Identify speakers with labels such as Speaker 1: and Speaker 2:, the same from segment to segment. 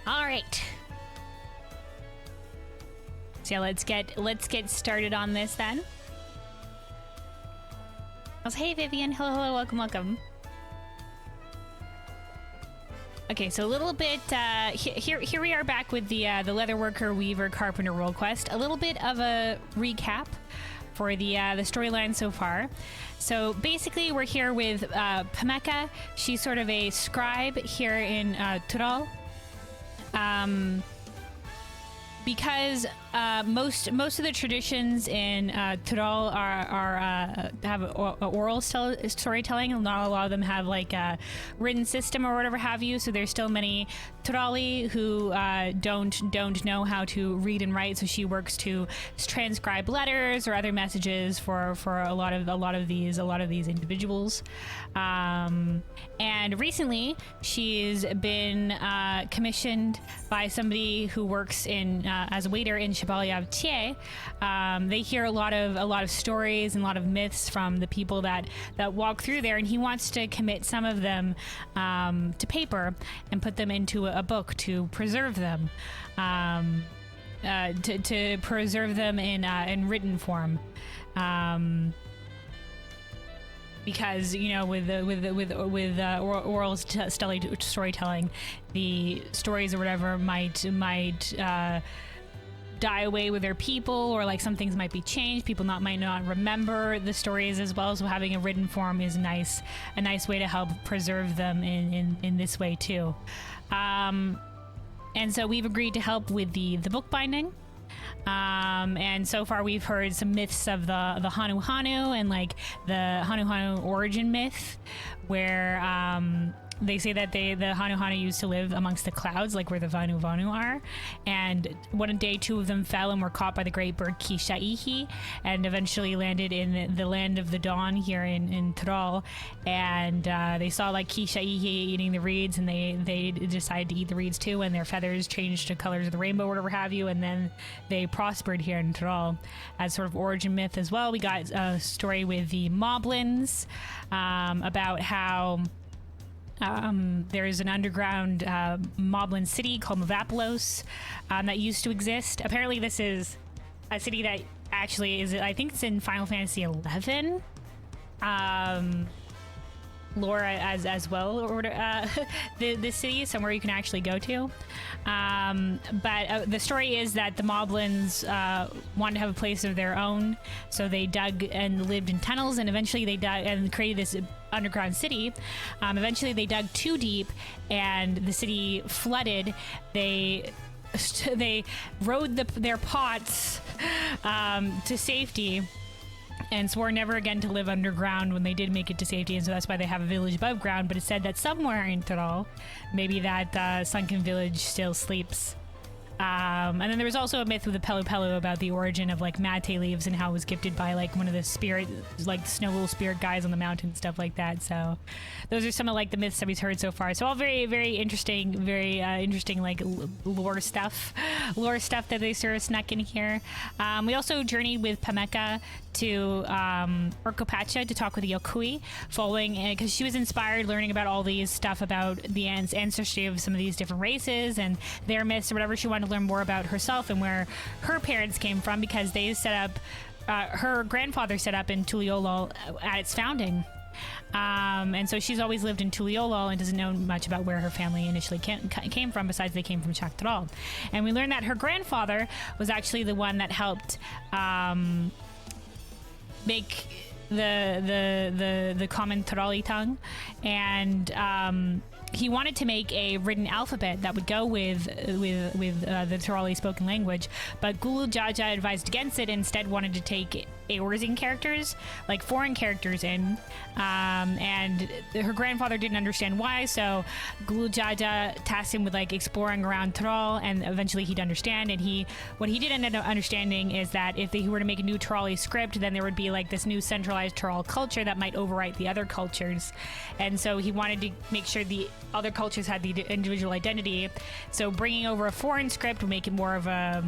Speaker 1: All right. So yeah, let's get started on this then. Hey Vivian, hello, welcome. Okay, so a little bit here we are back with the Leatherworker Weaver Carpenter Role Quest. A little bit of a recap for the storyline so far. So basically, we're here with Pameka. She's sort of a scribe here in Tural. Because most of the traditions in Tural have oral storytelling, and not a lot of them have like a written system or whatever have you. So there's still many Turali who don't know how to read and write. So she works to transcribe letters or other messages for a lot of these individuals. And recently, she's been commissioned by somebody who works in as a waiter in Shabalyav Tie. They hear a lot of stories and a lot of myths from the people that walk through there, and he wants to commit some of them to paper and put them into a book to preserve them, to preserve them in written form. Because with oral storytelling, the stories or whatever might die away with their people, or like some things might be changed. People might not remember the stories as well. So having a written form is a nice way to help preserve them in this way too. And so we've agreed to help with the book binding. And so far we've heard some myths of the Hanu Hanu and like the Hanu Hanu origin myth, where they say that the Hanu Hanu used to live amongst the clouds, like where the Vanu Vanu are. And one day, two of them fell and were caught by the great bird Kishaihi, and eventually landed in the land of the dawn here in Tural. And they saw like Kishaihi eating the reeds, and they decided to eat the reeds too, and their feathers changed to colors of the rainbow or whatever have you. And then they prospered here in Tural as sort of origin myth as well. We got a story with the Moblins about how there is an underground Moblin city called Mavapalos that used to exist. Apparently this is a city that actually is, I think it's in Final Fantasy XI lore as well, or the city is somewhere you can actually go to. But the story is that the Moblins wanted to have a place of their own, so they dug and lived in tunnels, and eventually they dug and created this underground city. Eventually they dug too deep and the city flooded. They rode their pots to safety and swore never again to live underground when they did make it to safety, and so that's why they have a village above ground. But it's said that somewhere in Tural, maybe that sunken village still sleeps. And then there was also a myth with the Pelu Pelu about the origin of like mate leaves and how it was gifted by like one of the spirit, like snow little spirit guys on the mountain, stuff like that. So those are some of like the myths that we've heard so far. So all very, very interesting, interesting like lore stuff that they sort of snuck in here. We also journeyed with Pameka to Urkopacha to talk with Yokui, following because she was inspired learning about all these stuff about the ancestry of some of these different races and their myths or whatever. She wanted to learn more about herself and where her parents came from, because they set up her grandfather set up in Tuliolol at its founding. And so she's always lived in Tuliolol and doesn't know much about where her family initially came from, besides they came from Chaktaral. And we learned that her grandfather was actually the one that helped make the common Turali tongue, and he wanted to make a written alphabet that would go with the Turali spoken language, but Gulu Jaja advised against it. Instead, wanted to take Eorzing characters, like foreign characters, in, and her grandfather didn't understand why. So Gulu Jaja tasked him with like exploring around Tural, and eventually he'd understand. And what he did end up understanding is that if he were to make a new Turali script, then there would be like this new centralized Tural culture that might overwrite the other cultures. And so he wanted to make sure the other cultures had the individual identity. So bringing over a foreign script would make it more of a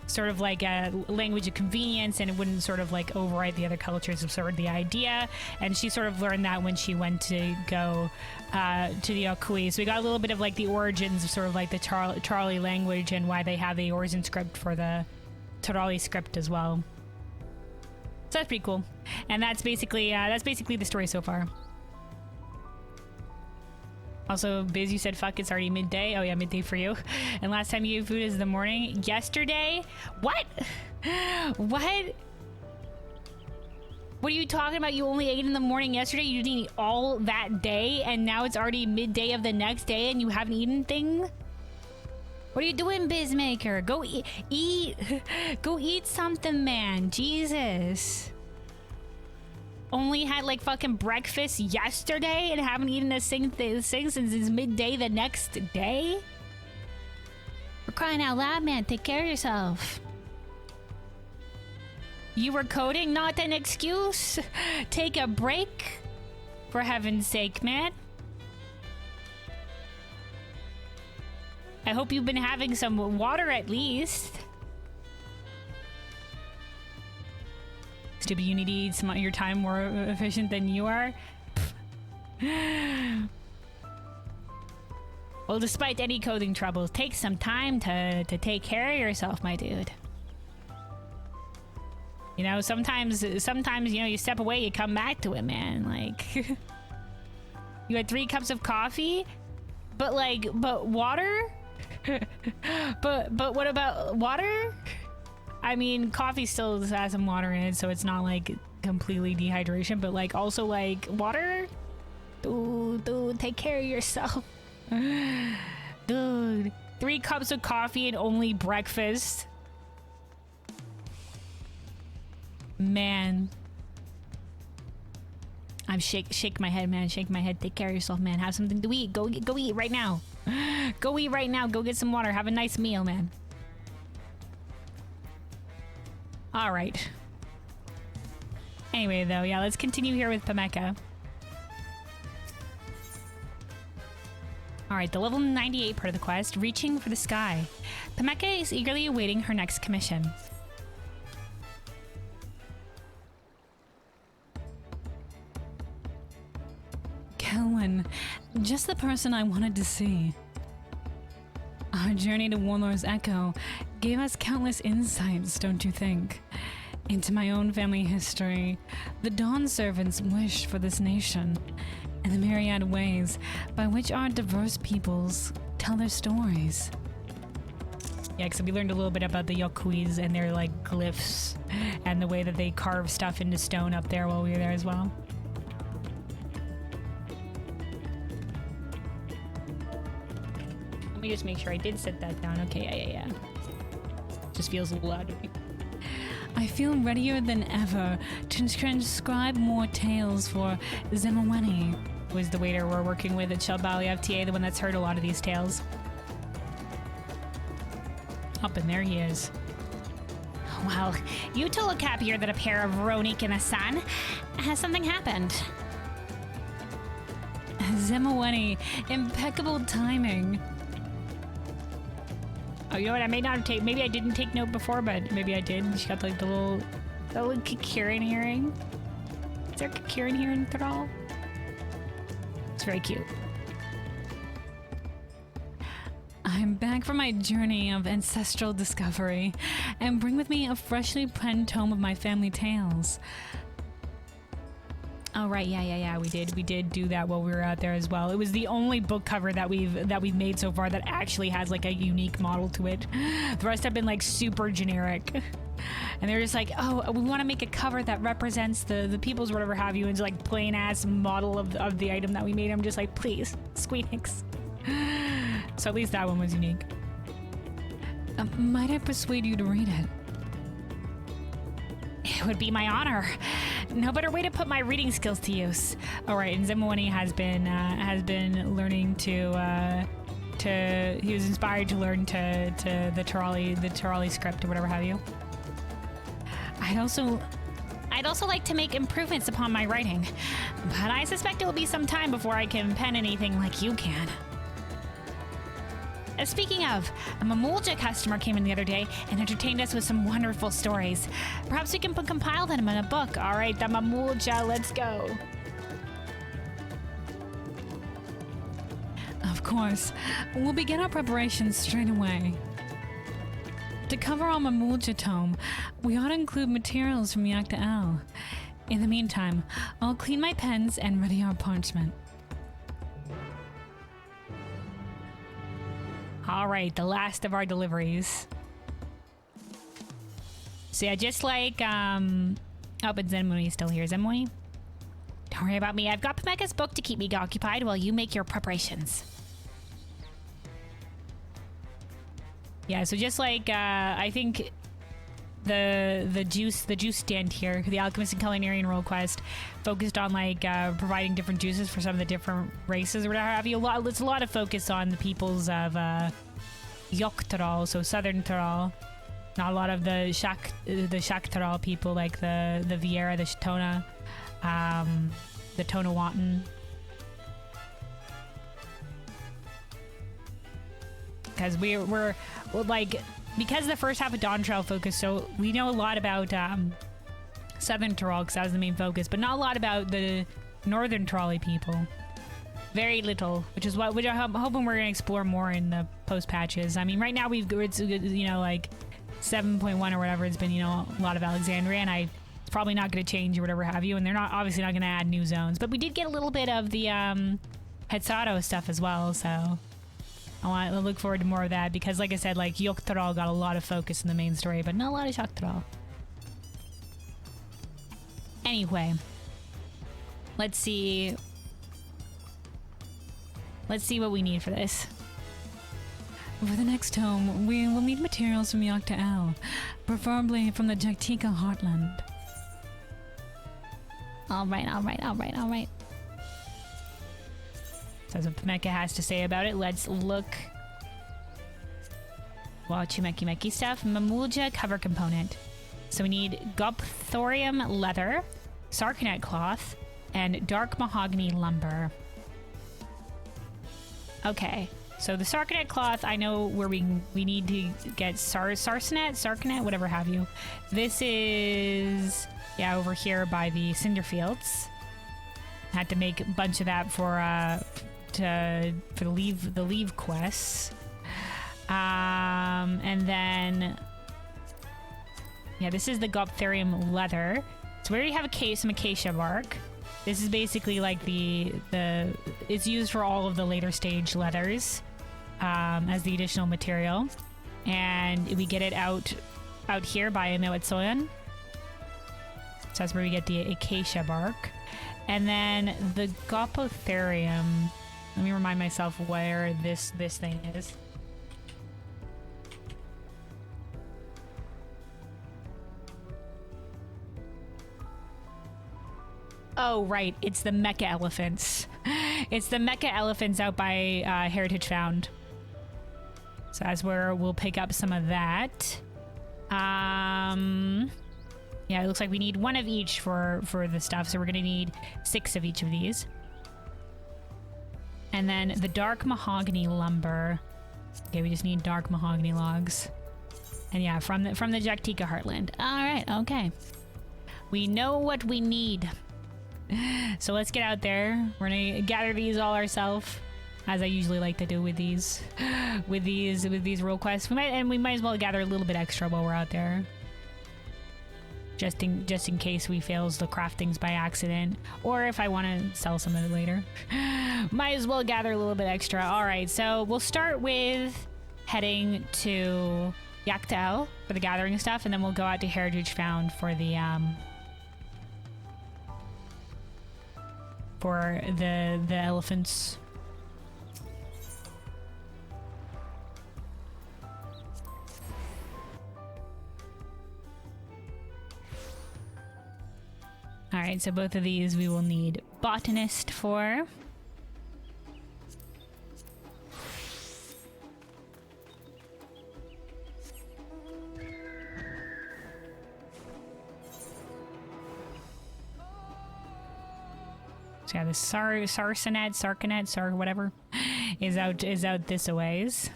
Speaker 1: sort of like a language of convenience, and it wouldn't sort of like override the other cultures of sort of the idea. And she sort of learned that when she went to go to the Okui. So we got a little bit of like the origins of sort of like the Charlie language and why they have the origin script for the Tarali script as well. So that's pretty cool. And that's basically the story so far. Also, Biz, you said, fuck, it's already midday. Oh yeah, midday for you. And last time you ate food is the morning. Yesterday? What? What? What are you talking about? You only ate in the morning yesterday? You didn't eat all that day, and now it's already midday of the next day, and you haven't eaten thing? What are you doing, Bizmaker? Go eat. Go eat something, man. Jesus. Only had like fucking breakfast yesterday and haven't eaten a thing since it's midday the next day? We're crying out loud, man. Take care of yourself. You were coding? Not an excuse. Take a break. For heaven's sake, man. I hope you've been having some water at least. Stupid, you need to eat your time more efficient than you are. Well, despite any coding troubles, take some time to take care of yourself, my dude. You know, sometimes you know, you step away, you come back to it, man. Like, you had 3 cups of coffee, but water? but what about water? I mean, coffee still has some water in it, so it's not like completely dehydration, but like also like water? Dude, take care of yourself. Dude, 3 cups of coffee and only breakfast. Man. I'm shake my head, man. Shake my head. Take care of yourself, man. Have something to eat. Go eat right now. Go eat right now. Go get some water. Have a nice meal, man. All right. Anyway, though, yeah, let's continue here with Pameka. All right, the level 98 part of the quest, Reaching for the Sky. Pameka is eagerly awaiting her next commission. Kelwyn, just the person I wanted to see. Our journey to Warlord's Echo gave us countless insights, don't you think? Into my own family history, the Dawn Servants' wish for this nation, and the myriad ways by which our diverse peoples tell their stories. Yeah, because we learned a little bit about the Yokuis and their like glyphs and the way that they carve stuff into stone up there while we were there as well. Let me just make sure I did set that down. Okay, yeah. Just feels a little loud to me. I feel readier than ever to transcribe more tales for Zemoweni, who is the waiter we're working with at Shelbali FTA, the one that's heard a lot of these tales. Up in there he is. Well, you two look happier than a pair of Ronik in the sun. Has something happened? Zemoweni, impeccable timing. Oh, you know what? I may not have taken. Maybe I didn't take note before, but maybe I did. She got like the little Kikirin earring. Is there a Kikirin earring at all? It's very cute. I'm back from my journey of ancestral discovery, and bring with me a freshly penned tome of my family tales. Oh right, yeah. We did do that while we were out there as well. It was the only book cover that we've made so far that actually has like a unique model to it. The rest have been like super generic, and they're just like, oh, we want to make a cover that represents the peoples or whatever have you, and it's like plain ass model of the item that we made. I'm just like, please, Squeenix. So at least that one was unique. Might I persuade you to read it? It would be my honor. No better way to put my reading skills to use. All right, and Zemoweni has been learning to he was inspired to learn to the Tarali script or whatever have you. I'd also like to make improvements upon my writing, but I suspect it will be some time before I can pen anything like you can. Speaking of, a Mamulja customer came in the other day and entertained us with some wonderful stories. Perhaps we can compile them in a book. All right, the Mamulja, let's go. Of course, we'll begin our preparations straight away. To cover our Mamulja tome, we ought to include materials from Yakta L. In the meantime, I'll clean my pens and ready our parchment. All right, the last of our deliveries. So yeah, just like, oh, but Zenmoni's still here. Zenmoni? Don't worry about me. I've got Pameka's book to keep me occupied while you make your preparations. Yeah, so just like, I think the juice stand here, the Alchemist and Culinarian Role Quest, focused on like providing different juices for some of the different races or whatever have you. It's a lot of focus on the peoples of Yoktaral, so Southern Taral. Not a lot of the Shaktaral people, like the Vieira, the Shtona, the Tonawatan. Because we're like, because the first half of Dawntrail focused, so we know a lot about Southern Taral because that was the main focus, but not a lot about the Northern Tarali people. Very little, which I'm hoping we're going to explore more in the post patches. I mean, right now it's, you know, like 7.1 or whatever. It's been, you know, a lot of Alexandria, and it's probably not going to change or whatever have you. And they're obviously not going to add new zones, but we did get a little bit of the Hetsato stuff as well, so I look forward to more of that because, like I said, like Yoktaral got a lot of focus in the main story, but not a lot of Shaktaral. Anyway, let's see what we need for this. For the next tome, we will need materials from Yakta L, preferably from the Jaktika Heartland. All right. That's what Pameka has to say about it. Let's look. Chumeki stuff. Mamulja cover component. So we need Gopthorium leather, Sarkanet cloth, and dark mahogany lumber. Okay, so the Sarkanet cloth, I know where we need to get Sarkanet, whatever have you. This is, yeah, over here by the Cinder Fields. Had to make a bunch of that for the leave quests. And then, yeah, this is the Goptharium leather. So we already have some acacia bark. This is basically like it's used for all of the later stage leathers as the additional material. And we get it out here by Amewetsoyan. So that's where we get the acacia bark. And then the Gopotherium, let me remind myself where this thing is. Oh, right. It's the mecha elephants. It's the mecha elephants out by Heritage Found. So that's where we'll pick up some of that. Yeah, it looks like we need one of each for the stuff. So we're going to need 6 of each of these. And then the dark mahogany lumber. Okay, we just need dark mahogany logs. And yeah, from the Jaktika Heartland. All right, okay. We know what we need. So let's get out there. We're gonna gather these all ourselves, as I usually like to do with these role quests. We might as well gather a little bit extra while we're out there, just in case we fails the craftings by accident, or if I want to sell some of it later. Might as well gather a little bit extra. All right, so we'll start with heading to Yaktel for the gathering stuff, and then we'll go out to Heritage Found for the elephants. All right, so both of these we will need botanist for. So yeah, the Sarkanet, whatever, is out this a ways.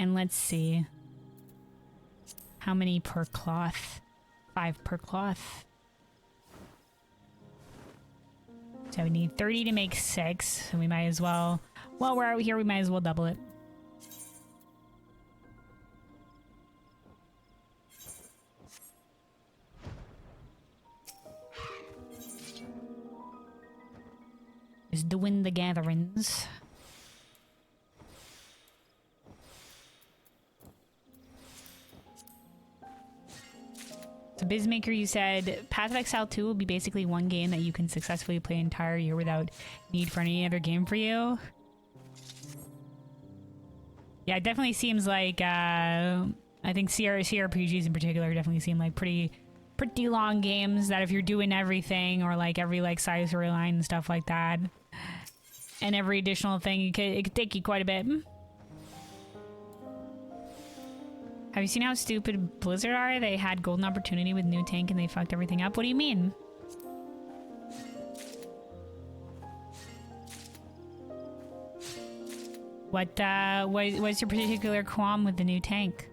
Speaker 1: And let's see. How many per cloth? 5 per cloth. So we need 30 to make 6. So we might as well... Well, we're out here, we might as well double it. Just doing the gatherings. So Bizmaker, you said Path of Exile 2 will be basically one game that you can successfully play an entire year without need for any other game for you. Yeah, it definitely seems like I think CRPGs in particular definitely seem like pretty long games that if you're doing everything or like every like side storyline and stuff like that and every additional thing, it could take you quite a bit. Have you seen how stupid Blizzard are? They had golden opportunity with new tank and they fucked everything up. What do you mean? What's your particular qualm with the new tank?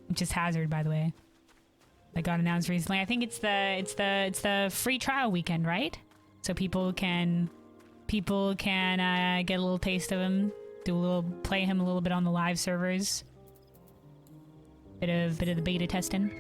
Speaker 1: Which is Hazard, by the way. That got announced recently. I think it's the free trial weekend, right? So people can get a little taste of him. Play him a little bit on the live servers. Bit of the beta testing.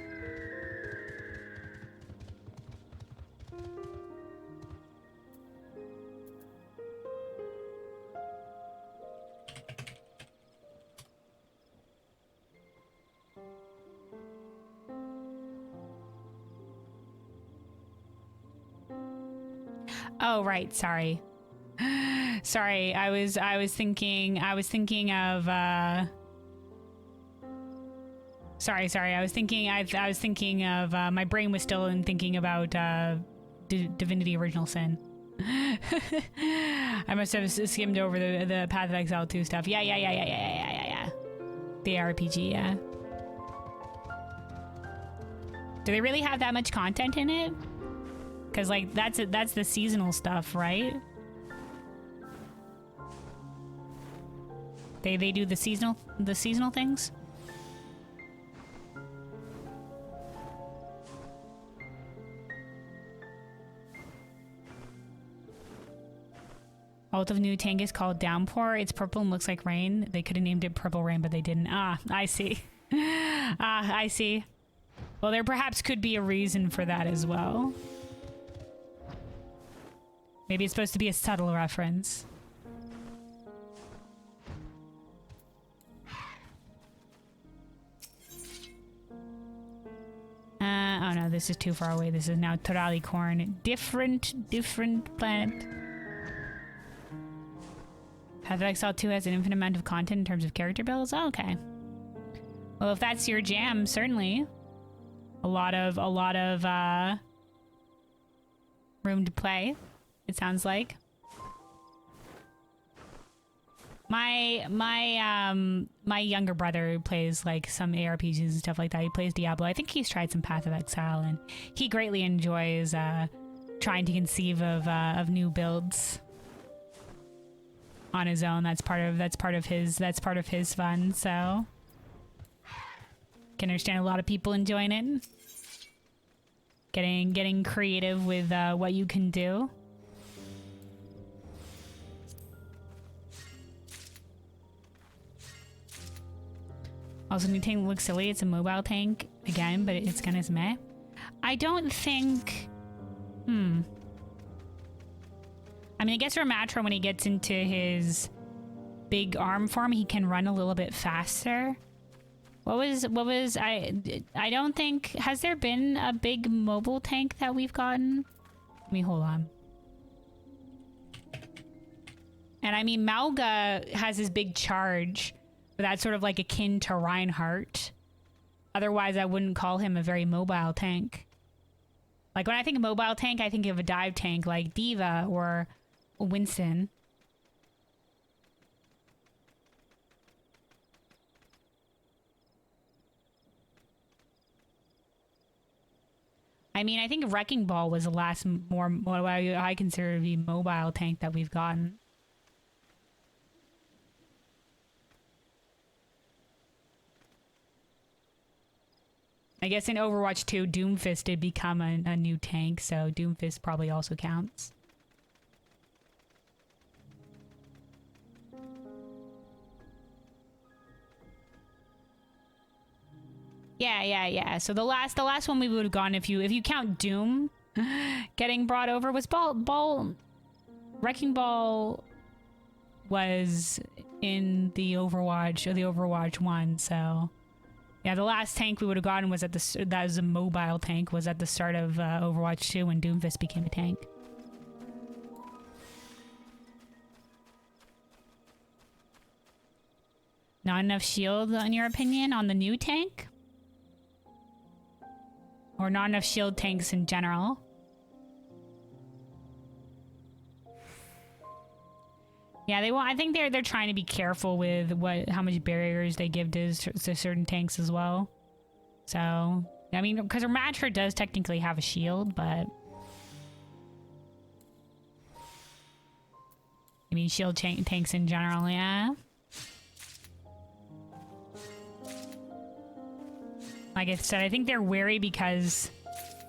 Speaker 1: Oh right, sorry. Sorry, I was thinking of my brain was still in thinking about Divinity Original Sin. I must have skimmed over the Path of Exile 2 stuff. Yeah. The RPG, yeah. Do they really have that much content in it? Because like that's the seasonal stuff, right? They do the seasonal things? Ult of new tank is called Downpour. It's purple and looks like rain. They could have named it Purple Rain, but they didn't. Ah, I see. I see. Well, there perhaps could be a reason for that as well. Maybe it's supposed to be a subtle reference. Oh no, this is too far away. This is now Torali Corn. Different planet. Path of Exile 2 has an infinite amount of content in terms of character builds. Oh, okay. Well, if that's your jam, certainly. A lot of room to play, it sounds like. My younger brother plays like some ARPGs and stuff like that. He plays Diablo. I think he's tried some Path of Exile, and he greatly enjoys trying to conceive of new builds on his own. That's part of his fun. So can understand a lot of people enjoying it. Getting creative with what you can do. Also, new tank looks silly. It's a mobile tank again, but it's kind of meh. I don't think. I mean, I guess Ramattra, when he gets into his big arm form, he can run a little bit faster. What was I don't think, has there been a big mobile tank that we've gotten? Let me hold on. And I mean, Mauga has his big charge, but that's sort of like akin to Reinhardt. Otherwise, I wouldn't call him a very mobile tank. Like when I think of mobile tank, I think of a dive tank like Diva or Winston. I mean, I think Wrecking Ball was the last more what I consider to be mobile tank that we've gotten. I guess in Overwatch 2, Doomfist did become a new tank, so Doomfist probably also counts. Yeah. So the last one we would have gone if you count Doom getting brought over was Wrecking Ball was in the Overwatch 1, so yeah, the last tank we would have gotten was that was a mobile tank, was at the start of Overwatch 2 when Doomfist became a tank. Not enough shield, in your opinion, on the new tank? Or not enough shield tanks in general? Yeah, I think they're trying to be careful with how much barriers they give to certain tanks as well. So, I mean, because Ramattra does technically have a shield, but I mean, shield tanks in general, yeah. Like I said, I think they're wary because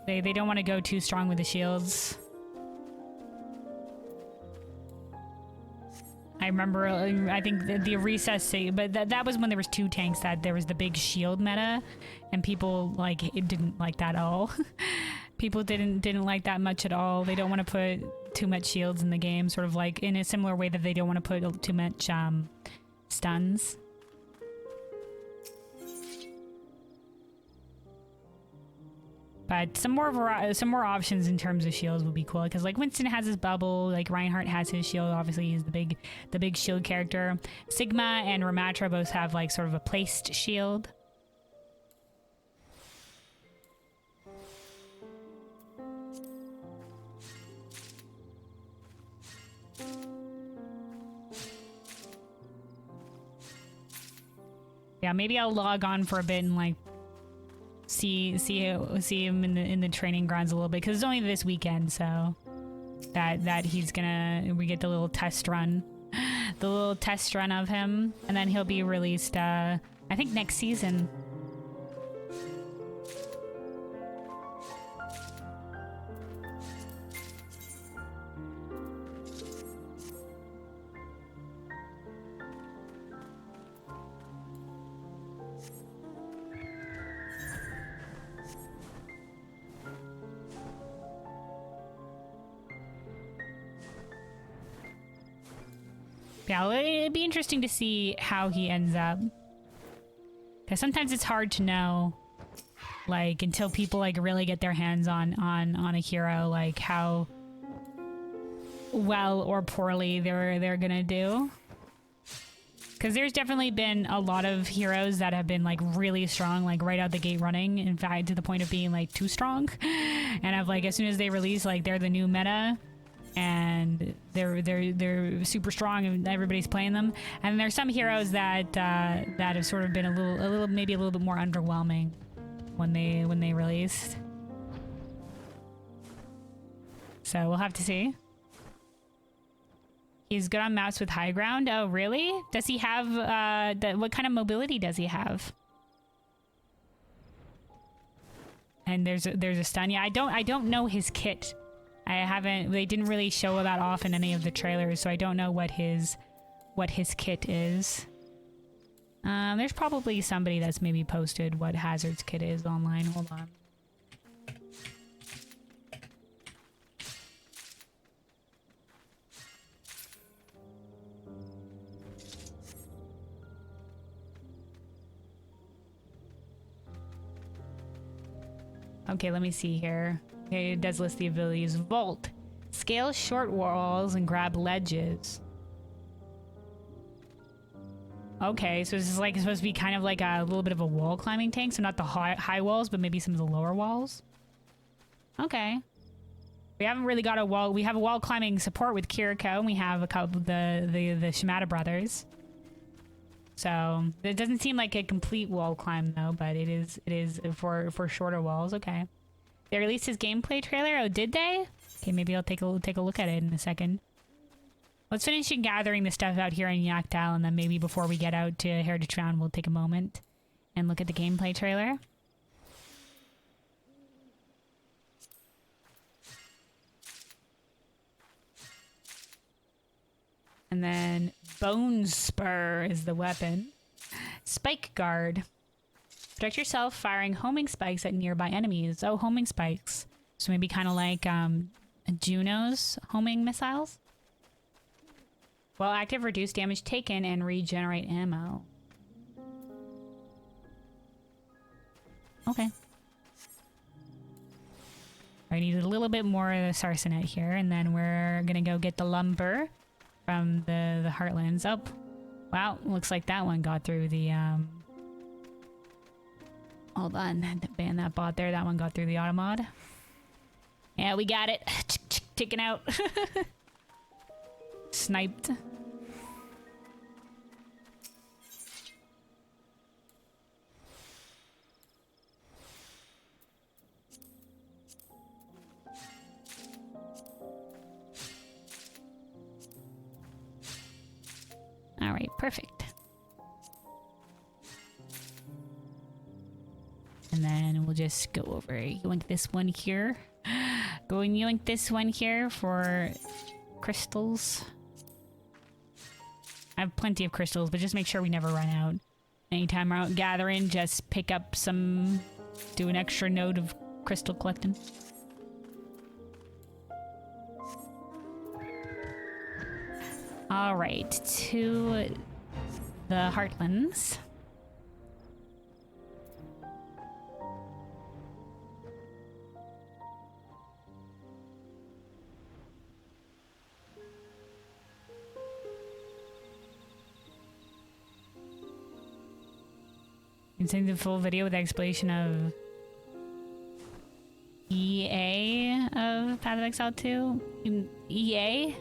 Speaker 1: they don't want to go too strong with the shields. I remember, I think the recess, but that was when there was 2 tanks, that there was the big shield meta, and people it didn't like that at all. People didn't like that much at all. They don't want to put too much shields in the game, sort of like in a similar way that they don't want to put too much stuns. But some more options in terms of shields would be cool, because like Winston has his bubble, like Reinhardt has his shield. Obviously, he's the big shield character. Sigma and Ramattra both have like sort of a placed shield. Yeah, maybe I'll log on for a bit and like see him in the training grounds a little bit, because it's only this weekend, so that we get the little test run of him, and then he'll be released I think next season. Yeah, it'd be interesting to see how he ends up, because sometimes it's hard to know, like, until people like really get their hands on a hero, like how well or poorly they're gonna do. Because there's definitely been a lot of heroes that have been like really strong, like right out the gate running, in fact to the point of being like too strong, and of like as soon as they release, like they're the new meta. And they're super strong and everybody's playing them. And there's some heroes that have sort of been maybe a little bit more underwhelming when they released. So we'll have to see. He's good on maps with high ground. Oh really? Does he have what kind of mobility does he have? And there's a stun. Yeah, I don't know his kit. They didn't really show that off in any of the trailers, so I don't know what his kit is. There's probably somebody that's maybe posted what Hazard's kit is online. Hold on. Okay, let me see here. Okay, it does list the abilities. Vault. Scale short walls and grab ledges. Okay, so this is like supposed to be kind of like a little bit of a wall climbing tank. So not the high walls, but maybe some of the lower walls. Okay. We haven't really got a wall. We have a wall climbing support with Kiriko, and we have a couple of the Shimada brothers. So it doesn't seem like a complete wall climb though, but it is for shorter walls. Okay. They released his gameplay trailer. Oh, did they? Okay, maybe I'll take a look at it in a second. Let's finish gathering the stuff out here in Yakdal, and then maybe before we get out to Heritage Round, we'll take a moment and look at the gameplay trailer. And then Bone Spur is the weapon. Spike Guard. Protect yourself firing homing spikes at nearby enemies. Oh, homing spikes. So maybe kind of like Juno's homing missiles. While active, reduce damage taken and regenerate ammo. Okay. I need a little bit more of the sarsenet here, and then we're gonna go get the lumber from the Heartlands. Oh, wow, looks like that one got through the hold on, ban that bot there. That one got through the automod. Yeah, we got it. Taken out. Sniped. All right, perfect. And then we'll just go over, yoink this one here. Go and yoink this one here for crystals. I have plenty of crystals, but just make sure we never run out. Anytime we're out gathering, just pick up some, do an extra node of crystal collecting. All right, to the Heartlands. You can see the full video with the explanation of EA of Path of Exile 2. EA?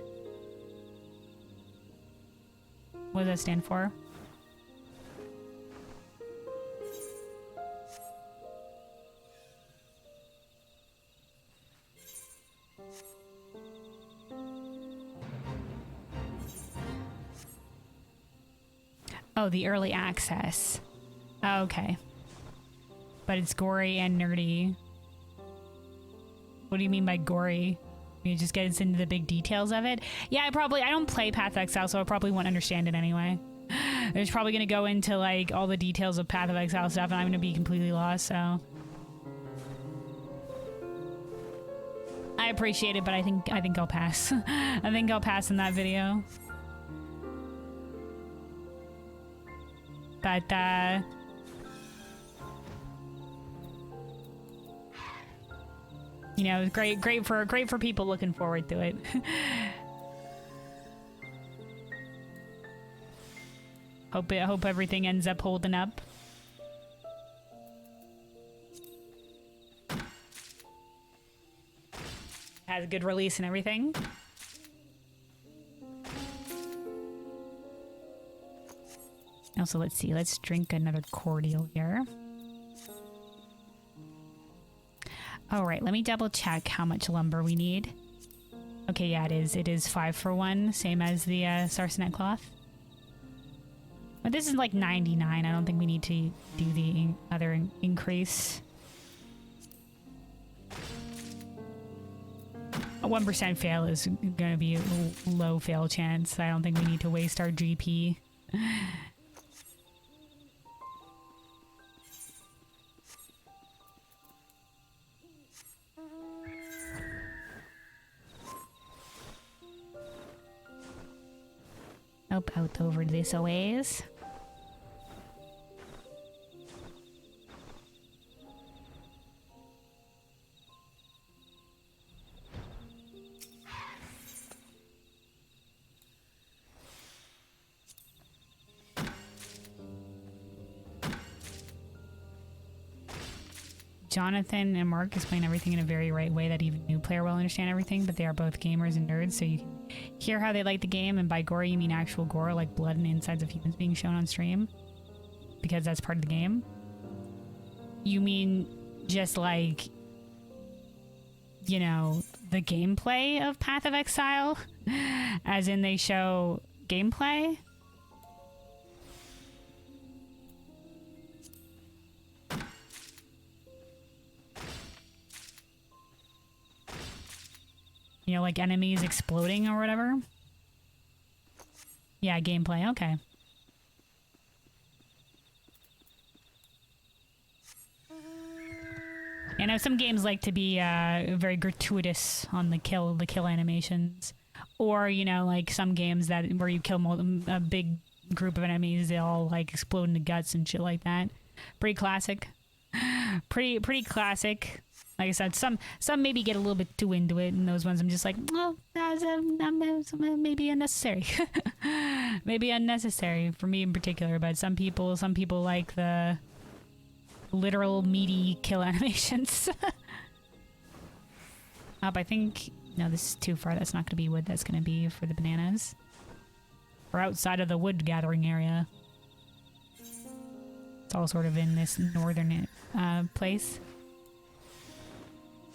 Speaker 1: What does that stand for? Oh, the early access. Oh, okay. But it's gory and nerdy. What do you mean by gory? You just get into the big details of it? Yeah, I don't play Path of Exile, so I probably won't understand it anyway. It's probably gonna go into like all the details of Path of Exile stuff, and I'm gonna be completely lost, so. I appreciate it, but I think I'll pass. I think I'll pass in that video. But you know, great for people looking forward to it. Hope everything ends up holding up. Has a good release and everything. Also, let's see. Let's drink another cordial here. All right, let me double check how much lumber we need. Okay, yeah, it is. It is 5 for 1, same as the sarsenet cloth. But this is like 99. I don't think we need to do the other increase. A 1% fail is going to be a low fail chance. I don't think we need to waste our GP. Nope, out over this a ways. Jonathan and Mark explain everything in a very right way that even new player will understand everything, but they are both gamers and nerds, so you can hear how they like the game, and by gore you mean actual gore, like blood and insides of humans being shown on stream, because that's part of the game. You mean just like, you know, the gameplay of Path of Exile? As in they show gameplay? You know, like enemies exploding or whatever. Yeah, gameplay. Okay. I know some games like to be very gratuitous on the kill animations, or you know, like some games that where you kill a big group of enemies, they all like explode into guts and shit like that. Pretty classic. Pretty classic. Like I said, some maybe get a little bit too into it, and those ones I'm just like, oh, that's maybe unnecessary. Maybe unnecessary for me in particular, but some people like the literal meaty kill animations. Up, I think, no, this is too far. That's not going to be wood. That's going to be for the bananas. We're outside of the wood gathering area. It's all sort of in this northern place.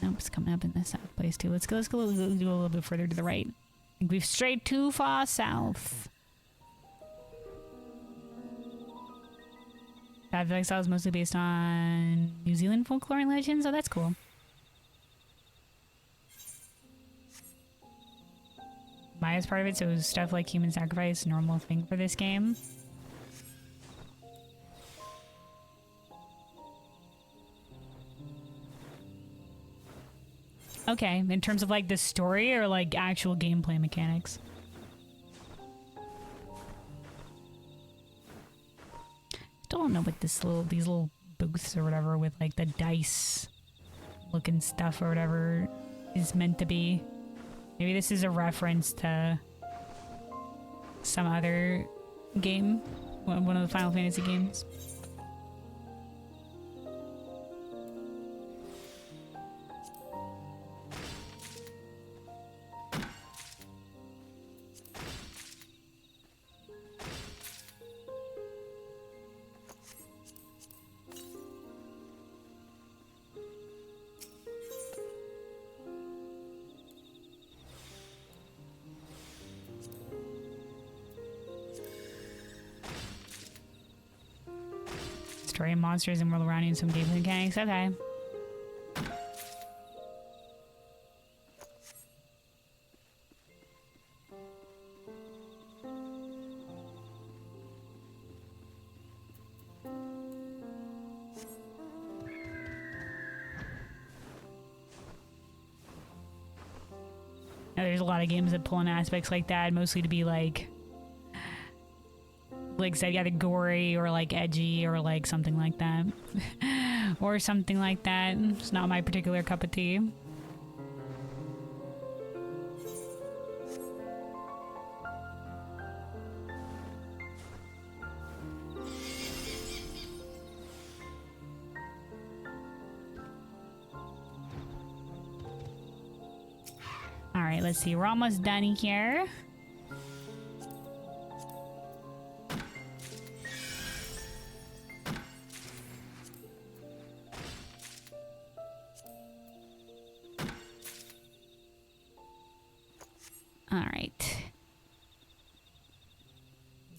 Speaker 1: Nope, it's coming up in this south place too. Let's go do a little bit further to the right. I think we've strayed too far south. That lifestyle is mostly based on New Zealand folklore and legends. Oh, that's cool. Maya's part of it, so stuff like human sacrifice, normal thing for this game. Okay, in terms of like the story or like actual gameplay mechanics? Still don't know what these little booths or whatever with like the dice looking stuff or whatever is meant to be. Maybe this is a reference to some other game, one of the Final Fantasy games. Story and monsters and world around you and some gameplay mechanics. Okay. Now, there's a lot of games that pull in aspects like that, mostly to be like I said, either gory or like edgy or like something like that. Or something like that. It's not my particular cup of tea. Alright, let's see. We're almost done here.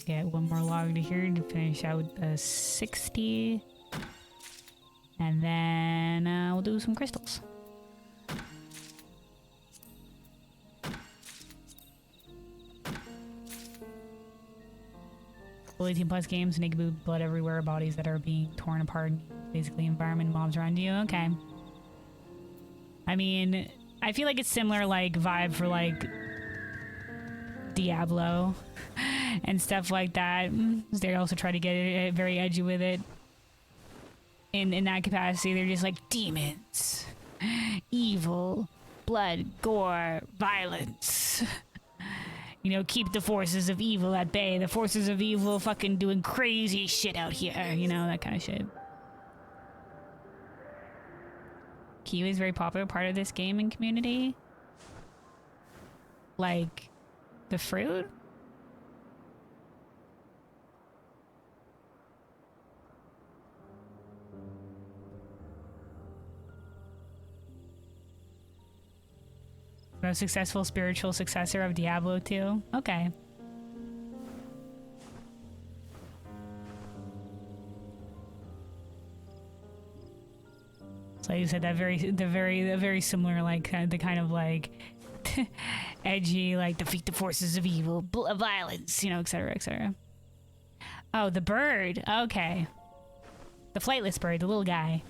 Speaker 1: Get one more log to here to finish out the 60. And then we'll do some crystals. Full 18+ games, naked blood everywhere, bodies that are being torn apart, basically environment mobs around you. Okay. I mean, I feel like it's similar like vibe for like Diablo and stuff like that. They also try to get very edgy with it. In that capacity, they're just like demons, evil, blood, gore, violence. You know, keep the forces of evil at bay. The forces of evil fucking doing crazy shit out here. You know, that kind of shit. Kiwi is a very popular part of this gaming community. Like, the fruit? Most successful spiritual successor of Diablo 2. Okay. So you said that very similar, like the kind of like edgy, like defeat the forces of evil, violence, you know, etc., etc. Oh, the bird. Okay. The flightless bird, the little guy.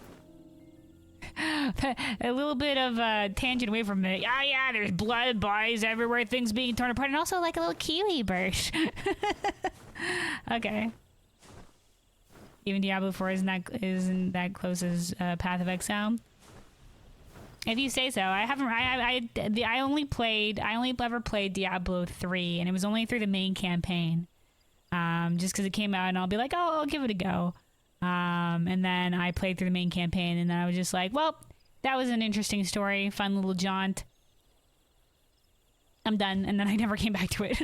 Speaker 1: A little bit of a tangent away from it. Oh yeah, there's blood, bodies everywhere, things being torn apart, and also like a little kiwi bird. Okay. Even Diablo 4 isn't that close as Path of Exile. If you say so. I haven't. I only ever played Diablo 3, and it was only through the main campaign. Just because it came out, and I'll be like, oh, I'll give it a go. And then I played through the main campaign, and then I was just like, well, that was an interesting story, fun little jaunt. I'm done, and then I never came back to it.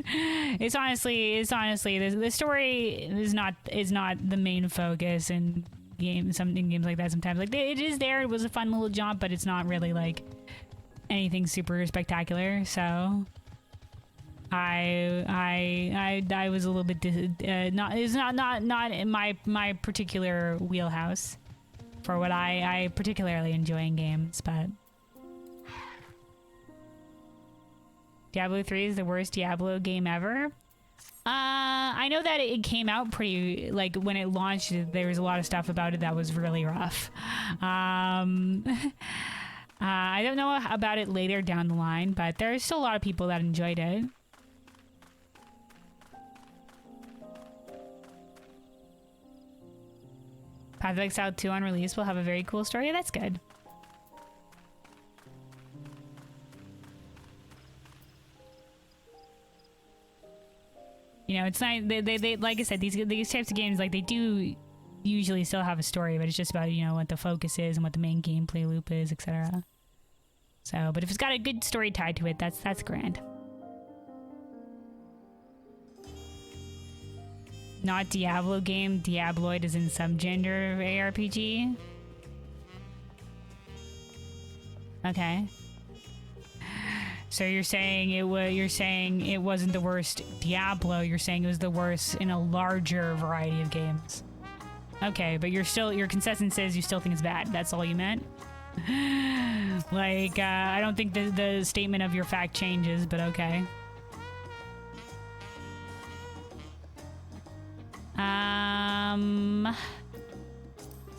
Speaker 1: It's honestly the story is not the main focus in games. In games like that, sometimes like it is there. It was a fun little jaunt, but it's not really like anything super spectacular. So I was a little bit it's not in my particular wheelhouse for what I particularly enjoy in games, but Diablo 3 is the worst Diablo game ever. I know that it came out pretty, like when it launched, there was a lot of stuff about it that was really rough. I don't know about it later down the line, but there's still a lot of people that enjoyed it. Path of Exile 2 on release will have a very cool story. That's good. You know, it's not, they like I said, these types of games, like, they do usually still have a story, but it's just about, you know, what the focus is and what the main gameplay loop is, etc. So, but if it's got a good story tied to it, that's grand. Not Diablo game, Diabloid is in subgender of ARPG. Okay. So you're saying it wasn't the worst Diablo, you're saying it was the worst in a larger variety of games. Okay, but your concession says you still think it's bad. That's all you meant? Like, I don't think the statement of your fact changes, but okay.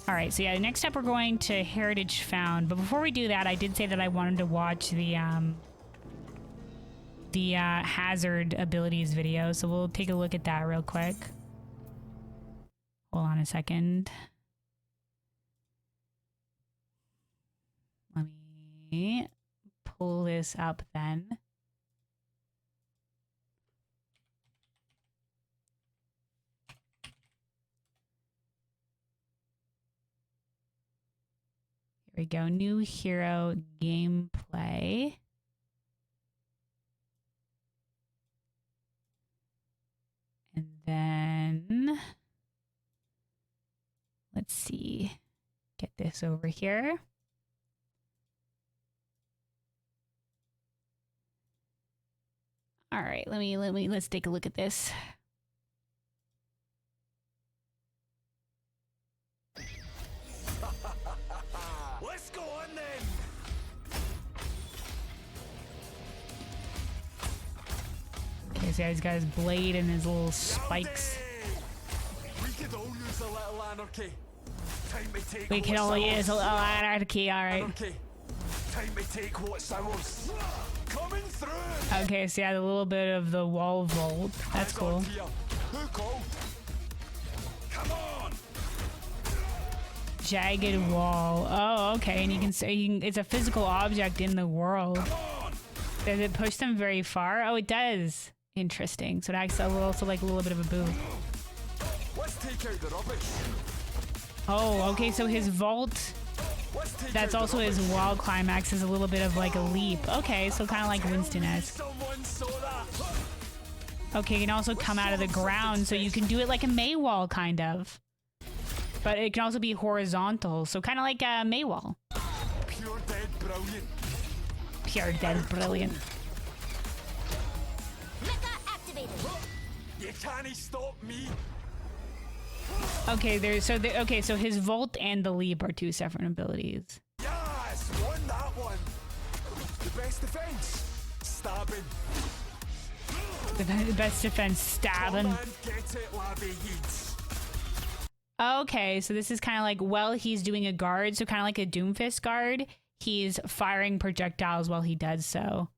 Speaker 1: Alright, so yeah, next up we're going to Heritage Found. But before we do that, I did say that I wanted to watch the hazard abilities video, so we'll take a look at that real quick. Hold on a second. Let me pull this up then. Here we go. New hero gameplay. And then let's see. Get this over here. All right, let's take a look at this.
Speaker 2: Let's go on then.
Speaker 1: Okay, so he's got his blade and his little spikes.
Speaker 2: We could all use a little anarchy. Time to take
Speaker 1: We can all use a little anarchy, alright.
Speaker 2: Anarchy. Time to take what's ours. Coming through.
Speaker 1: Okay, so yeah, a little bit of the wall vault. That's cool.
Speaker 2: Who called? Come on.
Speaker 1: Jagged wall. Oh, okay, and you can say it's a physical object in the world. Does it push them very far? Oh, it does. Interesting. So it acts also like a little bit of a boost.
Speaker 2: Let's take out the rubbish.
Speaker 1: Oh, okay, so his vault, that's also his wall climax, is a little bit of like a leap. Okay, so kind of like Winston-esque. Okay, you can also come out of the ground, so you can do it like a Maywall, kind of. But it can also be horizontal, so kind of like a Maywall.
Speaker 2: Pure dead brilliant.
Speaker 1: Pure dead brilliant.
Speaker 2: You can't stop me.
Speaker 1: Okay, so his Volt and the Leap are two separate abilities.
Speaker 2: Yes, won that one. The best defense. stabbing.
Speaker 1: The best defense, stabbing.
Speaker 2: Come and get it, laddie yeets.
Speaker 1: Okay, so this is kind of like, while he's doing a guard, so kind of like a Doomfist guard, he's firing projectiles while he does so.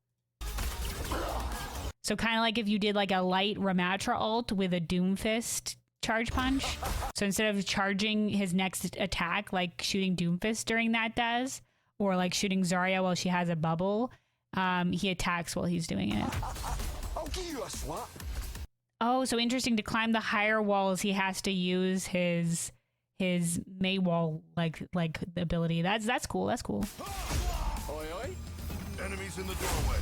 Speaker 1: So kind of like if you did like a light Ramatra ult with a Doomfist charge punch. So instead of charging his next attack, like shooting Doomfist during that does, or like shooting Zarya while she has a bubble, he attacks while he's doing it.
Speaker 2: I'll give you a slap.
Speaker 1: Oh, so interesting. To climb the higher walls, he has to use his May wall like ability. That's cool. That's cool.
Speaker 2: Oi, oi. Enemies in the doorway.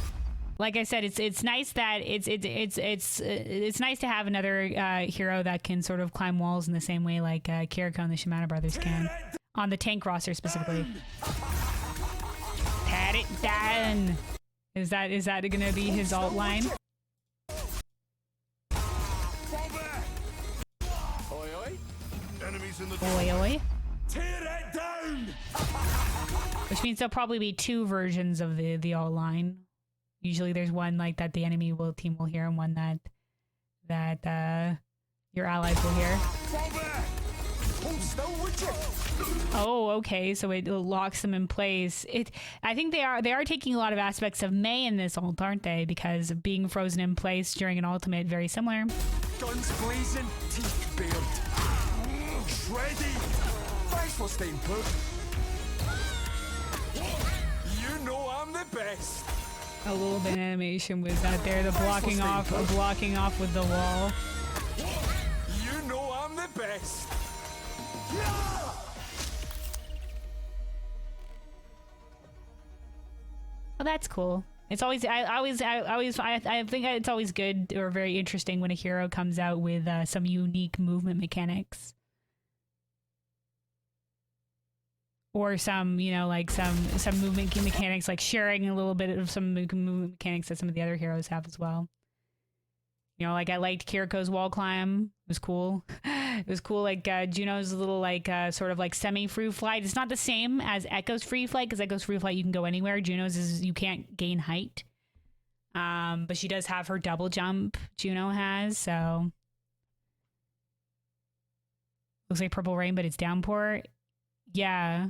Speaker 1: Like I said, it's nice that it's nice to have another hero that can sort of climb walls in the same way like Kiriko and the Shimano brothers can on the tank roster specifically. Pat it down. Is that gonna be his alt line?
Speaker 2: Oi, oi. Enemies in the
Speaker 1: Oi oi.
Speaker 2: Tear it down.
Speaker 1: Which means there'll probably be two versions of the alt line. Usually there's one like that the enemy team will hear, and one that your allies will hear.
Speaker 2: Hold still, would you?
Speaker 1: Oh, okay. So it locks them in place. I think they are taking a lot of aspects of May in this ult, aren't they? Because of being frozen in place during an ultimate, very similar.
Speaker 2: Guns blazing, teeth bared. Shreddy. Thanks for staying put. You know I'm the best.
Speaker 1: A little bit of animation was that there, the blocking off with the wall.
Speaker 2: You know I'm the best.
Speaker 1: Well, that's cool. It's always I think it's always good or very interesting when a hero comes out with some unique movement mechanics. Or some, you know, like some movement mechanics, like sharing a little bit of some movement mechanics that some of the other heroes have as well. You know, like I liked Kiriko's wall climb. It was cool. It was cool, like Juno's little, like, sort of like semi-free flight. It's not the same as Echo's free flight, because Echo's free flight, you can go anywhere. Juno's is you can't gain height. But she does have her double jump, Juno has, so. Looks like Purple Rain, but it's Downpour. Yeah.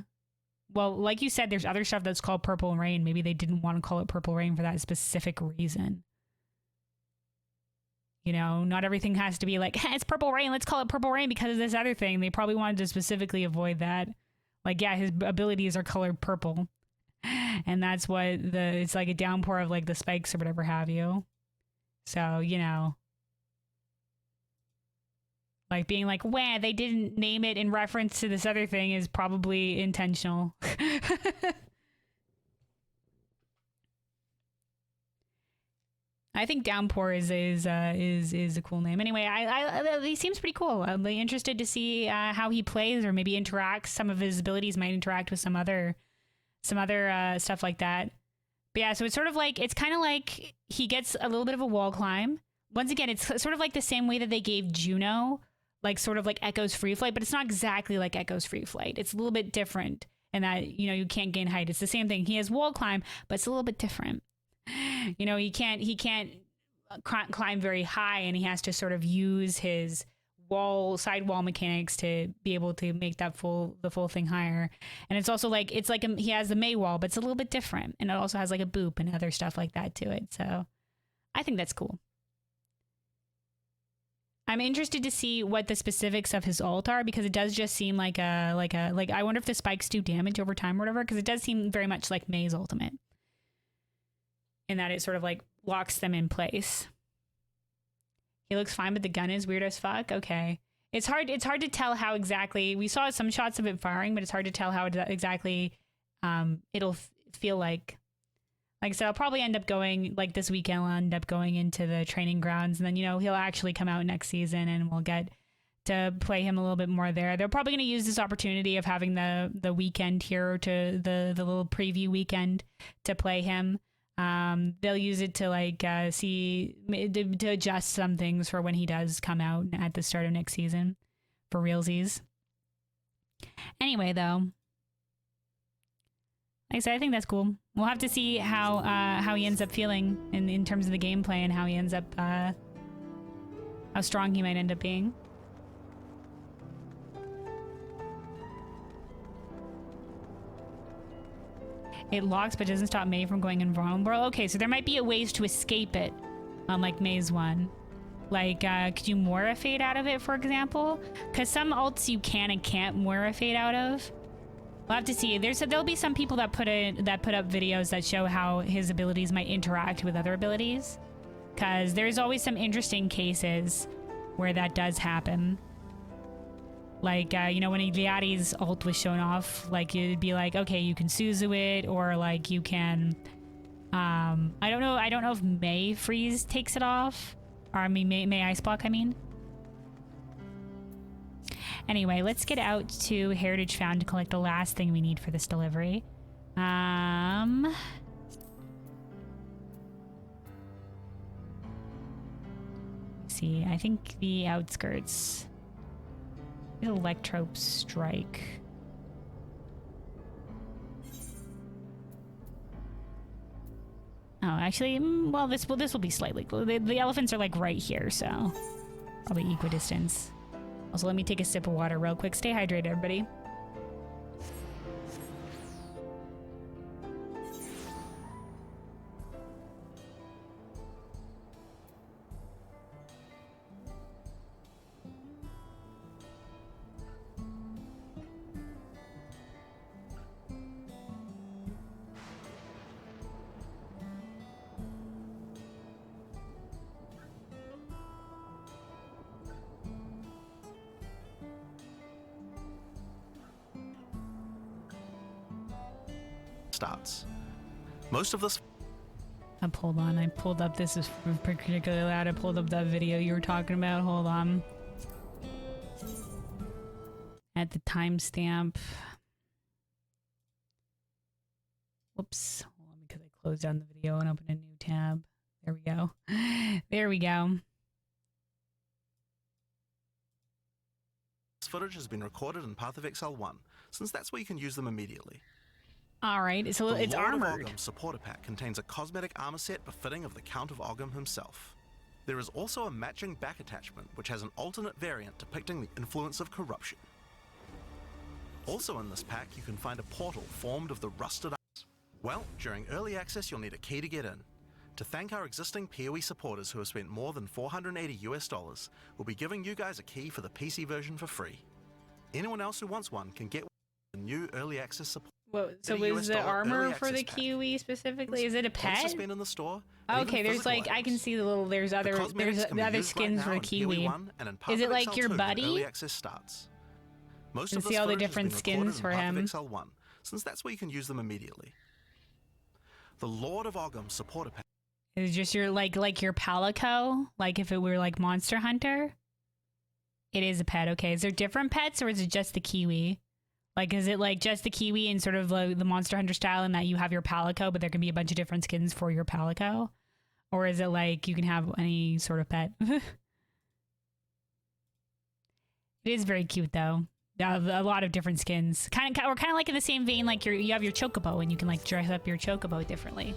Speaker 1: Well, like you said, there's other stuff that's called Purple Rain. Maybe they didn't want to call it Purple Rain for that specific reason. You know, not everything has to be like, hey, it's Purple Rain, let's call it Purple Rain because of this other thing. They probably wanted to specifically avoid that. Like, yeah, his abilities are colored purple. And that's what it's like a downpour of like the spikes or whatever have you. So, you know. Like being like, wah, they didn't name it in reference to this other thing is probably intentional. I think Downpour is a cool name. Anyway, he seems pretty cool. I'm really interested to see how he plays or maybe interacts. Some of his abilities might interact with some other stuff like that. But yeah, so it's sort of like, it's kind of like he gets a little bit of a wall climb. Once again, it's sort of like the same way that they gave Juno, like sort of like Echo's free flight, but it's not exactly like Echo's free flight. It's a little bit different in that, you know, you can't gain height. It's the same thing. He has wall climb, but it's a little bit different. You know, he can't climb very high, and he has to sort of use his sidewall mechanics to be able to make the full thing higher. And it's also like, he has the May wall, but it's a little bit different. And it also has like a boop and other stuff like that to it. So I think that's cool. I'm interested to see what the specifics of his ult are, because it does just seem like I wonder if the spikes do damage over time or whatever, because it does seem very much like May's ultimate in that it sort of like locks them in place. He looks fine, but the gun is weird as fuck. Okay. It's hard to tell how exactly, we saw some shots of it firing, but it's hard to tell how exactly it'll feel like. Like I said, I'll probably end up going, like this weekend, I'll end up going into the training grounds, and then, you know, he'll actually come out next season and we'll get to play him a little bit more there. They're probably going to use this opportunity of having the weekend here, to the little preview weekend, to play him. They'll use it to like to adjust some things for when he does come out at the start of next season for realsies. Anyway, though, Like I said, I think that's cool. We'll have to see how he ends up feeling in terms of the gameplay and how he ends up how strong he might end up being. It locks but doesn't stop May from going invulnerable. Okay, so there might be a ways to escape it, unlike May's one. Like, could you Moira fade out of it, for example? Because some ults you can and can't Moira fade out of. We'll have to see. There'll be some people that put up videos that show how his abilities might interact with other abilities. Because there's always some interesting cases where that does happen. Like, you know, when Iliadi's ult was shown off, like, it'd be like, okay, you can Suzu it, or like you can, I don't know if May Freeze takes it off, or I mean, May Ice Block, I mean. Anyway, let's get out to Heritage Found to collect the last thing we need for this delivery. Let's see, I think the outskirts. Electrope Strike. Oh, actually, well, this will be slightly. The elephants are like right here, so probably equidistance. Also, let me take a sip of water real quick. Stay hydrated, everybody.
Speaker 3: Starts. Most of this.
Speaker 1: Hold on. I pulled up. This is particularly loud. I pulled up that video you were talking about. Hold on. At the timestamp. Whoops. Hold on, because I closed down the video and opened a new tab. There we go. There we go.
Speaker 3: This footage has been recorded in Path of Exile 1, since that's where you can use them immediately.
Speaker 1: All right, so it's armored.
Speaker 3: The Ogham supporter pack contains a cosmetic armor set befitting of the Count of Ogham himself. There is also a matching back attachment, which has an alternate variant depicting the influence of corruption. Also in this pack, you can find a portal formed of the rusted ice. Well, during early access, you'll need a key to get in. To thank our existing PoE supporters who have spent more than $480 US, we'll be giving you guys a key for the PC version for free. Anyone else who wants one can get the new early access support.
Speaker 1: Whoa, so is the armor for the Kiwi specifically? Is it a pet?
Speaker 3: In the store,
Speaker 1: okay, there's like items. I can see the little. There's other skins for the Kiwi. Is it like your buddy?
Speaker 3: Most
Speaker 1: and see all the different skins for him.
Speaker 3: Since that's where you can use them immediately. The Lord of Ogham supporter pack.
Speaker 1: Is it just your like your Palico? Like if it were like Monster Hunter? It is a pet. Okay, is there different pets or is it just the Kiwi? Like, is it like just the Kiwi in sort of like the Monster Hunter style and that you have your Palico, but there can be a bunch of different skins for your Palico? Or is it like you can have any sort of pet? It is very cute though. A lot of different skins. Or kind of like in the same vein, like you have your Chocobo and you can like dress up your Chocobo differently.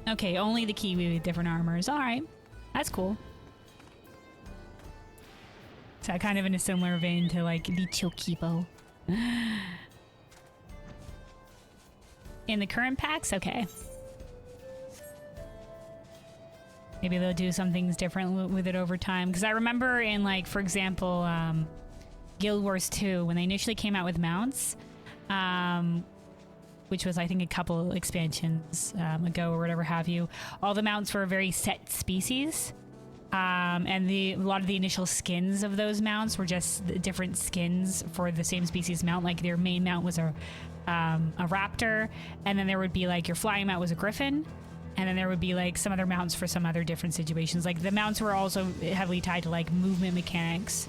Speaker 1: Okay, only the Kiwi with different armors. All right, that's cool. So kind of in a similar vein to like the Chocobo. In the current packs? Okay. Maybe they'll do some things different with it over time. Because I remember in like, for example, Guild Wars 2, when they initially came out with mounts, which was I think a couple expansions ago or whatever have you, all the mounts were a very set species. And a lot of the initial skins of those mounts were just different skins for the same species mount. Like their main mount was a raptor, and then there would be like your flying mount was a griffin, and then there would be like some other mounts for some other different situations. Like the mounts were also heavily tied to like movement mechanics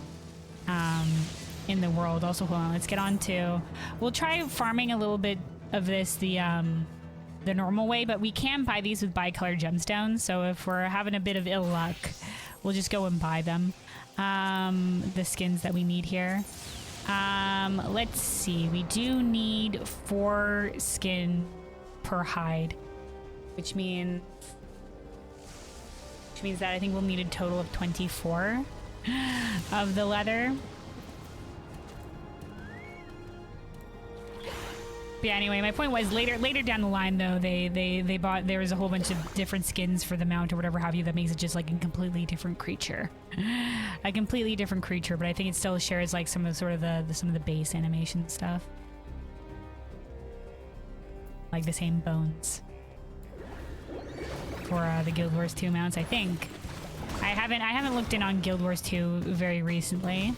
Speaker 1: in the world. Also, hold on, let's get on to. We'll try farming a little bit of this the normal way, but we can buy these with bicolor gemstones, so if we're having a bit of ill luck, we'll just go and buy them. The skins that we need here. Let's see. We do need 4 skin per hide, which means that I think we'll need a total of 24 of the leather. But yeah, anyway, my point was later down the line though, they bought, there was a whole bunch of different skins for the mount or whatever have you that makes it just like a completely different creature. A completely different creature, but I think it still shares like some of sort of some of the base animation stuff. Like the same bones. For the Guild Wars 2 mounts, I think. I haven't looked in on Guild Wars 2 very recently.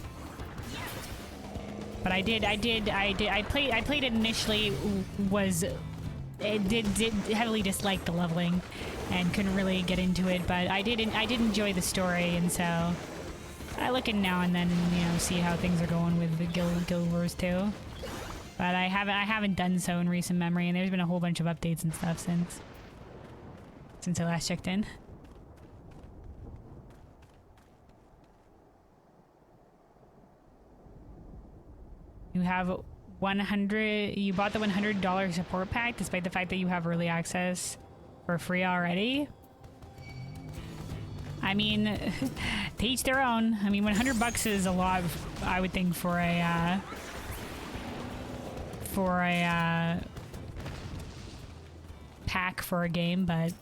Speaker 1: But I played it initially, did heavily dislike the leveling and couldn't really get into it, but I did enjoy the story, and so I look in now and then, you know, see how things are going with the Guild Wars 2. But I haven't done so in recent memory, and there's been a whole bunch of updates and stuff since I last checked in. You have 100, you bought the $100 support pack despite the fact that you have early access for free already. I mean, to each their own. I mean, $100 is a lot, I would think, for a pack for a game, but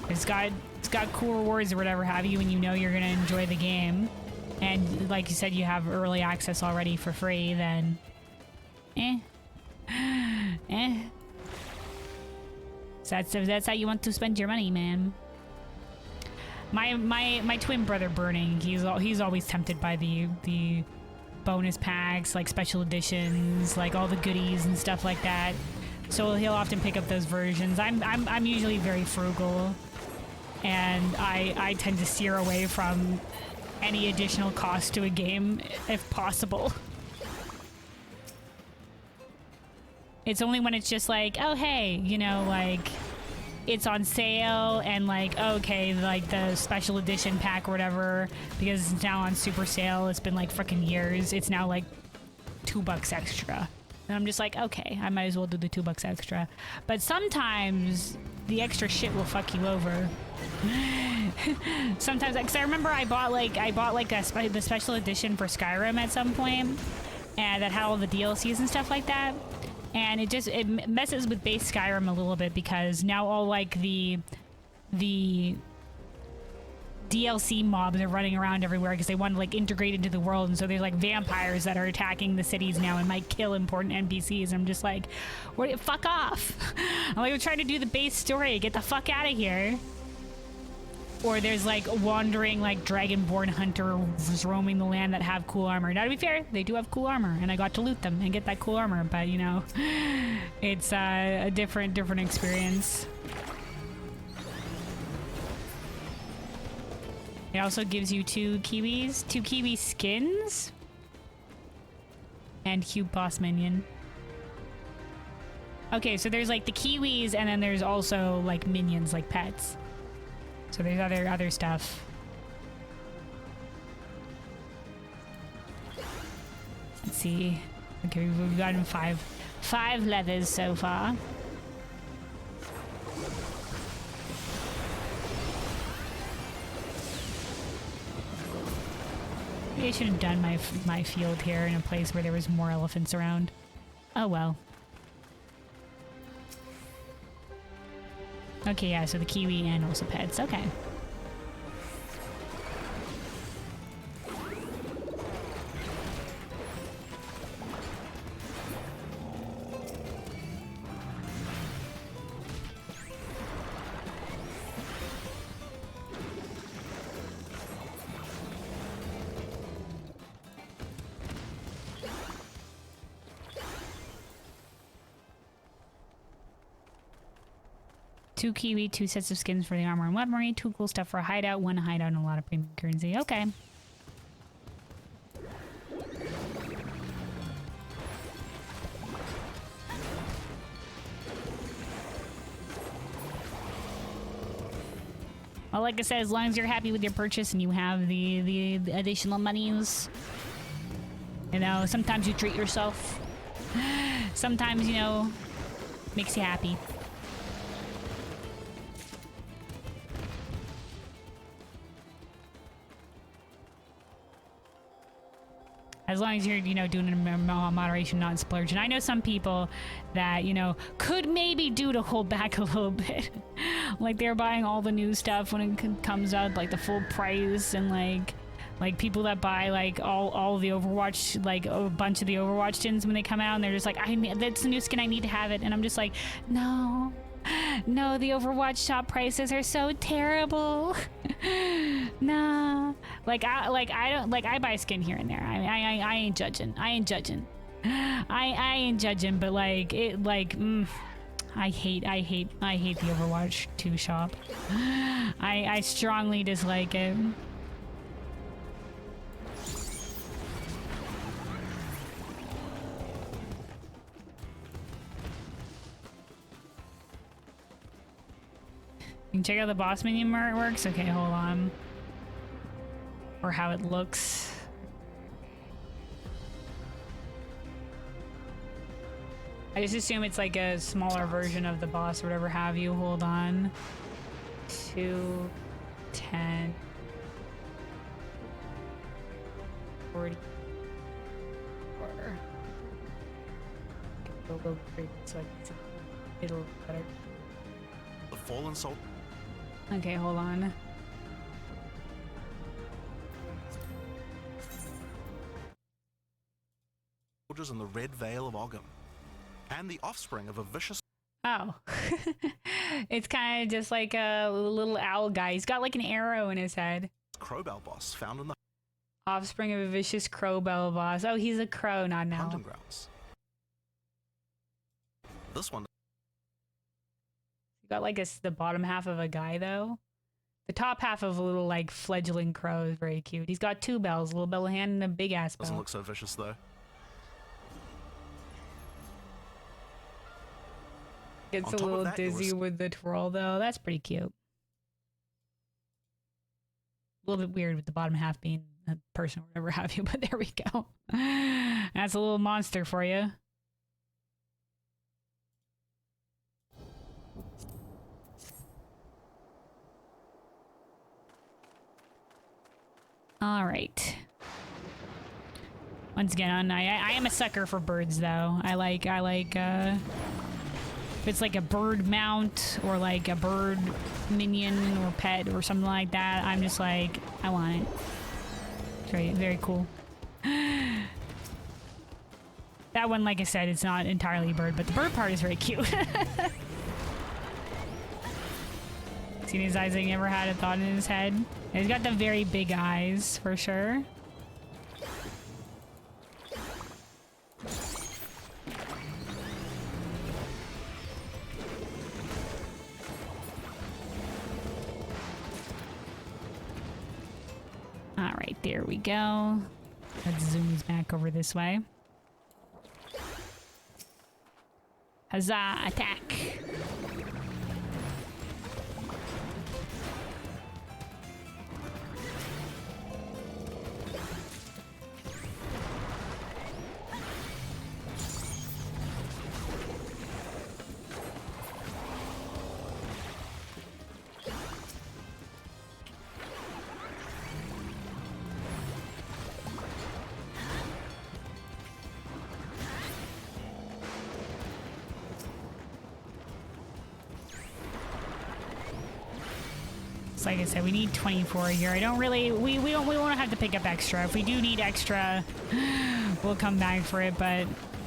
Speaker 1: it's got cool rewards or whatever have you, and you know you're gonna enjoy the game, and like you said, you have early access already for free, then So that's how you want to spend your money, man. My twin brother Burning, he's always tempted by the bonus packs, like special editions, like all the goodies and stuff like that. So he'll often pick up those versions. I'm usually very frugal, and I tend to steer away from any additional cost to a game if possible. It's only when it's just like, oh hey, you know, like it's on sale and like, okay, like the special edition pack or whatever, because it's now on super sale. It's been like freaking years. It's now like $2 extra. And I'm just like, okay, I might as well do the $2 extra. But sometimes the extra shit will fuck you over. Sometimes, because I remember I bought the special edition for Skyrim at some point, and that had all the DLCs and stuff like that. And it messes with base Skyrim a little bit, because now all like the DLC mobs are running around everywhere because they want to like integrate into the world, and so there's like vampires that are attacking the cities now and might kill important NPCs. I'm just like, what? Fuck off! I'm like, I'm trying to do the base story. Get the fuck out of here. Or there's like wandering like dragonborn hunters roaming the land that have cool armor. Now to be fair, they do have cool armor, and I got to loot them and get that cool armor. But you know, it's a different experience. It also gives you two kiwi skins, and cube boss minion. Okay, so there's like the kiwis, and then there's also like minions, like pets. So there's other stuff. Let's see. Okay, we've gotten five leathers so far. Maybe I should have done my field here in a place where there was more elephants around. Oh well. Okay, yeah, so the kiwi and also pets. Okay. Two kiwi, 2 sets of skins for the armor and weaponry, 2 cool stuff for a hideout, 1 hideout, and a lot of premium currency. Okay. Well, like I said, as long as you're happy with your purchase and you have the additional monies, you know, sometimes you treat yourself. Sometimes, you know, makes you happy. As long as you're, you know, doing it in moderation, not splurging. I know some people that, you know, could maybe do to hold back a little bit. Like they're buying all the new stuff when it comes out, like the full price, and like people that buy like all the Overwatch, like a bunch of the Overwatch skins when they come out, and they're just like, that's the new skin, I need to have it. And I'm just like, no, the Overwatch shop prices are so terrible. Nah, I buy skin here and there. I ain't judging. I ain't judging, but like it, I hate the Overwatch 2 shop. I strongly dislike it. You can check out the boss menu where it works. Okay, hold on. Or how it looks. I just assume it's like a smaller version of the boss or whatever have you. Hold on. 2, 10, 40. Go great, so it'll look better.
Speaker 3: The fallen soul.
Speaker 1: Okay, hold on.
Speaker 3: Soldiers in the Red Veil of Ogham, and the offspring of a vicious.
Speaker 1: Oh. It's kind of just like a little owl guy. He's got like an arrow in his head.
Speaker 3: Crowbell boss found in the
Speaker 1: Offspring of a vicious crowbell boss. Oh, he's a crow, not an owl.
Speaker 3: hunting grounds. This one.
Speaker 1: You got like the bottom half of a guy though. The top half of a little like fledgling crow is very cute. He's got 2 bells, a little bell hand and a big ass bell.
Speaker 3: Doesn't look so vicious though.
Speaker 1: Gets a little dizzy with the twirl though. That's pretty cute. A little bit weird with the bottom half being a person or whatever have you, but there we go. That's a little monster for you. All right. Once again, I am a sucker for birds, though. I like, if it's like a bird mount or like a bird minion or pet or something like that, I'm just like, I want it. It's very, very cool. That one, like I said, it's not entirely bird, but the bird part is very cute. Seen his eyes like he never had a thought in his head. And he's got the very big eyes, for sure. Alright, there we go. Let's zoom these back over this way. Huzzah, attack! Like I said, we need 24 here. I don't really, we won't have to pick up extra. If we do need extra, we'll come back for it, but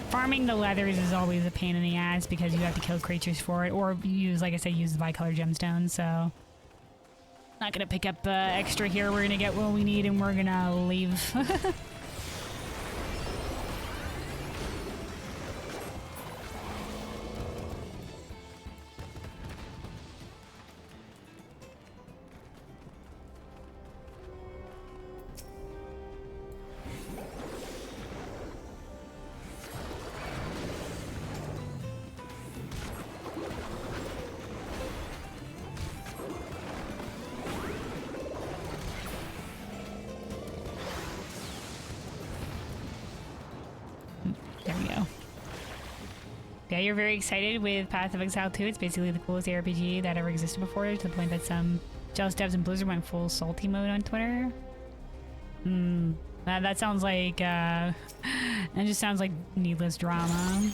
Speaker 1: farming the leathers is always a pain in the ass because you have to kill creatures for it, or use, like I said, use the bicolor gemstone, so not gonna pick up extra here. We're gonna get what we need and we're gonna leave. Yeah, you're very excited with Path of Exile 2. It's basically the coolest ARPG that ever existed before, to the point that some jealous devs in Blizzard went full salty mode on Twitter. That sounds like, that just sounds like needless drama.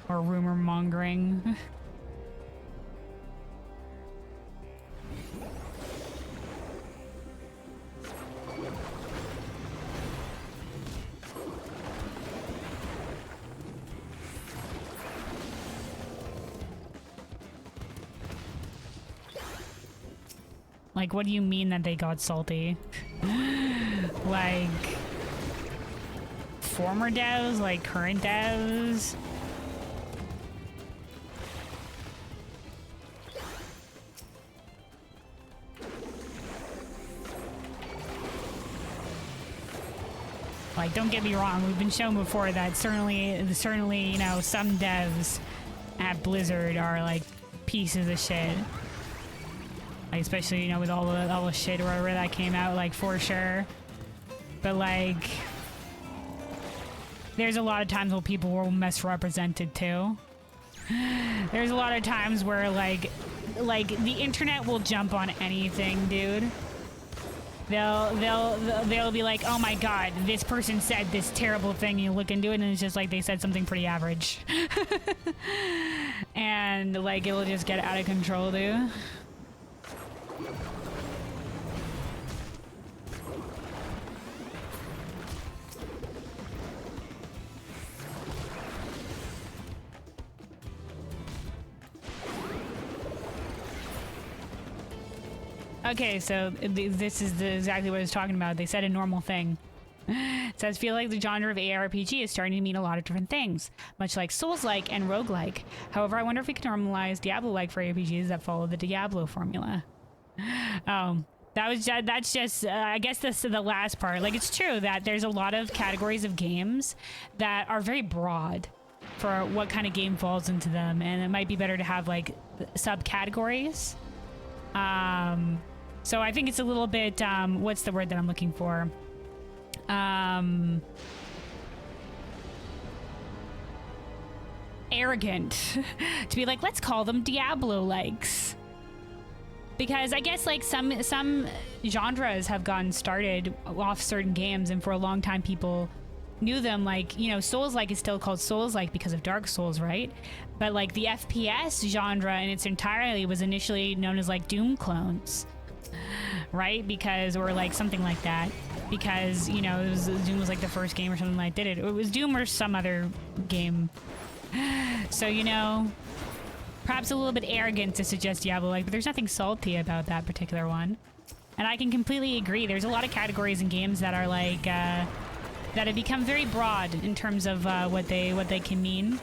Speaker 1: Or rumor mongering. Like, what do you mean that they got salty? Like, former devs? Like, current devs? Like, don't get me wrong, we've been shown before that certainly, you know, some devs at Blizzard are, like, pieces of shit. Like, especially, you know, with all the shit or whatever that came out, like, for sure. But, like, there's a lot of times where people were misrepresented, too. There's a lot of times where, like, the internet will jump on anything, dude. They'll be like, oh my god, this person said this terrible thing, and you look into it and it's just like they said something pretty average. And, like, it'll just get out of control, dude. Okay, so this is exactly what I was talking about. They said a normal thing. It says, feel like the genre of ARPG is starting to mean a lot of different things, much like Souls-like and roguelike. However, I wonder if we can normalize Diablo-like for RPGs that follow the Diablo formula. Oh, that's just, I guess this is the last part. Like, it's true that there's a lot of categories of games that are very broad for what kind of game falls into them, and it might be better to have, like, subcategories. So I think it's a little bit, what's the word that I'm looking for? Arrogant to be like, let's call them Diablo-likes. Because I guess, like, some genres have gotten started off certain games, and for a long time people knew them. Like, you know, Souls-like is still called Souls-like because of Dark Souls, right? But, like, the FPS genre in its entirety was initially known as, like, Doom clones, right? Because, or like something like that, because, you know, Doom was like the first game or something like that did it. It was Doom or some other game. So, you know, perhaps a little bit arrogant to suggest Diablo-like, but there's nothing salty about that particular one. And I can completely agree. There's a lot of categories in games that are like, that have become very broad in terms of what they can mean.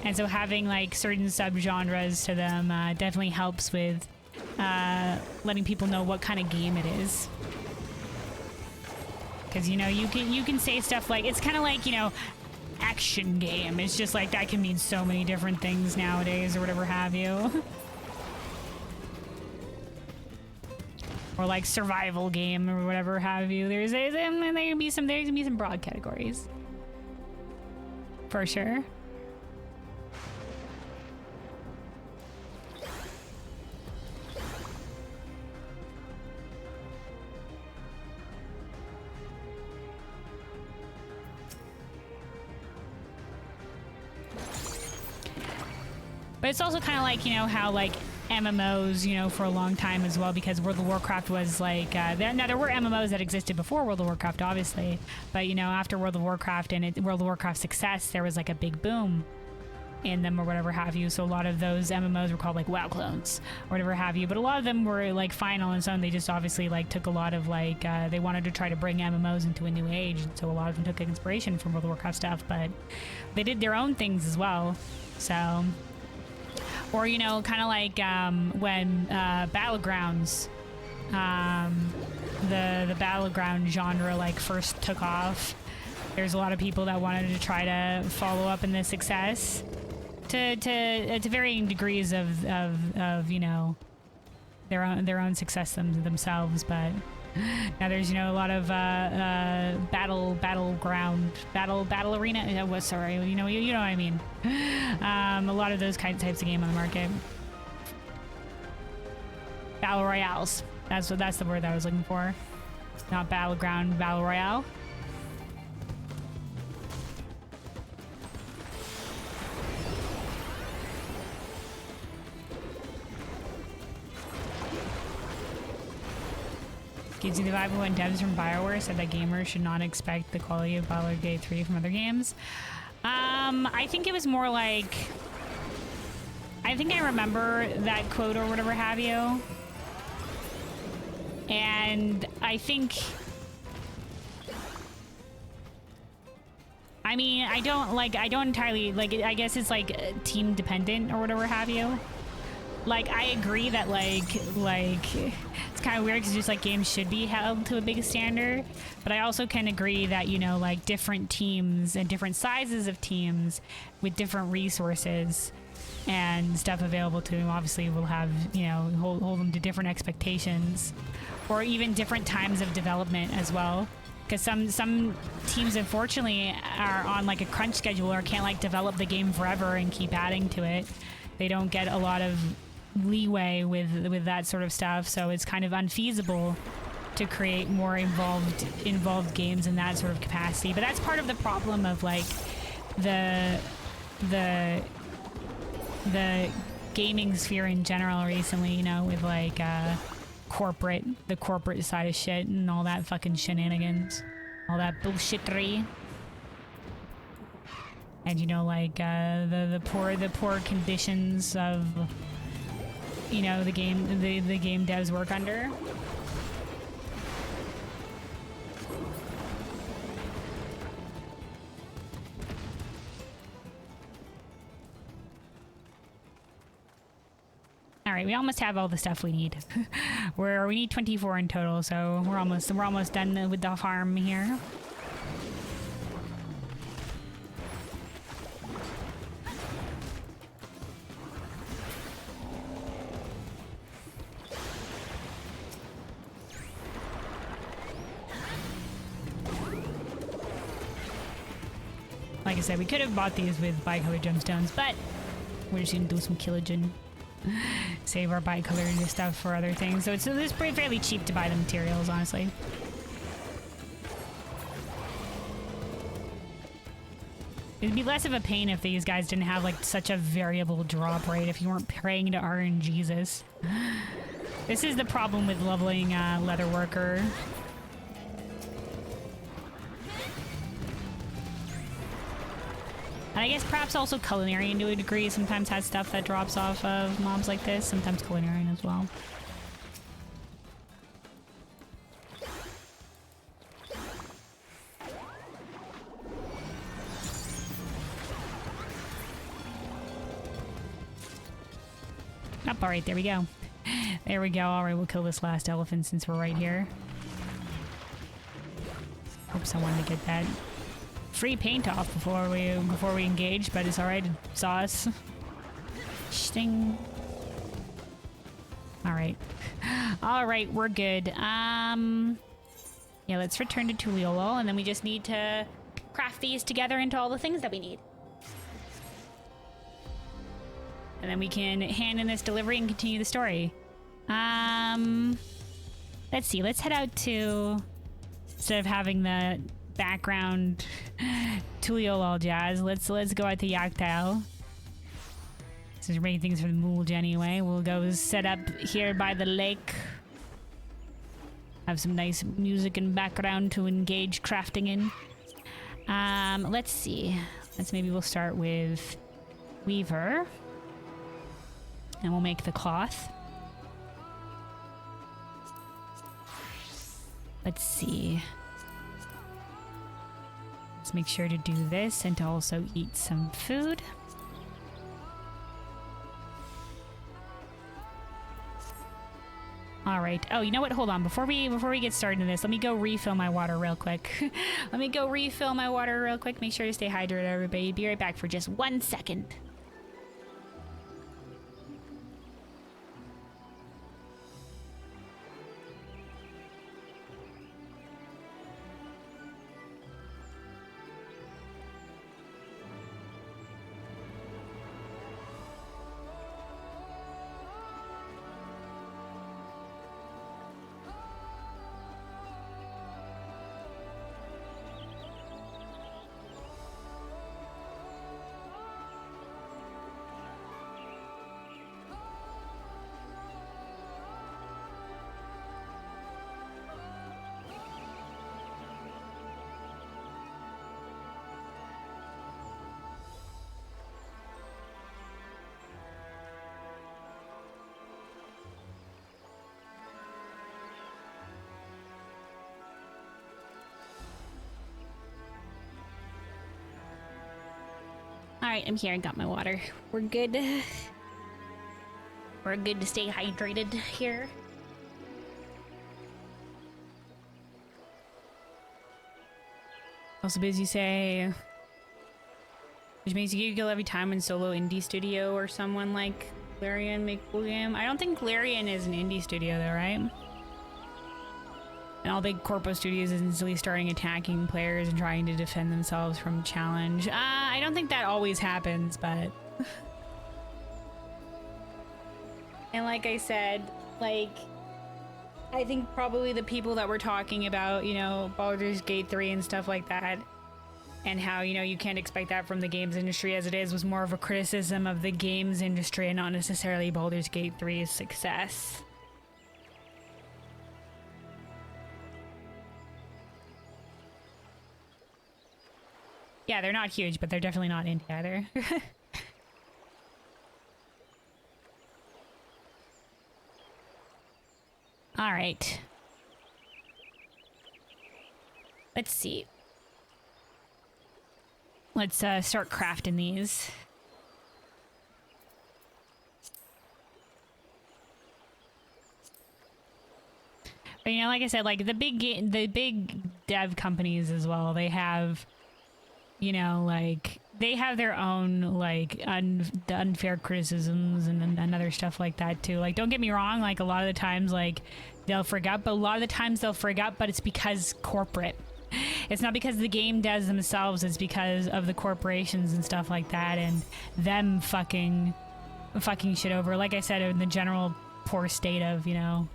Speaker 1: And so having, like, certain subgenres to them definitely helps with letting people know what kind of game it is. Because, you know, you can say stuff like, it's kind of like, you know, action game. It's just like that can mean so many different things nowadays, or whatever have you. Or like survival game or whatever have you. There can be some broad categories, for sure. But it's also kind of like, you know, how, like, MMOs, you know, for a long time as well, because World of Warcraft was like, now there were MMOs that existed before World of Warcraft, obviously, but, you know, after World of Warcraft and World of Warcraft's success, there was like a big boom in them or whatever have you. So a lot of those MMOs were called like WoW clones or whatever have you, but a lot of them were like final and so on. They just obviously like took a lot of like, they wanted to try to bring MMOs into a new age, so a lot of them took inspiration from World of Warcraft stuff, but they did their own things as well. So, or, you know, kind of like when Battlegrounds, the Battleground genre like first took off. There's a lot of people that wanted to try to follow up in the success to varying degrees of you know, their own success themselves. But now there's, you know, a lot of battleground, battle arena. Was sorry, you know what I mean. A lot of those types of game on the market. Battle royales. That's the word that I was looking for. Not battleground, battle royale. Gives you the vibe of when devs from BioWare said that gamers should not expect the quality of Baldur's Gate 3 from other games. I think it was more like... I think I remember that quote or whatever have you. And I think... I mean, I don't entirely... Like, I guess it's, like, team dependent or whatever have you. Like, I agree that, like, it's kind of weird because just, like, games should be held to a big standard. But I also can agree that, you know, like, different teams and different sizes of teams with different resources and stuff available to them obviously will have, you know, hold them to different expectations. Or even different times of development as well. Because some teams, unfortunately, are on, like, a crunch schedule or can't, like, develop the game forever and keep adding to it. They don't get a lot of leeway with that sort of stuff, so it's kind of unfeasible to create more involved games in that sort of capacity. But that's part of the problem of, like, the gaming sphere in general recently, you know, with, like, the corporate side of shit and all that fucking shenanigans, all that bullshittery. And, you know, like, the poor conditions of, you know, the game devs work under. All right, we almost have all the stuff we need. We need 24 in total, so we're almost done with the farm here. Like I said, we could have bought these with bi-colored gemstones, but we're just gonna do some killaging. Save our bi-colored stuff for other things. So it's fairly cheap to buy the materials, honestly. It'd be less of a pain if these guys didn't have, like, such a variable drop rate, if you weren't praying to RNGesus. This is the problem with leveling Leatherworker. And I guess perhaps also Culinarian to a degree sometimes has stuff that drops off of mobs like this. Sometimes Culinarian as well. Up, all right, there we go. There we go. All right, we'll kill this last elephant since we're right here. Hope someone to get that free paint off before we engage, but it's all right. It saw us. Sting. All right, we're good. Yeah, let's return to Tuliolol, and then we just need to craft these together into all the things that we need. And then we can hand in this delivery and continue the story. Let's see. Let's head out to, instead of having the background Tuliolol jazz, let's go out to Yaktail. Since we're making things for the Moolj anyway, we'll go set up here by the lake. Have some nice music in background to engage crafting in. Let's see. Maybe we'll start with Weaver. And we'll make the cloth. Let's see. Let's make sure to do this and to also eat some food. All right. Oh, you know what? Hold on. Before we get started in this, let me go refill my water real quick. Make sure to stay hydrated, everybody. Be right back for just 1 second. right, I'm here. I got my water. We're good. We're good to stay hydrated here. Also busy say, which means you get every time in solo indie studio or someone like Larian make cool game. I don't think Larian is an indie studio though, right? And all big corpo studios is instantly starting attacking players and trying to defend themselves from challenge. I don't think that always happens, but... And like I said, like, I think probably the people that were talking about, you know, Baldur's Gate 3 and stuff like that, and how, you know, you can't expect that from the games industry as it is, was more of a criticism of the games industry and not necessarily Baldur's Gate 3's success. Yeah, they're not huge, but they're definitely not indie either. All right. Let's see. Let's start crafting these. But, you know, like I said, like the big dev companies as well, they have, you know, like they have their own like the unfair criticisms and other stuff like that too. Like, don't get me wrong, like a lot of the times like they'll forget, but a lot of the times they'll forget, but it's because corporate. It's not because the game does themselves, it's because of the corporations and stuff like that and them fucking shit over. Like I said, in the general poor state of, you know,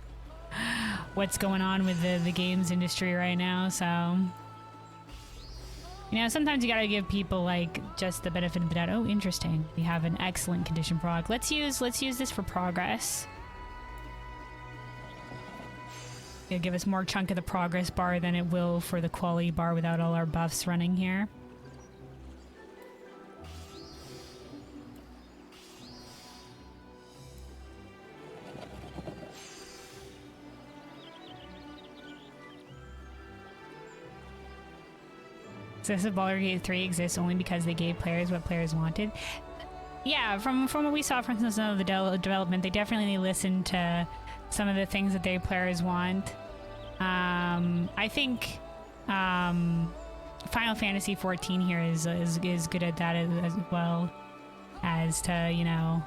Speaker 1: what's going on with the games industry right now, so... You know, sometimes you gotta give people like just the benefit of the doubt. Oh, interesting. We have an excellent condition prog. Let's use this for progress. It'll give us more chunk of the progress bar than it will for the quality bar without all our buffs running here. So this is Baldur's Gate 3 exists only because they gave players what players wanted. Yeah, from what we saw from some of the development, they definitely listened to some of the things that their players want. I think Final Fantasy 14 here is good at that as well, as to, you know,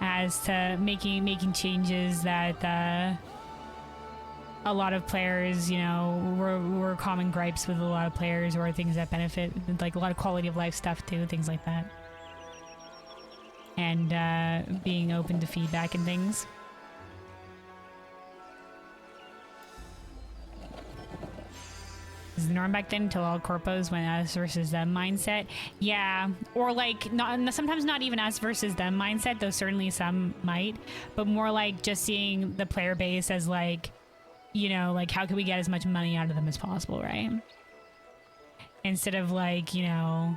Speaker 1: as to making changes that a lot of players, you know, were common gripes with a lot of players, or things that benefit, like a lot of quality of life stuff too, things like that. And being open to feedback and things. Is the norm back then until all corpos went us versus them mindset? Yeah, or like sometimes not even us versus them mindset, though certainly some might, but more like just seeing the player base as like, you know, like how can we get as much money out of them as possible, right? Instead of like, you know,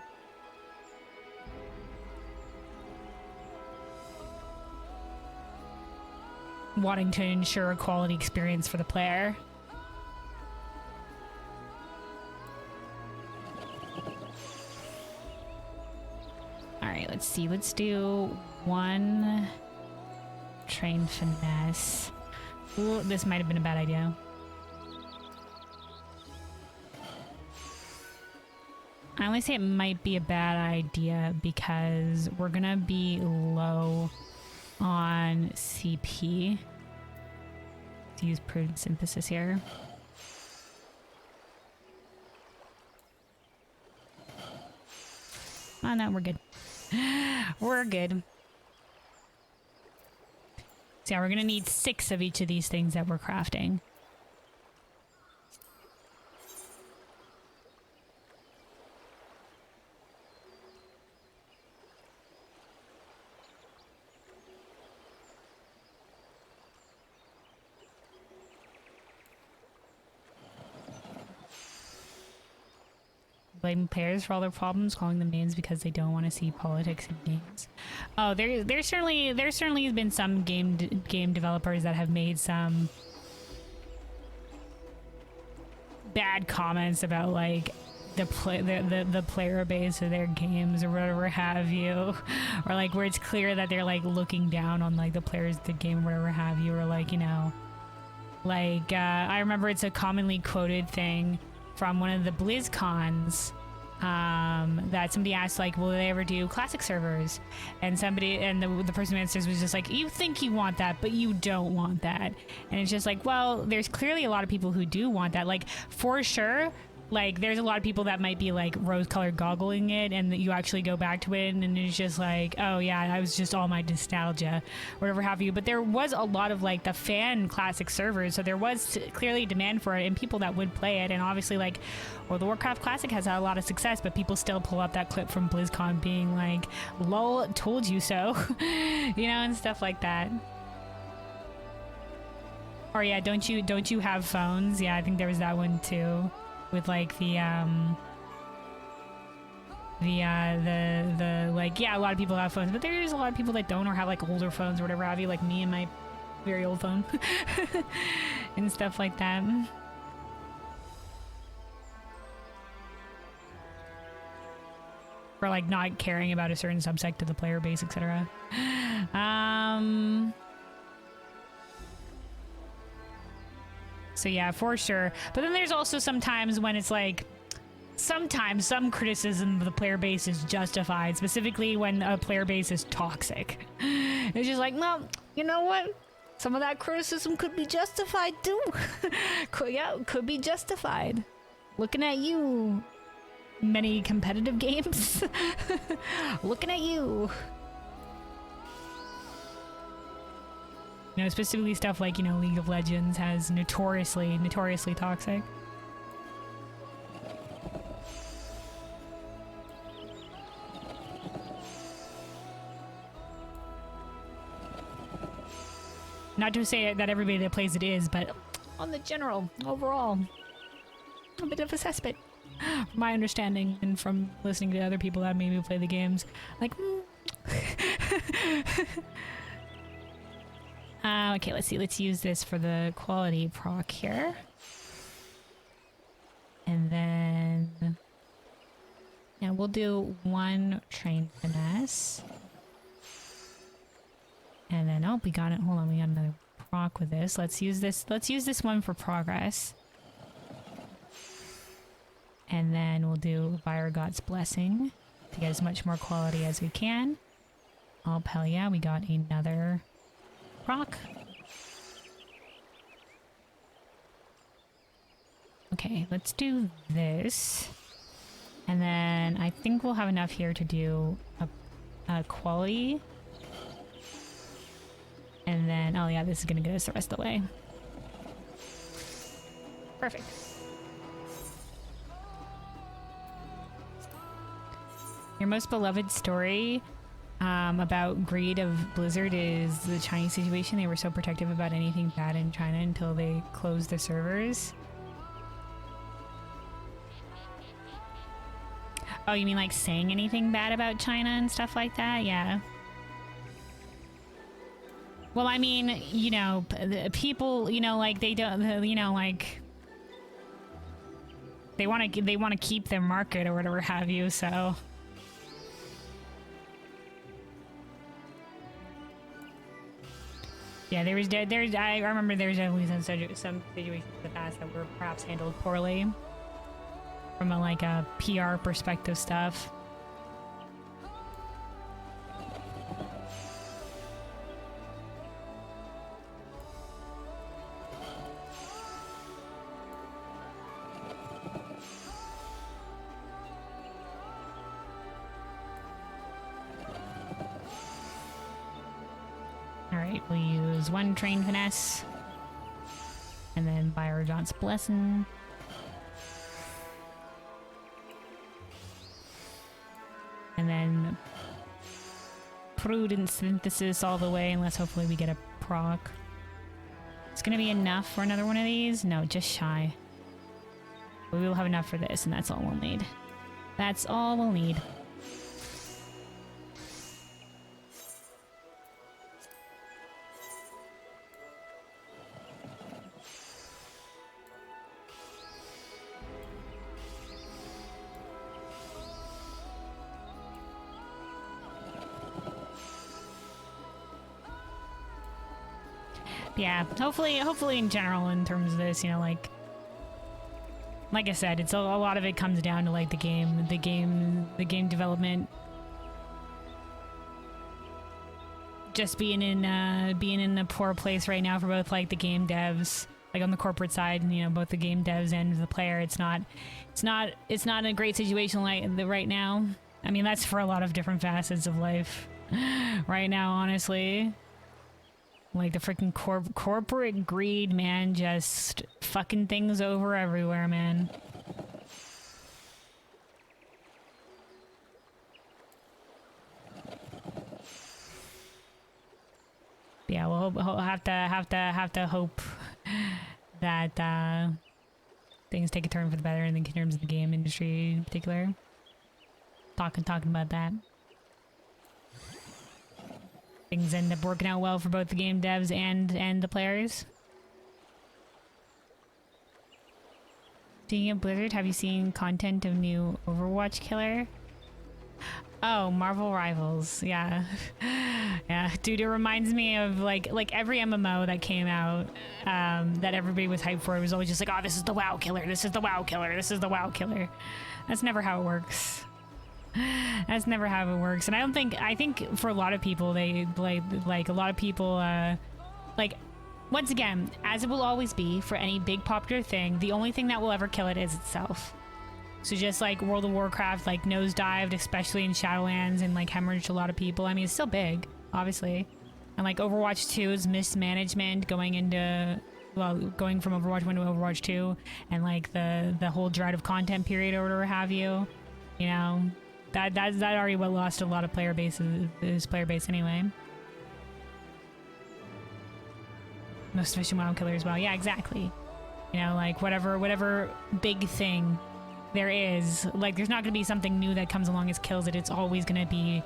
Speaker 1: wanting to ensure a quality experience for the player. All right, let's see. Let's do one train finesse. Ooh, this might have been a bad idea. I only say it might be a bad idea because we're gonna be low on CP. Let's use prudent synthesis here. Oh no, we're good. We're good. So yeah, we're gonna need 6 of each of these things that we're crafting. Blaming players for all their problems, calling them names because they don't want to see politics in games. Oh, there's certainly been some game developers that have made some bad comments about like the player base of their games or whatever have you, or like where it's clear that they're like looking down on like the players of the game or whatever have you, or like, you know, like I remember it's a commonly quoted thing from one of the BlizzCons, that somebody asked, like, will they ever do classic servers? And the person who answers was just like, you think you want that, but you don't want that. And it's just like, well, there's clearly a lot of people who do want that. Like, for sure, like, there's a lot of people that might be like rose-colored goggling it, and that you actually go back to it and it's just like, oh yeah, I was just all my nostalgia, whatever have you. But there was a lot of like the fan classic servers, so there was clearly demand for it and people that would play it. And obviously, like, World of Warcraft Classic has had a lot of success, but people still pull up that clip from BlizzCon being like, lol, told you so. You know, and stuff like that. Or yeah, don't you have phones? Yeah, I think there was that one too, with like the like, yeah, a lot of people have phones, but there's a lot of people that don't, or have like older phones or whatever have you, like me and my very old phone. And stuff like that. For like not caring about a certain subsect of the player base, etc. So yeah, for sure. But then there's also sometimes when it's like, sometimes some criticism of the player base is justified, specifically when a player base is toxic. It's just like, well, you know what? Some of that criticism could be justified too. Could be justified. Looking at you, many competitive games. Looking at you. You know, specifically stuff like, you know, League of Legends has notoriously toxic. Not to say that everybody that plays it is, but on the general, overall, a bit of assessment. From my understanding and from listening to other people that maybe play the games, like, okay, let's see. Let's use this for the quality proc here. And then, yeah, we'll do one train finesse. And then, oh, we got it. Hold on, we got another proc with this. Let's use this. Let's use this one for progress. And then we'll do Viragot's Blessing to get as much more quality as we can. Oh, hell yeah, we got another proc. Okay, let's do this. And then I think we'll have enough here to do a quality. And then, oh yeah, this is gonna get us the rest of the way. Perfect. Your most beloved story about greed of Blizzard is the Chinese situation. They were so protective about anything bad in China until they closed the servers. Oh, you mean like saying anything bad about China and stuff like that? Yeah. Well, I mean, you know, people, you know, like they don't, you know, like they want to keep their market or whatever have you, so. Yeah, I remember there's definitely some situations in the past that were perhaps handled poorly from a PR perspective stuff. Alright, we'll use one train finesse. And then Viragot's Blessing. And then Prudent Synthesis all the way, unless hopefully we get a proc. It's gonna be enough for another one of these? No, just shy. But we will have enough for this, and that's all we'll need. That's all we'll need. Yeah, hopefully in general, in terms of this, you know, like I said, it's a lot of it comes down to like the game development just being in a poor place right now for both like the game devs, like on the corporate side, and you know, both the game devs and the player. It's not a great situation like right now. I mean, that's for a lot of different facets of life right now, honestly. Like the freaking corporate greed, man, just fucking things over everywhere, man. Yeah, we'll have to hope that things take a turn for the better in terms of the game industry in particular. Talking about that. Things end up working out well for both the game devs and the players. Speaking of Blizzard, have you seen content of new Overwatch killer? Oh, Marvel Rivals. Yeah. Yeah, dude, it reminds me of like every MMO that came out that everybody was hyped for. It was always just like, oh, this is the WoW killer. This is the WoW killer. This is the WoW killer. That's never how it works. That's never how it works. And I think for a lot of people, they like a lot of people like, once again, as it will always be for any big popular thing, the only thing that will ever kill it is itself. So just like World of Warcraft like nosedived, especially in Shadowlands, and like hemorrhaged a lot of people. I mean, it's still big, obviously. And like Overwatch 2's mismanagement going from Overwatch 1 to Overwatch 2, and like the whole drought of content period or whatever have you, you know, that already lost a lot of player base anyway. Most efficient WoW killer as well. Yeah, exactly. You know, like whatever big thing there is, like there's not going to be something new that comes along and kills it. It's always going to be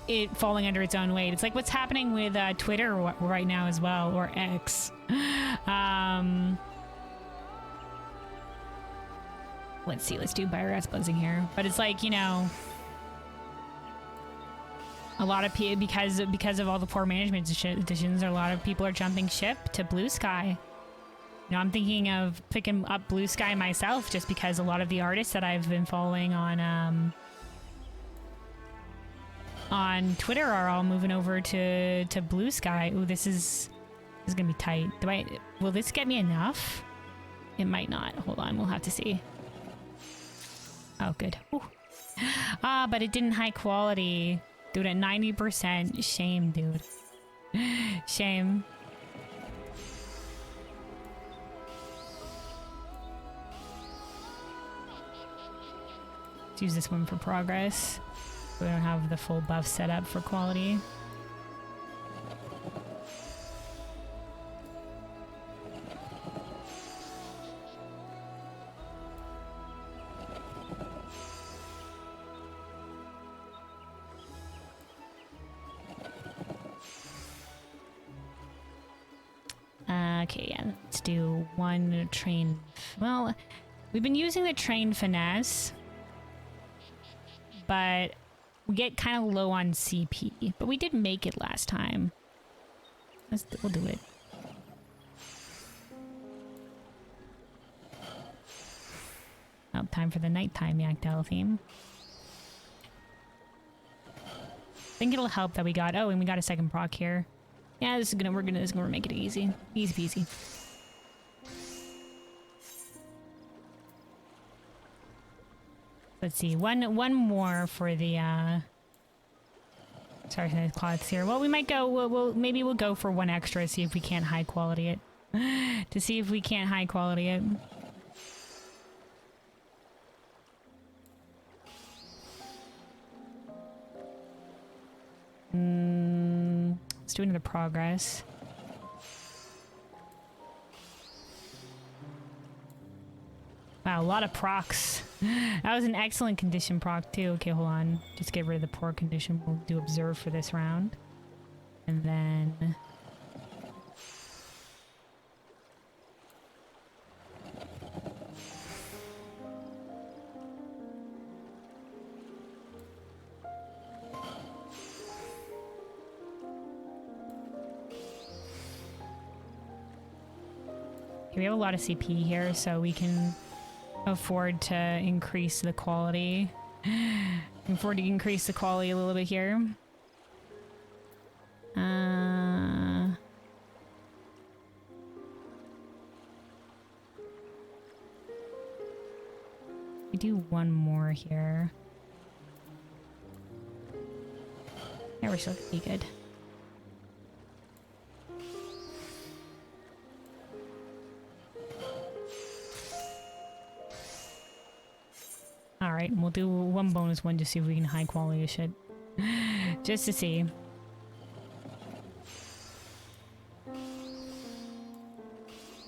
Speaker 1: it falling under its own weight. It's like what's happening with Twitter right now as well, or X. Let's see, let's do Biogas buzzing here. But it's like, you know, a lot of people, because of all the poor management decisions, a lot of people are jumping ship to Blue Sky. You know, I'm thinking of picking up Blue Sky myself, just because a lot of the artists that I've been following on Twitter are all moving over to Blue Sky. Ooh, this is gonna be tight. Will this get me enough? It might not. Hold on, we'll have to see. Oh, good. Ooh. Ah, but it didn't high quality. Dude, at 90%. Shame, dude. Shame. Let's use this one for progress. We don't have the full buff set up for quality. Okay, yeah, let's do one train. Well, we've been using the train finesse, but we get kind of low on CP. But we did make it last time. We'll do it. Oh, time for the nighttime Yakdal theme. I think it'll help that we got. Oh, and we got a second proc here. Yeah, this is gonna make it easy peasy. Let's see, one more for the sorry, cloths here. Well, we might go. Maybe we'll go for one extra. See if we can't high quality it. To see if we can't high quality it. Let's do another progress. Wow, a lot of procs. That was an excellent condition proc too. Okay, hold on. Just get rid of the poor condition. We'll do observe for this round. And then... Okay, we have a lot of CP here, so we can afford to increase the quality. Afford to increase the quality a little bit here. We do one more here. Yeah, we're still gonna be good. Alright, we'll do one bonus one to see if we can high quality shit. Just to see.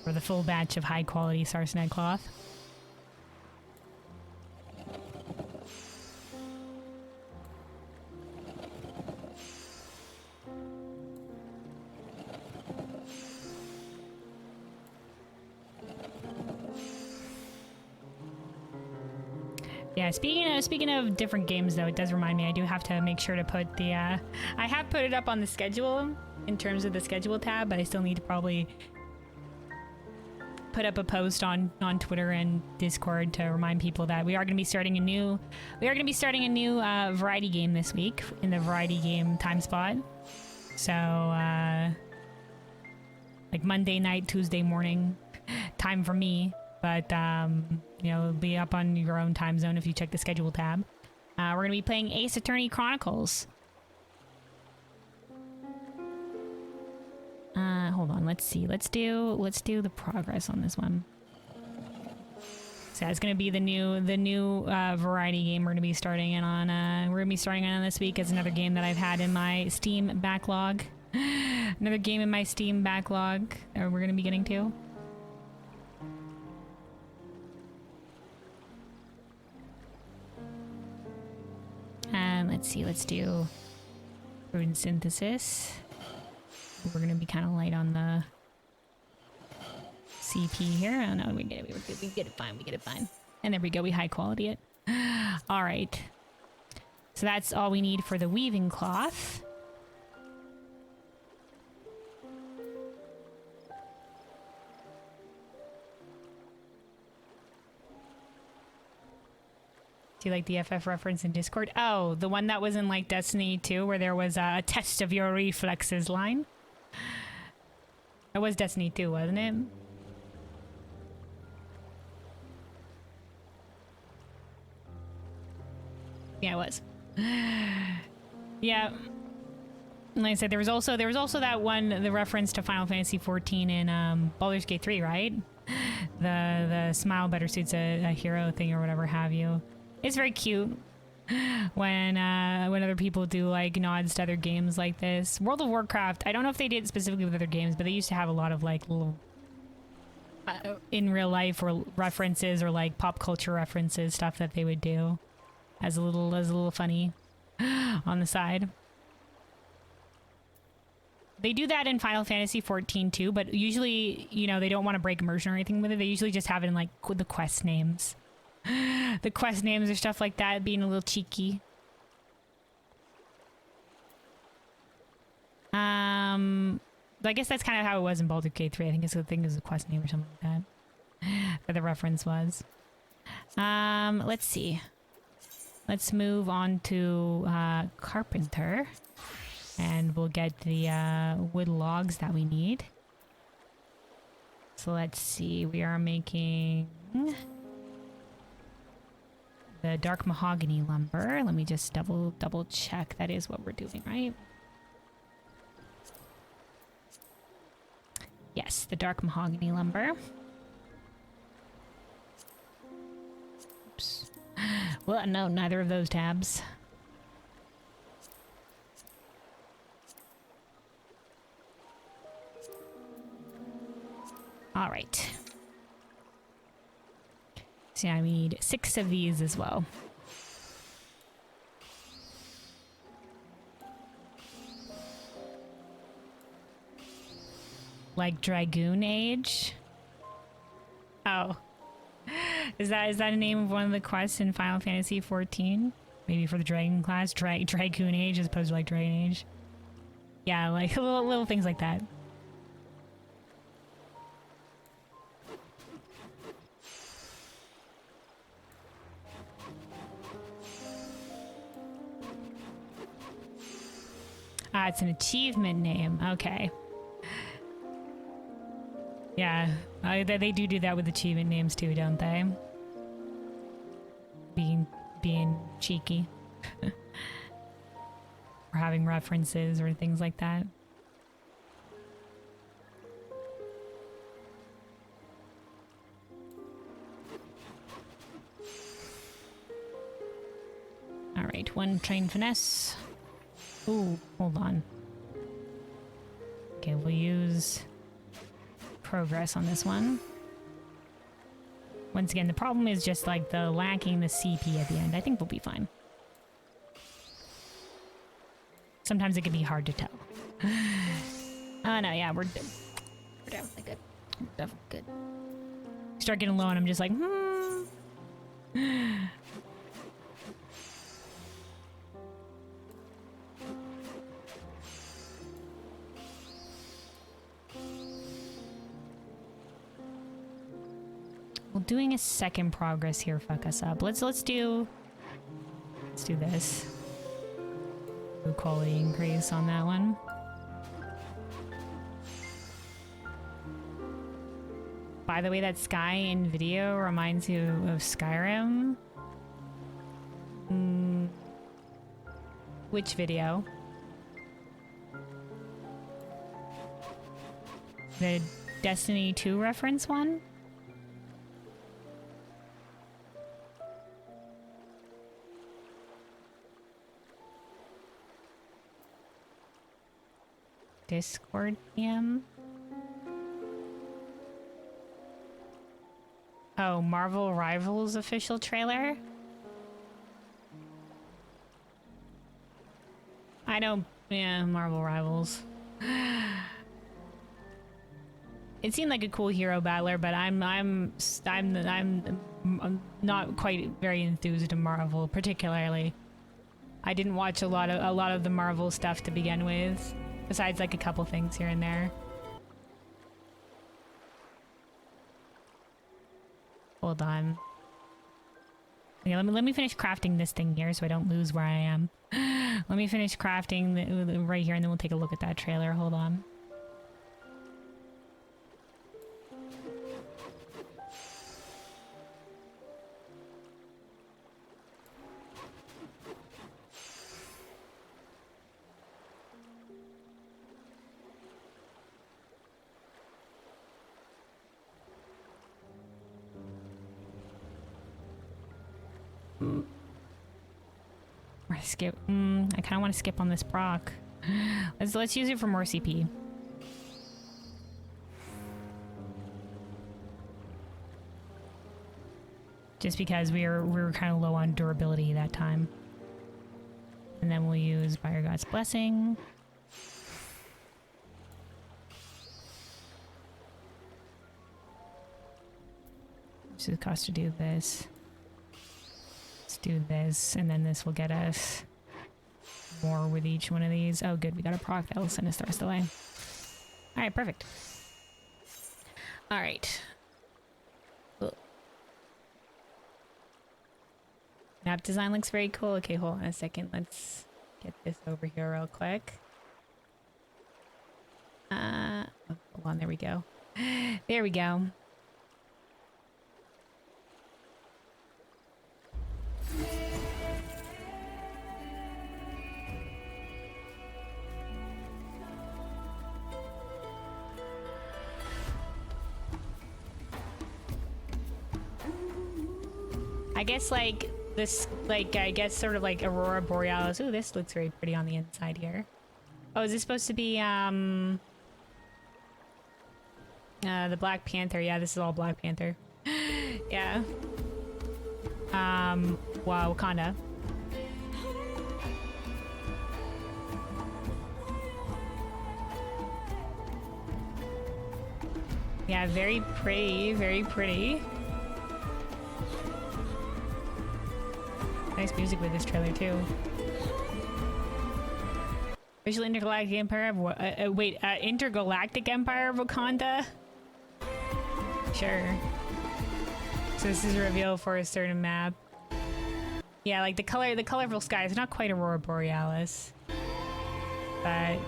Speaker 1: For the full batch of high quality sarsenet cloth. Yeah, speaking of different games though, it does remind me I do have to make sure to put the I have put it up on the schedule in terms of the schedule tab, but I still need to probably put up a post on Twitter and Discord to remind people that we are going to be starting a new variety game this week in the variety game time spot. So like Monday night, Tuesday morning time for me. But, you know, it'll be up on your own time zone if you check the schedule tab. We're going to be playing Ace Attorney Chronicles. Hold on, let's see. Let's do the progress on this one. So it's going to be the new variety game we're going to be starting in on. We're going to be starting on this week as another game that I've had in my Steam backlog. Another game in my Steam backlog we're going to be getting to. Let's see, let's do Prudent Synthesis. We're gonna be kind of light on the CP here. Oh no, we get it fine. And there we go, we high quality it. All right. So that's all we need for the weaving cloth. Do you like the FF reference in Discord? Oh, the one that was in like Destiny 2 where there was a test of your reflexes line? It was Destiny 2, wasn't it? Yeah, it was. Yeah. Like I said, there was also that one, the reference to Final Fantasy 14 in Baldur's Gate 3, right? The smile better suits a hero thing or whatever have you. It's very cute when other people do like nods to other games like this. World of Warcraft, I don't know if they did it specifically with other games, but they used to have a lot of like little in real life or references or like pop culture references, stuff that they would do as a little funny on the side. They do that in Final Fantasy 14 too, but usually, you know, they don't want to break immersion or anything with it. They usually just have it in like the quest names. The quest names or stuff like that, being a little cheeky. I guess that's kind of how it was in Baldur's Gate 3. I think the thing is a quest name or something like that. But the reference was. Let's see. Let's move on to Carpenter. And we'll get the wood logs that we need. So let's see. We are making the dark mahogany lumber. Let me just double check that is what we're doing, right? Yes, the dark mahogany lumber. Oops. Well, no, neither of those tabs. All right. So yeah, we need 6 of these as well. Like Dragoon Age? Oh. Is that a name of one of the quests in Final Fantasy 14? Maybe for the Dragon class? Dragoon Age as opposed to like Dragon Age? Yeah, like little things like that. Ah, it's an achievement name. Okay. Yeah, they do that with achievement names too, don't they? Being cheeky. Or having references or things like that. Alright, one train finesse. Ooh, hold on. Okay, we'll use progress on this one. Once again, the problem is just like the lacking the CP at the end. I think we'll be fine. Sometimes it can be hard to tell. Oh no, yeah, we're definitely good. We're definitely good. Start getting low and I'm just like, Well, doing a second progress here fuck us up. Let's do this. Do quality increase on that one. By the way, that sky in video reminds you of Skyrim. Which video? The Destiny 2 reference one? Discord PM? Oh, Marvel Rivals official trailer? I don't... Yeah, Marvel Rivals. It seemed like a cool hero battler, but I'm not quite very enthused in Marvel, particularly. I didn't watch a lot of the Marvel stuff to begin with. Besides, like, a couple things here and there. Hold on. Yeah, let me finish crafting this thing here so I don't lose where I am. Let me finish crafting right here and then we'll take a look at that trailer. Hold on. Skip. I kind of want to skip on this proc. Let's use it for more CP. Just because we were kind of low on durability that time. And then we'll use By Your God's Blessing. This is the cost to do this. Do this, and then this will get us more with each one of these. Oh, good. We got a proc that will send us the rest of the way. All right, perfect. All right. Ugh. Map design looks very cool. Okay, hold on a second. Let's get this over here real quick. Oh, hold on. There we go. There we go. I guess like this, like I guess sort of like Aurora Borealis. Ooh, this looks very pretty on the inside here. Oh, is this supposed to be the Black Panther? Yeah, this is all Black Panther. Yeah. Wow, Wakanda. Yeah, very pretty, very pretty. Nice music with this trailer too. Official Intergalactic Empire of Intergalactic Empire of Wakanda? Sure. So this is a reveal for a certain map. Yeah, like the colorful sky. It's not quite Aurora Borealis. but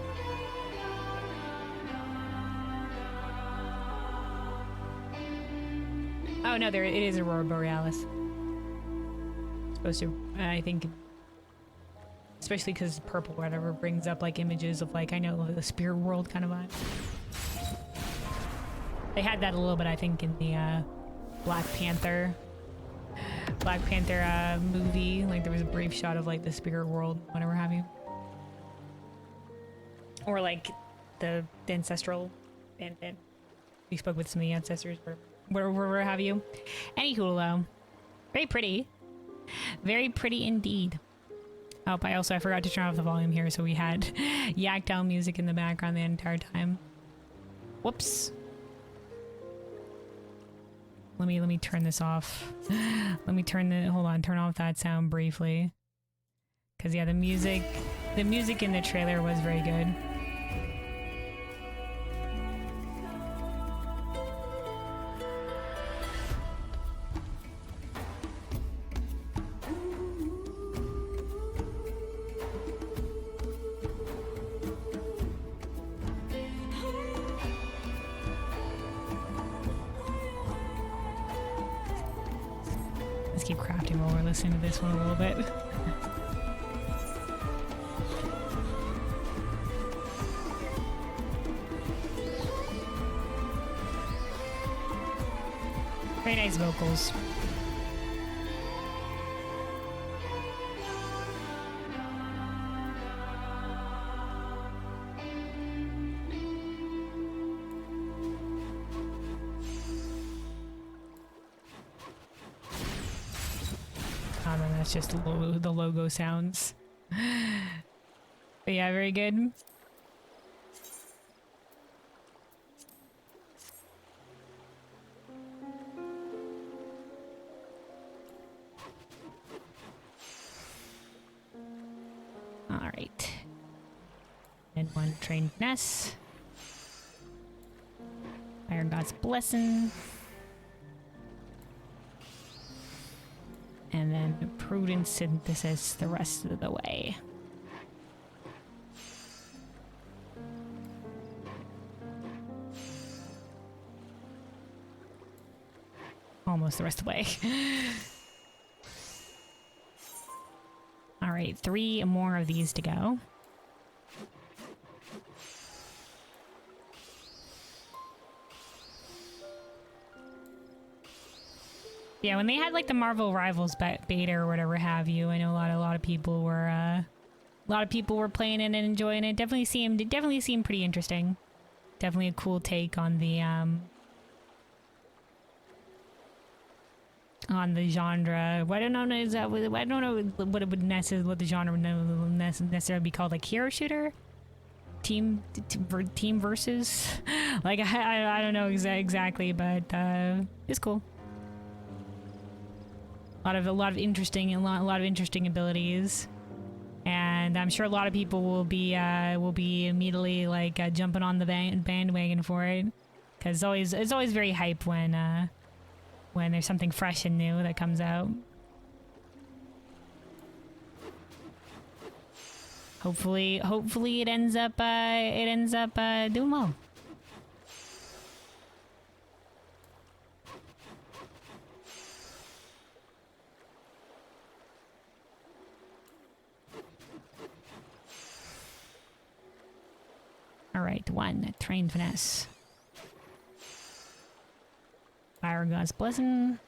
Speaker 1: oh no, there it is Aurora Borealis. Supposed to, I think, especially because purple or whatever brings up like images of like, I know, the spirit world kind of vibe. They had that a little bit, I think, in the Black Panther movie. Like there was a brief shot of like the spirit world, whatever have you, or like the ancestral, and we spoke with some of the ancestors, or whatever have you. Anywho, very pretty indeed. Oh, I forgot to turn off the volume here, so we had yak down music in the background the entire time. Whoops. Let me turn this off. Let me turn off that sound briefly. Cause yeah, the music in the trailer was very good. Keep crafting while we're listening to this one a little bit. Very nice vocals. That's just the logo sounds. But yeah, very good. All right. And one trained finesse. Iron God's blessing. And then prudent synthesis the rest of the way. Almost the rest of the way. All right, 3 more of these to go. Yeah, when they had like the Marvel Rivals beta or whatever have you, I know a lot of people were playing it and enjoying it. Definitely seemed pretty interesting. Definitely a cool take on the genre. I don't know what it would what the genre would necessarily be called, like hero shooter, team versus. Like I don't know exactly, but it's cool. A lot of interesting abilities, and I'm sure a lot of people will be immediately like jumping on the bandwagon for it, because it's always very hype when there's something fresh and new that comes out. Hopefully it ends up doing well. All right, 1 trained finesse. Fire God's blessing.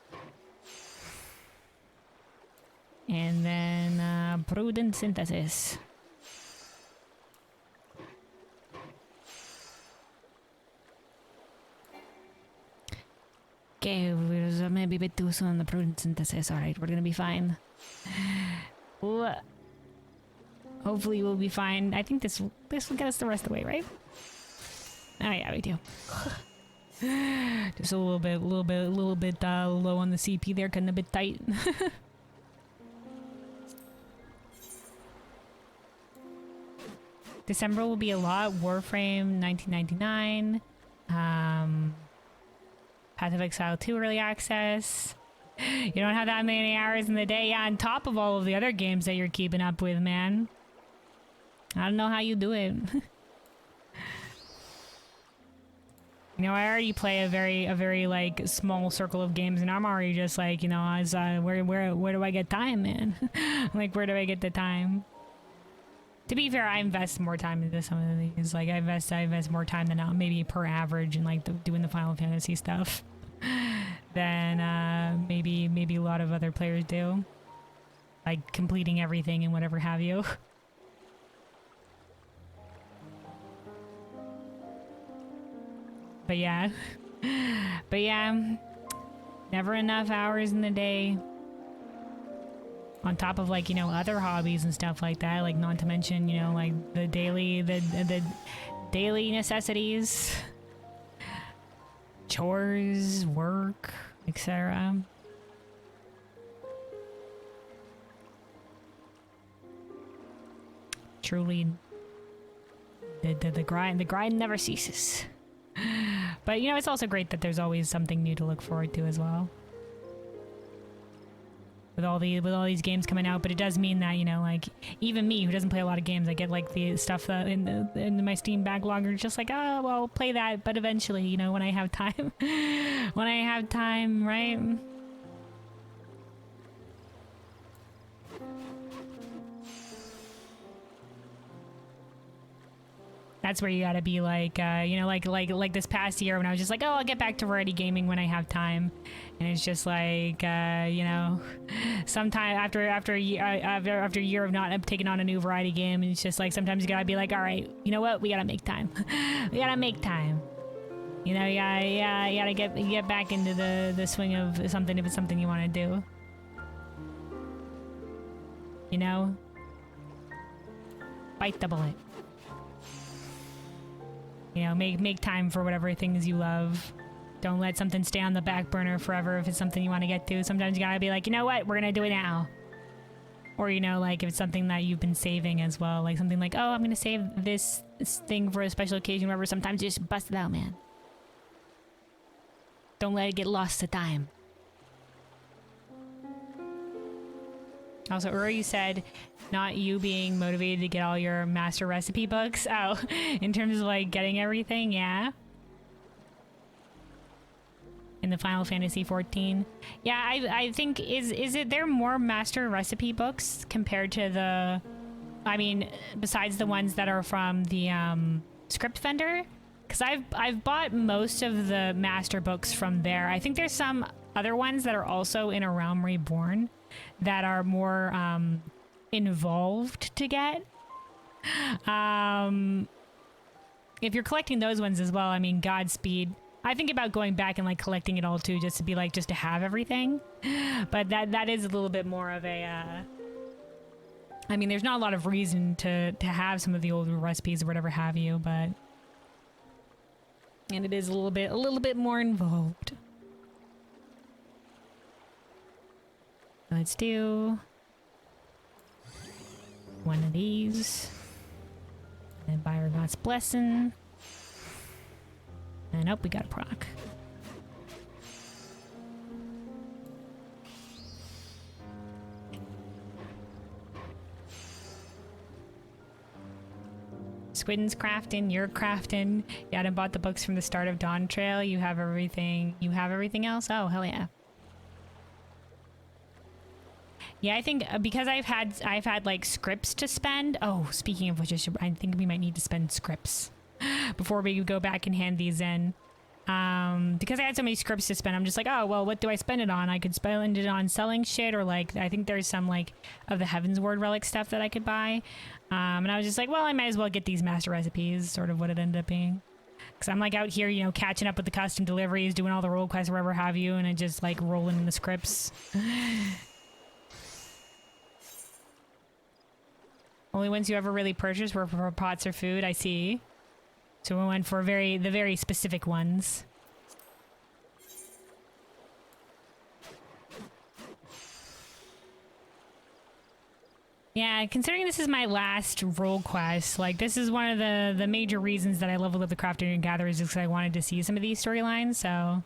Speaker 1: And then prudent synthesis. Okay, it was maybe a bit too soon on the prudent synthesis. All right, we're gonna be fine. Ooh. Hopefully we'll be fine. I think this will get us the rest of the way, right? Oh yeah, we do. Just a little bit low on the CP there, cutting a bit tight. December will be a lot. Warframe 1999. Path of Exile 2 early access. You don't have that many hours in the day, yeah, on top of all of the other games that you're keeping up with, man. I don't know how you do it. You know, I already play a very like small circle of games, and I'm already just like, you know, as where do I get time, man? Like, where do I get the time? To be fair, I invest more time into some of these. Like, I invest more time than maybe per average in like doing the Final Fantasy stuff than maybe a lot of other players do. Like completing everything and whatever have you. But yeah, never enough hours in the day. On top of like, you know, other hobbies and stuff like that, like not to mention, you know, like the daily necessities, chores, work, etc. Truly, the grind never ceases. But, you know, it's also great that there's always something new to look forward to as well. With all these games coming out, but it does mean that, you know, like, even me who doesn't play a lot of games, I get like the stuff that in my Steam backlog are just like, oh, well, I'll play that, but eventually, you know, when I have time. When I have time, right? That's where you gotta be like, you know, like this past year when I was just like, oh, I'll get back to variety gaming when I have time, and it's just like, you know, sometime after a year of not taking on a new variety game, and it's just like sometimes you gotta be like, all right, you know what, we gotta make time, we gotta make time, you know, you gotta get back into the swing of something if it's something you want to do, you know, bite the bullet. You know, make time for whatever things you love. Don't let something stay on the back burner forever if it's something you want to get to. Sometimes you gotta be like, you know what, we're gonna do it now. Or, you know, like if it's something that you've been saving as well, like something like, oh, I'm gonna save this thing for a special occasion, whatever. Sometimes you just bust it out, man. Don't let it get lost to time. Also, Uri said, not you being motivated to get all your master recipe books. Oh, in terms of like getting everything, yeah. In the Final Fantasy 14. Yeah, I think, is it there more master recipe books compared to the, I mean, besides the ones that are from the script vendor? Because I've bought most of the master books from there. I think there's some other ones that are also in A Realm Reborn that are more involved to get. If you're collecting those ones as well, I mean, Godspeed. I think about going back and like collecting it all too, just to be like, just to have everything. But that is a little bit more of a I mean, there's not a lot of reason to have some of the older recipes or whatever have you, but and it is a little bit more involved. Let's do one of these. And Byre God's Blessing. And nope, we got a proc. Squidden's crafting, you're crafting. You hadn't bought the books from the start of Dawntrail. You have everything. You have everything else? Oh, hell yeah. Yeah, I think because I've had like scripts to spend. Oh, speaking of which, I think we might need to spend scripts before we go back and hand these in. Because I had so many scripts to spend, I'm just like, oh, well, what do I spend it on? I could spend it on selling shit, or like, I think there's some like of the Heaven's Word relic stuff that I could buy. And I was just like, well, I might as well get these master recipes, sort of what it ended up being. Because I'm like out here, you know, catching up with the custom deliveries, doing all the role quests, wherever have you, and I just like rolling in the scripts. Only ones you ever really purchased were for pots or food, I see. So we went for the very specific ones. Yeah, considering this is my last role quest, like this is one of the major reasons that I leveled up the Crafter and Gatherers, is because I wanted to see some of these storylines, so.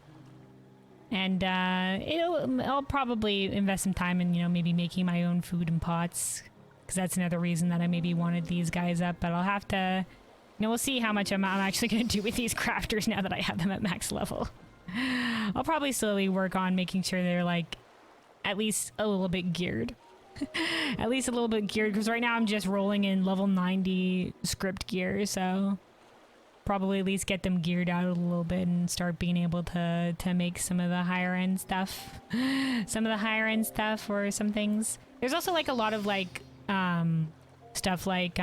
Speaker 1: And I'll probably invest some time in, you know, maybe making my own food and pots. because that's another reason that I maybe wanted these guys up. But I'll have to, we'll see how much I'm actually going to do with these crafters now that I have them at max level. I'll probably slowly work on making sure they're like at least a little bit geared. At least a little bit geared, because right now I'm just rolling in level 90 script gear, so probably at least get them geared out a little bit and start being able to make some of the higher end stuff. Some of the higher end stuff or some things. There's also like a lot of like stuff like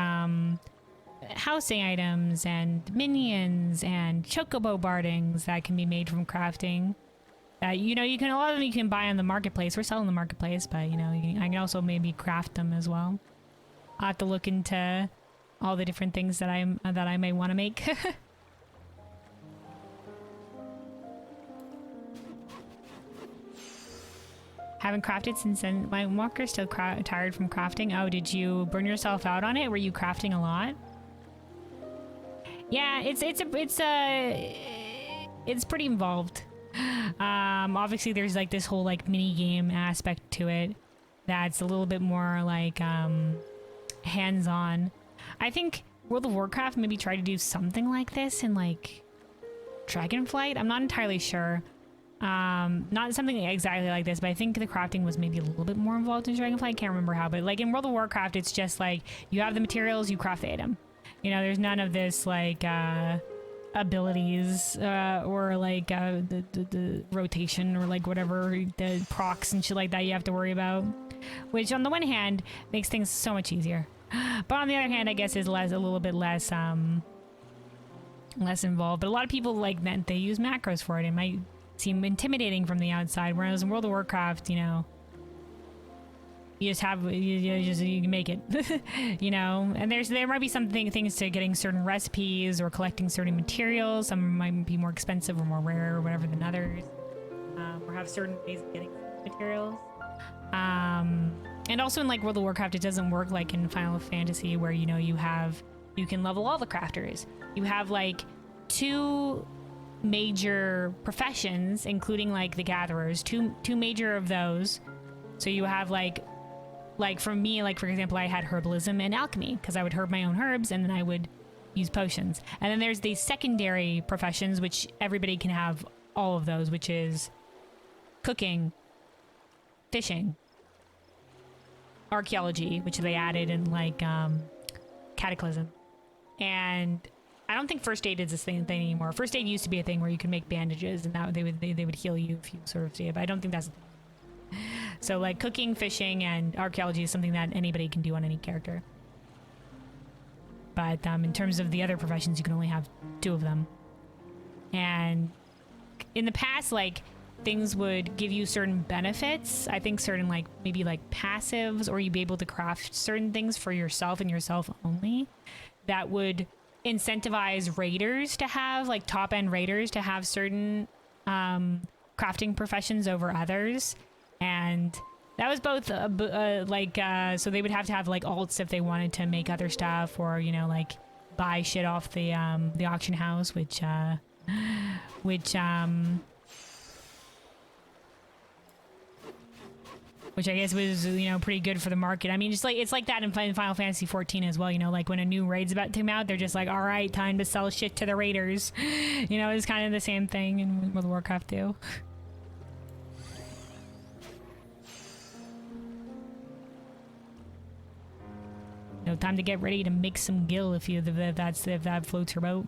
Speaker 1: housing items and minions and chocobo bardings that can be made from crafting. You know, you can, a lot of them you can buy on the marketplace. We're selling the marketplace, but you know, I can also maybe craft them as well. I'll have to look into all the different things that I may want to make. Haven't crafted since then. My walker's still tired from crafting. Oh, did you burn yourself out on it? Were you crafting a lot? Yeah, it's pretty involved. Obviously there's like this whole like mini game aspect to it that's a little bit more like hands-on. I think World of Warcraft maybe tried to do something like this in like Dragonflight. I'm not entirely sure. Not something exactly like this, but I think the crafting was maybe a little bit more involved in Dragonflight. I can't remember how, but like in World of Warcraft, it's just like you have the materials, you craft the item. You know, there's none of this like abilities or like the rotation or like whatever, the procs and shit like that you have to worry about, which on the one hand makes things so much easier, but on the other hand I guess is a little bit less involved. But a lot of people like that, they use macros for it. It might seem intimidating from the outside, whereas in World of Warcraft, you know, you just have you can make it. You know, and there might be things to getting certain recipes or collecting certain materials. Some might be more expensive or more rare or whatever than others, or have certain ways of getting materials. And also in like World of Warcraft, it doesn't work like in Final Fantasy where, you know, you can level all the crafters. You have like 2 major professions, including like the gatherers, two major of those. So you have like for me, like for example, I had herbalism and alchemy because I would herb my own herbs and then I would use potions. And then there's the secondary professions, which everybody can have all of those, which is cooking, fishing, archaeology, which they added in like Cataclysm. And I don't think first aid is this thing anymore. First aid used to be a thing where you could make bandages and that they would heal you if you sort of see it, but I don't think that's a thing. So like cooking, fishing, and archaeology is something that anybody can do on any character. But in terms of the other professions, you can only have 2 of them. And in the past, like, things would give you certain benefits. I think certain, like, maybe like passives, or you'd be able to craft certain things for yourself and yourself only that would incentivize raiders to have, like top-end raiders to have certain crafting professions over others. And that was both so they would have to have like alts if they wanted to make other stuff, or, you know, like buy shit off the auction house, which I guess was, you know, pretty good for the market. I mean, just like it's like that in Final Fantasy 14 as well. You know, like when a new raid's about to come out, they're just like, all right, time to sell shit to the raiders. You know, it's kind of the same thing in World of Warcraft too. No, time to get ready to make some gil if that floats your boat.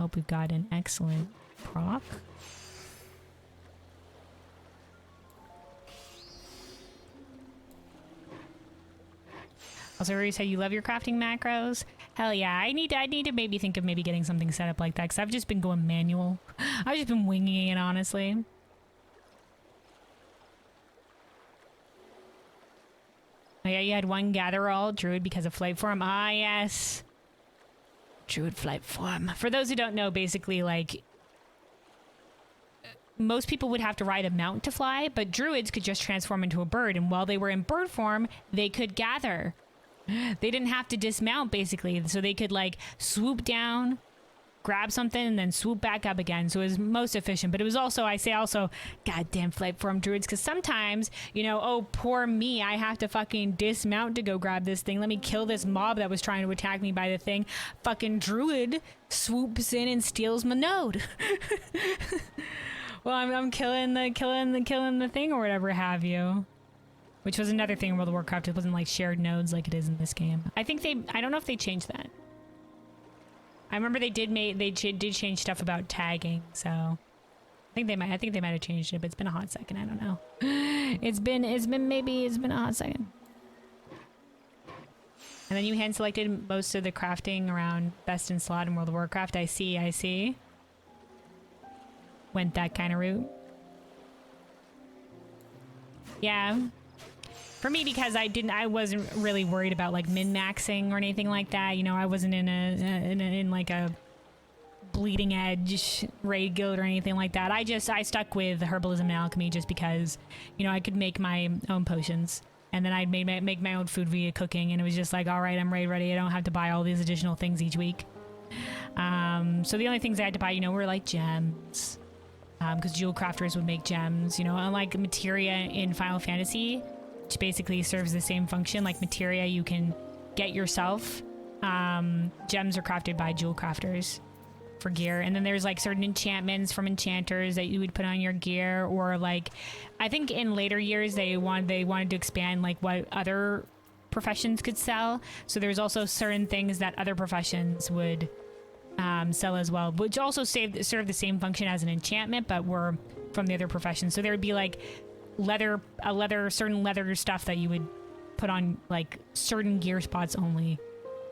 Speaker 1: Hope we've got an excellent proc. Also, you said you love your crafting macros. Hell yeah, I need to maybe think of maybe getting something set up like that, because I've just been going manual. I've just been winging it, honestly. Oh yeah, you had one gather all druid because of flight form. Ah yes, druid flight form. For those who don't know, basically like most people would have to ride a mount to fly, but druids could just transform into a bird, and while they were in bird form, they could gather. They didn't have to dismount basically, so they could like swoop down, grab something and then swoop back up again. So it was most efficient. But it was also, I say also, goddamn flight form druids, because sometimes, you know, oh, poor me, I have to fucking dismount to go grab this thing. Let me kill this mob that was trying to attack me by the thing. Fucking druid swoops in and steals my node. Well, I'm killing the thing or whatever have you. Which was another thing in World of Warcraft. It wasn't like shared nodes like it is in this game. I don't know if they changed that. I remember they did change stuff about tagging, so I think they might have changed it, but it's been a hot second. I don't know. It's been a hot second. And then you hand selected most of the crafting around best in slot in World of Warcraft. I see. Went that kind of route. Yeah. For me, because I wasn't really worried about like min-maxing or anything like that. You know, I wasn't in like a bleeding edge raid guild or anything like that. I stuck with herbalism and alchemy just because, you know, I could make my own potions. And then I'd make my own food via cooking, and it was just like, all right, I'm raid ready. I don't have to buy all these additional things each week. So the only things I had to buy, you know, were like gems. Because jewel crafters would make gems, you know, unlike materia in Final Fantasy, which basically serves the same function. Like materia you can get yourself. Gems are crafted by jewel crafters for gear. And then there's like certain enchantments from enchanters that you would put on your gear, or like, I think in later years they wanted to expand like what other professions could sell. So there's also certain things that other professions would sell as well, which also serve the same function as an enchantment, but were from the other professions. So there would be like certain leather stuff that you would put on like certain gear spots only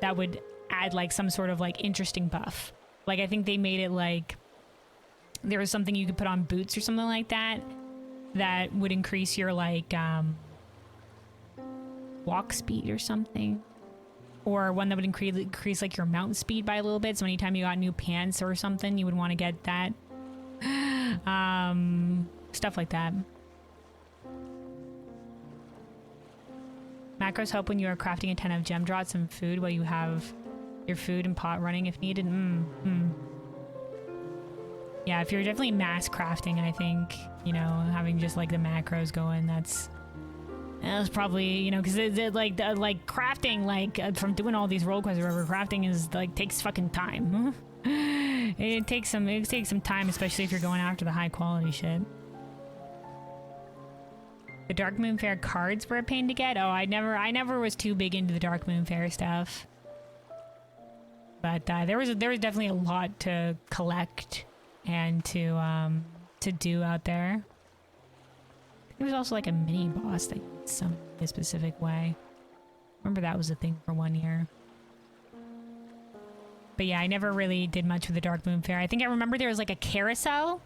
Speaker 1: that would add like some sort of like interesting buff. Like I think they made it like there was something you could put on boots or something like that that would increase your like walk speed or something. Or one that would increase like your mount speed by a little bit. So anytime you got new pants or something, you would want to get that. Stuff like that. Macros help when you are crafting a ton of gem drops and food while you have your food and pot running if needed. Yeah, if you're definitely mass crafting, I think, you know, having just like the macros going, that was probably, you know, because like crafting, like from doing all these role quests or whatever, crafting is like takes fucking time. It takes some time, especially if you're going after the high quality shit. The Dark Moon Fair cards were a pain to get. Oh, I never was too big into the Dark Moon Fair stuff. But there was definitely a lot to collect and to do out there. There was also like a mini boss that you did some a specific way. Remember that was a thing for 1 year. But yeah, I never really did much with the Dark Moon Fair. I think I remember there was like a carousel.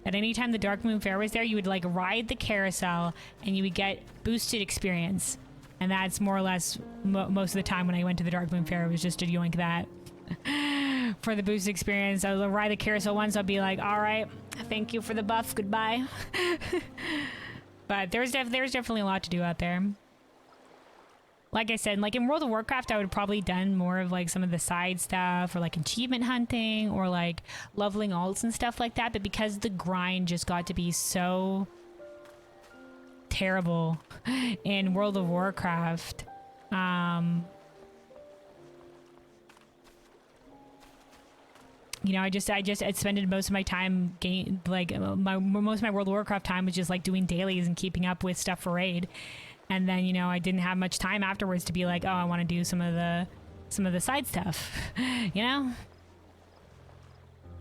Speaker 1: At any time the Dark Moon Fair was there, you would like ride the carousel and you would get boosted experience. And that's more or less most of the time when I went to the Dark Moon Fair, it was just to yoink that. For the boosted experience, I would ride the carousel once, I'll be like, all right, thank you for the buff, goodbye. But there's definitely a lot to do out there. Like I said, like in World of Warcraft, I would have probably done more of like some of the side stuff or like achievement hunting or like leveling alts and stuff like that. But because the grind just got to be so terrible in World of Warcraft, you know, I spent most of my time most of my World of Warcraft time was just like doing dailies and keeping up with stuff for raid. And then, you know, I didn't have much time afterwards to be like, oh, I want to do some of the side stuff, you know?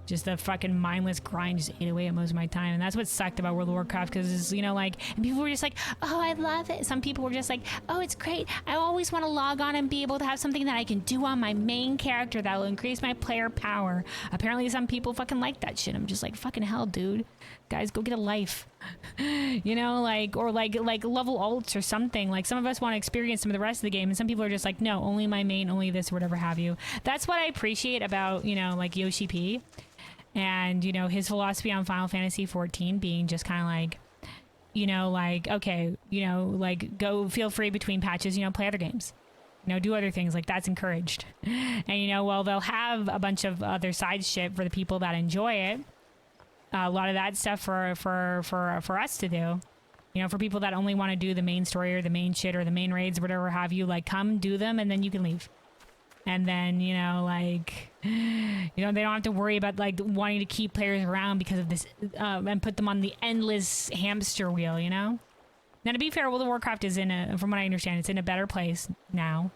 Speaker 1: Just the fucking mindless grind just ate away at most of my time. And that's what sucked about World of Warcraft, because, you know, like, and people were just like, oh, I love it. Some people were just like, oh, it's great. I always want to log on and be able to have something that I can do on my main character that will increase my player power. Apparently some people fucking like that shit. I'm just like, fucking hell, dude. Guys, go get a life. You know, like, or like level alts or something. Like, some of us want to experience some of the rest of the game, and some people are just like, no, only my main, only this, or whatever have you. That's what I appreciate about, you know, like Yoshi P. And, you know, his philosophy on Final Fantasy 14 being just kind of like, you know, like, okay, you know, like, go feel free between patches, you know, play other games. You know, do other things, like that's encouraged. And you know, well, they'll have a bunch of other side shit for the people that enjoy it. A lot of that stuff for us to do. You know, for people that only want to do the main story or the main shit or the main raids or whatever have you, like come do them and then you can leave. And then, you know, like, you know, they don't have to worry about like wanting to keep players around because of this and put them on the endless hamster wheel, you know? Now, to be fair, World of Warcraft is from what I understand, it's in a better place now.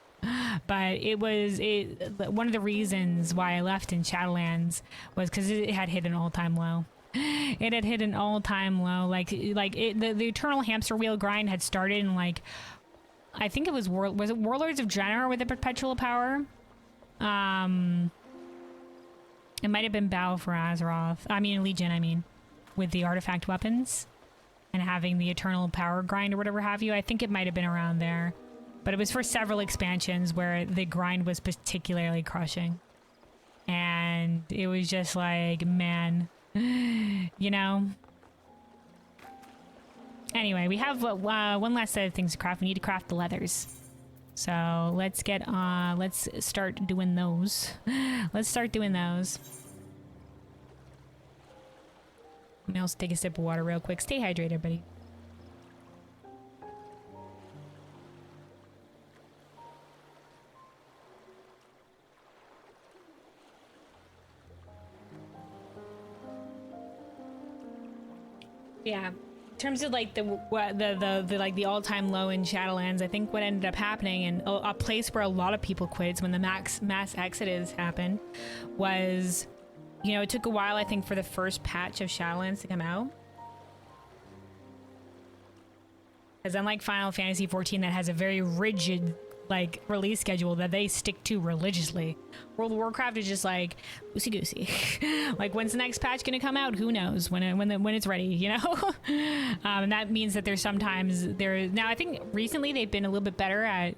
Speaker 1: But one of the reasons why I left in Shadowlands was because it had hit an all-time low. It had hit an all-time low. Like the eternal hamster wheel grind had started in like, I think it was Warlords of Draenor with the perpetual power. It might have been Battle for Azeroth. I mean Legion. With the artifact weapons and having the eternal power grind or whatever have you. I think it might have been around there, but it was for several expansions where the grind was particularly crushing, and it was just like, man, you know. Anyway, we have one last set of things to craft. We need to craft the leathers. So let's get let's start doing those. Let's start doing those. Let me also take a sip of water real quick. Stay hydrated, buddy. Yeah. In terms of like the all-time low in Shadowlands, I think what ended up happening, and a place where a lot of people quit when the mass exodus happened, was, you know, it took a while, I think, for the first patch of Shadowlands to come out. Because unlike Final Fantasy XIV, that has a very rigid like release schedule that they stick to religiously, World of Warcraft is just like loosey goosey. Like, when's the next patch gonna come out? Who knows? When it's ready, you know. And that means that there's sometimes now I think recently they've been a little bit better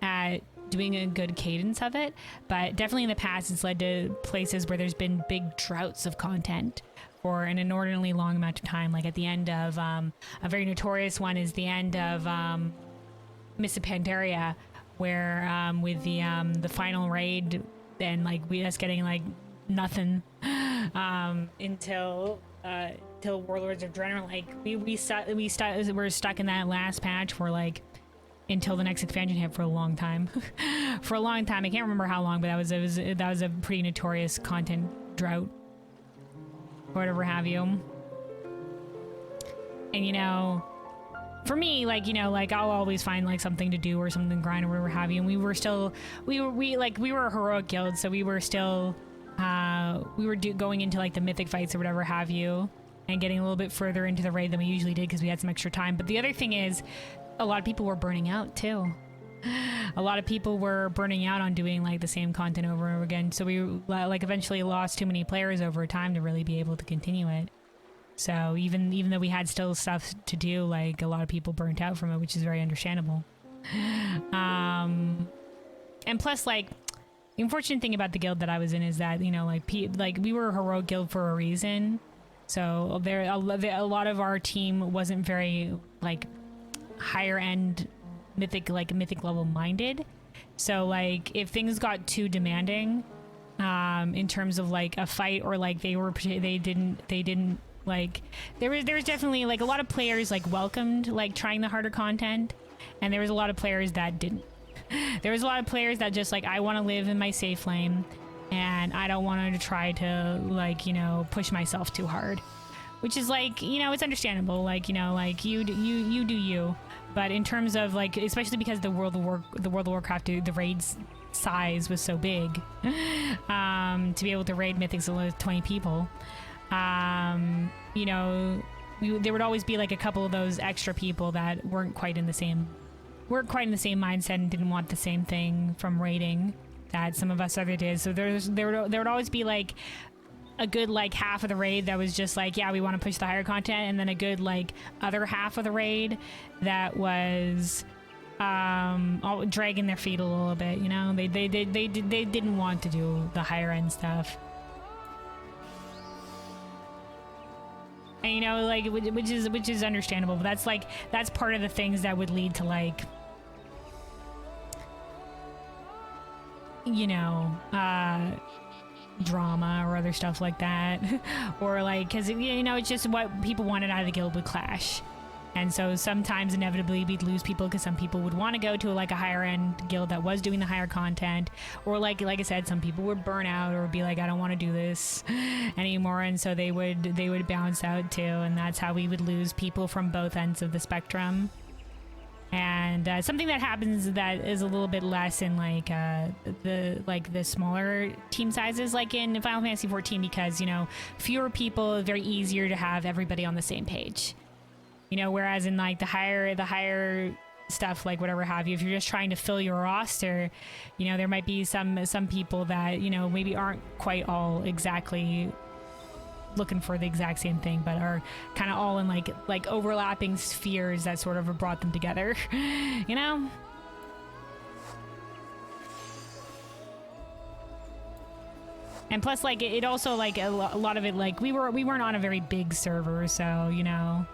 Speaker 1: at doing a good cadence of it, but definitely in the past it's led to places where there's been big droughts of content for an inordinately long amount of time. Like at the end of a very notorious one is the end of Mists of Pandaria, where with the final raid, then like us getting like nothing until Warlords of Draenor. Like we're stuck in that last patch for like until the next expansion hit for a long time. For a long time, I can't remember how long, but that was a pretty notorious content drought, whatever have you. And you know, for me, like, you know, like I'll always find like something to do or something to grind or whatever have you. And we were a heroic guild, so we were still going into like the mythic fights or whatever have you, and getting a little bit further into the raid than we usually did because we had some extra time. But the other thing is, a lot of people were burning out too. A lot of people were burning out on doing like the same content over and over again. So we like eventually lost too many players over time to really be able to continue it. So even though we had still stuff to do, like a lot of people burnt out from it, which is very understandable. And plus, like, the unfortunate thing about the guild that I was in is that, you know, like we were a heroic guild for a reason. So a lot of our team wasn't very like higher end mythic level minded. So like if things got too demanding in terms of like a fight, or like they didn't like, there was definitely like a lot of players like welcomed like trying the harder content, and there was a lot of players that didn't. There was a lot of players that just like, I want to live in my safe lane and I don't want to try to like, you know, push myself too hard, which is like, you know, it's understandable. Like, you know, like you do you. But in terms of like, especially because the World of Warcraft, the raids size was so big, to be able to raid mythics with 20 people, you know, there would always be like a couple of those extra people that weren't quite in the same mindset and didn't want the same thing from raiding that some of us other did. So there would always be like a good like half of the raid that was just like, yeah, we want to push the higher content, and then a good like other half of the raid that was all dragging their feet a little bit, you know. They didn't want to do the higher end stuff. And you know, like, which is understandable, but that's part of the things that would lead to like you know, drama or other stuff like that. Or like, because, you know, it's just what people wanted out of the guild would clash. And so sometimes inevitably we'd lose people because some people would want to go to like a higher end guild that was doing the higher content, or like I said, some people would burn out or be like, I don't want to do this anymore, and so they would bounce out too, and that's how we would lose people from both ends of the spectrum. And something that happens that is a little bit less in like the smaller team sizes, like in Final Fantasy 14, because, you know, fewer people, very easier to have everybody on the same page. You know, whereas in like the higher stuff, like whatever have you, if you're just trying to fill your roster, you know, there might be some people that, you know, maybe aren't quite all exactly looking for the exact same thing, but are kind of all in like overlapping spheres that sort of have brought them together, you know? And plus, like, it also, like, a lot of it, like, we weren't on a very big server, so, you know,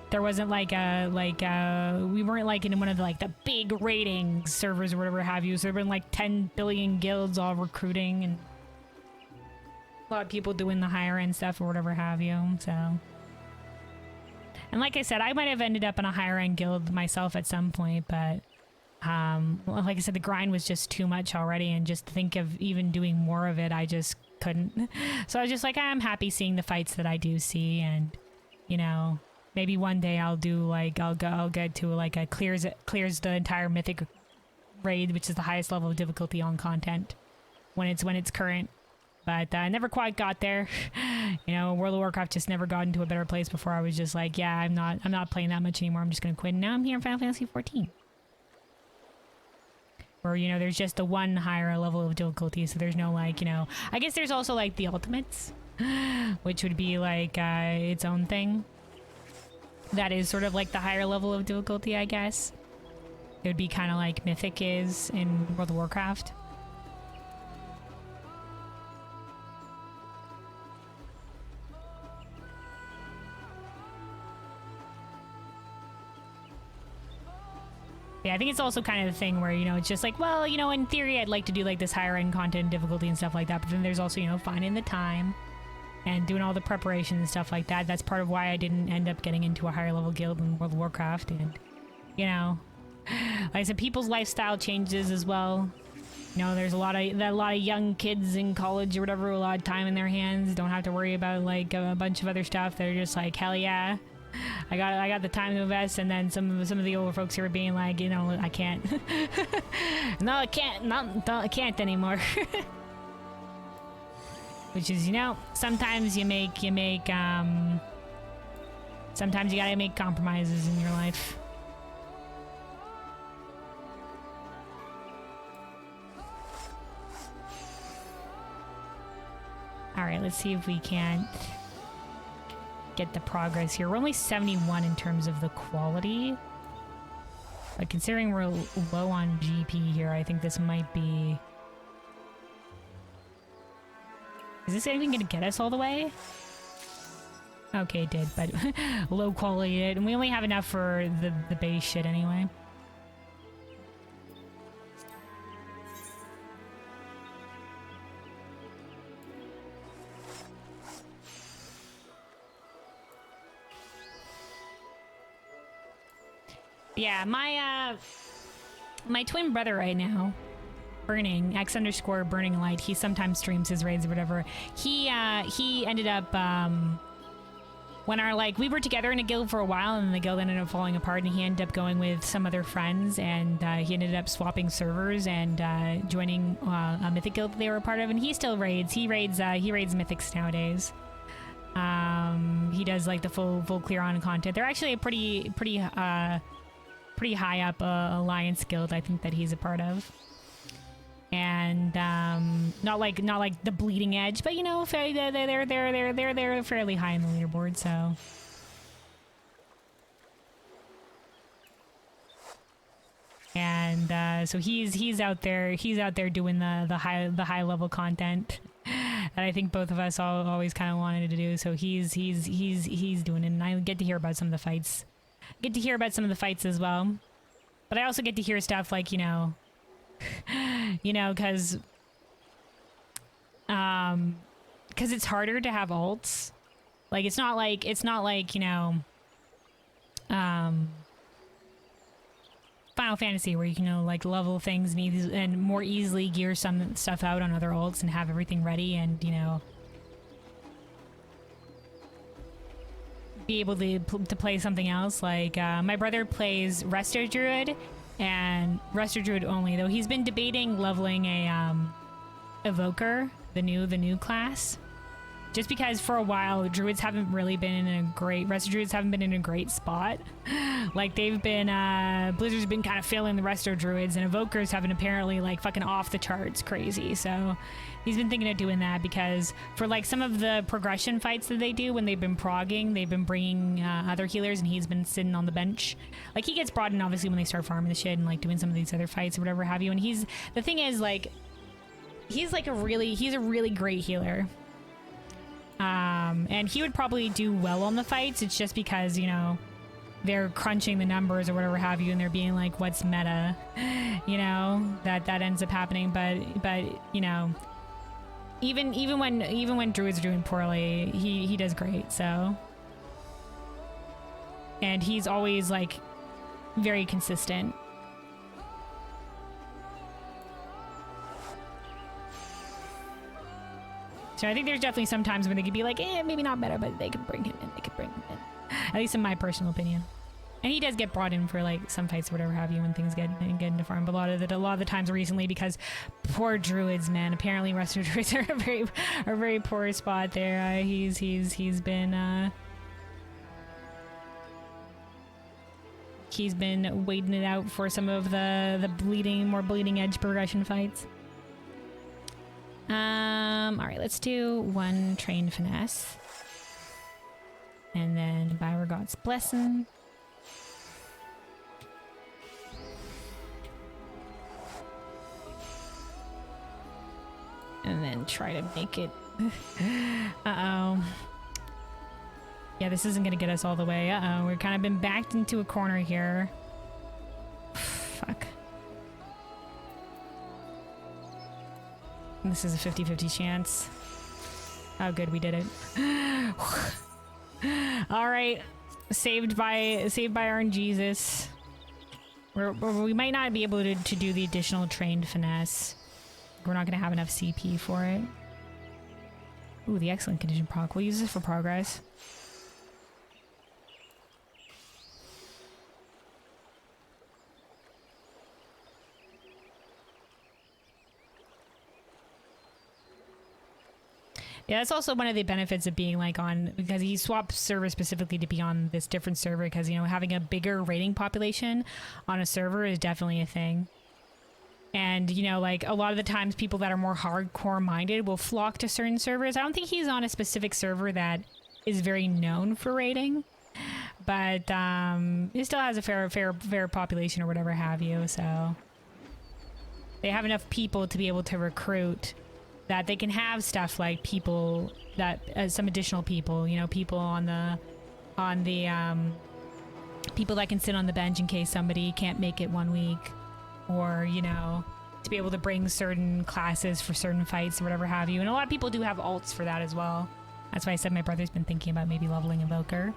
Speaker 1: there wasn't like we weren't like in one of the, like, the big rating servers or whatever have you. So there have been like 10 billion guilds all recruiting and a lot of people doing the higher end stuff or whatever have you. So, and like I said, I might have ended up in a higher end guild myself at some point, but well, like I said, the grind was just too much already, and just to think of even doing more of it, I just couldn't. So I was just like, I'm happy seeing the fights that I do see, and, you know, maybe one day I'll do like I'll get to like a clears the entire mythic raid, which is the highest level of difficulty on content when it's current. But I never quite got there. You know, World of Warcraft just never got into a better place before I was just like, yeah, I'm not playing that much anymore. I'm just gonna quit. And now I'm here in Final Fantasy 14. Where, you know, there's just the one higher level of difficulty, so there's no, like, you know, I guess there's also like the ultimates, which would be like its own thing. That is sort of like the higher level of difficulty, I guess. It would be kind of like Mythic is in World of Warcraft. Yeah, I think it's also kind of the thing where, you know, it's just like, well, you know, in theory, I'd like to do like this higher end content difficulty and stuff like that. But then there's also, you know, finding the time and doing all the preparation and stuff like that. That's part of why I didn't end up getting into a higher level guild in World of Warcraft. And, you know, like I said, people's lifestyle changes as well. You know, there's a lot of young kids in college or whatever, a lot of time in their hands, don't have to worry about like a bunch of other stuff. They're just like, hell yeah, I got the time to invest. And then some of the older folks here are being like, you know, I can't. No, I can't. No, I can't anymore. Which is, you know, sometimes you sometimes you gotta make compromises in your life. Alright, let's see if we can't get the progress here. We're only 71 in terms of the quality. But considering we're low on GP here, I think this might be... Is this even gonna get us all the way? Okay, it did, but low quality it, and we only have enough for the base shit anyway. Yeah, my twin brother right now, Burning, X_Burning Light, he sometimes streams his raids or whatever. He ended up, when we were together in a guild for a while, and the guild ended up falling apart, and he ended up going with some other friends, and he ended up swapping servers and joining a mythic guild that they were a part of, and he still raids. He raids mythics nowadays. He does like the full clear on content. They're actually a pretty high up alliance guild, I think, that he's a part of. And not like the bleeding edge, but, you know, they're fairly high in the leaderboard. So and so he's out there doing the high level content that I think both of us always kind of wanted to do. So he's doing it, and I get to hear about some of the fights. Get to hear about some of the fights as well, but I also get to hear stuff like, you know, You know, because it's harder to have ults. Like it's not like you know, Final Fantasy where you can, you know, like level things and more easily gear some stuff out on other ults and have everything ready and, you know, be able to play something else. Like my brother plays Resto Druid and Resto Druid only, though he's been debating leveling a Evoker, the new class. Just because for a while druids haven't really been in a great druids haven't been in a great spot. Like they've been Blizzard's been kind of failing the resto druids, and evokers have been apparently like fucking off the charts crazy. So he's been thinking of doing that because for like some of the progression fights that they do when they've been progging, they've been bringing other healers, and he's been sitting on the bench. Like he gets brought in obviously when they start farming the shit and like doing some of these other fights or whatever have you. And the thing is like he's a really great healer. And he would probably do well on the fights. It's just because, you know, they're crunching the numbers or whatever have you, and they're being like, what's meta, you know, that ends up happening. But you know, even when druids are doing poorly, he does great. So, and he's always like very consistent. So I think there's definitely some times when they could be like, maybe not better, but they could bring him in. At least in my personal opinion. And he does get brought in for like some fights or whatever have you when things get into farm. But a lot of the times recently, because poor druids, man. Apparently, Western druids are a very poor spot there. He's been waiting it out for some of the more bleeding edge progression fights. All right, let's do one trained finesse. And then by God's blessing. And then try to make it. Uh-oh. Yeah, this isn't gonna get us all the way. Uh-oh, we've kind of been backed into a corner here. Fuck. This is a 50-50 chance. Oh, good, we did it. All right, saved by RNGesus. We might not be able to do the additional trained finesse. We're not gonna have enough CP for it. Ooh, the excellent condition proc. We'll use this for progress. Yeah, that's also one of the benefits of being like on, because he swapped server specifically to be on this different server, because, you know, having a bigger raiding population on a server is definitely a thing. And, you know, like a lot of the times people that are more hardcore minded will flock to certain servers. I don't think he's on a specific server that is very known for raiding, but he still has a fair population or whatever have you, so they have enough people to be able to recruit that they can have stuff like people that some additional people, you know, people on the people that can sit on the bench in case somebody can't make it one week, or, you know, to be able to bring certain classes for certain fights or whatever have you. And a lot of people do have alts for that as well. That's why I said my brother's been thinking about maybe leveling Evoker.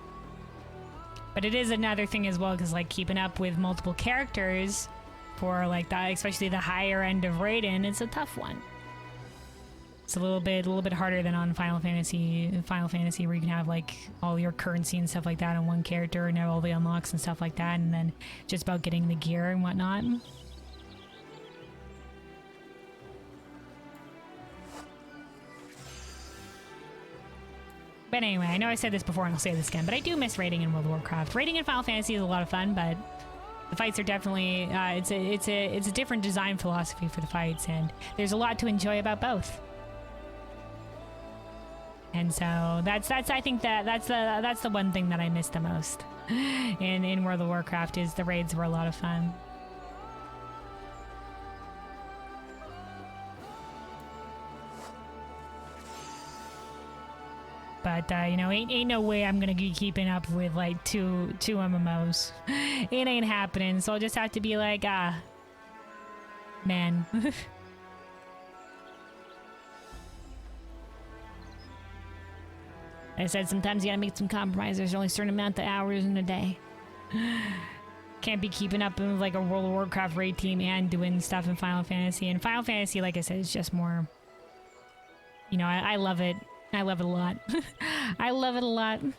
Speaker 1: But it is another thing as well, because like keeping up with multiple characters for like that, especially the higher end of Raiden, it's a tough one. It's a little bit harder than on Final Fantasy, where you can have like all your currency and stuff like that on one character and have all the unlocks and stuff like that, and then just about getting the gear and whatnot. But anyway, I know I said this before and I'll say this again, but I do miss raiding in World of Warcraft. Raiding in Final Fantasy is a lot of fun, but the fights are definitely it's a different design philosophy for the fights, and there's a lot to enjoy about both. And so that's I think that's the one thing that I miss the most in World of Warcraft, is the raids were a lot of fun. But you know, ain't no way I'm gonna be keeping up with like two MMOs. It ain't happening. So I'll just have to be like, Man. I said sometimes you gotta make some compromises. There's only a certain amount of hours in a day. Can't be keeping up with like a World of Warcraft raid team and doing stuff in Final Fantasy. And Final Fantasy, like I said, is just more... You know, I love it. I love it a lot. I love it a lot. You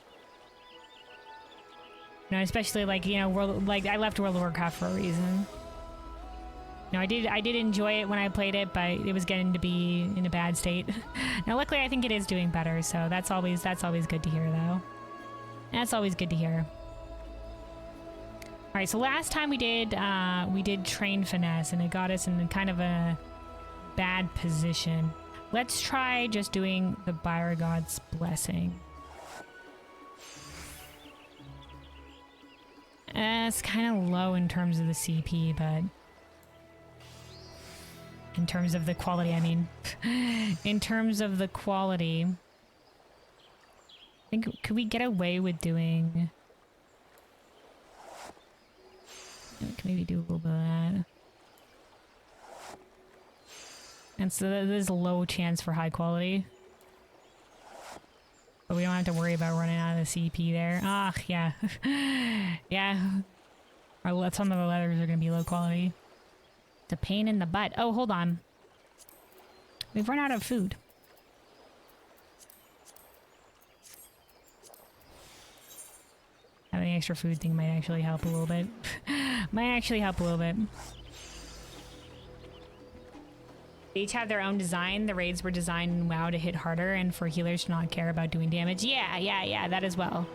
Speaker 1: know, especially like, you know, I left World of Warcraft for a reason. No, I did enjoy it when I played it, but it was getting to be in a bad state. Now, luckily, I think it is doing better, so that's always good to hear, though. That's always good to hear. All right, so last time we did train finesse, and it got us in kind of a bad position. Let's try just doing the Byregod's Blessing. It's kind of low in terms of the CP, but in terms of the quality, I mean, in terms of the quality, I think, could we get away with doing, we can maybe do a little bit of that. And so there's a low chance for high quality. But we don't have to worry about running out of the CP there. Ah, yeah. Yeah. Some of the leathers are going to be low quality. It's a pain in the butt. Oh, hold on. We've run out of food. Having an extra food thing might actually help a little bit. Might actually help a little bit. They each have their own design. The raids were designed in WoW to hit harder and for healers to not care about doing damage. Yeah, that as well.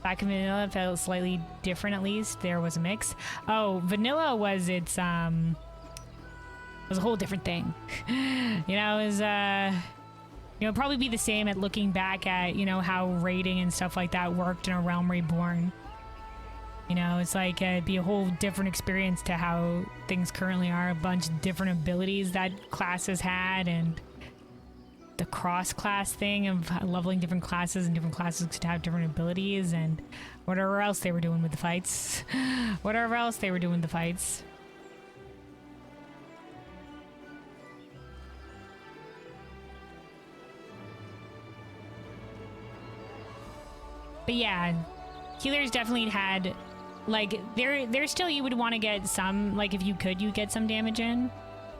Speaker 1: Back in Vanilla, it felt slightly different at least. There was a mix. Oh, Vanilla was its, was a whole different thing. You know, it was, you know, probably be the same at looking back at, you know, how raiding and stuff like that worked in a Realm Reborn. You know, it's like it'd be a whole different experience to how things currently are. A bunch of different abilities that classes had, and the cross-class thing of leveling different classes, and different classes could have different abilities, and whatever else they were doing with the fights. Whatever else they were doing with the fights. But yeah, healers definitely had... Like, there still you would want to get some, like, if you could, you'd get some damage in.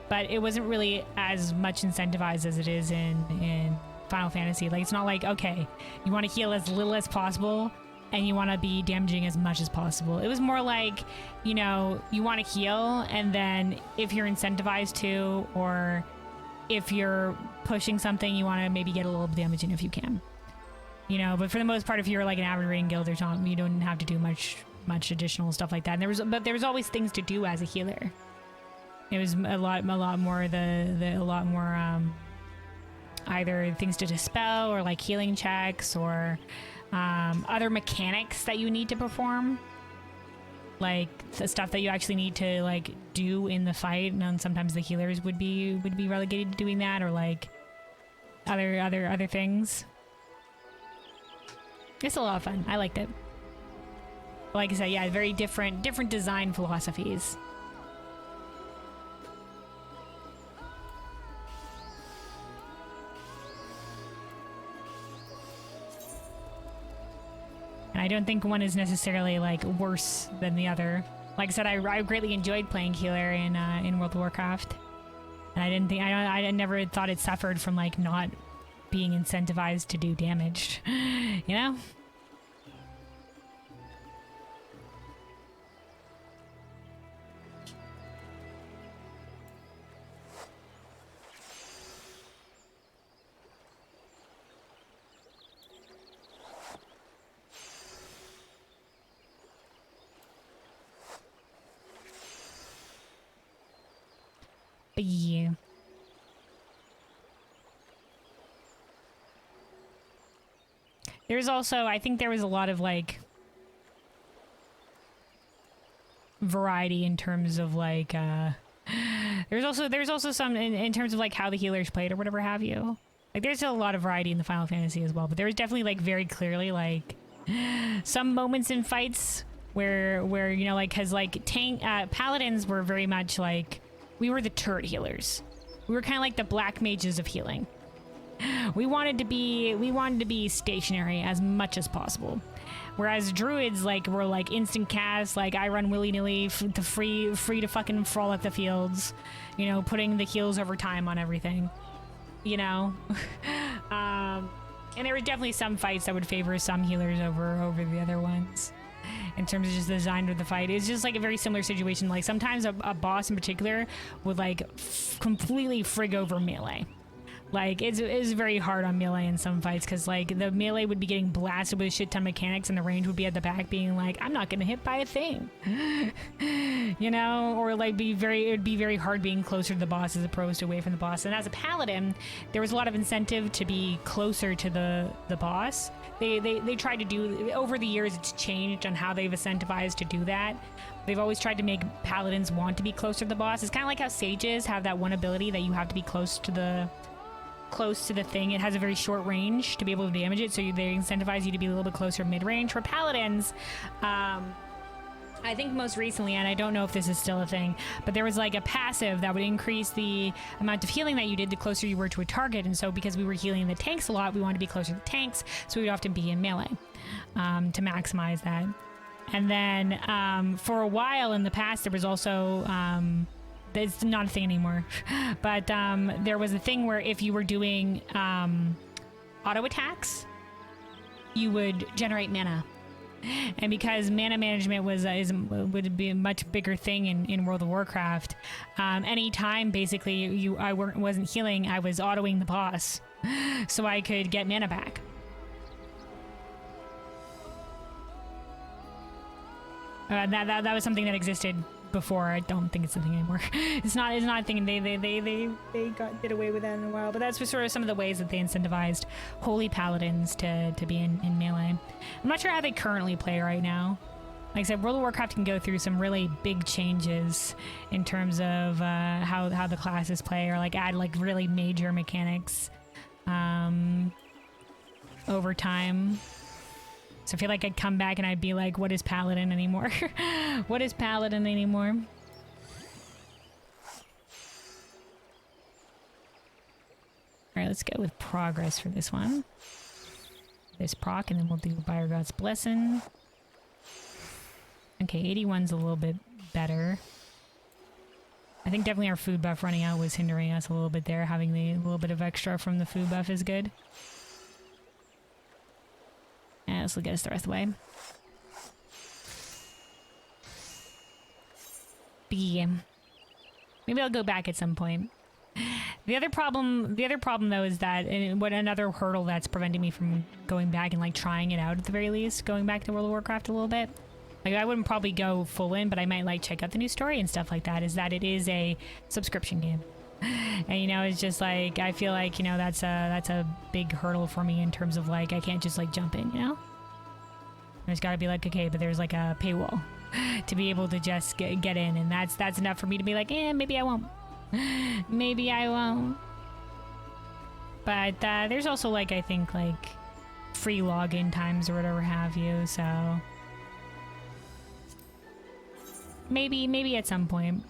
Speaker 1: But it wasn't really as much incentivized as it is in Final Fantasy. Like, it's not like, okay, you want to heal as little as possible, and you want to be damaging as much as possible. It was more like, you know, you want to heal, and then if you're incentivized to, or if you're pushing something, you want to maybe get a little damage in if you can. You know, but for the most part, if you're like an average raiding guild or something, you don't have to do much additional stuff like that. And there was always things to do as a healer. It was a lot more either things to dispel, or like healing checks, or other mechanics that you need to perform, like the stuff that you actually need to like do in the fight. And sometimes the healers would be relegated to doing that, or like other things. It's a lot of fun. I liked it. Like I said, yeah, very different design philosophies. And I don't think one is necessarily like worse than the other. Like I said, I greatly enjoyed playing healer in World of Warcraft, and I never thought it suffered from like not being incentivized to do damage. You know. But yeah. There's also, I think there was a lot of like variety in terms of like there's also some in terms of like how the healers played or whatever have you. Like there's still a lot of variety in the Final Fantasy as well, but there was definitely like very clearly like some moments in fights where you know, like, cause like paladins were very much like, we were the turret healers. We were kind of like the black mages of healing. We wanted to be stationary as much as possible. Whereas druids, like, were like instant cast, like I run willy-nilly to free to fucking frolic the fields, you know, putting the heals over time on everything, you know. And there were definitely some fights that would favor some healers over the other ones in terms of just the design of the fight. It's just like a very similar situation. Like sometimes a boss in particular would like completely frig over melee. Like, it's very hard on melee in some fights, because, like, the melee would be getting blasted with a shit ton of mechanics, and the range would be at the back being like, I'm not gonna hit by a thing. You know? Or, like, it would be very hard being closer to the boss as opposed to away from the boss. And as a paladin, there was a lot of incentive to be closer to the boss. They tried to do, over the years, it's changed on how they've incentivized to do that. They've always tried to make paladins want to be closer to the boss. It's kind of like how sages have that one ability that you have to be close to the thing. It has a very short range to be able to damage it, so they incentivize you to be a little bit closer mid-range. For paladins, I think most recently, and I don't know if this is still a thing, but there was like a passive that would increase the amount of healing that you did the closer you were to a target. And so because we were healing the tanks a lot, we wanted to be closer to the tanks, so we would often be in melee to maximize that. And then for a while in the past, there was also it's not a thing anymore, but there was a thing where if you were doing auto attacks, you would generate mana. And because mana management would be a much bigger thing in World of Warcraft, any time basically I wasn't healing, I was autoing the boss, so I could get mana back. That was something that existed before. I don't think it's a thing anymore. It's not a thing. They did away with that in a while. But that's sort of some of the ways that they incentivized holy paladins to be in melee. I'm not sure how they currently play right now. Like I said, World of Warcraft can go through some really big changes in terms of how the classes play, or like add like really major mechanics over time. So I feel like I'd come back and I'd be like, what is Paladin anymore? What is Paladin anymore? Alright, let's go with progress for this one. This proc, and then we'll do Buyer God's Blessing. Okay, 81's a little bit better. I think definitely our food buff running out was hindering us a little bit there. Having the little bit of extra from the food buff is good. And this will get us the rest of the way. B. Maybe I'll go back at some point. The other problem though is that another hurdle that's preventing me from going back and like trying it out at the very least, going back to World of Warcraft a little bit. Like I wouldn't probably go full in, but I might like check out the new story and stuff like that, is that it is a subscription game. And you know, it's just like, I feel like, you know, that's a big hurdle for me in terms of like, I can't just like jump in, you know? There's gotta be like, okay, but there's like a paywall to be able to just get in, and that's enough for me to be like, maybe I won't. Maybe I won't. But there's also like, I think like free login times or whatever have you, so maybe at some point.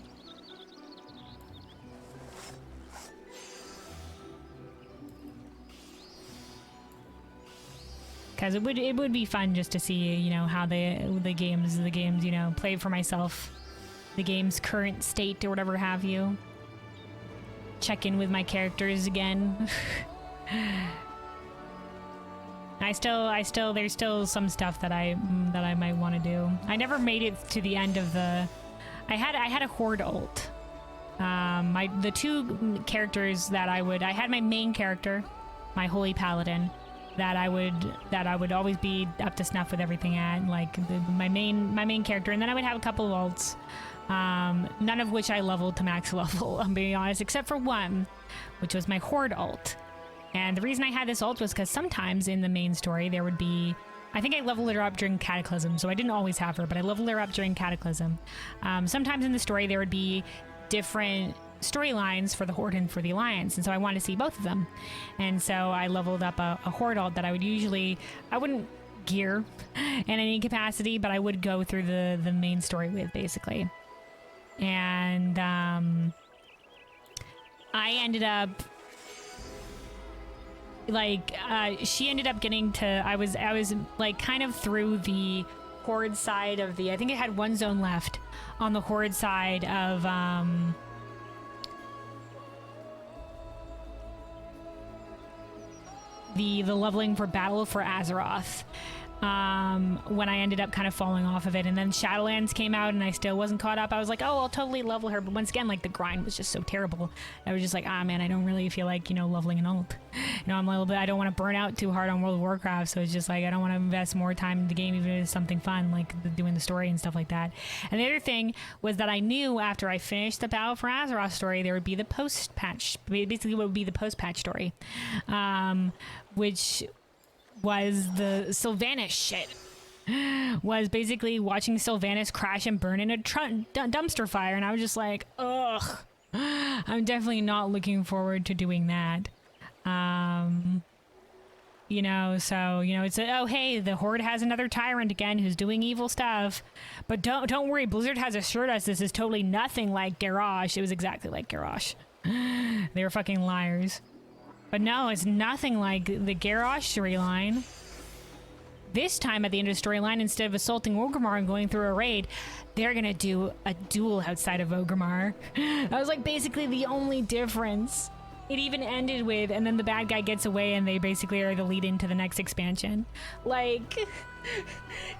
Speaker 1: Because it would be fun just to see, you know, how the games, you know, play for myself, the game's current state or whatever have you. Check in with my characters again. There's still some stuff that I might want to do. I never made it to the end of the. I had a horde ult. The two characters that I had my main character, my holy paladin, that I would always be up to snuff with everything at, like my main character, and then I would have a couple of ults, none of which I leveled to max level, I'm being honest, except for one, which was my horde ult. And the reason I had this ult was because sometimes in the main story there would be, I think I leveled her up during Cataclysm, so I didn't always have her, but I leveled her up during Cataclysm. Sometimes in the story there would be different storylines for the Horde and for the Alliance, and so I wanted to see both of them. And so I leveled up a Horde ult that I wouldn't gear in any capacity, but I would go through the main story with, basically. And I ended up like she ended up getting to I was like kind of through the horde side of the I think it had one zone left on the horde side of the leveling for Battle for Azeroth. When I ended up kind of falling off of it, and then Shadowlands came out and I still wasn't caught up. I was like, oh, I'll totally level her, but once again, like the grind was just so terrible. I was just like, ah man, I don't really feel like, you know, leveling an ult. You know, I'm a little bit, I don't want to burn out too hard on World of Warcraft, so it's just like I don't want to invest more time in the game even if it's something fun like doing the story and stuff like that. And the other thing was that I knew after I finished the Battle for Azeroth story there would be the post patch, basically what would be the post patch story, which was the Sylvanas shit. Was basically watching Sylvanas crash and burn in a dumpster fire, and I was just like, ugh, I'm definitely not looking forward to doing that. You know, so, you know, it's oh hey, the Horde has another tyrant again who's doing evil stuff, but don't worry, Blizzard has assured us this is totally nothing like Garrosh. It was exactly like Garrosh. They were fucking liars. But no, it's nothing like the Garrosh storyline. This time at the end of the storyline, instead of assaulting Orgrimmar and going through a raid, they're gonna do a duel outside of Orgrimmar. That was like basically the only difference. It even ended with, and then the bad guy gets away and they basically are the lead into the next expansion. Like,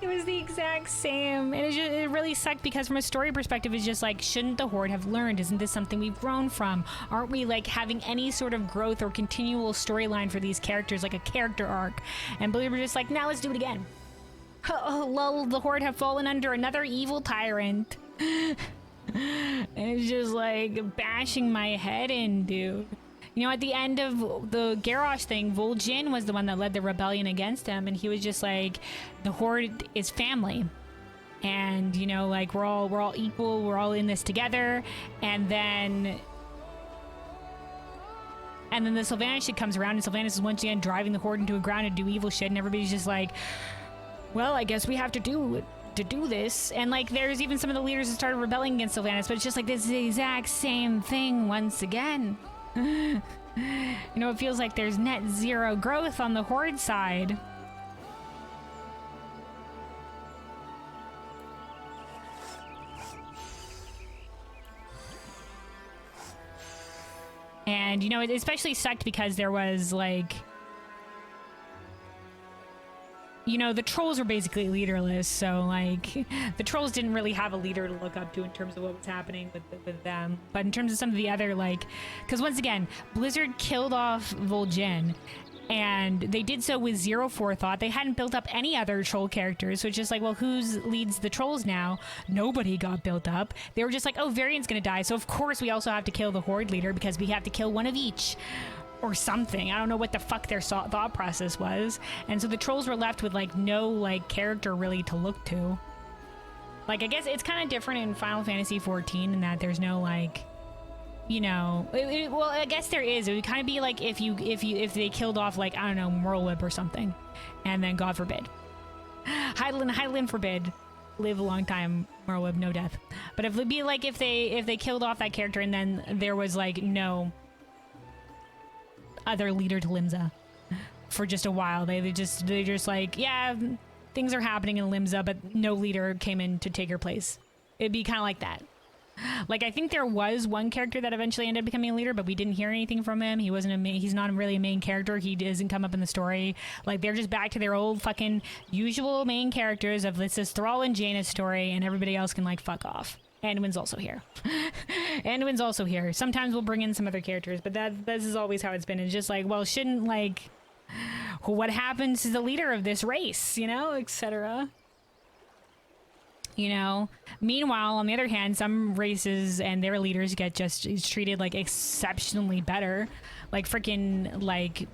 Speaker 1: it was the exact same. And it really sucked because from a story perspective, it's just like, shouldn't the Horde have learned? Isn't this something we've grown from? Aren't we like having any sort of growth or continual storyline for these characters, like a character arc? And Blizzard were just like, now let's do it again. Oh, lol, the Horde have fallen under another evil tyrant. And it's just like bashing my head in, dude. You know, at the end of the Garrosh thing, Vol'jin was the one that led the rebellion against him, and he was just like, the Horde is family. And, you know, like, we're all equal, we're all in this together. And then the Sylvanas shit comes around, and Sylvanas is once again driving the Horde into a ground and do evil shit, and everybody's just like, well, I guess we have to do this. And like there's even some of the leaders that started rebelling against Sylvanas, but it's just like this is the exact same thing once again. You know, it feels like there's net zero growth on the Horde side. And you know, it especially sucked because there was like, you know, the trolls were basically leaderless, so like the trolls didn't really have a leader to look up to in terms of what was happening with them. But in terms of some of the other, like, because once again, Blizzard killed off Vol'jin, and they did so with zero forethought. They hadn't built up any other troll characters, so it's just like, well, who leads the trolls now? Nobody got built up. They were just like, oh, Varian's gonna die, so of course we also have to kill the Horde leader because we have to kill one of each. Or something. I don't know what the fuck their thought process was. And so the trolls were left with like no like character really to look to. Like, I guess it's kind of different in Final Fantasy 14 in that there's no like, you know, well, I guess there is. It would kind of be like if they killed off like, I don't know, Whirlwhip or something, and then God forbid, Hydaelyn forbid, live a long time, Whirlwhip, no death. But if it'd be like if they killed off that character and then there was like no other leader to Limsa for just a while. They just like, yeah, things are happening in Limsa, but no leader came in to take her place. It'd be kind of like that. Like, I think there was one character that eventually ended up becoming a leader, but we didn't hear anything from him. He's not really a main character. He doesn't come up in the story. Like, they're just back to their old fucking usual main characters of this is Thrall and Jaina's story, and everybody else can like fuck off. Anduin's also here. Anduin's also here. Sometimes we'll bring in some other characters, but this is always how it's been. It's just like, well, shouldn't like, what happens to the leader of this race, you know, etc. You know, meanwhile, on the other hand, some races and their leaders get just treated like exceptionally better. Like freaking like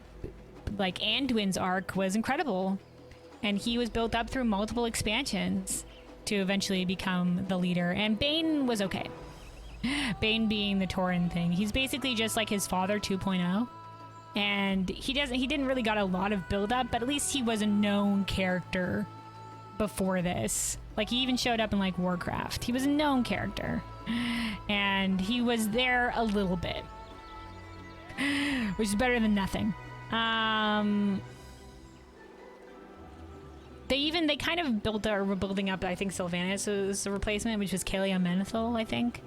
Speaker 1: Anduin's arc was incredible, and he was built up through multiple expansions to eventually become the leader. And Bane was okay. Bane being the Tauren thing. He's basically just like his father 2.0. And he didn't really got a lot of build up, but at least he was a known character before this. Like, he even showed up in like Warcraft. He was a known character. And he was there a little bit. which is better than nothing. They kind of were building up, I think, Sylvanas' replacement, which was Kalia Menethil, I think.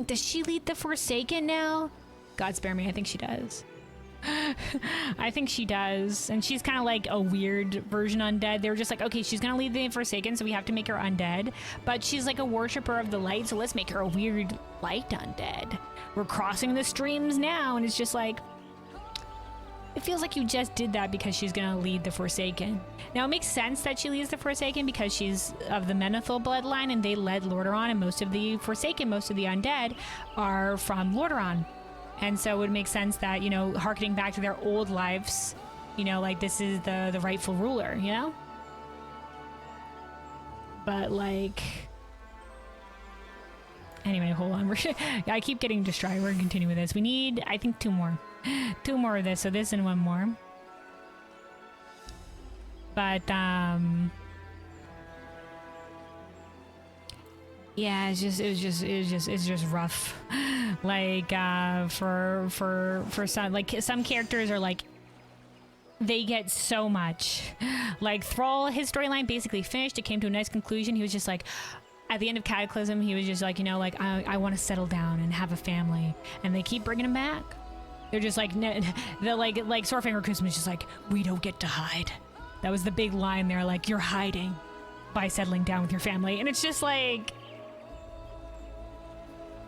Speaker 1: Does she lead the Forsaken now? God spare me, I think she does. I think she does. And she's kind of like a weird version undead. They were just like, okay, she's going to lead the Forsaken, so we have to make her undead. But she's like a worshiper of the light, so let's make her a weird light undead. We're crossing the streams now, and it's just like, it feels like you just did that because she's going to lead the Forsaken. Now, it makes sense that she leads the Forsaken because she's of the Menethil bloodline, and they led Lordaeron, and most of the Forsaken, most of the undead, are from Lordaeron. And so it would make sense that, you know, harkening back to their old lives, you know, like, this is the rightful ruler, you know? But, like... Anyway, hold on. I keep getting distracted. We're going to continue with this. We need, I think, 2 more. 2 more of this. So this and 1 more. But, yeah, it's just rough. Like, for some, like, some characters are like, they get so much. Like, Thrall, his storyline basically finished. It came to a nice conclusion. He was just like, at the end of Cataclysm, he was just like, you know, like, I want to settle down and have a family. And they keep bringing him back. They're just like, they're like Swordfinger Christmas, just like, we don't get to hide. That was the big line there, like, you're hiding by settling down with your family. And it's just like,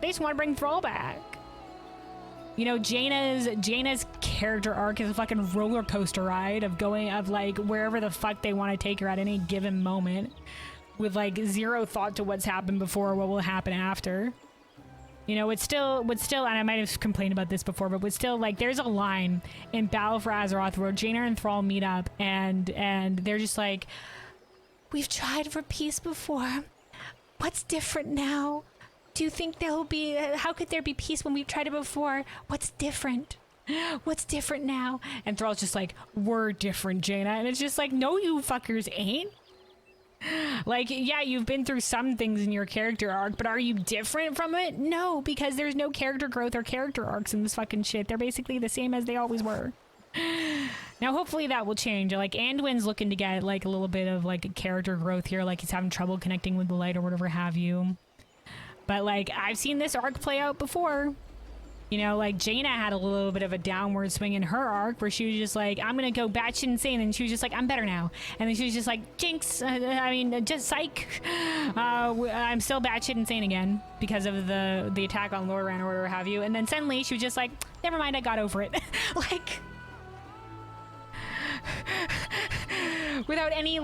Speaker 1: they just want to bring Thrall back. You know, Jaina's character arc is a fucking roller coaster ride of like wherever the fuck they want to take her at any given moment, with like zero thought to what's happened before or what will happen after. You know, it's still, and I might have complained about this before, but it's still like, there's a line in Battle for Azeroth where Jaina and Thrall meet up, and they're just like, we've tried for peace before. What's different now? Do you think there'll be, how could there be peace when we've tried it before? What's different? What's different now? And Thrall's just like, we're different, Jaina. And it's just like, no, you fuckers ain't. Like, yeah, you've been through some things in your character arc, but are you different from it? No, because there's no character growth or character arcs in this fucking shit. They're basically the same as they always were. Now, hopefully that will change. Like, Anduin's looking to get, like, a little bit of, like, a character growth here. Like, he's having trouble connecting with the light or whatever have you. But, like, I've seen this arc play out before. You know, like, Jaina had a little bit of a downward swing in her arc where she was just like, I'm gonna go batshit insane, and she was just like, I'm better now. And then she was just like, jinx, just psych. I'm still batshit insane again because of the attack on Lordaeron or whatever have you. And then suddenly she was just like, never mind, I got over it. Like... without any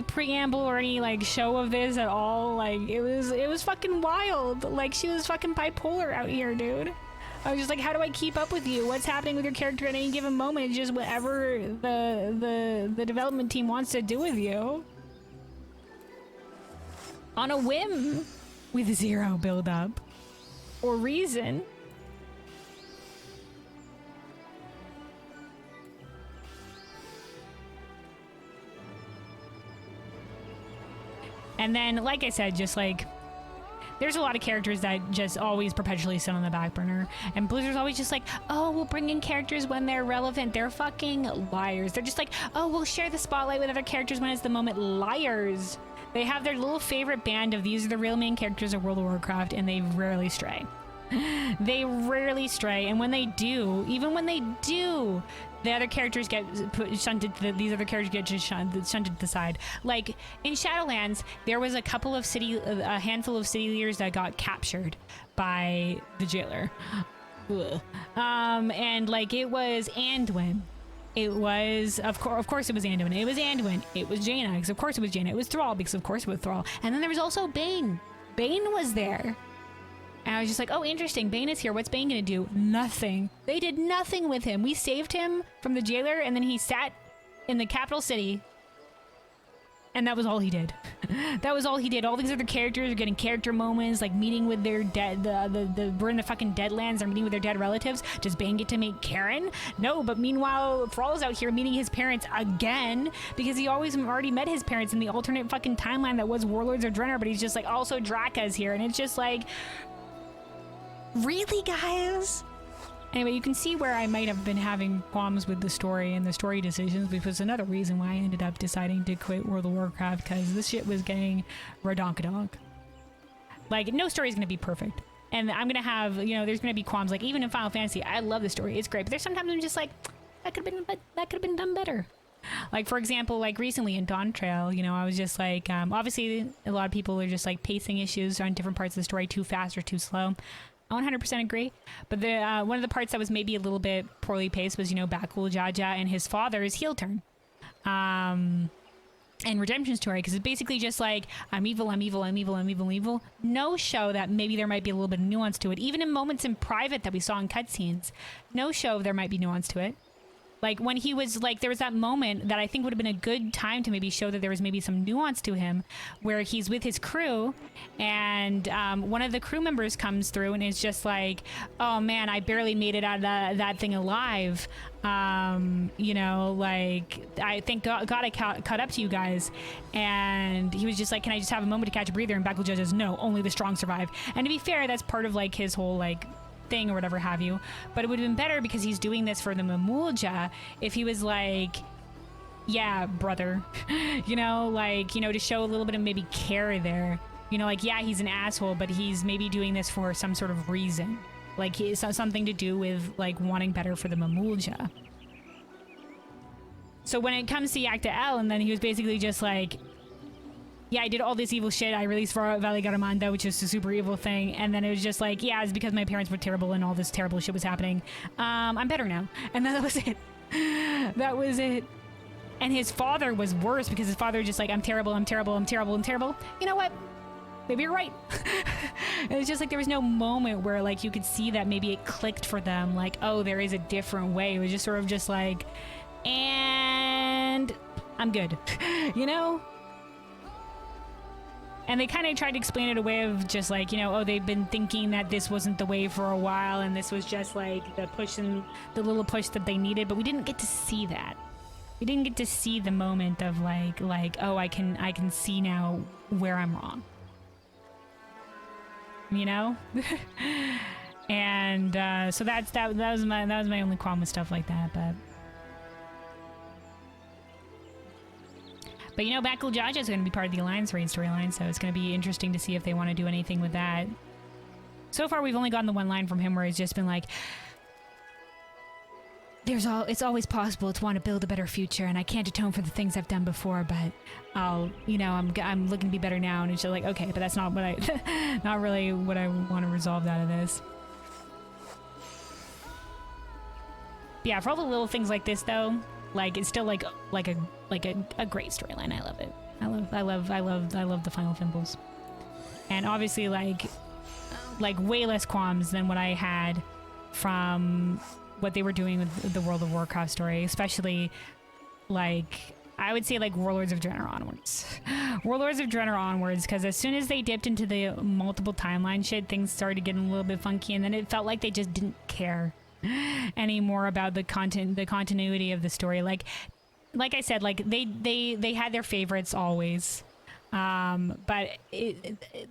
Speaker 1: preamble or any like show of this at all. Like, it was fucking wild. Like, she was fucking bipolar out here, dude. I was just like, how do I keep up with you? What's happening with your character at any given moment? It's just whatever the development team wants to do with you. On a whim, with zero build up or reason. And then, like I said, just like, there's a lot of characters that just always perpetually sit on the back burner. And Blizzard's always just like, oh, we'll bring in characters when they're relevant. They're fucking liars. They're just like, oh, we'll share the spotlight with other characters when it's the moment. Liars. They have their little favorite band of these are the real main characters of World of Warcraft, and they rarely stray. They rarely stray, and when they do, even when they do, the other characters get shunted. These other characters get just shunted to the side. Like in Shadowlands, there was a handful of city leaders that got captured by the jailer. Ugh. And like it was Anduin. It was of course it was Anduin. It was Anduin. It was Jaina because of course it was Jaina. It was Thrall because of course it was Thrall. And then there was also Bane. Bane was there. And I was just like, oh, interesting. Bane is here. What's Bane gonna do? Nothing. They did nothing with him. We saved him from the jailer, and then he sat in the capital city. And that was all he did. That was all he did. All these other characters are getting character moments, like meeting with their dead, we're in the fucking Deadlands, they're meeting with their dead relatives. Does Bane get to meet Karen? No, but meanwhile, Thrall's out here meeting his parents again, because he already met his parents in the alternate fucking timeline that was Warlords of Draenor, but he's just like, also Draka's here, and it's just like, really, guys? Anyway, you can see where I might have been having qualms with the story and the story decisions, which was another reason why I ended up deciding to quit World of Warcraft, because this shit was getting redonkadonk. Like, no story is going to be perfect. And I'm going to have, you know, there's going to be qualms. Like, even in Final Fantasy, I love the story. It's great. But there's sometimes I'm just like, that could have been done better. Like, for example, like recently in Dawntrail, you know, I was just like, obviously a lot of people are just like pacing issues on different parts of the story, too fast or too slow. I 100% agree. But the one of the parts that was maybe a little bit poorly paced was, you know, Bakul Jaja and his father's heel turn. And redemption story, because it's basically just like, I'm evil, I'm evil, I'm evil, I'm evil, I'm evil. No show that maybe there might be a little bit of nuance to it. Even in moments in private that we saw in cutscenes, no show there might be nuance to it. Like when he was like, there was that moment that I think would have been a good time to maybe show that there was maybe some nuance to him, where he's with his crew and one of the crew members comes through and is just like, oh man, I barely made it out of that thing alive. You know, like, I thank God I caught up to you guys. And he was just like, can I just have a moment to catch a breather? And Bakul says, no, only the strong survive. And to be fair, that's part of like his whole like thing or whatever have you, but it would have been better because he's doing this for the Mamulja if he was like, yeah, brother, you know, like, you know, to show a little bit of maybe care there, you know, like, yeah, he's an asshole, but he's maybe doing this for some sort of reason, like it's something to do with like wanting better for the Mamulja. So when it comes to Yakta L, and then he was basically just like, yeah, I did all this evil shit. I released Valley Garamanda, which is a super evil thing. And then it was just like, yeah, it's because my parents were terrible and all this terrible shit was happening. I'm better now. And then that was it. That was it. And his father was worse because his father just like, I'm terrible, I'm terrible, I'm terrible, I'm terrible. You know what? Maybe you're right. It was just like, there was no moment where like you could see that maybe it clicked for them. Like, oh, there is a different way. It was just sort of just like, and I'm good, you know? And they kind of tried to explain it a way of just like, you know, oh, they've been thinking that this wasn't the way for a while, and this was just like the push and the little push that they needed, but we didn't get to see that. We didn't get to see the moment of like, oh, I can see now where I'm wrong. You know? And so that was my only qualm with stuff like that, but. But you know, Bakul Jaja is going to be part of the Alliance Raid storyline, so it's going to be interesting to see if they want to do anything with that. So far, we've only gotten the one line from him where he's just been like, it's always possible to want to build a better future, and I can't atone for the things I've done before, but I'm looking to be better now. And it's just like, okay, but that's not what not really what I want to resolve out of this. But yeah, for all the little things like this, though, like it's still like a great storyline. I love it. I love the Final Fimbles, and obviously like way less qualms than what I had from what they were doing with the World of Warcraft story, especially like I would say like Warlords of Draenor onwards. Warlords of Draenor onwards, because as soon as they dipped into the multiple timeline shit, things started getting a little bit funky, and then it felt like they just didn't care anymore about the continuity of the story. Like I said, like they had their favorites always, but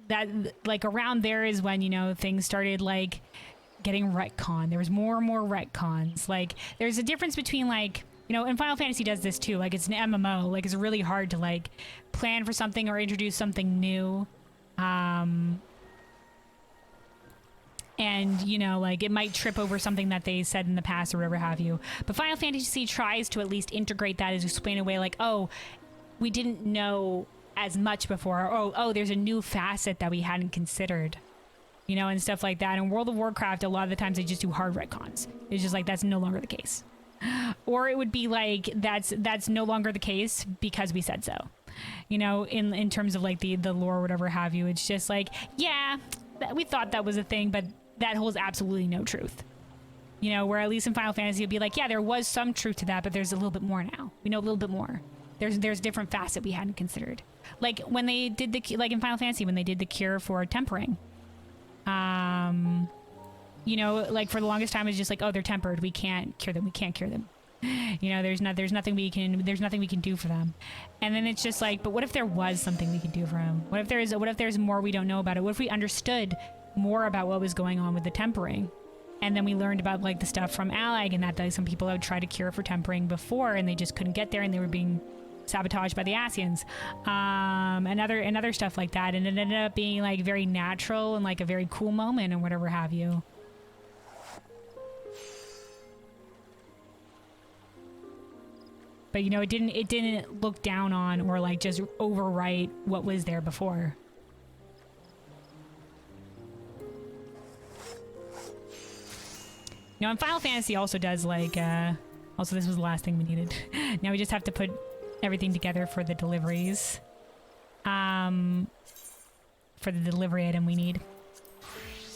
Speaker 1: that like around there is when, you know, things started like getting retcon. There was more and more retcons. Like there's a difference between like, you know, and Final Fantasy does this too. Like it's an MMO. Like it's really hard to like plan for something or introduce something new. And, you know, like it might trip over something that they said in the past or whatever have you. But Final Fantasy tries to at least integrate that, as explain away like, oh, we didn't know as much before. Or, oh, there's a new facet that we hadn't considered, you know, and stuff like that. In World of Warcraft, a lot of the times they just do hard retcons. It's just like, that's no longer the case. Or it would be like, that's no longer the case because we said so. You know, in terms of like the lore or whatever have you. It's just like, yeah, we thought that was a thing, but that holds absolutely no truth. You know, where at least in Final Fantasy it'd be like, yeah, there was some truth to that, but there's a little bit more now. We know a little bit more. There's a different facet we hadn't considered. Like when they did like in Final Fantasy, when they did the cure for tempering. You know, like for the longest time it's just like, oh, they're tempered. We can't cure them. We can't cure them. You know, there's nothing we can do for them. And then it's just like, but what if there was something we could do for them? What if there's more we don't know about it? What if we understood more about what was going on with the tempering? And then we learned about like the stuff from Allag and that like, some people had tried to cure for tempering before and they just couldn't get there and they were being sabotaged by the Asians. And other stuff like that. And it ended up being like very natural and like a very cool moment and whatever have you. But you know, it didn't look down on or like just overwrite what was there before. You know, and Final Fantasy also does like, also this was the last thing we needed. Now we just have to put everything together for the deliveries. For the delivery item we need.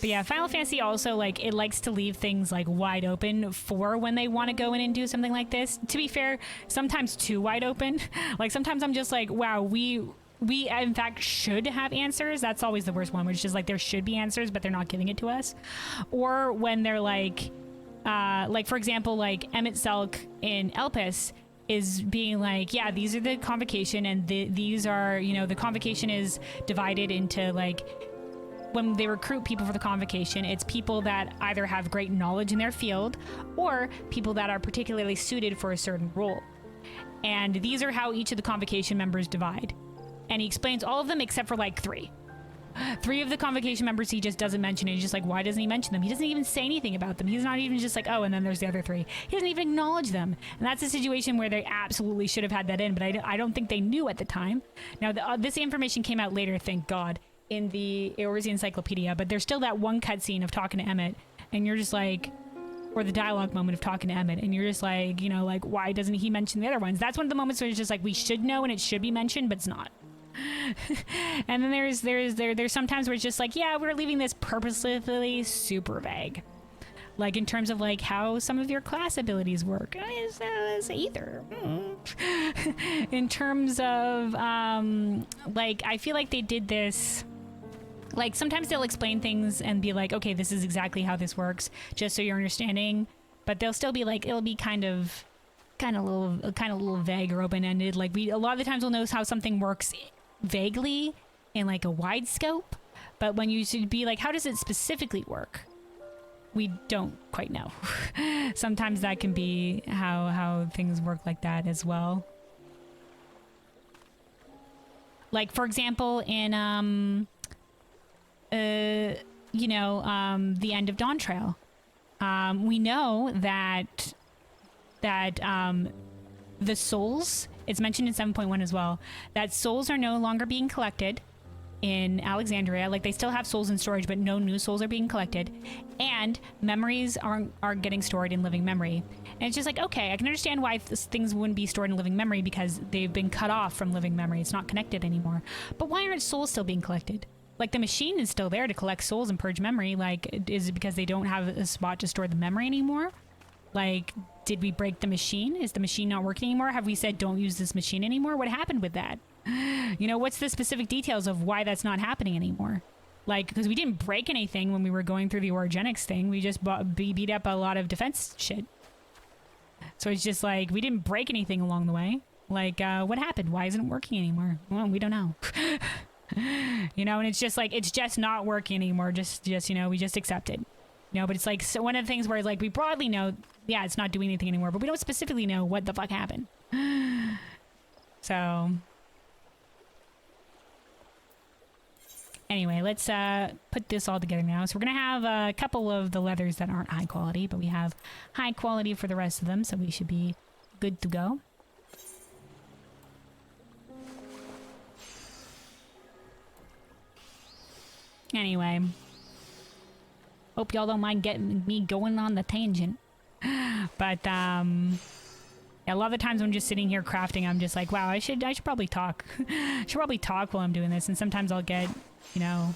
Speaker 1: But yeah, Final Fantasy also, like, it likes to leave things, like, wide open for when they want to go in and do something like this. To be fair, sometimes too wide open. Like, sometimes I'm just like, wow, we in fact should have answers. That's always the worst one, which is just like there should be answers, but they're not giving it to us. Or when they're like for example, like Emmett Selk in Elpis is being like, yeah, these are the convocation and these are, you know, the convocation is divided into like, when they recruit people for the convocation, it's people that either have great knowledge in their field or people that are particularly suited for a certain role. And these are how each of the convocation members divide. And he explains all of them except for like 3. 3 of the convocation members he just doesn't mention. And he's just like, why doesn't he mention them? He doesn't even say anything about them. He's not even just like, oh, and then there's the other 3. He doesn't even acknowledge them. And that's a situation where they absolutely should have had that in, but I don't think they knew at the time. Now, this information came out later, thank God, in the Eorzea Encyclopedia, but there's still that one cutscene of talking to Emmett, and you're just like, or the dialogue moment of talking to Emmett, and you're just like, you know, like, why doesn't he mention the other ones? That's one of the moments where it's just like, we should know and it should be mentioned, but it's not. And then there's sometimes where it's just like, yeah, we're leaving this purposefully super vague, like in terms of like how some of your class abilities work. Is either in terms of like, I feel like they did this. Like, sometimes they'll explain things and be like, okay, this is exactly how this works, just so you're understanding. But they'll still be like, it'll be kind of a little vague or open-ended. Like, a lot of the times we'll know how something works vaguely in like a wide scope. But when you should be like, how does it specifically work? We don't quite know. Sometimes that can be how things work like that as well. Like, for example, in the end of Dawntrail. We know that the souls, it's mentioned in 7.1 as well, that souls are no longer being collected in Alexandria. Like, they still have souls in storage, but no new souls are being collected. And memories are getting stored in living memory. And it's just like, okay, I can understand why things wouldn't be stored in living memory because they've been cut off from living memory. It's not connected anymore. But why aren't souls still being collected? Like, the machine is still there to collect souls and purge memory. Like, is it because they don't have a spot to store the memory anymore? Like, did we break the machine? Is the machine not working anymore? Have we said don't use this machine anymore? What happened with that? You know, what's the specific details of why that's not happening anymore? Like, because we didn't break anything when we were going through the orogenics thing. We just beat up a lot of defense shit. So it's just like, we didn't break anything along the way. Like, what happened? Why isn't it working anymore? Well, we don't know. You know, and it's just like, it's just not working anymore. Just you know, we just accept it. You know, but it's like, so one of the things where it's like, we broadly know, yeah, it's not doing anything anymore, but we don't specifically know what the fuck happened. So anyway, let's put this all together now. So we're gonna have a couple of the leathers that aren't high quality, but we have high quality for the rest of them, so we should be good to go. Anyway, hope y'all don't mind getting me going on the tangent. But yeah, a lot of the times when I'm just sitting here crafting, I'm just like, wow, I should probably talk. I should probably talk while I'm doing this. And sometimes I'll get, you know,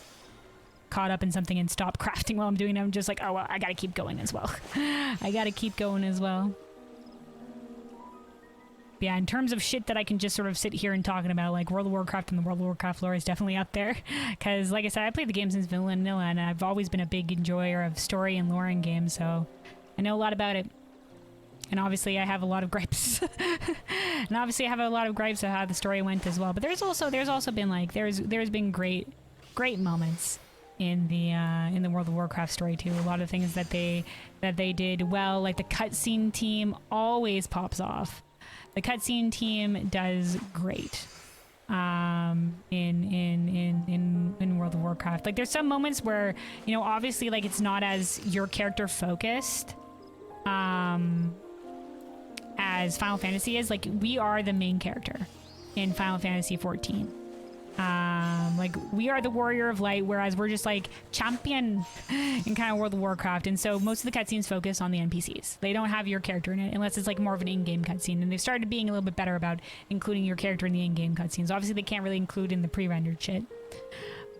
Speaker 1: caught up in something and stop crafting while I'm doing it. I'm just like, oh, well, I gotta keep going as well. I gotta keep going as well. But yeah, in terms of shit that I can just sort of sit here and talking about, like World of Warcraft and the World of Warcraft lore is definitely up there. Because, like I said, I played the game since vanilla, and I've always been a big enjoyer of story and lore in games, so I know a lot about it. And obviously I have a lot of gripes. And obviously I have a lot of gripes of how the story went as well. But there's also been like, there's been great moments. in the World of Warcraft story too. A lot of things that they did well, like the cutscene team always pops off. The cutscene team does great in World of Warcraft. Like there's some moments where, you know, obviously like it's not as your character focused as Final Fantasy is. Like we are the main character in Final Fantasy 14. Like we are the warrior of light, whereas we're just like champion in kind of World of Warcraft. And so most of the cutscenes focus on the NPCs. They don't have your character in it unless it's like more of an in-game cutscene. And they've started being a little bit better about including your character in the in-game cutscenes. Obviously they can't really include in the pre-rendered shit,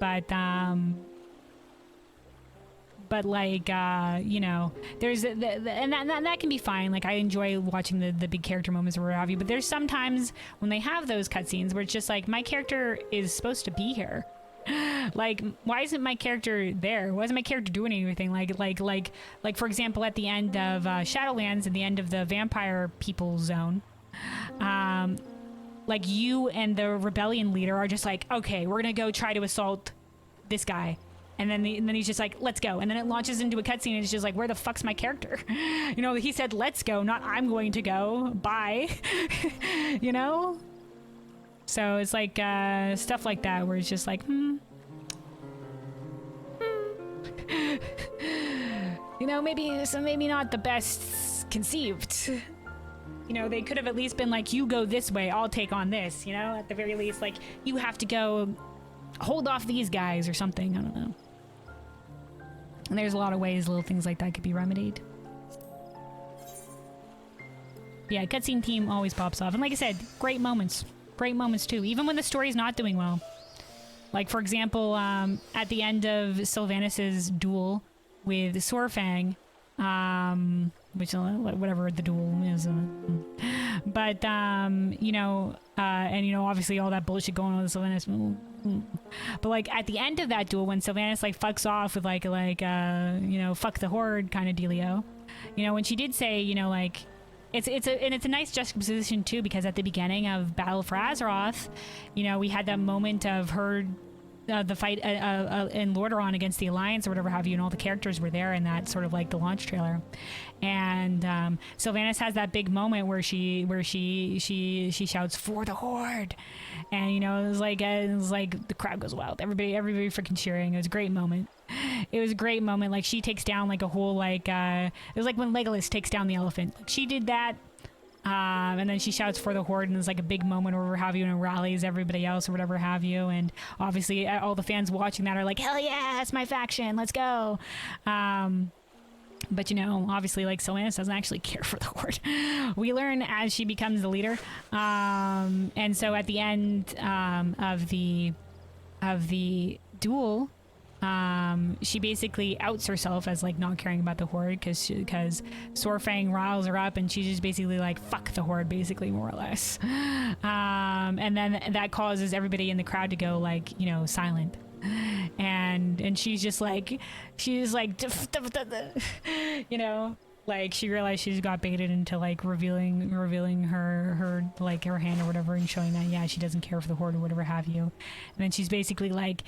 Speaker 1: but like you know, there's and that can be fine. Like I enjoy watching the big character moments or what have you, but there's sometimes when they have those cutscenes where it's just like my character is supposed to be here. Like why isn't my character there? Why isn't my character doing anything? Like for example, at the end of Shadowlands, at the end of the vampire people zone, like you and the rebellion leader are just like, okay, we're gonna go try to assault this guy. And then he's just like, let's go. And then it launches into a cutscene and it's just like, where the fuck's my character? You know, he said, let's go, not I'm going to go. Bye. You know? So it's like stuff like that where it's just like, you know, maybe not the best conceived. You know, they could have at least been like, you go this way, I'll take on this, you know? At the very least, like, you have to go hold off these guys or something. I don't know. And there's a lot of ways little things like that could be remedied. Yeah, cutscene team always pops off. And like I said, great moments. Great moments too, even when the story's not doing well. Like for example, at the end of Sylvanas' duel with Sorfang, which whatever the duel is, but you know, and you know, obviously all that bullshit going on with Sylvanas. But like at the end of that duel, when Sylvanas like fucks off with like you know, fuck the horde kind of dealio, you know, when she did say, you know, like it's a nice juxtaposition too, because at the beginning of Battle for Azeroth, you know, we had that moment of her the fight in Lordaeron against the Alliance or whatever have you, and all the characters were there in that sort of like the launch trailer. And Sylvanas has that big moment where she shouts for the Horde, and you know, it was like the crowd goes wild. Everybody freaking cheering. It was a great moment. It was a great moment. Like she takes down like a whole like it was like when Legolas takes down the elephant. Like, she did that. And then she shouts for the Horde, and it's like a big moment or whatever have you, and it rallies everybody else or whatever have you. And obviously all the fans watching that are like, hell yeah, it's my faction, let's go. But you know, obviously like Sylvanas doesn't actually care for the Horde. We learn as she becomes the leader. And so at the end of the duel, she basically outs herself as like not caring about the Horde because Sorfang riles her up, and she's just basically like, fuck the Horde, basically, more or less. And then that causes everybody in the crowd to go like, you know, silent. And she's just like you know, like she realized she's got baited into like revealing her like her hand or whatever, and showing that, yeah, she doesn't care for the Horde or whatever have you. And then she's basically like,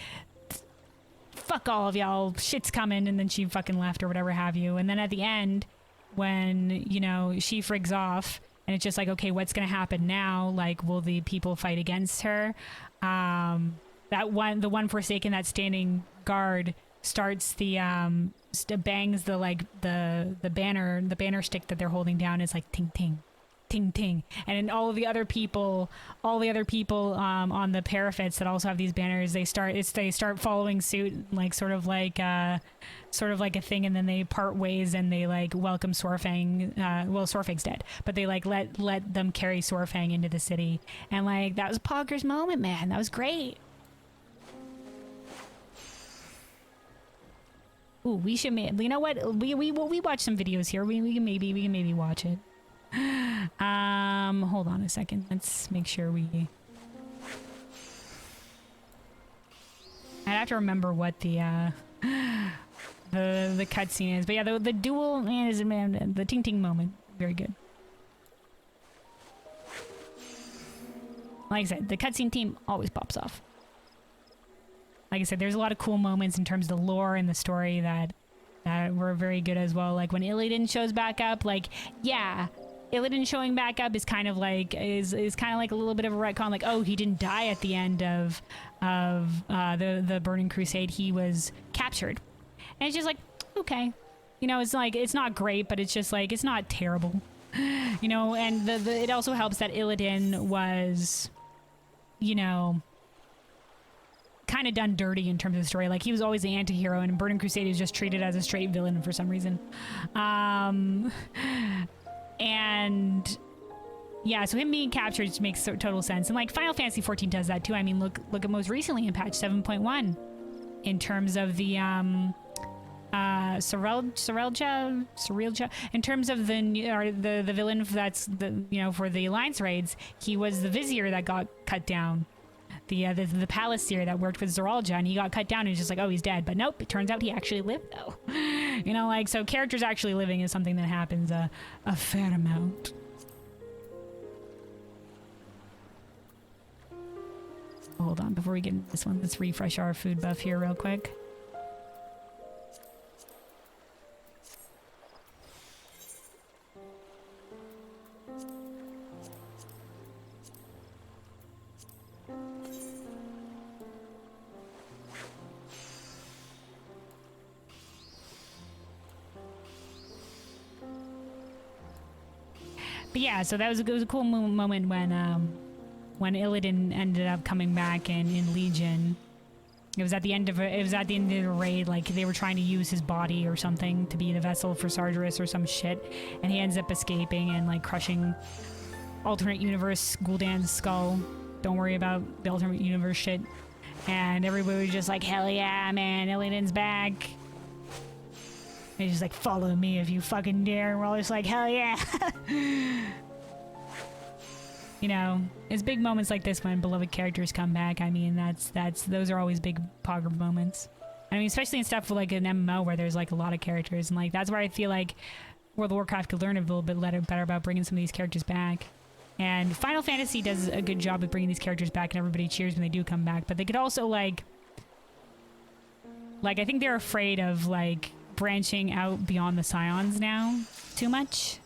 Speaker 1: fuck all of y'all, shit's coming, and then she fucking left or whatever have you. And then at the end, when, you know, she frigs off, and it's just like, okay, what's gonna happen now? Like, will the people fight against her? The one Forsaken, that standing guard, starts the bangs the banner stick that they're holding down. Is like ting ting ting ting, and then all the other people on the parapets that also have these banners, they start following suit, like sort of like a thing, and then they part ways and they like welcome Sorfang. Well, Sorfang's dead, but they like let them carry Sorfang into the city, and like that was Pogger's moment, man. That was great. Ooh, we should, you know what? We watch some videos here. We can maybe watch it. Hold on a second. Let's make sure we. I'd have to remember what the cutscene is, but yeah, the duel, man, the ting ting moment, very good. Like I said, the cutscene team always pops off. like I said, there's a lot of cool moments in terms of the lore and the story that were very good as well. Like when Illidan shows back up, like, yeah, Illidan showing back up is kind of like is kind of like a little bit of a retcon. Like, oh, he didn't die at the end of the Burning Crusade. He was captured, and it's just like, okay, you know, it's like it's not great, but it's just like it's not terrible, you know. And it also helps that Illidan was, you know, kind of done dirty in terms of the story. Like he was always the anti-hero, and Burning Crusade is just treated as a straight villain for some reason. And yeah, so him being captured just makes total sense. And like Final Fantasy 14 does that too. I mean, look at most recently in patch 7.1 in terms of the Cirelja, in terms of the villain that's the, you know, for the Alliance raids, he was the Vizier that got cut down. The Palaceer that worked with Zeralja, and he got cut down and he's just like, oh, he's dead. But nope, it turns out he actually lived though. You know, like, so characters actually living is something that happens a fair amount. Hold on, before we get into this one, let's refresh our food buff here real quick. But yeah, so it was a cool moment when Illidan ended up coming back in Legion. It was at the end of the raid, like they were trying to use his body or something to be the vessel for Sargeras or some shit, and he ends up escaping and like crushing alternate universe Gul'dan's skull. Don't worry about the alternate universe shit. And everybody was just like, hell yeah, man, Illidan's back. And he's just like, follow me if you fucking dare. And we're all just like, hell yeah. You know, it's big moments like this when beloved characters come back. I mean, those are always big pogger moments. I mean, especially in stuff like an MMO where there's like a lot of characters, and like that's where I feel like World of Warcraft could learn a little bit better about bringing some of these characters back. And Final Fantasy does a good job of bringing these characters back, and everybody cheers when they do come back. But they could also like I think they're afraid of like branching out beyond the Scions now too much.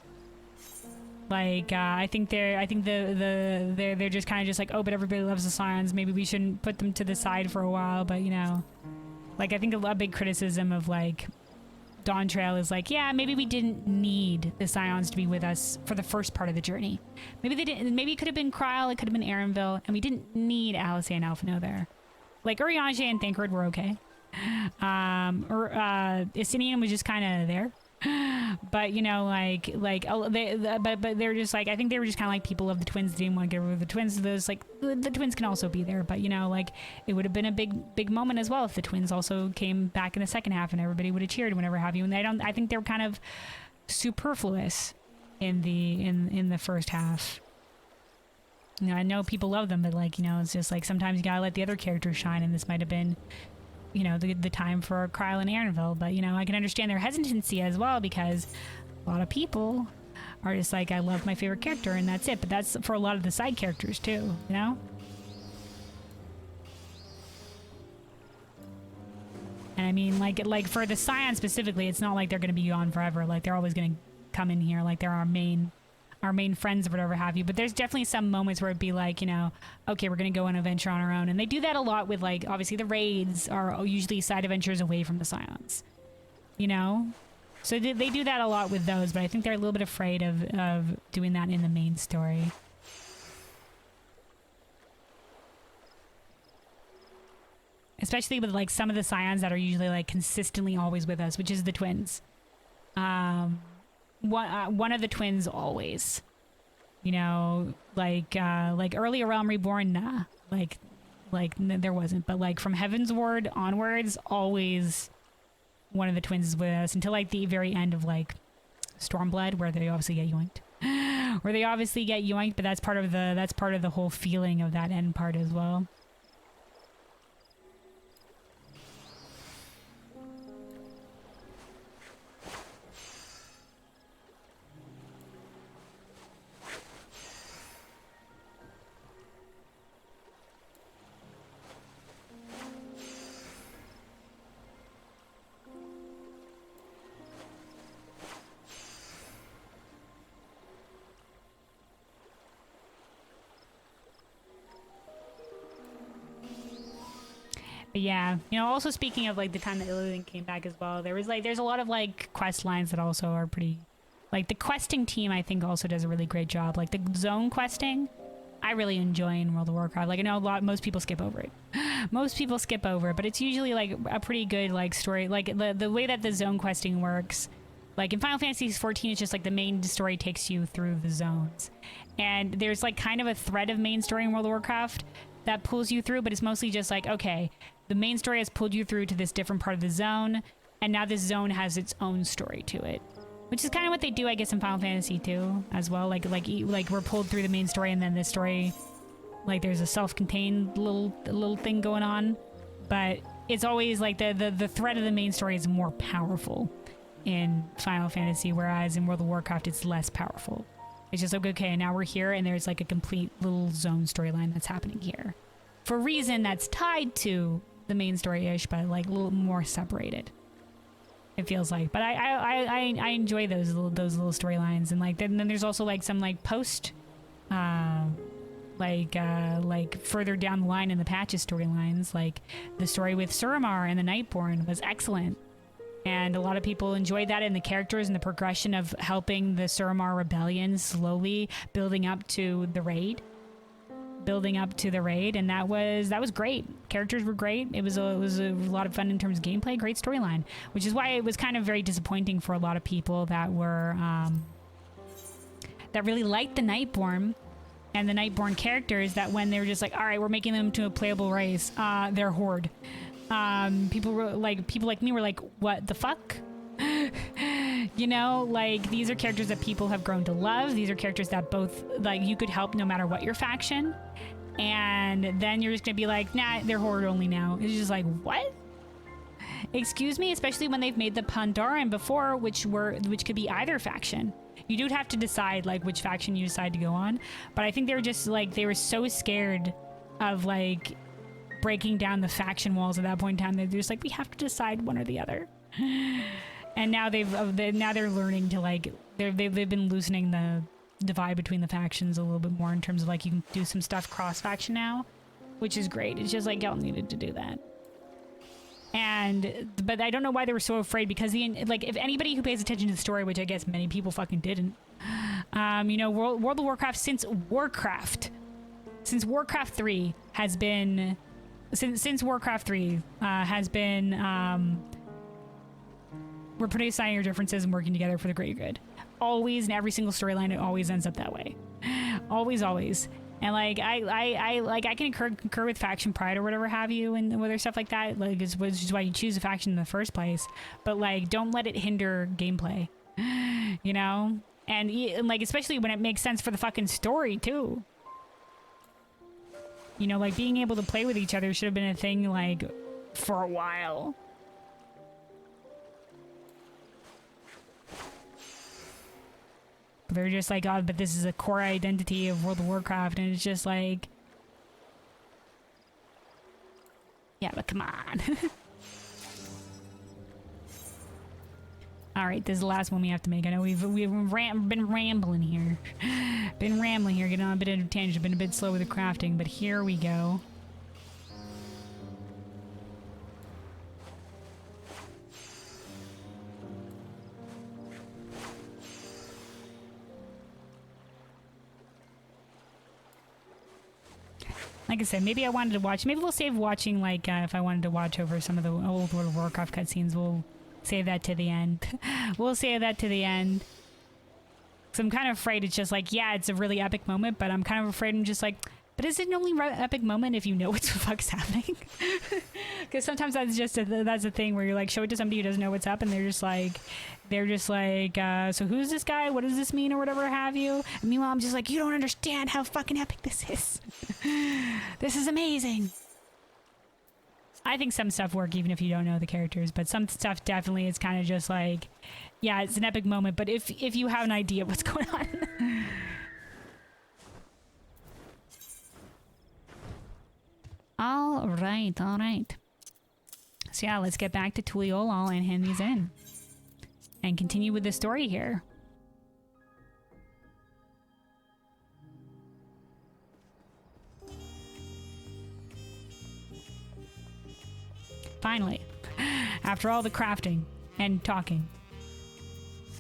Speaker 1: Like I think they're just kind of just like, oh, but everybody loves the Scions, maybe we shouldn't put them to the side for a while. But you know, like I think a big criticism of like Dawntrail is like, yeah, maybe we didn't need the Scions to be with us for the first part of the journey. Maybe they didn't. Maybe it could have been Kryl, it could have been Arenville, and we didn't need Alice and Alphinaud there. Like Urianger and Thancred were okay. Issinian was just kind of there. But you know, but they're just like, I think they were just kind of like people of the twins. They didn't want to get rid of the twins. Those like the twins can also be there, but you know, like it would have been a big moment as well if the twins also came back in the second half and everybody would have cheered whenever have you. And I think they were kind of superfluous in the first half. You know, I know people love them, but like, you know, it's just like sometimes you gotta let the other characters shine, and this might have been, you know, the time for Kryl and Arenville. But you know, I can understand their hesitancy as well, because a lot of people are just like, I love my favorite character and that's it. But that's for a lot of the side characters too, you know. And I mean, like for the Scion specifically, it's not like they're going to be on forever. Like they're always going to come in here, like they're our main friends or whatever have you. But there's definitely some moments where it'd be like, you know, okay, we're going to go on an adventure on our own. And they do that a lot with, like, obviously the raids are usually side adventures away from the Scions, you know? So they do that a lot with those, but I think they're a little bit afraid of doing that in the main story. Especially with, like, some of the Scions that are usually, like, consistently always with us, which is the twins. One of the twins always, you know, like earlier Realm Reborn, nah, like there wasn't, but like from Heaven's Ward onwards, always one of the twins is with us until like the very end of like Stormblood, where they obviously get yoinked, but that's part of the whole feeling of that end part as well. But yeah, you know, also speaking of like the time that Illidan came back as well, there's a lot of like quest lines that also are pretty, like the questing team I think also does a really great job. Like the zone questing, I really enjoy in World of Warcraft. Like I know most people skip over it. Most people skip over it, but it's usually like a pretty good like story. Like the way that the zone questing works, like in Final Fantasy XIV, it's just like the main story takes you through the zones. And there's like kind of a thread of main story in World of Warcraft that pulls you through, but it's mostly just like, okay, the main story has pulled you through to this different part of the zone, and now this zone has its own story to it. Which is kind of what they do, I guess, in Final Fantasy 2 as well. Like we're pulled through the main story, and then this story, like there's a self-contained little thing going on. But it's always like the thread of the main story is more powerful in Final Fantasy, whereas in World of Warcraft it's less powerful. It's just like, okay, now we're here, and there's like a complete little zone storyline that's happening here. For a reason that's tied to the main story-ish, but like a little more separated. It feels like, but I enjoy those little storylines, and like then there's also like some like post, like further down the line in the patches storylines, like the story with Suramar and the Nightborn was excellent, and a lot of people enjoyed that, and the characters and the progression of helping the Suramar rebellion slowly building up to the raid. And that was great. Characters were great. It was a lot of fun in terms of gameplay. Great storyline, which is why it was kind of very disappointing for a lot of people that were that really liked the Nightborn and the Nightborn characters. That when they were just like, all right, we're making them to a playable race, they're Horde. People like me were like, what the fuck? You know, like these are characters that people have grown to love. These are characters that both like you could help no matter what your faction, and then you're just gonna be like, nah, they're Horde only now. It's just like, what? Excuse me? Especially when they've made the Pandaren before, which could be either faction. You do have to decide like which faction you decide to go on, but I think they were just like they were so scared of like breaking down the faction walls at that point in time. They're just like, we have to decide one or the other. And now they're learning to like they've been loosening the divide between the factions a little bit more in terms of like you can do some stuff cross faction now, which is great. It's just like y'all needed to do that. But I don't know why they were so afraid, because like if anybody who pays attention to the story, which I guess many people fucking didn't, you know, World of Warcraft since Warcraft 3 has been we're putting aside your differences and working together for the greater good. Always, in every single storyline, it always ends up that way. Always. And like I can concur with faction pride or whatever have you, and whether stuff like that, like which is why you choose a faction in the first place. But like, don't let it hinder gameplay. You know, and like especially when it makes sense for the fucking story too. You know, like being able to play with each other should have been a thing like for a while. They're just like, oh, but this is a core identity of World of Warcraft, and it's just like, yeah, but come on. All right, this is the last one we have to make. I know we've been rambling here, getting on a bit of a tangent, been a bit slow with the crafting, but here we go. Like I said, maybe I wanted to watch. Maybe we'll save watching, like, if I wanted to watch over some of the old World of Warcraft cutscenes, we'll save that to the end. We'll save that to the end. So I'm kind of afraid it's just like, yeah, it's a really epic moment, but I'm kind of afraid I'm just like, but is it an only epic moment if you know what the fuck's happening? Because sometimes that's just that's a thing where you're like, show it to somebody who doesn't know what's up, and they're just like, so who's this guy? What does this mean, or whatever have you? And meanwhile, I'm just like, you don't understand how fucking epic this is. This is amazing. I think some stuff work even if you don't know the characters, but some stuff definitely is kind of just like, yeah, it's an epic moment, but if you have an idea what's going on. All right. So yeah, let's get back to Tuliolol and hand these in. And continue with the story here. Finally. After all the crafting and talking,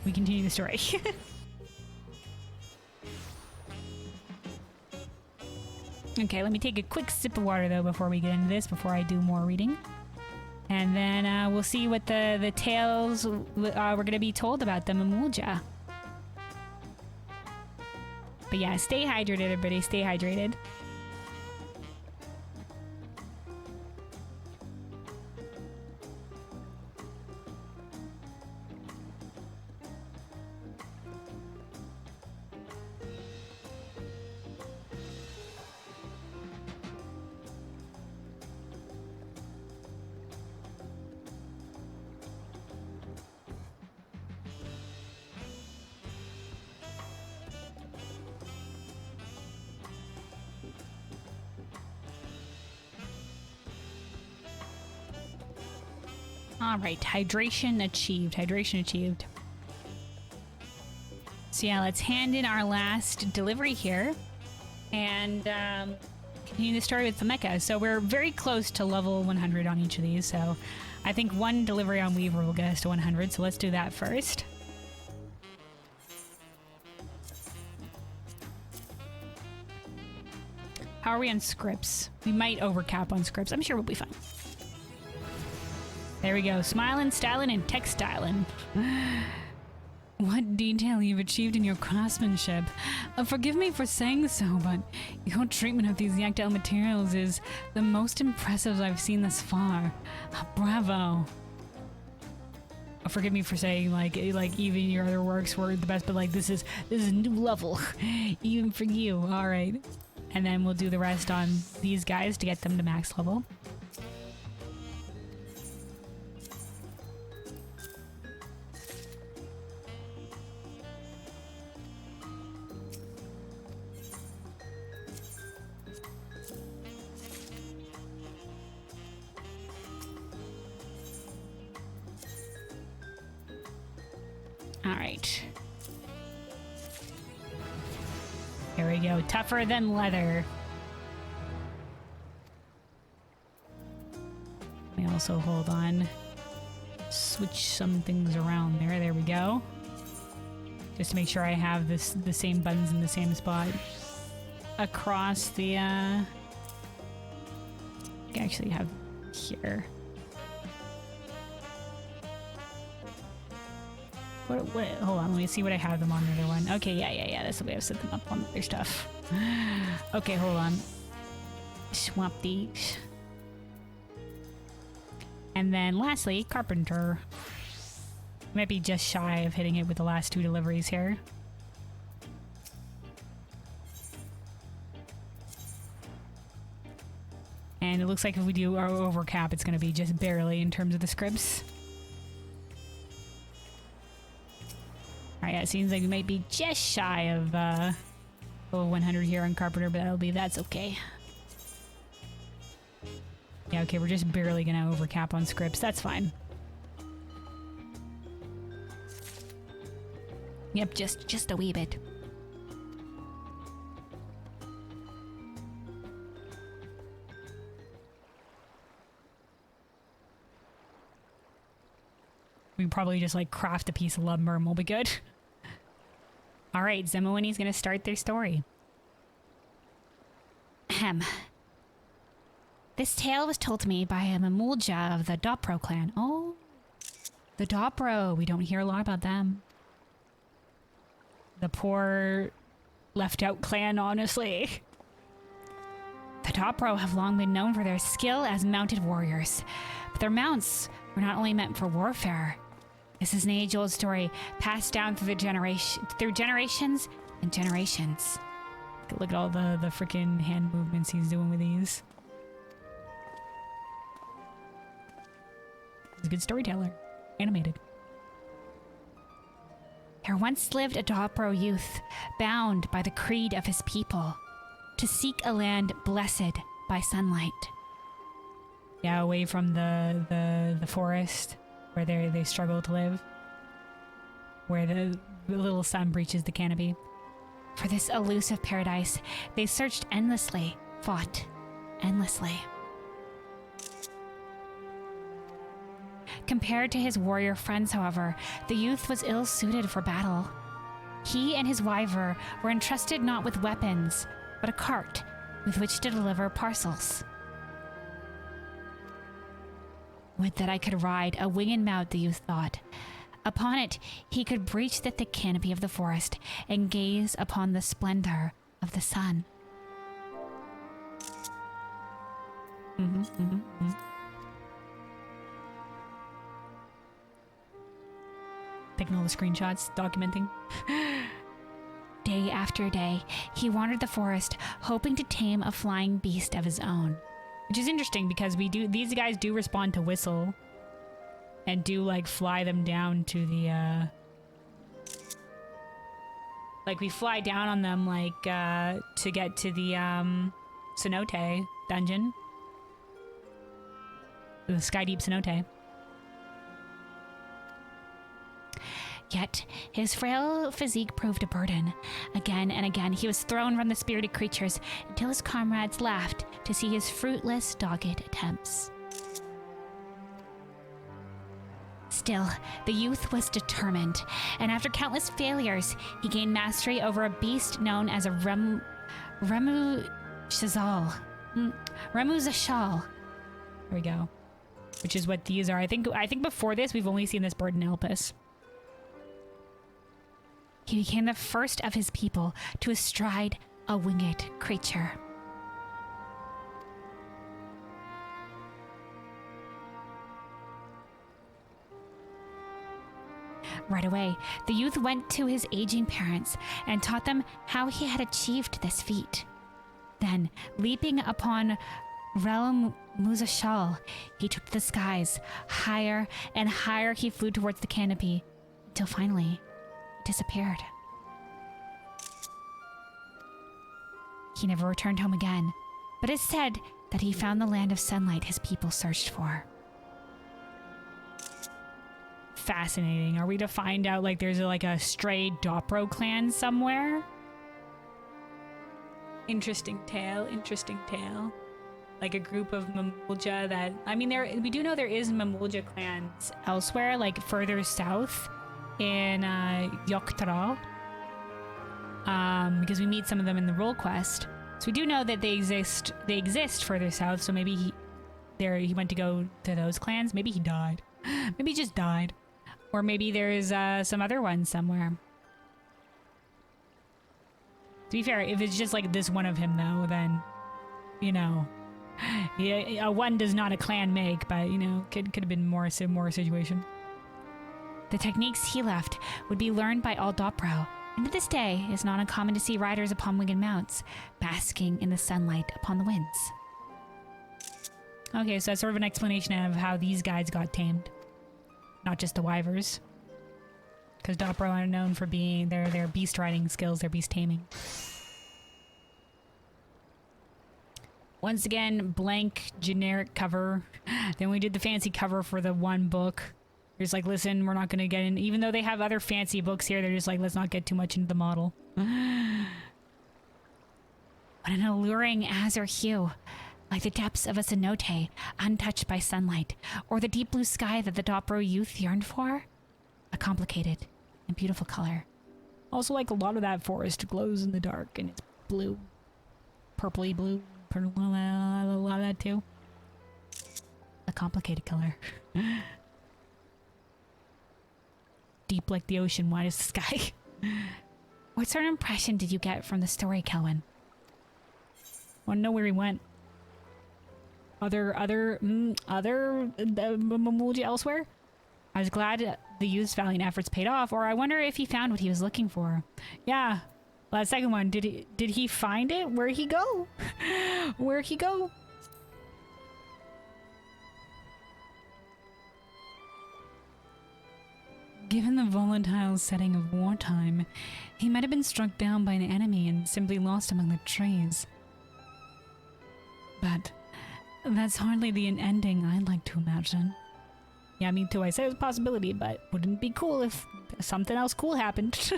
Speaker 1: we continue the story. Okay, let me take a quick sip of water though before we get into this, before I do more reading. And then we'll see what the tales we're going to be told about the Mamulja. But yeah, stay hydrated, everybody. Stay hydrated. All right, hydration achieved. Hydration achieved. So yeah, let's hand in our last delivery here and continue the story with the mecha. So we're very close to level 100 on each of these. So I think one delivery on Weaver will get us to 100. So let's do that first. How are we on scripts? We might overcap on scripts. I'm sure we'll be fine. There we go. Smilin', stylin', and textilin'. What detail you've achieved in your craftsmanship. Forgive me for saying so, but your treatment of these Yakdel materials is the most impressive I've seen thus far. Bravo. Forgive me for saying like even your other works were the best, but like this is a new level, even for you. All right, and then we'll do the rest on these guys to get them to max level. Here we go. Tougher than leather. Let me also hold on. Switch some things around there. There we go. Just to make sure I have the same buttons in the same spot across the. I actually have here. What, hold on, let me see what I have them on the other one. Okay, yeah. That's the way I've set them up on their stuff. Okay, hold on. Swap these. And then lastly, Carpenter. Might be just shy of hitting it with the last two deliveries here. And it looks like if we do our overcap, it's going to be just barely in terms of the scripts. Alright, yeah, it seems like we might be just shy of 100 here on Carpenter, but that's okay. Yeah, okay, we're just barely gonna overcap on scripts. That's fine. Yep, just a wee bit. We can probably just like craft a piece of lumber and we'll be good. All right, Zemowini's gonna start their story. Ahem. This tale was told to me by a Mamulja of the Dawntrail clan. Oh, the Dawntrail. We don't hear a lot about them. The poor left out clan, honestly. The Dawntrail have long been known for their skill as mounted warriors, but their mounts were not only meant for warfare. This is an age-old story passed down through generations and generations. Look at all the freaking hand movements he's doing with these. He's a good storyteller. Animated. There once lived a Dawntrail youth, bound by the creed of his people, to seek a land blessed by sunlight. Yeah, away from the forest where they struggle to live, where the little sun breaches the canopy. For this elusive paradise, they searched endlessly, fought endlessly. Compared to his warrior friends, however, the youth was ill-suited for battle. He and his wyver were entrusted not with weapons, but a cart with which to deliver parcels. Would that I could ride a winged mount, the youth thought. Upon it, he could breach the thick canopy of the forest and gaze upon the splendor of the sun. Taking all the screenshots, documenting. Day after day, he wandered the forest, hoping to tame a flying beast of his own. Which is interesting because these guys do respond to whistle and do like fly them down to the like we fly down on them like to get to the cenote dungeon. The Sky Deep cenote. Yet, his frail physique proved a burden. Again and again, he was thrown from the spirited creatures until his comrades laughed to see his fruitless, dogged attempts. Still, the youth was determined, and after countless failures, he gained mastery over a beast known as a Remuzashal. There we go. Which is what these are. I think before this, we've only seen this bird in Elpis. He became the first of his people to astride a winged creature. Right away, the youth went to his aging parents and taught them how he had achieved this feat. Then, leaping upon Muzashal, he took to the skies. Higher and higher he flew towards the canopy, until finally disappeared. He never returned home again, but it's said that he found the land of sunlight his people searched for. Fascinating. Are we to find out like there's like a stray Dopro clan somewhere? Interesting tale, interesting tale. Like a group of Mamulja that, I mean, we do know there is Mamulja clans elsewhere, like further south in Yoktara, because we meet some of them in the Role Quest. So we do know that they exist further south. So maybe he went to go to those clans. Maybe he died. Maybe he just died, or maybe there's some other ones somewhere. To be fair, if it's just like this one of him though, then you know, yeah, a one does not a clan make, but you know, could have been more situation. The techniques he left would be learned by all Dopro, and to this day, it's not uncommon to see riders upon winged mounts, basking in the sunlight upon the winds. Okay, so that's sort of an explanation of how these guys got tamed. Not just the wyvers. Because Dopro are known for being their beast riding skills, their beast taming. Once again, blank, generic cover. Then we did the fancy cover for the one book. They're just like, listen, we're not going to get in. Even though they have other fancy books here, they're just like, let's not get too much into the model. What an alluring azure hue. Like the depths of a cenote, untouched by sunlight. Or the deep blue sky that the Dopro youth yearned for. A complicated and beautiful color. Also, like a lot of that forest glows in the dark and it's blue. Purpley blue. A lot of that too. A complicated color. Deep like the ocean, wide as the sky. What sort of impression did you get from the story, Kelwyn? Want to know where he went? Other Mamulja elsewhere? I was glad the youth's valiant efforts paid off, or I wonder if he found what he was looking for. Yeah. Well, that second one, did he find it? Where'd he go? Where'd he go? Given the volatile setting of wartime, he might have been struck down by an enemy and simply lost among the trees. But that's hardly the ending I'd like to imagine. Yeah, me too. I said it was a possibility, but wouldn't it be cool if something else cool happened?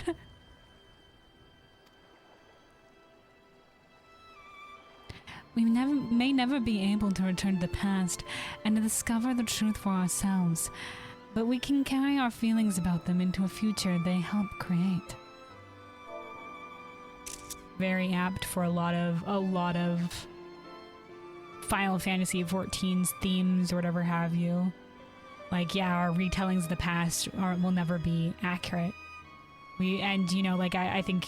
Speaker 1: may never be able to return to the past and to discover the truth for ourselves, but we can carry our feelings about them into a future they help create. Very apt for a lot of Final Fantasy XIV's themes or whatever have you. Like, yeah, our retellings of the past will never be accurate. I think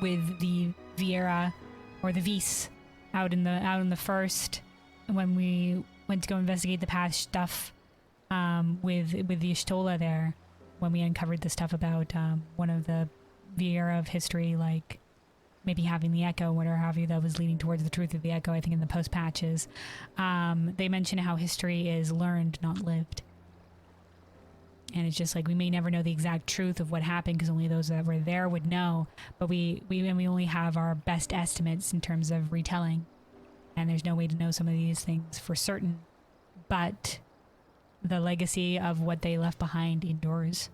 Speaker 1: with the Vieira or the Vis out in the first, when we went to go investigate the past stuff with the Ishtola there, when we uncovered the stuff about one of the Vieira of history, like maybe having the echo, whatever have you, that was leading towards the truth of the echo, I think in the post patches, they mention how history is learned, not lived. And it's just like, we may never know the exact truth of what happened because only those that were there would know, but we only have our best estimates in terms of retelling, and there's no way to know some of these things for certain, but the legacy of what they left behind endures.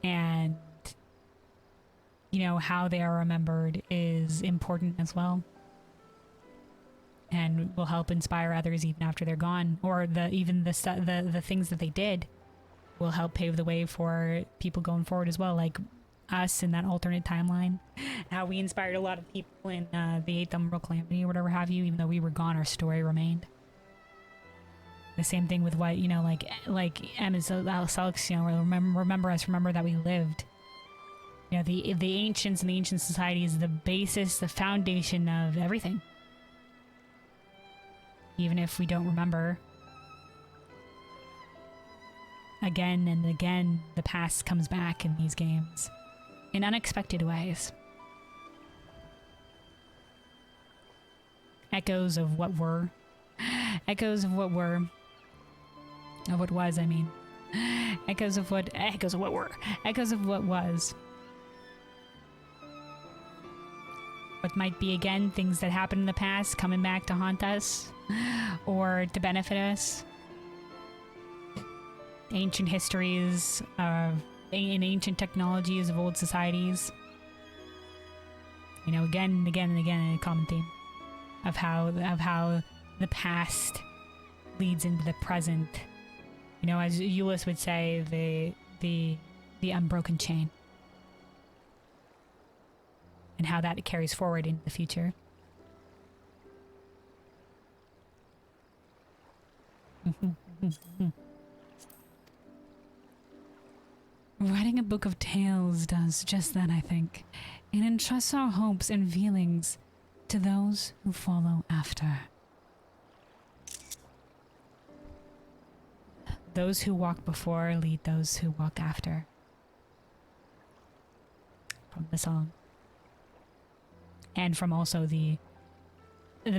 Speaker 1: And how they are remembered is important as well, and will help inspire others even after they're gone, or the things that they did will help pave the way for people going forward as well, like us in that alternate timeline, how we inspired a lot of people in the 8th Umbral Calamity or whatever have you. Even though we were gone, our story remained. The same thing with what like Emma Salix, remember us, remember that we lived. The ancients and the ancient society is the basis, the foundation of everything. Even if we don't remember, again and again, the past comes back in these games in unexpected ways. Echoes of what were. Echoes of what were. Of what was, I mean. Echoes of what were. Echoes of what was. What might be, again, things that happened in the past coming back to haunt us or to benefit us. Ancient histories and ancient technologies of old societies. Again and again and again, a common theme of how the past leads into the present. As Euless would say, the unbroken chain. And how that carries forward into the future. Writing a book of tales does just that, I think. It entrusts our hopes and feelings to those who follow after. Those who walk before lead those who walk after. From the song. And from also the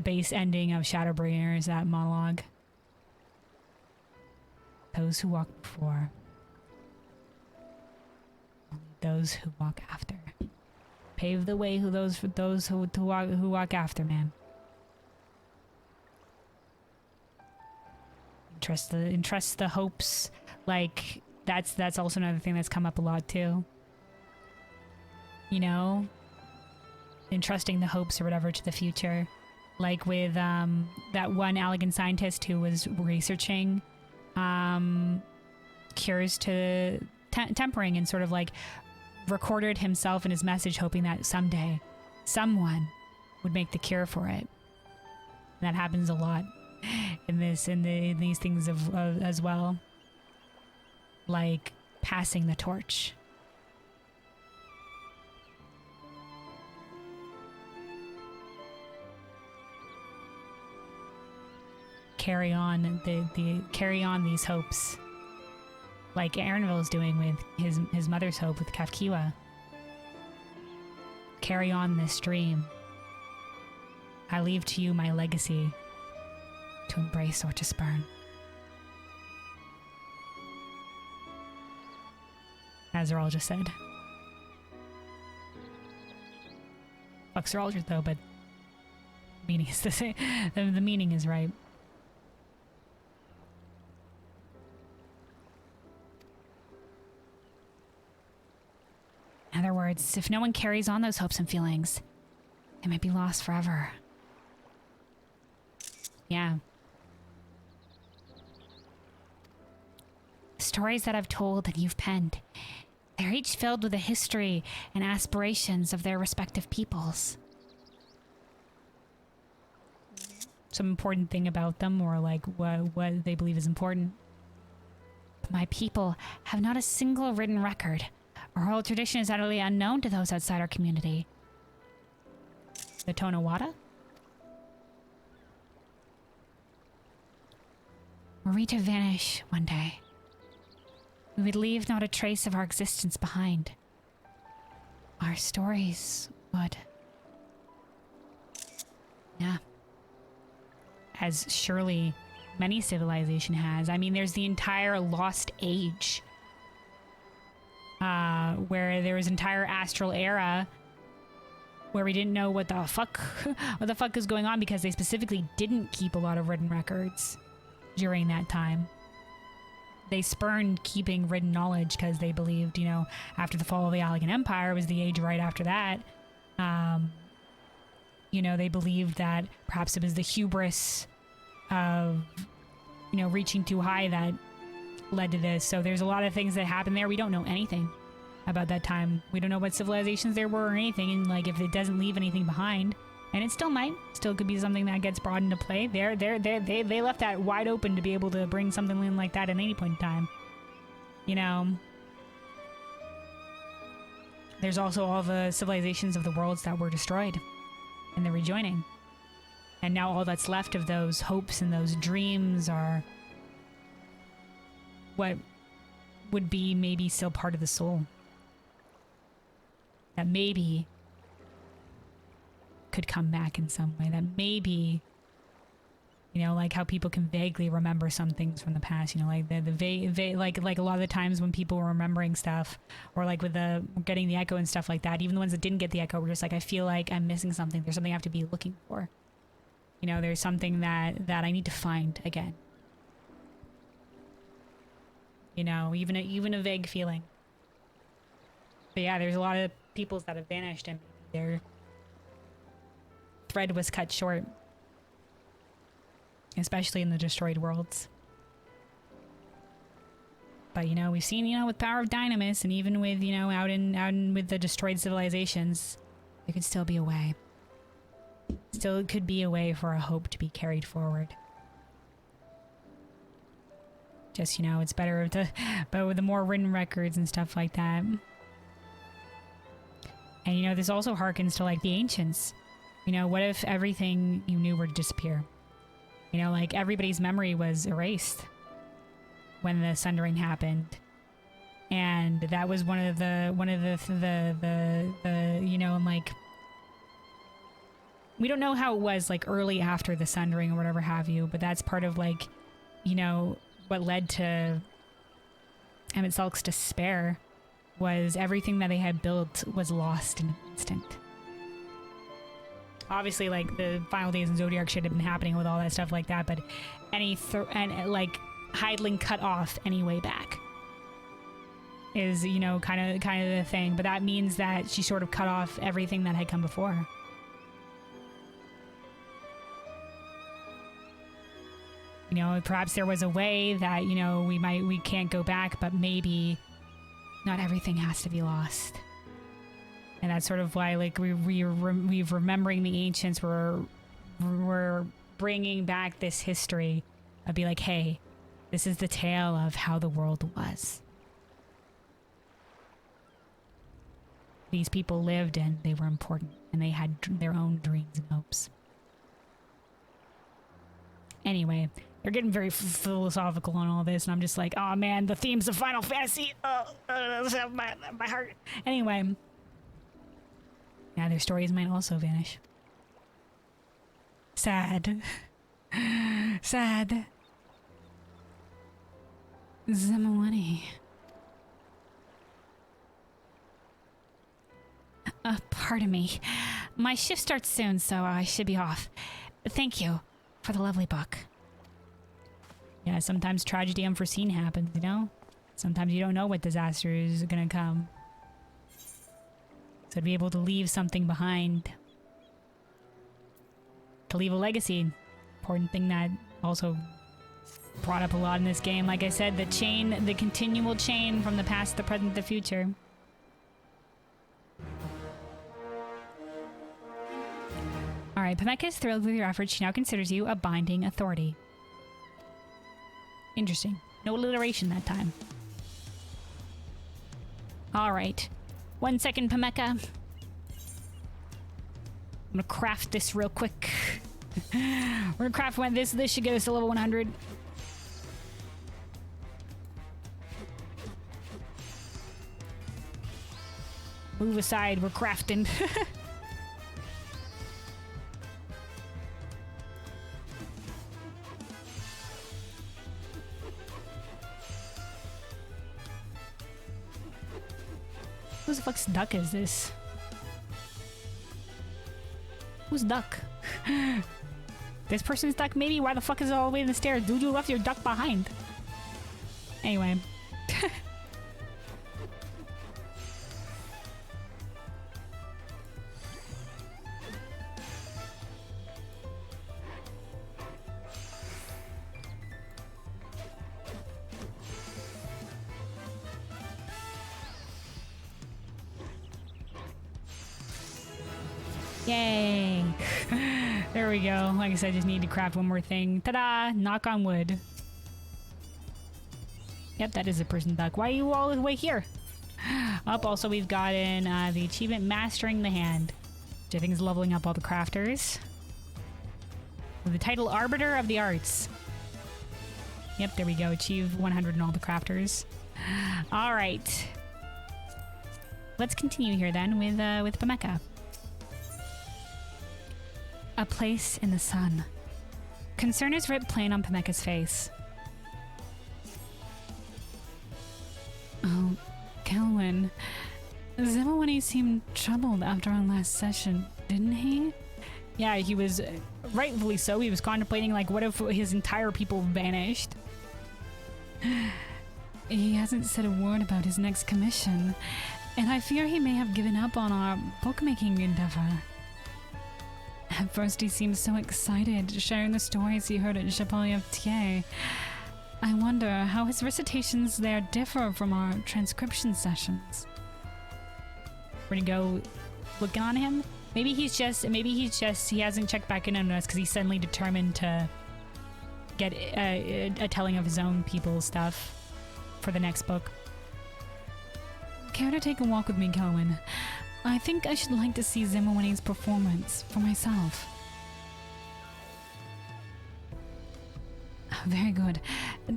Speaker 1: base ending of Shadowbringers, that monologue. Those who walk before, those who walk after. Pave the way for those who walk after, man. Entrust the hopes. Like that's also another thing that's come up a lot too. Entrusting the hopes or whatever to the future, like with that one elegant scientist who was researching cures to tempering, and sort of like recorded himself in his message, hoping that someday someone would make the cure for it. And that happens a lot in these things as well, like passing the torch. Carry on these hopes, like Aaronville is doing with his mother's hope with Kafkiwa. Carry on this dream. I leave to you my legacy, to embrace or to spurn. As Zerald just said. Fuck Zerald though, but meaning is the same. The meaning is right. In other words, words, if no one carries on those hopes and feelings, they might be lost forever. Yeah. The stories that I've told and you've penned, they're each filled with the history and aspirations of their respective peoples. Some important thing about them, or like what they believe is important. But my people have not a single written record. Our oral tradition is utterly unknown to those outside our community. The Tonawada? Were we to vanish one day, we would leave not a trace of our existence behind. Our stories would. Yeah. As surely many civilization has. I mean, there's the entire Lost Age. Where there was entire astral era where we didn't know what the fuck is going on, because they specifically didn't keep a lot of written records during that time. They spurned keeping written knowledge because they believed, you know, after the fall of the Allegan Empire was the age right after that. You know, they believed that perhaps it was the hubris of, you know, reaching too high that led to this. So there's a lot of things that happened there. We don't know anything about that time. We don't know what civilizations there were or anything, and like if it doesn't leave anything behind, and it still might, still could be something that gets brought into play. They left that wide open to be able to bring something in like that at any point in time. You know, there's also all the civilizations of the worlds that were destroyed and the rejoining, and now all that's left of those hopes and those dreams are what would be maybe still part of the soul that maybe could come back in some way, that maybe, you know, like how people can vaguely remember some things from the past, you know, like like a lot of the times when people were remembering stuff, or like with the getting the echo and stuff like that, even the ones that didn't get the echo were just like, I feel like I'm missing something. There's something I have to be looking for. You know, there's something that I need to find again. You know, even a vague feeling. But yeah, there's a lot of peoples that have vanished, and their thread was cut short, especially in the destroyed worlds. But you know, we've seen, you know, with Power of Dynamis, and even with, you know, out in with the destroyed civilizations, there could still be a way. Still could be a way for a hope to be carried forward. Just, you know, it's better but with the more written records and stuff like that. And you know, this also harkens to like the ancients. You know, what if everything you knew were to disappear? You know, like everybody's memory was erased when the Sundering happened, and that was one of the you know, and like we don't know how it was like early after the Sundering or whatever have you, but that's part of like, you know, what led to Emmett Salk's despair was everything that they had built was lost in an instant. Obviously, like the Final Days and Zodiac shit had been happening with all that stuff like that, but like Heidling cut off any way back is, you know, kind of the thing. But that means that she sort of cut off everything that had come before her. You know, perhaps there was a way that, you know, we can't go back, but maybe not everything has to be lost. And that's sort of why, like, we're remembering the ancients, we're bringing back this history of be like, hey, this is the tale of how the world was. These people lived and they were important, and they had their own dreams and hopes. Anyway, they're getting very philosophical on all this, and I'm just like, oh man, the themes of Final Fantasy, my heart. Anyway, yeah, their stories might also vanish. Sad. Sad. Zemawani. Pardon me. My shift starts soon, so I should be off. Thank you for the lovely book. Yeah, sometimes tragedy unforeseen happens, you know? Sometimes you don't know what disaster is gonna come. So to be able to leave something behind. To leave a legacy. Important thing that also brought up a lot in this game. Like I said, the chain, the continual chain from the past, the present, the future. Alright, Pemeka is thrilled with your efforts. She now considers you a binding authority. Interesting. No alliteration that time. Alright. 1 second, Pemeka. I'm gonna craft this real quick. We're gonna craft one. This should get us to level 100. Move aside, we're crafting. Whose the fuck's duck is this? Who's duck? This person's duck, maybe? Why the fuck is it all the way in the stairs? Dude, you left your duck behind. Anyway. Yay! There we go. Like I said, I just need to craft one more thing. Ta-da! Knock on wood. Yep, that is a person duck. Why are you all the way here? Up, also we've gotten the achievement Mastering the Hand, which I think is leveling up all the crafters. With the title Arbiter of the Arts. Yep, there we go. Achieve 100 in all the crafters. Alright. Let's continue here then with Pemeka. A place in the sun. Concern is writ plain on Pemeka's face. Oh, Kelwyn. Zemawani seemed troubled after our last session, didn't he? Yeah, he was, rightfully so. He was contemplating, like, what if his entire people vanished? He hasn't said a word about his next commission, and I fear he may have given up on our bookmaking endeavor. At first he seemed so excited, sharing the stories he heard at Chapelier Thier. I wonder how his recitations there differ from our transcription sessions. We're gonna go looking on him? Maybe he hasn't checked back in on us because he's suddenly determined to get a telling of his own people's stuff for the next book. Care to take a walk with me, Kelwyn? I think I should like to see Zemawani's performance for myself. Very good.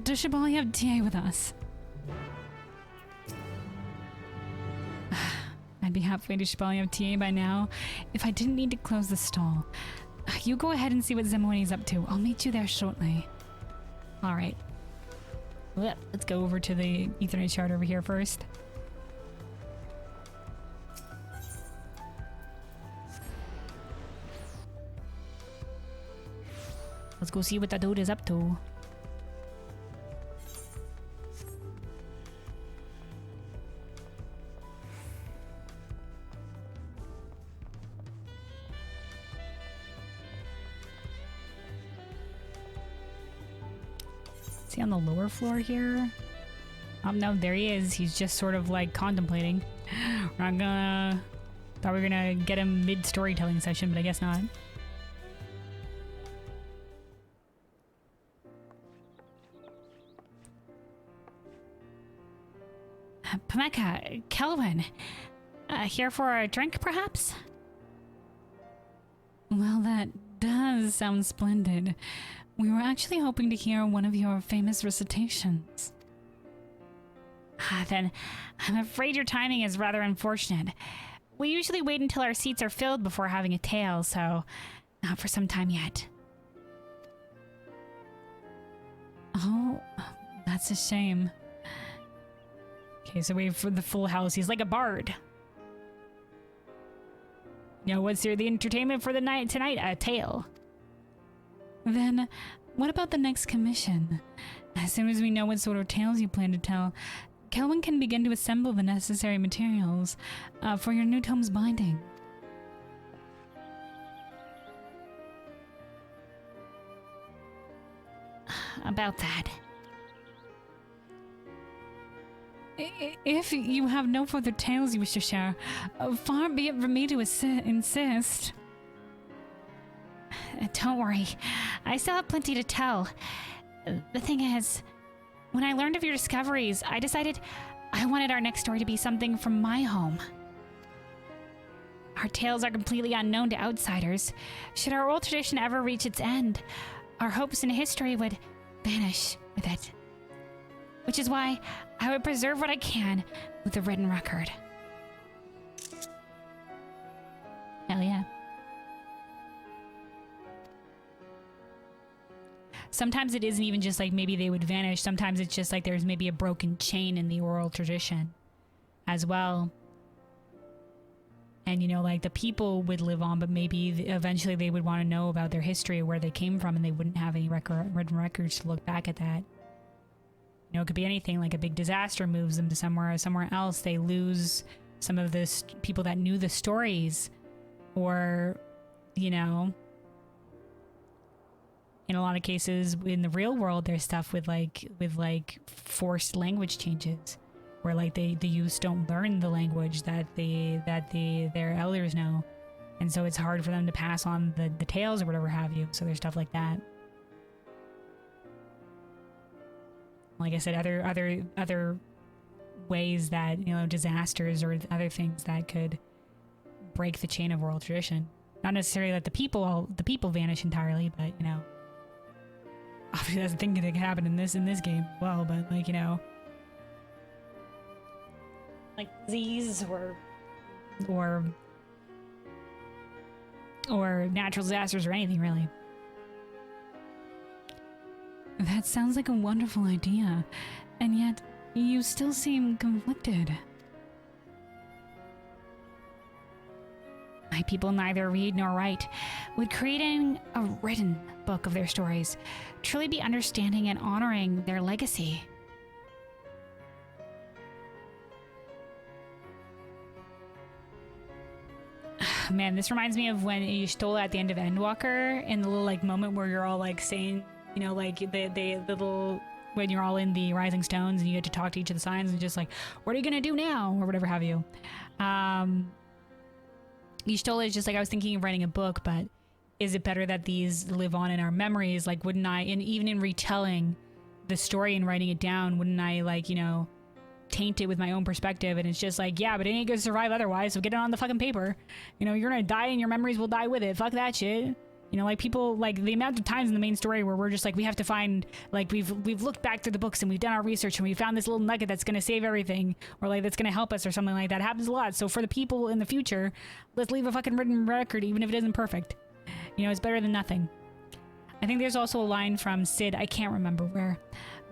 Speaker 1: Does Chapelier have TA with us? I'd be halfway to Chapelier TA by now if I didn't need to close the stall. You go ahead and see what Zemawani's up to. I'll meet you there shortly. Alright. Let's go over to the Ethernet chart over here first. Let's go see what that dude is up to. Is he on the lower floor here? No, there he is. He's just sort of like contemplating. We're not gonna... Thought we were gonna get him mid-storytelling session, but I guess not. Pemeka, Kelwyn, here for a drink, perhaps? Well, that does sound splendid. We were actually hoping to hear one of your famous recitations. Then, I'm afraid your timing is rather unfortunate. We usually wait until our seats are filled before having a tale, so not for some time yet. Oh, that's a shame. Okay, so wait for the full house. He's like a bard. You know, what's the entertainment for the night tonight? A tale. Then, what about the next commission? As soon as we know what sort of tales you plan to tell, Kelvin can begin to assemble the necessary materials for your new tome's binding. About that. If you have no further tales you wish to share, far be it from me to insist. Don't worry, I still have plenty to tell. The thing is, when I learned of your discoveries, I decided I wanted our next story to be something from my home. Our tales are completely unknown to outsiders. Should our oral tradition ever reach its end, our hopes and history would vanish with it. Which is why I would preserve what I can with the written record. Hell yeah. Sometimes it isn't even just like maybe they would vanish. Sometimes it's just like there's maybe a broken chain in the oral tradition as well. And, you know, like the people would live on, but maybe eventually they would want to know about their history, where they came from, and they wouldn't have any written records to look back at that. You know, it could be anything, like a big disaster moves them to somewhere else. They lose some of the people that knew the stories, or, you know, in a lot of cases in the real world, there's stuff with forced language changes, where like the youths don't learn the language that their elders know, and so it's hard for them to pass on the tales or whatever have you. So there's stuff like that. Like I said, other ways that, you know, disasters or other things that could break the chain of oral tradition. Not necessarily that the people vanish entirely, but, you know, obviously that's a thing that can happen in this game as well. But, like, you know, like disease or natural disasters or anything really. That sounds like a wonderful idea, and yet you still seem conflicted. My people neither read nor write. Would creating a written book of their stories truly be understanding and honoring their legacy? Man, this reminds me of when you stole at the end of Endwalker, in the little like moment where you're all like saying, you know, like the little, when you're all in the Rising Stones and you get to talk to each of the signs and just like, what are you gonna do now, or whatever have you. Y'shtola is just like, I was thinking of writing a book, but is it better that these live on in our memories? Like, wouldn't I, and even in retelling the story and writing it down, wouldn't I, like, you know, taint it with my own perspective? And it's just like, yeah, but it ain't gonna survive otherwise, so get it on the fucking paper. You know, you're gonna die and your memories will die with it. Fuck that shit. You know, like, people, like, the amount of times in the main story where we're just like, we have to find, like, we've looked back through the books and we've done our research and we found this little nugget that's gonna save everything, or like that's gonna help us or something like that. It happens a lot. So for the people in the future, let's leave a fucking written record, even if it isn't perfect. You know, it's better than nothing. I think there's also a line from Sid, I can't remember where,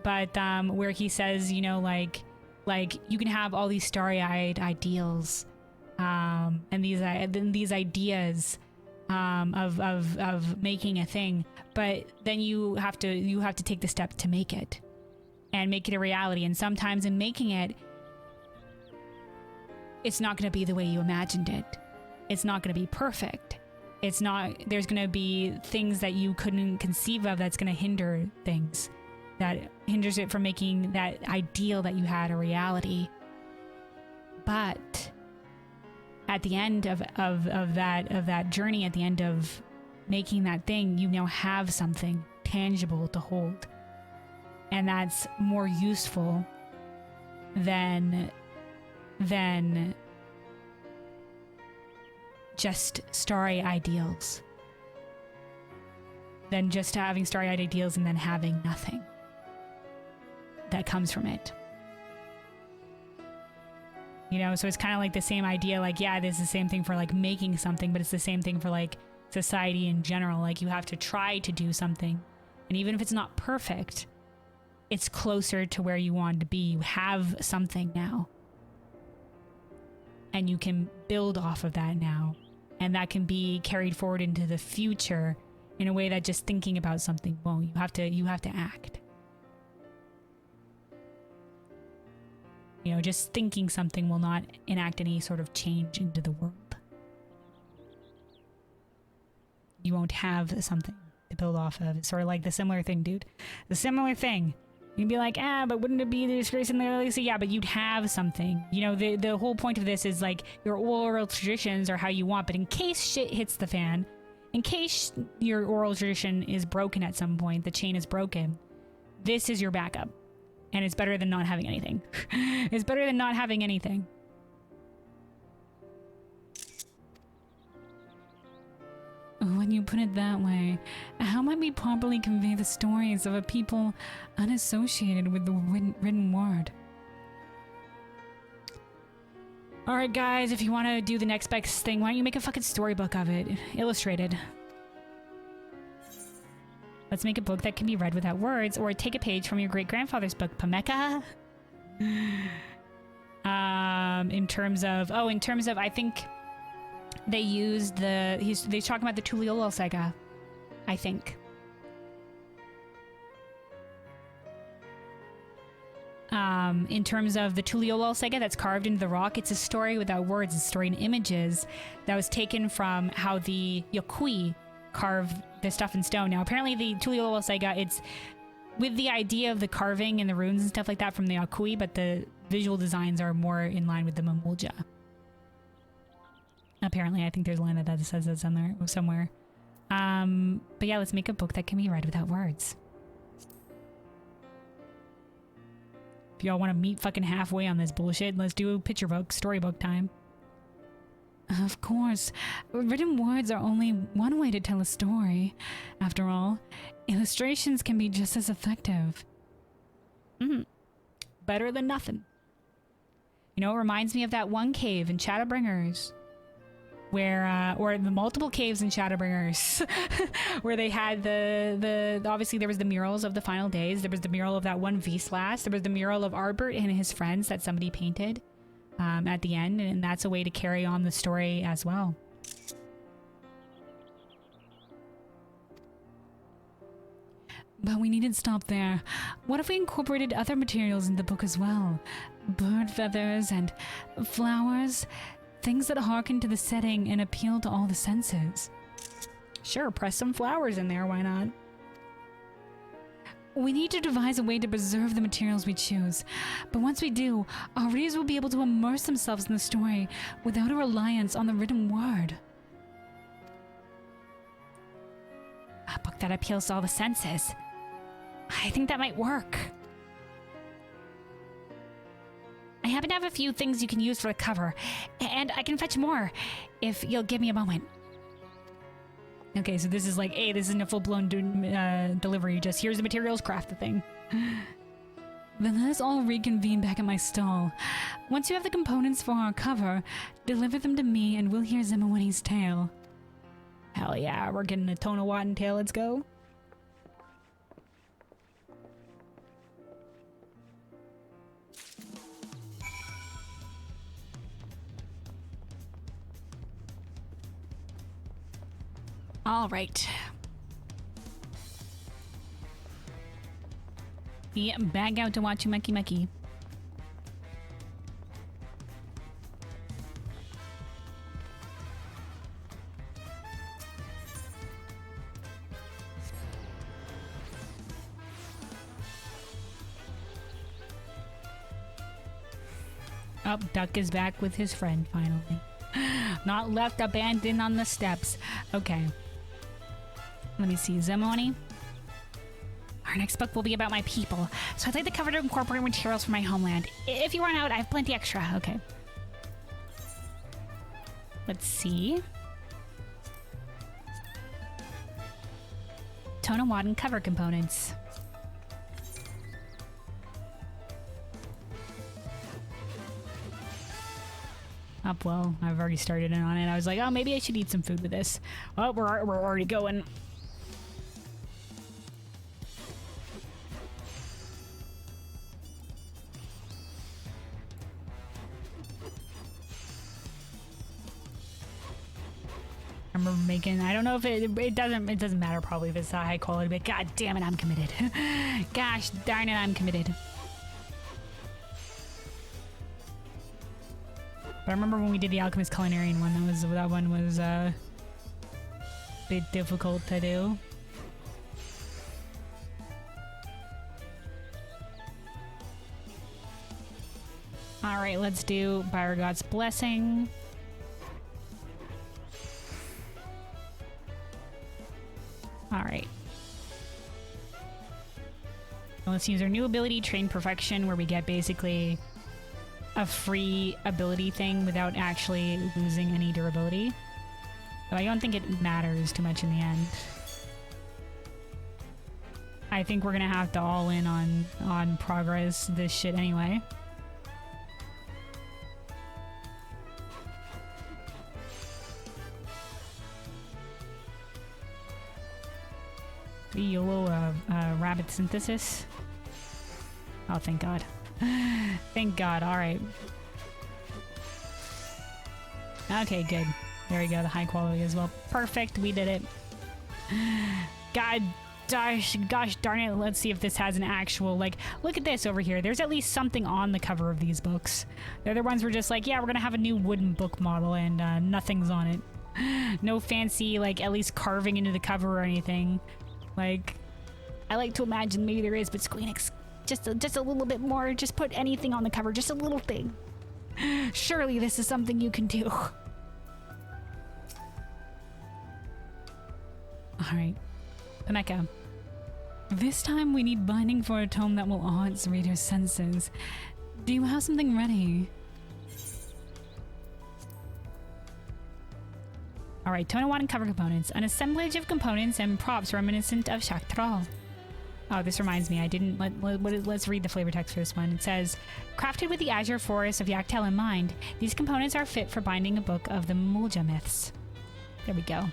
Speaker 1: but where he says, you know, like you can have all these starry-eyed ideals, and these ideas of making a thing, but then you have to take the step to make it and make it a reality. And sometimes in making it, it's not going to be the way you imagined it. It's not going to be perfect. It's not, there's going to be things that you couldn't conceive of that's going to hinder things, that hinders it from making that ideal that you had a reality. But at the end of that journey, at the end of making that thing, you now have something tangible to hold, and that's more useful than just starry ideals, than just having starry-eyed ideals and then having nothing that comes from it. You know, so it's kind of like the same idea, like, yeah, this is the same thing for like making something, but it's the same thing for like society in general. Like, you have to try to do something, and even if it's not perfect, it's closer to where you want to be. You have something now, and you can build off of that now, and that can be carried forward into the future in a way that just thinking about something won't. You have to act. You know, just thinking something will not enact any sort of change into the world. You won't have something to build off of. It's sort of like the similar thing, dude. The similar thing. You'd be like, but wouldn't it be the disgrace in the legacy? Yeah, but you'd have something. You know, the whole point of this is like your oral traditions are how you want, but in case shit hits the fan, in case your oral tradition is broken at some point, the chain is broken, this is your backup. And it's better than not having anything. It's better than not having anything. When you put it that way, how might we properly convey the stories of a people unassociated with the written word? Alright guys, if you want to do the next best thing, why don't you make a fucking storybook of it? Illustrated. Let's make a book that can be read without words, or take a page from your great-grandfather's book, Pameka. In terms of, I think they used they're talking about the Tuliolol saga, I think. In terms of the Tuliolol saga that's carved into the rock, it's a story without words, it's a story in images that was taken from how the Yokui carve the stuff in stone. Now, apparently the Tuliolol saga, it's with the idea of the carving and the runes and stuff like that from the Yokui, but the visual designs are more in line with the Mamulja. Apparently, I think there's a line that says that somewhere. But yeah, let's make a book that can be read without words. If y'all want to meet fucking halfway on this bullshit, let's do a picture book, storybook time. Of course, written words are only one way to tell a story. After all, illustrations can be just as effective. Better than nothing. You know, it reminds me of that one cave in Shadowbringers, where, or the multiple caves in Shadowbringers, where they had obviously there was the murals of the final days, there was the mural of that one V-Slash, there was the mural of Arbert and his friends that somebody painted at the end, and that's a way to carry on the story as well. But we needn't stop there. What if we incorporated other materials in the book as well? Bird feathers and flowers? Things that harken to the setting and appeal to all the senses. Sure, press some flowers in there, why not? We need to devise a way to preserve the materials we choose. But once we do, our readers will be able to immerse themselves in the story without a reliance on the written word. A book that appeals to all the senses. I think that might work. I happen to have a few things you can use for the cover, and I can fetch more if you'll give me a moment. Okay, so this is like, hey, this isn't a full-blown delivery, just here's the materials, craft the thing. Then let us all reconvene back at my stall. Once you have the components for our cover, deliver them to me and we'll hear Zemawani's tale. Hell yeah, we're getting a Tonawatan tale, let's go. All right. Yeah, bag out to watch you Mucky Mucky. Oh, Duck is back with his friend finally. Not left abandoned on the steps. Okay. Let me see, Zemoni. Our next book will be about my people, so I'd like the cover to incorporate materials from my homeland. If you run out, I have plenty extra. Okay. Let's see. Tonawatan cover components. Well, I've already started in on it. I was like, oh, maybe I should eat some food with this. Oh, we're already going. I remember making, I don't know if it doesn't matter probably if it's high quality, but god damn it, I'm committed. Gosh darn it, I'm committed. But I remember when we did the Alchemist Culinarian one, that one was a bit difficult to do. Alright, let's do Byregot's Blessing. Alright. Let's use our new ability, Train Perfection, where we get basically a free ability thing without actually losing any durability. So I don't think it matters too much in the end. I think we're gonna have to all in on progress this shit anyway. The YOLO rabbit synthesis. Oh, thank God. Thank God. All right. Okay, good. There we go. The high quality as well. Perfect. We did it. Gosh darn it. Let's see if this has an actual, like, look at this over here. There's at least something on the cover of these books. The other ones were just like, yeah, we're gonna have a new wooden book model and nothing's on it. No fancy, like, at least carving into the cover or anything. Like, I like to imagine maybe there is, but Square Enix, just a little bit more. Just put anything on the cover, just a little thing. Surely this is something you can do. All right, Pemeka. This time we need binding for a tome that will awe its reader's senses. Do you have something ready? Alright, Tonawan and cover components. An assemblage of components and props reminiscent of Shaktral. Oh, this reminds me. I didn't... Let's read the flavor text for this one. It says, crafted with the azure forest of Yaktel in mind, these components are fit for binding a book of the Mulja myths. There we go.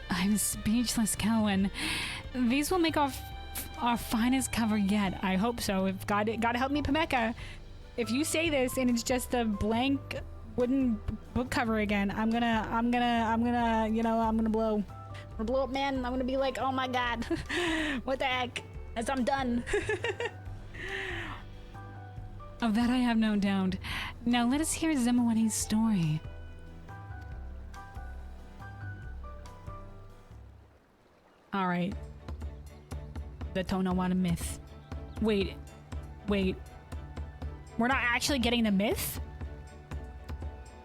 Speaker 1: I'm speechless, Kelwyn. These will make our finest cover yet. I hope so. If God help me, Pemeka. If you say this and it's just a blank wooden book cover again, I'm gonna, you know, I'm gonna blow. I'm gonna blow up, man. I'm gonna be like, oh my God, what the heck? As I'm done. Of that I have no doubt. Now let us hear Zemawani's story. All right. The Tonawan myth. Wait. We're not actually getting the myth?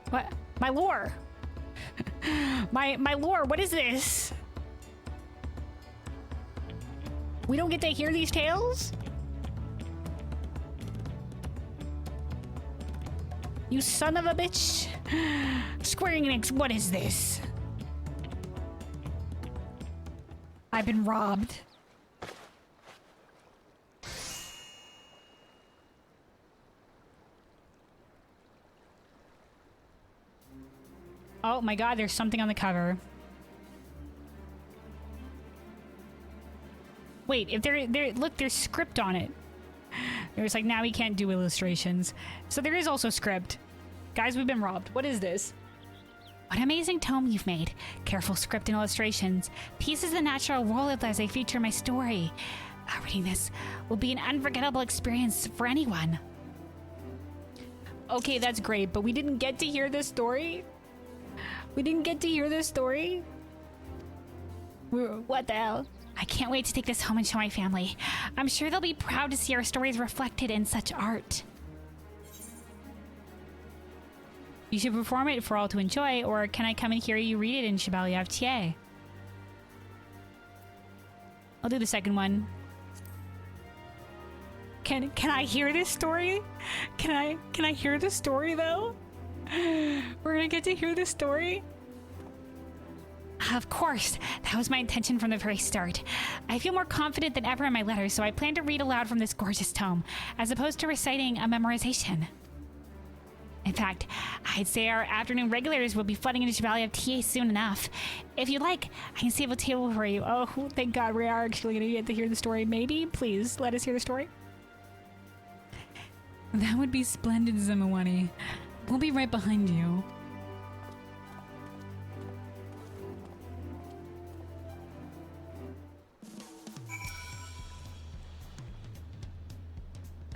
Speaker 1: What? My lore. my lore, what is this? We don't get to hear these tales? You son of a bitch. Square Enix, what is this? I've been robbed. Oh my God, there's something on the cover. Wait, if look, there's script on it. There's like, now we can't do illustrations. So there is also script. Guys, we've been robbed. What is this? What amazing tome you've made. Careful script and illustrations. Pieces of the natural world as they feature my story. Reading this will be an unforgettable experience for anyone. Okay, that's great, but we didn't get to hear this story? We didn't get to hear this story? What the hell? I can't wait to take this home and show my family. I'm sure they'll be proud to see our stories reflected in such art. You should perform it for all to enjoy, or can I come and hear you read it in Chevalier of Thier? I'll do the second one. Can I hear this story? Can I hear the story though? We're gonna get to hear the story? Of course, that was my intention from the very start. I feel more confident than ever in my letters, so I plan to read aloud from this gorgeous tome, as opposed to reciting a memorization. In fact, I'd say our afternoon regulars will be flooding into Chevalier of Thier soon enough. If you'd like, I can save a table for you. Oh, thank God we are actually going to get to hear the story. Maybe? Please, let us hear the story. That would be splendid, Zemawani. We'll be right behind you.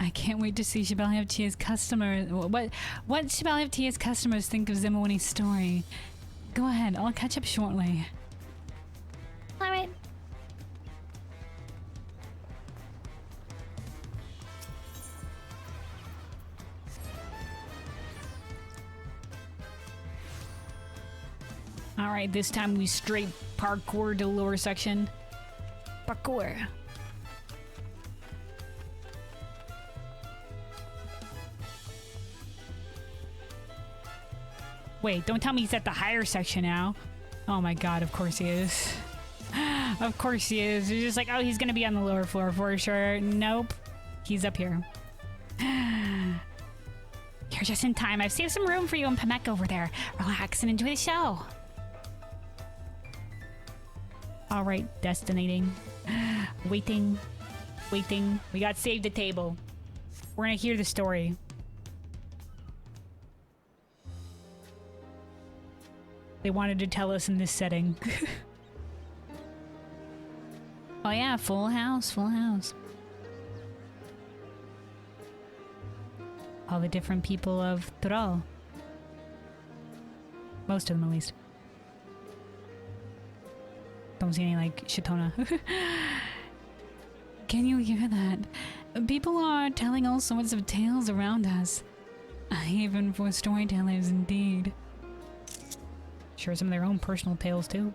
Speaker 1: I can't wait to see Shibaliv customers. What Shibaliv customers think of Zimawini's story. Go ahead, I'll catch up shortly. Alright. Alright, this time we straight parkour to the lower section. Parkour. Wait, don't tell me he's at the higher section now. Oh my god, of course he is. Of course he is. You're just like, oh, he's gonna be on the lower floor for sure. Nope. He's up here. You're just in time. I've saved some room for you and Pamek over there. Relax and enjoy the show. Alright, destinating. Waiting. Waiting. We got saved the table. We're gonna hear the story. They wanted to tell us in this setting. Oh yeah, full house, full house. All the different people of Tural. Most of them, at least. Don't see any, like, Shitona. Can you hear that? People are telling all sorts of tales around us. Even for storytellers, indeed. Sure, some of their own personal tales, too.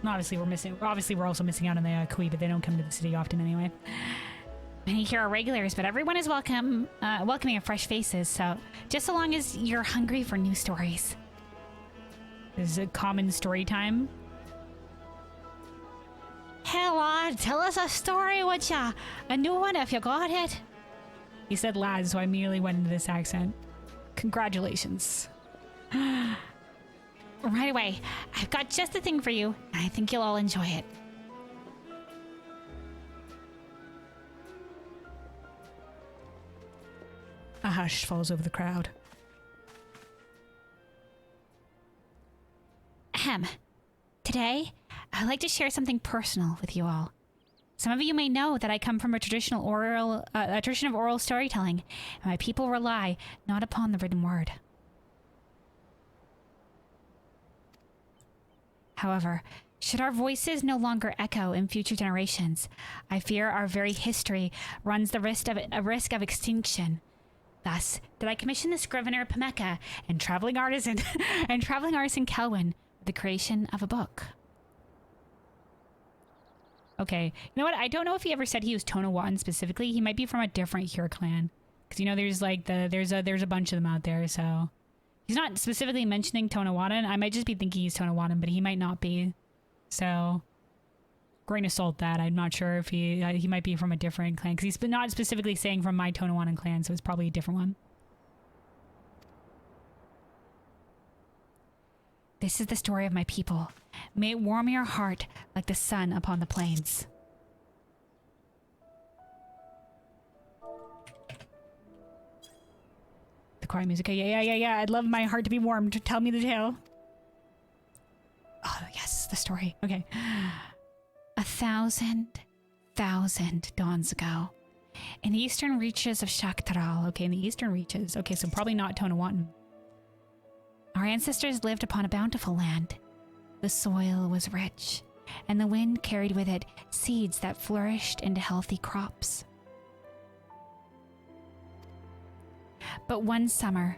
Speaker 1: Obviously, we're also missing out on the Kui, but they don't come to the city often anyway. Many here are regulars, but everyone is welcoming of fresh faces, so just so long as you're hungry for new stories. This is a common story time. Hey lad, tell us a story, would ya? A new one if you got it. He said lad, so I immediately went into this accent. Congratulations. Right away. I've got just the thing for you, and I think you'll all enjoy it. A hush falls over the crowd. Ahem. Today, I'd like to share something personal with you all. Some of you may know that I come from a tradition of oral storytelling, and my people rely not upon the written word. However, should our voices no longer echo in future generations, I fear our very history runs the risk of extinction. Thus, did I commission the scrivener Pemeka and traveling artisan Kelwyn with the creation of a book. Okay, you know what? I don't know if he ever said he was Tonawatan specifically. He might be from a different Hyur clan, because you know there's like there's a bunch of them out there. So he's not specifically mentioning Tonawatan. I might just be thinking he's Tonawatan, but he might not be. So grain of salt that. I'm not sure if he might be from a different clan, because he's not specifically saying from my Tonawatan clan, so it's probably a different one. This is the story of my people. May it warm your heart like the sun upon the plains. The choir music. Yeah. I'd love my heart to be warmed. Tell me the tale. Oh, yes, the story. Okay. 1,000 dawns ago, in the eastern reaches of Shaktaral. Okay, in the eastern reaches. Okay, so probably not Tonawatan. Our ancestors lived upon a bountiful land. The soil was rich, and the wind carried with it seeds that flourished into healthy crops. But one summer,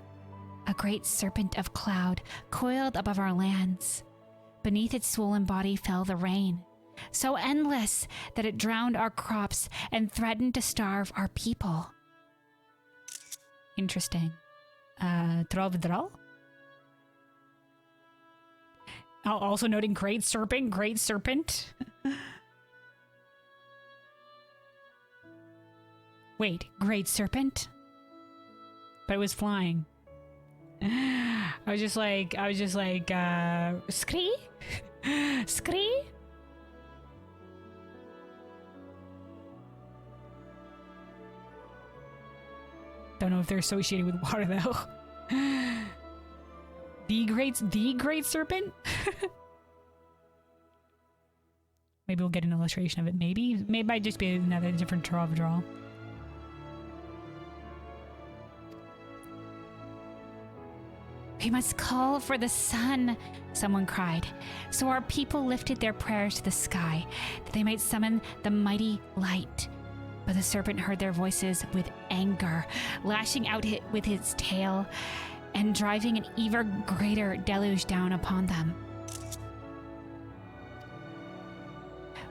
Speaker 1: a great serpent of cloud coiled above our lands. Beneath its swollen body fell the rain, so endless that it drowned our crops and threatened to starve our people. Interesting. Trovidral? Also noting great serpent. Wait, great serpent? But it was flying. I was just like, Scree? Scree? Don't know if they're associated with water though. The great serpent? Maybe we'll get an illustration of it. Maybe it might just be another different draw. We must call for the sun, someone cried. So our people lifted their prayers to the sky, that they might summon the mighty light. But the serpent heard their voices with anger, lashing out with its tail and driving an even greater deluge down upon them.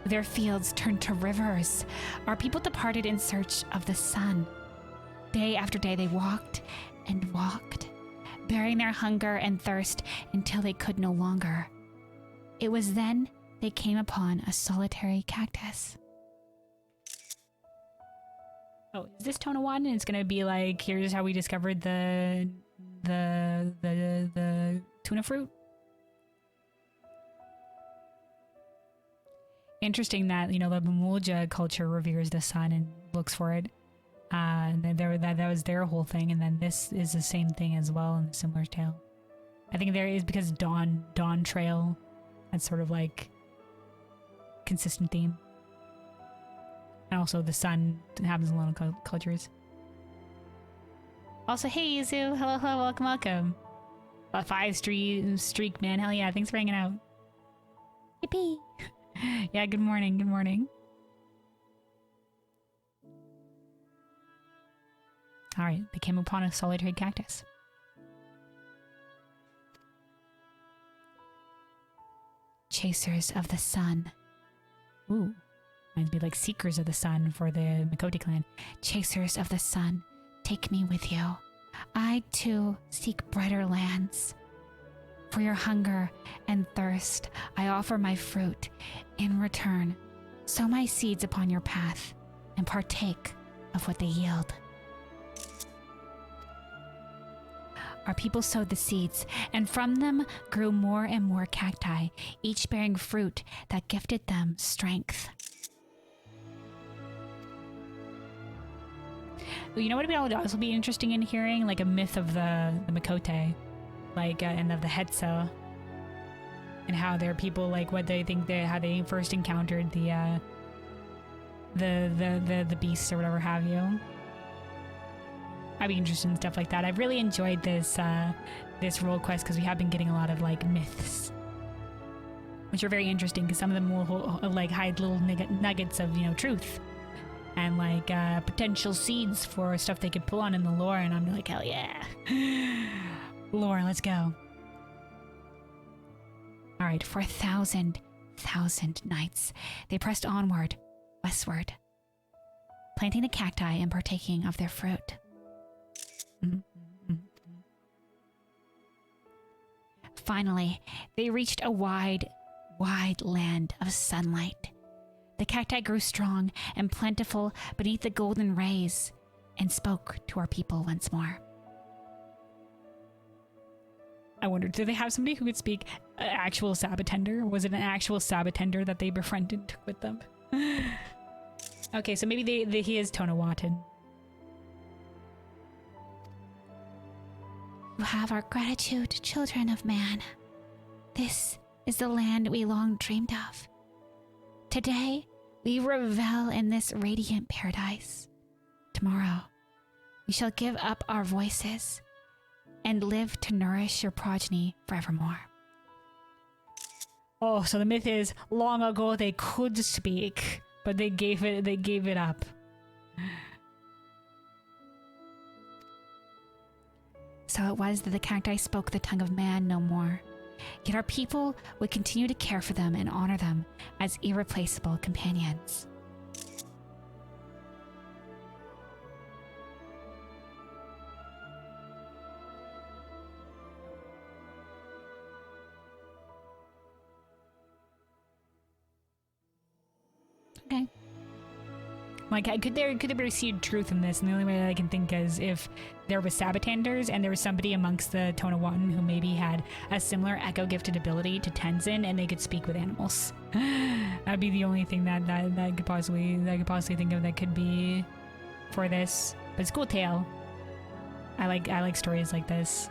Speaker 1: Their fields turned to rivers. Our people departed in search of the sun. Day after day they walked and walked, bearing their hunger and thirst until they could no longer. It was then they came upon a solitary cactus. Oh, is this Tonawanda? It's gonna be like, here's how we discovered the tuna fruit. Interesting that, you know, the Bamulja culture reveres the sun and looks for it. And that was their whole thing, and then this is the same thing as well in a similar tale. I think there is because Dawntrail, that's sort of like consistent theme. And also the sun happens in a lot of cultures. Also, hey Yuzu, hello, welcome. A 5 streak, man, hell yeah, thanks for hanging out. Yippee! Yeah, good morning. Alright, they came upon a solitary cactus. Chasers of the sun. Ooh, might be like seekers of the sun for the Makoti clan. Chasers of the sun, take me with you. I too seek brighter lands. For your hunger and thirst, I offer my fruit. In return, sow my seeds upon your path and partake of what they yield. Our people sowed the seeds, and from them grew more and more cacti, each bearing fruit that gifted them strength. You know what would also be interesting in hearing? Like a myth of the Makote, like, and of the Hetsa, and how their people, like, what they think how they first encountered the beasts or whatever have you. I'd be interested in stuff like that. I've really enjoyed this this role quest because we have been getting a lot of like myths, which are very interesting because some of them will like hide little nuggets of, you know, truth and like potential seeds for stuff they could pull on in the lore, and I'm like, hell yeah. Lore, let's go. Alright, for 1,000 nights, they pressed onward, westward, planting the cacti and partaking of their fruit. Finally, they reached a wide land of sunlight. The cacti grew strong and plentiful beneath the golden rays and spoke to our people once more. I wondered, did they have somebody who could speak actual Sabatender? Was it an actual Sabatender that they befriended and took with them? Okay, so maybe he is Tonawatan. You have our gratitude, children of man. This is the land we long dreamed of. Today, we revel in this radiant paradise. Tomorrow, we shall give up our voices and live to nourish your progeny forevermore. Oh, so the myth is, long ago they could speak, but they gave it up. So it was that the cacti spoke the tongue of man no more. Yet our people would continue to care for them and honor them as irreplaceable companions. Okay. Like, could there be received truth in this? And the only way that I can think is if there was Sabatanders and there was somebody amongst the Tonawatan who maybe had a similar echo-gifted ability to Tenzin and they could speak with animals. That'd be the only thing that I could possibly think of that could be for this. But it's a cool tale. I like stories like this.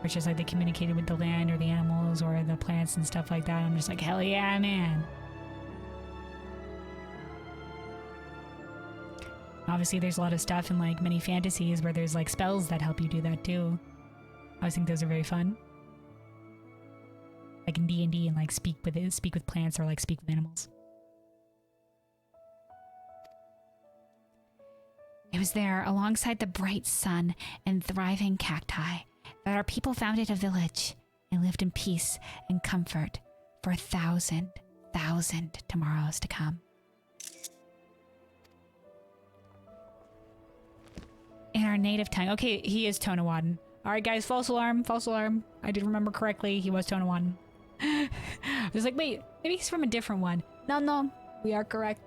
Speaker 1: which is like they communicated with the land or the animals or the plants and stuff like that. I'm just like, hell yeah, man. Obviously, there's a lot of stuff in like many fantasies where there's like spells that help you do that too. I always think those are very fun. Like in D&D and like speak with plants or like speak with animals. It was there, alongside the bright sun and thriving cacti, that our people founded a village and lived in peace and comfort for 1,000 tomorrows to come. In our native tongue. Okay, he is Tonawadden. Alright guys, false alarm, false alarm. I did remember correctly, he was Tonawadden. I was like, wait, maybe he's from a different one. No, we are correct.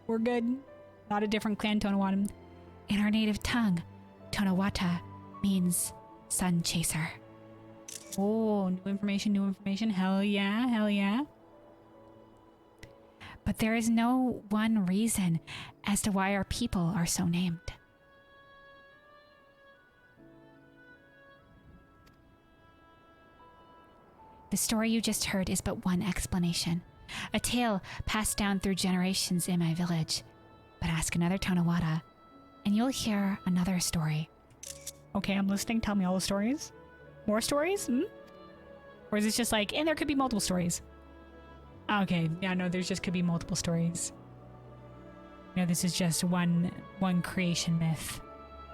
Speaker 1: We're good. Not a different clan, Tonawadden. In our native tongue, Tonawata means sun chaser. Oh, new information, new information. Hell yeah, hell yeah. But there is no one reason as to why our people are so named. The story you just heard is but one explanation. A tale passed down through generations in my village. But ask another Tonawata, and you'll hear another story. Okay, I'm listening. Tell me all the stories. More stories? Or is this just like, and there could be multiple stories? Okay, yeah, no, there's just could be multiple stories. No, this is just one creation myth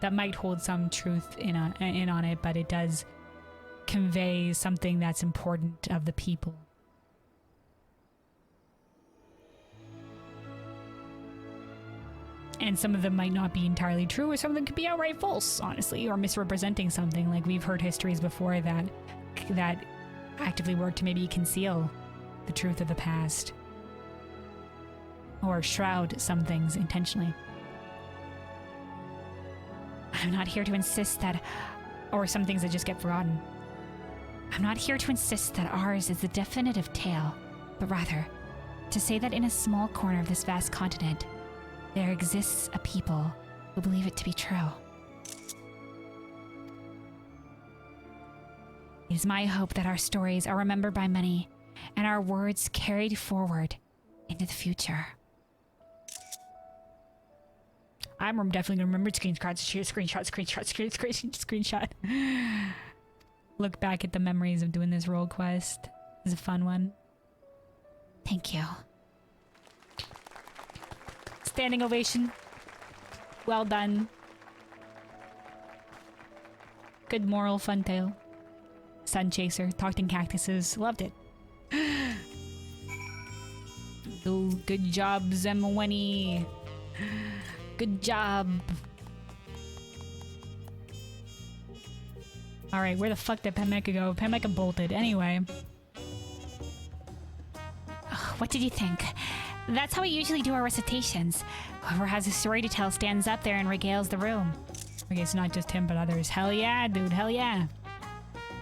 Speaker 1: that might hold some truth in on it, but it does convey something that's important of the people. And some of them might not be entirely true, or some of them could be outright false, honestly, or misrepresenting something. Like we've heard histories before that actively work to maybe conceal the truth of the past, or shroud some things intentionally. I'm not here to insist that, or some things that just get forgotten. I'm not here to insist that ours is the definitive tale, but rather to say that in a small corner of this vast continent, there exists a people who believe it to be true. It is my hope that our stories are remembered by many, and our words carried forward into the future. I'm definitely gonna remember screenshot. Look back at the memories of doing this role quest. It was a fun one. Thank you. Standing ovation. Well done. Good moral fun tale. Sun chaser. Talked in cactuses. Loved it. Oh, good job, Zemweni. Good job. Alright, where the fuck did Pemeka go? Pemeka bolted. Anyway. What did you think? That's how we usually do our recitations. Whoever has a story to tell stands up there and regales the room. Okay, it's not just him, but others. Hell yeah, dude. Hell yeah.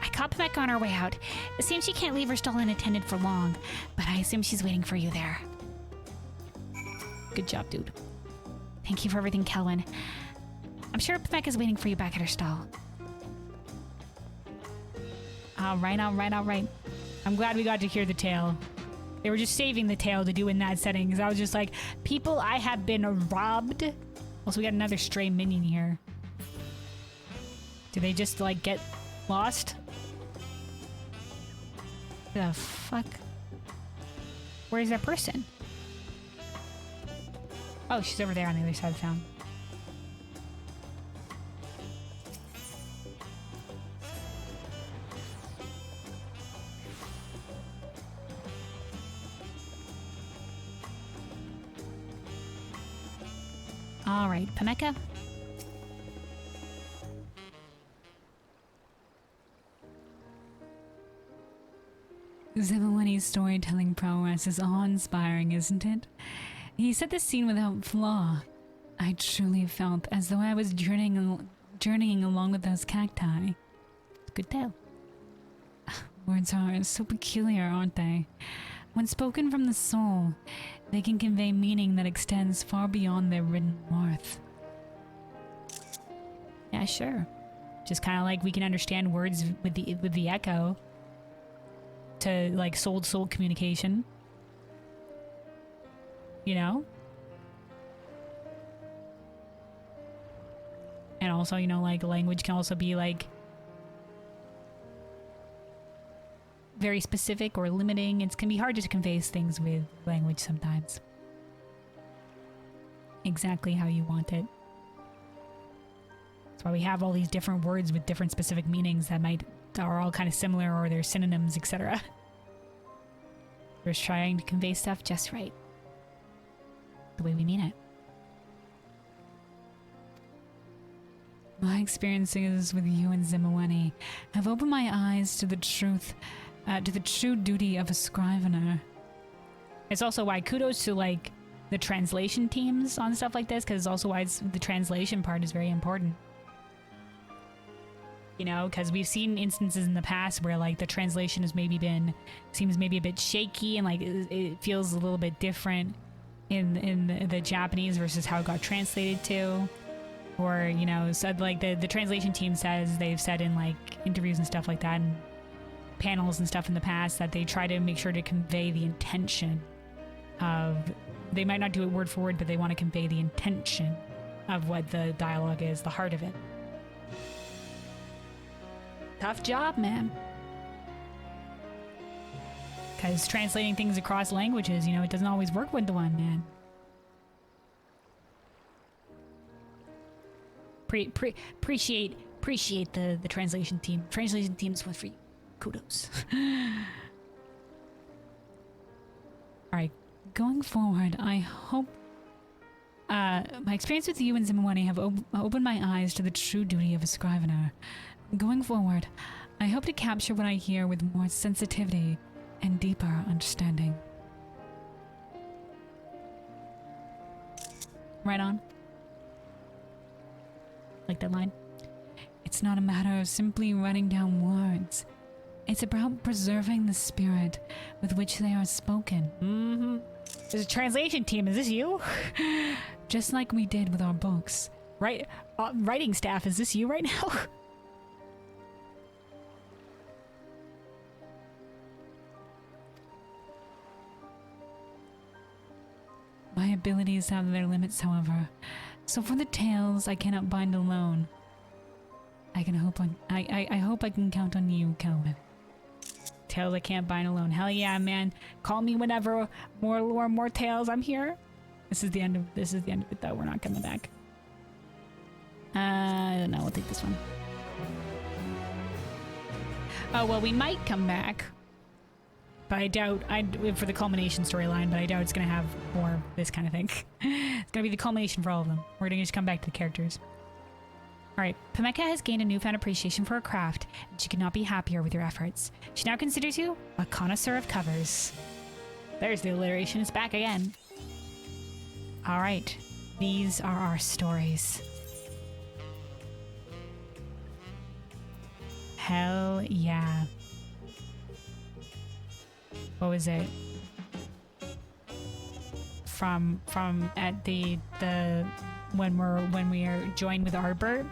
Speaker 1: I caught Pemeka on our way out. It seems she can't leave her stall unattended for long, but I assume she's waiting for you there. Good job, dude. Thank you for everything, Kelwyn. I'm sure Pemeka's waiting for you back at her stall. Alright. I'm glad we got to hear the tale. They were just saving the tale to do in that setting, because I was just like, people, I have been robbed. Also, we got another stray minion here. Do they just, like, get lost? The fuck? Where's that person? Oh, she's over there on the other side of town. Alright, Pemeka? Zemeweni's storytelling prowess is awe-inspiring, isn't it? He set the scene without flaw. I truly felt as though I was journeying along with those cacti. Good tale. Words are so peculiar, aren't they? When spoken from the soul, they can convey meaning that extends far beyond their written worth. Yeah, sure. Just kind of like we can understand words with the echo to like soul to soul communication. You know? And also, you know, like language can also be like very specific or limiting. It can be hard to convey things with language sometimes. Exactly how you want it. That's why we have all these different words with different specific meanings that are all kind of similar, or they're synonyms, etc. We're just trying to convey stuff just right. The way we mean it. My experiences with you and Zimawani have opened my eyes to the truth, to the true duty of a scrivener. It's also why kudos to like the translation teams on stuff like this, because it's also why the translation part is very important. You know, because we've seen instances in the past where like the translation has seems maybe a bit shaky, and like it feels a little bit different in the Japanese versus how it got translated to. Or, you know, so like the translation team says, they've said in like interviews and stuff like that and panels and stuff in the past, that they try to make sure to convey the intention of, they might not do it word for word, but they want to convey the intention of what the dialogue is, the heart of it. Tough job, man. Because translating things across languages, you know, it doesn't always work one-to-one, man. Appreciate the translation team. Translation team's one for you. Kudos. Alright, going forward, I hope my experience with you and Zimawani have opened my eyes to the true duty of a scrivener. Going forward, I hope to capture what I hear with more sensitivity and deeper understanding. Right on. Like that line? It's not a matter of simply writing down words. It's about preserving the spirit with which they are spoken. Mm-hmm. There's a translation team. Is this you? Just like we did with our books. Right? Writing staff, is this you right now? My abilities have their limits, however. So for the tales I cannot bind alone, I hope I can count on you, Kelvin. Tales I can't bind alone. Hell yeah, man. Call me whenever. More lore, more tales. I'm here. This is the end of it though. We're not coming back. I don't know, we'll take this one. Oh well, we might come back. But I doubt, for the culmination storyline, but I doubt it's going to have more of this kind of thing. It's going to be the culmination for all of them. We're going to just come back to the characters. Alright, Pameka has gained a newfound appreciation for her craft, and she could not be happier with your efforts. She now considers you a connoisseur of covers. There's the alliteration, it's back again. Alright, these are our stories. Hell yeah. What was it? From at the when we are joined with Arbor,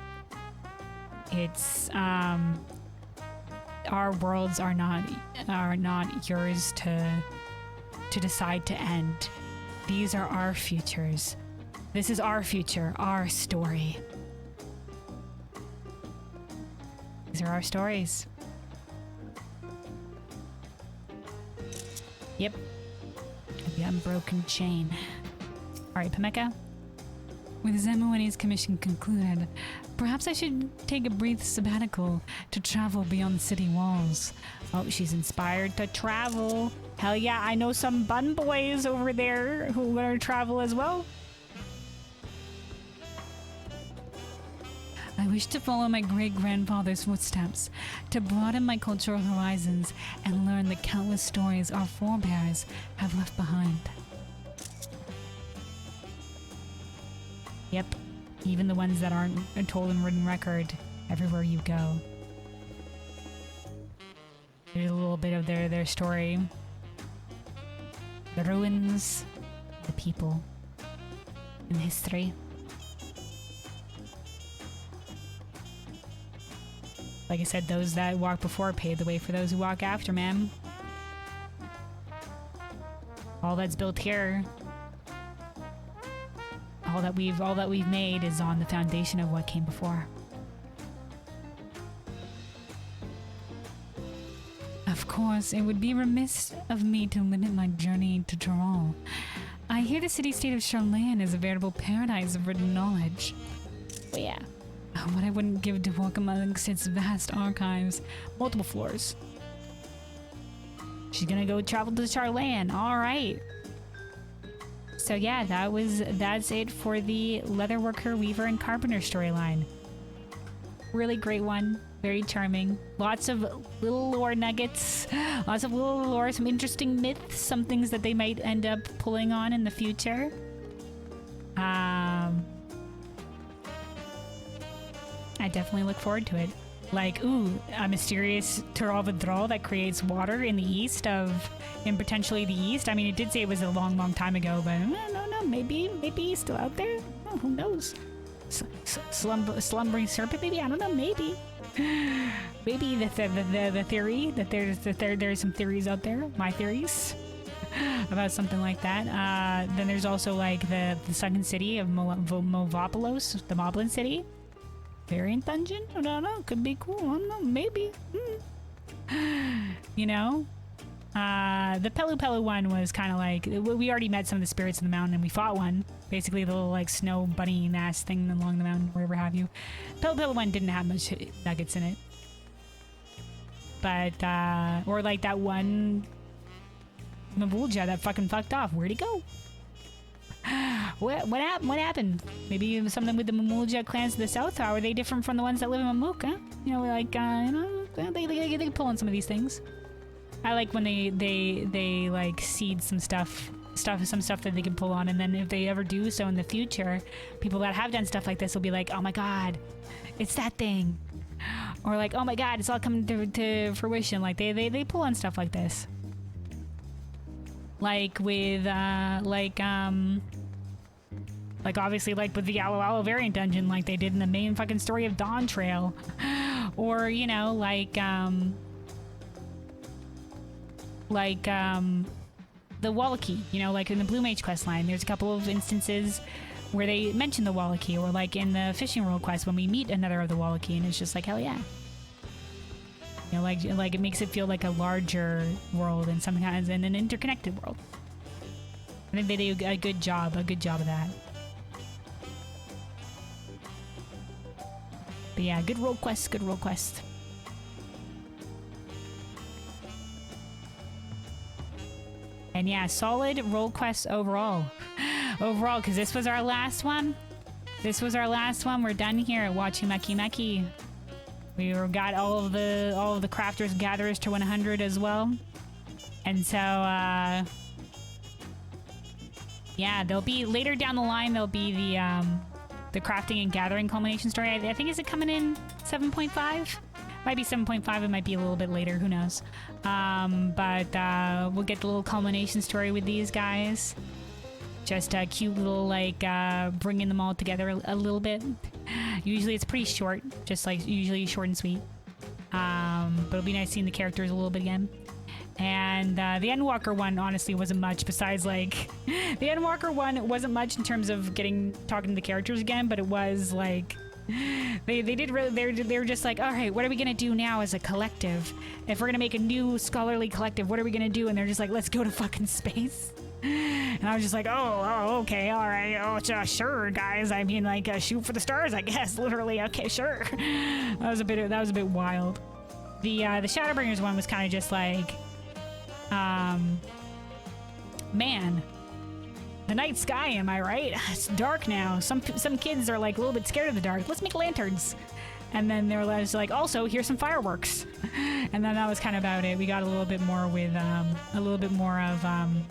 Speaker 1: it's our worlds are not yours to decide to end. These are our futures. This is our future, our story. These are our stories. Yep. The unbroken chain. Alright, Pameka. With Zimawani's commission concluded, perhaps I should take a brief sabbatical to travel beyond the city walls. Oh, she's inspired to travel. Hell yeah, I know some bun boys over there who want to travel as well. I wish to follow my great-grandfather's footsteps, to broaden my cultural horizons and learn the countless stories our forebears have left behind. Yep, even the ones that aren't told in written record, everywhere you go. There's a little bit of their story. The ruins, the people, and history. Like I said, those that walk before pave the way for those who walk after, man. All that's built here, all that we've made is on the foundation of what came before. Of course, it would be remiss of me to limit my journey to Tyrol. I hear the city-state of Charlayan is a veritable paradise of written knowledge. But yeah, what I wouldn't give to walk amongst its vast archives. Multiple floors. She's gonna go travel to Charlayan. All right. So yeah, that's it for the Leatherworker, Weaver, and Carpenter storyline. Really great one. Very charming. Lots of little lore nuggets. Lots of little lore. Some interesting myths. Some things that they might end up pulling on in the future. I definitely look forward to it. Like, ooh, a mysterious Tyrol withdrawal that creates water in the east of, in potentially the east. I mean, it did say it was a long, long time ago, but no, maybe he's still out there. Oh, who knows? Slumbering serpent, maybe? I don't know, maybe. Maybe the theory that there's some theories out there, my theories, about something like that. Then there's also like the sunken city of Movopolos, the Moblin city. Variant dungeon? I don't know. Could be cool. I don't know. Maybe. You know? The Pelu one was kind of like... We already met some of the spirits in the mountain and we fought one. Basically the little like snow bunny ass thing along the mountain, wherever have you. Pelu one didn't have much nuggets in it. But, or like that one... Mavulja that fucking fucked off. Where'd he go? What happened? Maybe it was something with the Mamulja clans to the south. How are they different from the ones that live in Mamuk, huh? You know, like, you know, they pull on some of these things. I like when they like seed some stuff that they can pull on, and then if they ever do so in the future, people that have done stuff like this will be like, oh my god, it's that thing. Or like, oh my god, it's all coming to fruition. Like they pull on stuff like this. Like with, like obviously like with the Aloe variant dungeon, like they did in the main fucking story of Dawntrail. Or, you know, the Wallachie, you know, like in the Blue Mage questline, there's a couple of instances where they mention the Wallachie, or like in the Fishing Role Quest when we meet another of the Wallachie, and it's just like, hell yeah. You know, like it makes it feel like a larger world and sometimes in an interconnected world. I think they do a good job of that. But yeah, good role quest. And yeah, solid role quest overall. Because this was our last one. We're done here at Wachimaki. We got all of the crafters gatherers to 100 as well. And so yeah, there'll be later down the line, there'll be the crafting and gathering culmination story. I think, is it coming in 7.5? Might be 7.5, it might be a little bit later, who knows. But we'll get the little culmination story with these guys. Just a cute little, like, bringing them all together a little bit. Usually it's pretty short, just like usually short and sweet. But it'll be nice seeing the characters a little bit again. And the Endwalker one honestly wasn't much, besides like the Endwalker one wasn't much in terms of talking to the characters again, but it was like they were just like, all right, what are we gonna do now as a collective? If we're gonna make a new scholarly collective, what are we gonna do? And they're just like, let's go to fucking space. And I was just like, oh, okay, all right, oh, sure, guys. I mean, like, shoot for the stars, I guess. Literally, okay, sure. That was a bit wild. The Shadowbringers one was kind of just like, man, the night sky, am I right? It's dark now. Some kids are like a little bit scared of the dark. Let's make lanterns. And then they were just like, also, here's some fireworks. And then that was kind of about it. We got a little bit more with, of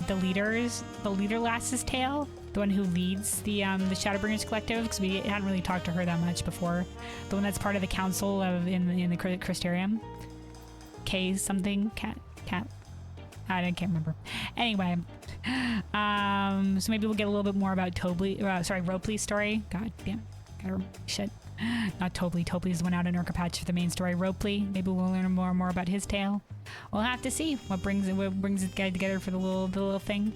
Speaker 1: the leader lass's tale, the one who leads the Shadowbringers collective, because we hadn't really talked to her that much before. The one that's part of the council in the Crystarium. K something, cat. I can't remember. Anyway, so maybe we'll get a little bit more about Ropley's story. God damn, gotta remember shit. Not Topley. Topley's the one out in Orca Patch for the main story. Ropley, maybe we'll learn more and more about his tale. We'll have to see what brings it together for the little thing.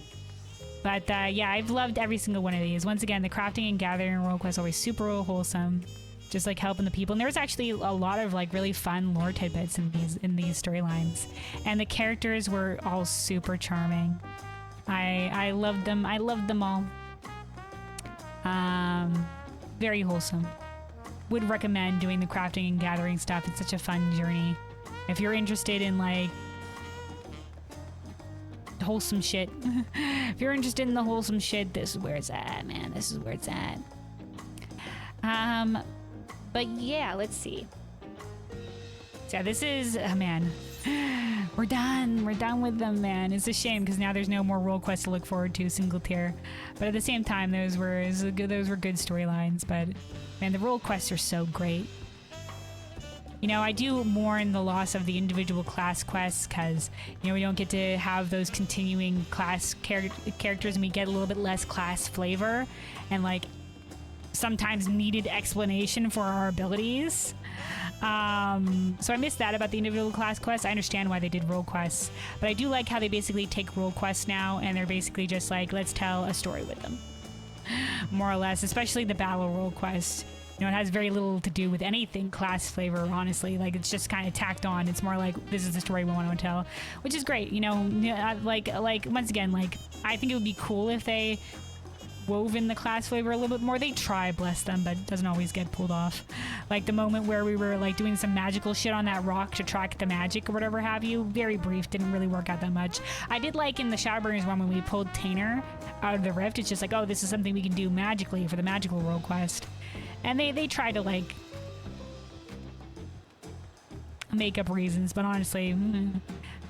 Speaker 1: But yeah, I've loved every single one of these. Once again, the crafting and gathering role quest always super wholesome, just like helping the people. And there was actually a lot of like really fun lore tidbits in these storylines, and the characters were all super charming. I loved them. I loved them all. Very wholesome. Would recommend doing the crafting and gathering stuff. It's such a fun journey. If you're interested in like wholesome shit, if you're interested in the wholesome shit, this is where it's at, man. This is where it's at. But yeah, let's see. So yeah, this is, oh man, we're done with them, man. It's a shame because now there's no more role quests to look forward to, single tier. But at the same time, those were good storylines. But man, the role quests are so great. You know, I do mourn the loss of the individual class quests because, you know, we don't get to have those continuing class characters, and we get a little bit less class flavor and like sometimes needed explanation for our abilities. So I miss that about the individual class quests. I understand why they did role quests, but I do like how they basically take role quests now and they're basically just like, let's tell a story with them, more or less, especially the battle role quest. You know, it has very little to do with anything class flavor, honestly. Like, it's just kind of tacked on. It's more like, this is the story we want to tell, which is great. You know, like once again, like, I think it would be cool if they wove in the class flavor a little bit more. They try, bless them, but it doesn't always get pulled off. Like the moment where we were like doing some magical shit on that rock to track the magic or whatever have you, very brief, didn't really work out that much. I did like in the Shadowburners one when we pulled Tainer out of the rift, it's just like, oh, this is something we can do magically for the magical role quest. And they try to like make up reasons, but honestly,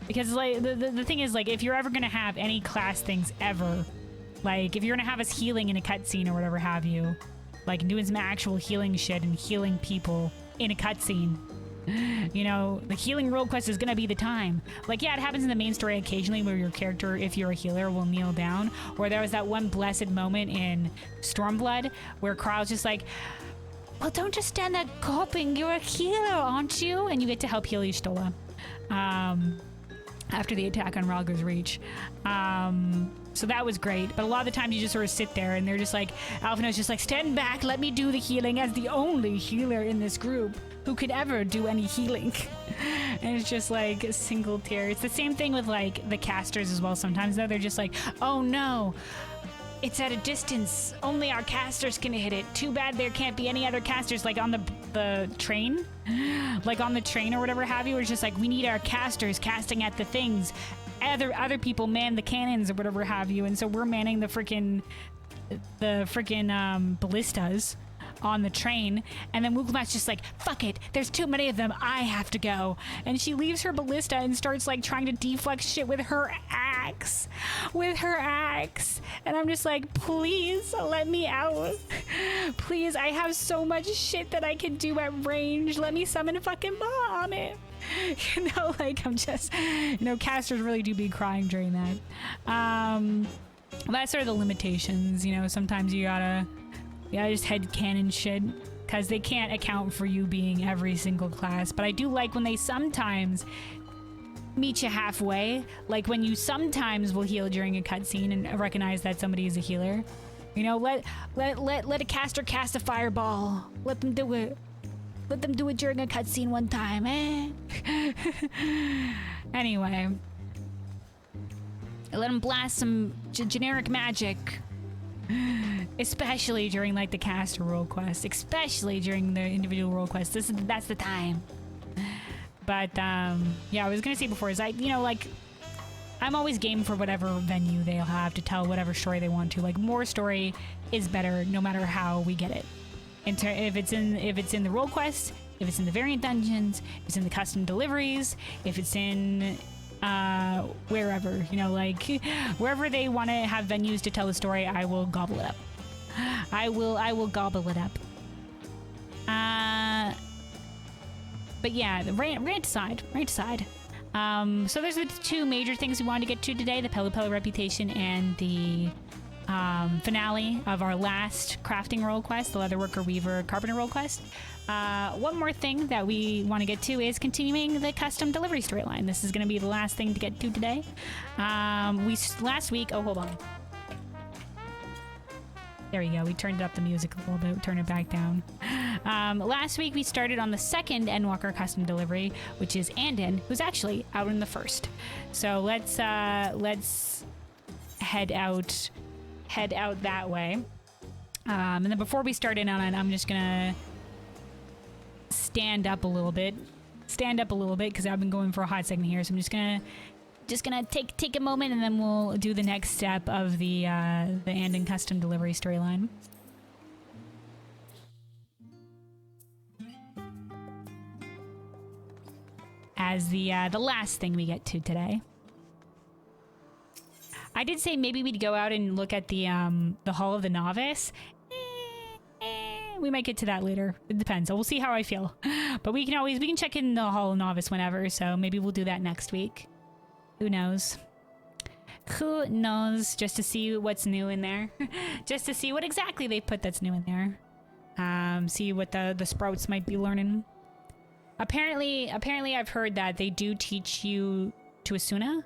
Speaker 1: because like the thing is, like, if you're ever gonna have any class things ever, like if you're gonna have us healing in a cutscene or whatever have you, like doing some actual healing shit and healing people in a cutscene, you know, the healing role quest is gonna be the time. Like, yeah, it happens in the main story occasionally where your character, if you're a healer, will kneel down. Or there was that one blessed moment in Stormblood where Kryle's just like, well, don't just stand there gulping, you're a healer, aren't you? And you get to help heal Y'shtola after the attack on Ralga's Reach. So that was great, but a lot of the times you just sort of sit there and they're just like, Alphinaud's just like, stand back, let me do the healing as the only healer in this group who could ever do any healing. And it's just like a single tier. It's the same thing with like the casters as well sometimes, though. They're just like, oh no, it's at a distance, only our casters can hit it. Too bad there can't be any other casters, like on the train, like on the train or whatever have you. It's just like, we need our casters casting at the things. Other people man the cannons or whatever have you, and so we're manning the freaking ballistas on the train. And then Wooglemat's just like, fuck it, there's too many of them, I have to go. And she leaves her ballista and starts like trying to deflect shit with her axe. And I'm just like, please let me out. Please, I have so much shit that I can do at range. Let me summon a fucking Bahamut. You know, like, I'm just, you know, casters really do be crying during that. That's sort of the limitations, you know. Sometimes you gotta just headcanon shit because they can't account for you being every single class. But I do like when they sometimes meet you halfway, like when you sometimes will heal during a cutscene and recognize that somebody is a healer. You know, let a caster cast a fireball. Let them do it. Let them do it during a cutscene one time, eh? Anyway, let them blast some generic magic, especially during like the caster role quest, especially during the individual role quest. That's the time. But yeah, I was gonna say before is I'm always game for whatever venue they'll have to tell whatever story they want to. Like, more story is better no matter how we get it. If it's in the role quest, if it's in the variant dungeons, if it's in the custom deliveries, if it's in wherever, you know, like wherever they want to have venues to tell the story, I will gobble it up. I will gobble it up. But yeah, the rant aside. So there's the two major things we wanted to get to today: the Pelu Pelu reputation and the finale of our last crafting role quest, the Leatherworker Weaver Carpenter role quest. One more thing that we want to get to is continuing the custom delivery storyline. This is going to be the last thing to get to today. Last week, oh, hold on. There we go. We turned up the music a little bit, turn it back down. Last week we started on the second Endwalker custom delivery, which is Anden, who's actually out in the first. So let's head out that way. And then before we start in on it, I'm just gonna stand up a little bit because I've been going for a hot second here. So I'm just gonna take a moment, and then we'll do the next step of the Anden custom delivery storyline. As the last thing we get to today. I did say maybe we'd go out and look at the Hall of the Novice. We might get to that later. It depends. So we'll see how I feel. But we can check in the Hall of Novice whenever. So maybe we'll do that next week. Who knows? Who knows? Just to see what's new in there. Just to see what exactly they put that's new in there. See what the sprouts might be learning. Apparently I've heard that they do teach you to Asuna,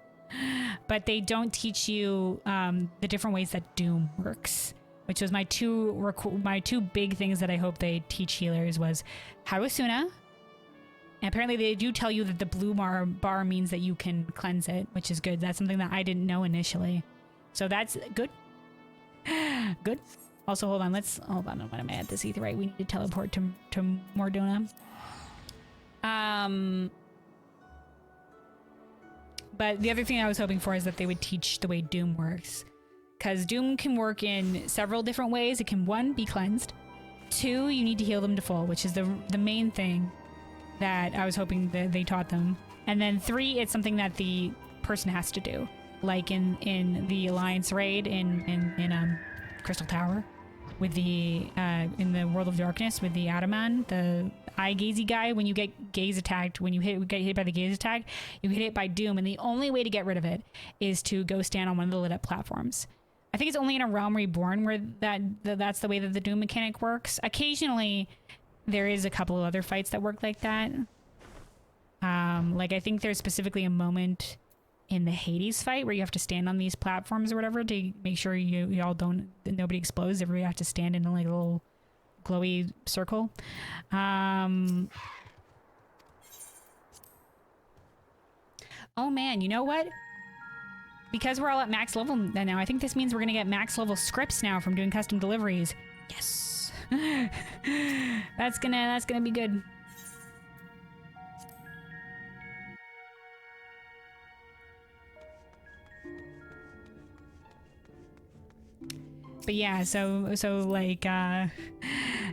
Speaker 1: but they don't teach you the different ways that Doom works, which was my two big things that I hope they teach healers was how to Asuna. And apparently they do tell you that the blue bar means that you can cleanse it, which is good. That's something that I didn't know initially. So that's good. Good. Also, hold on. When I'm at this Aetheryte, we need to teleport to Mordona. But the other thing I was hoping for is that they would teach the way Doom works. Because Doom can work in several different ways. It can, 1, be cleansed. 2, you need to heal them to full, which is the main thing that I was hoping that they taught them. And then 3, it's something that the person has to do. Like in the Alliance raid in Crystal Tower, with the in the World of Darkness with the Ataman, the eye gazy guy. When you get gaze attacked, when you get hit by the gaze attack, you get hit by Doom, and the only way to get rid of it is to go stand on one of the lit up platforms. I think it's only in a Realm Reborn where that's the way that the Doom mechanic works. Occasionally, there is a couple of other fights that work like that. Like I think there's specifically a moment in the Hades fight where you have to stand on these platforms or whatever to make sure nobody explodes. Everybody have to stand in a like little glowy circle. Oh man, you know what? Because we're all at max level now, I think this means we're gonna get max level scripts now from doing custom deliveries. Yes. That's gonna be good. But yeah, so like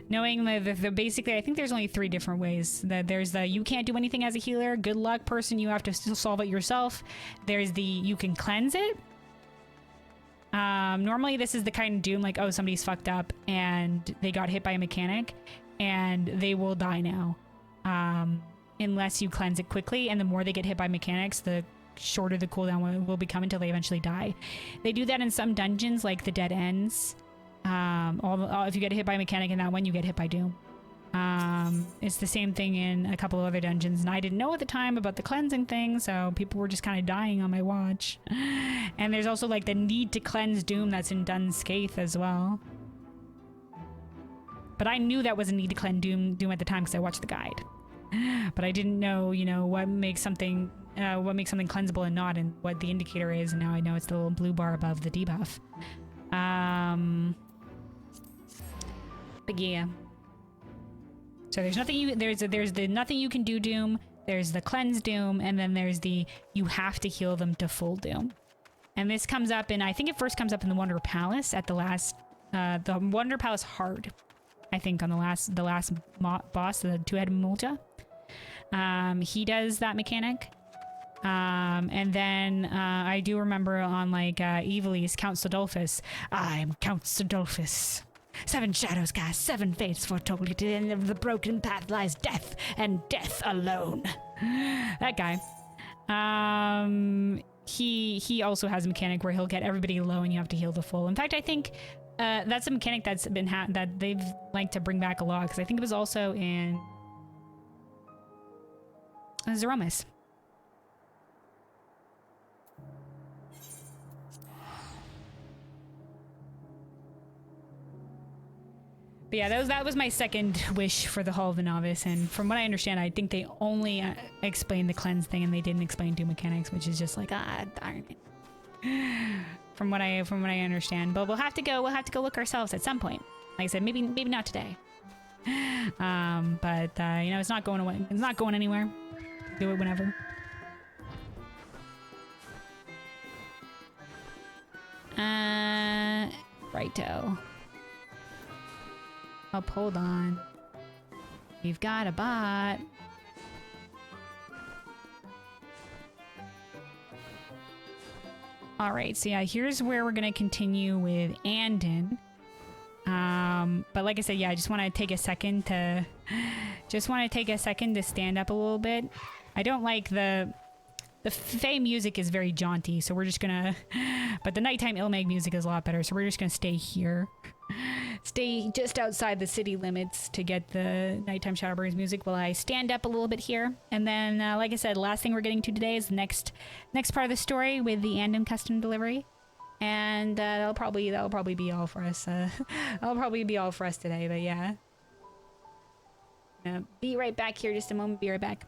Speaker 1: knowing the basically, I think there's only 3 different ways. That there's the you can't do anything as a healer, good luck person, you have to solve it yourself. There's the you can cleanse it. Normally this is the kind of Doom like, oh, somebody's fucked up and they got hit by a mechanic and they will die now. Unless you cleanse it quickly, and the more they get hit by mechanics, the shorter the cooldown will become until they eventually die. They do that in some dungeons, like the Dead Ends. If you get hit by a mechanic in that one, you get hit by Doom. It's the same thing in a couple of other dungeons, and I didn't know at the time about the cleansing thing, so people were just kind of dying on my watch. And there's also like the need to cleanse Doom that's in Dun's Scathe as well. But I knew that was a need to cleanse Doom at the time because I watched the guide. But I didn't know, what makes something cleansable and not, and what the indicator is. And now I know it's the little blue bar above the debuff. But yeah. So there's nothing there's the nothing you can do Doom. There's the cleanse Doom, and then there's the you have to heal them to full Doom. And this comes up in, I think it first comes up in the Wonder Palace at the last, the Wonder Palace Hard. I think on the last boss, the 2-headed Multa. He does that mechanic. And then I do remember on like Evilise, Count Sodolphus. I'm Count Sodolphus. 7 shadows cast, 7 fates foretold. At the end of the broken path lies death, and death alone. That guy. he also has a mechanic where he'll get everybody low and you have to heal the full. In fact, I think that's a mechanic that's been that they've liked to bring back a lot, because I think it was also in Zeromus. But yeah, that was my second wish for the Hall of the Novice, and from what I understand, I think they only explained the cleanse thing and they didn't explain do mechanics, which is just like, darn it. From what I understand, but we'll have to go look ourselves at some point. Like I said, maybe not today. But you know, it's not going away. It's not going anywhere. Do it whenever. Righto. Oh, hold on. We've got a bot. All right, so yeah, here's where we're gonna continue with Anden. But like I said, yeah, I just want to take a second to stand up a little bit. I don't like the Fae music is very jaunty, so we're just gonna. But the nighttime Ilmag music is a lot better, so we're just gonna stay here. Stay just outside the city limits to get the nighttime Shadowburn's music while I stand up a little bit here. And then, like I said, last thing we're getting to today is the next part of the story with the Anden custom delivery. And that'll probably be all for us. That'll probably be all for us today, but yeah. Be right back here just a moment, be right back.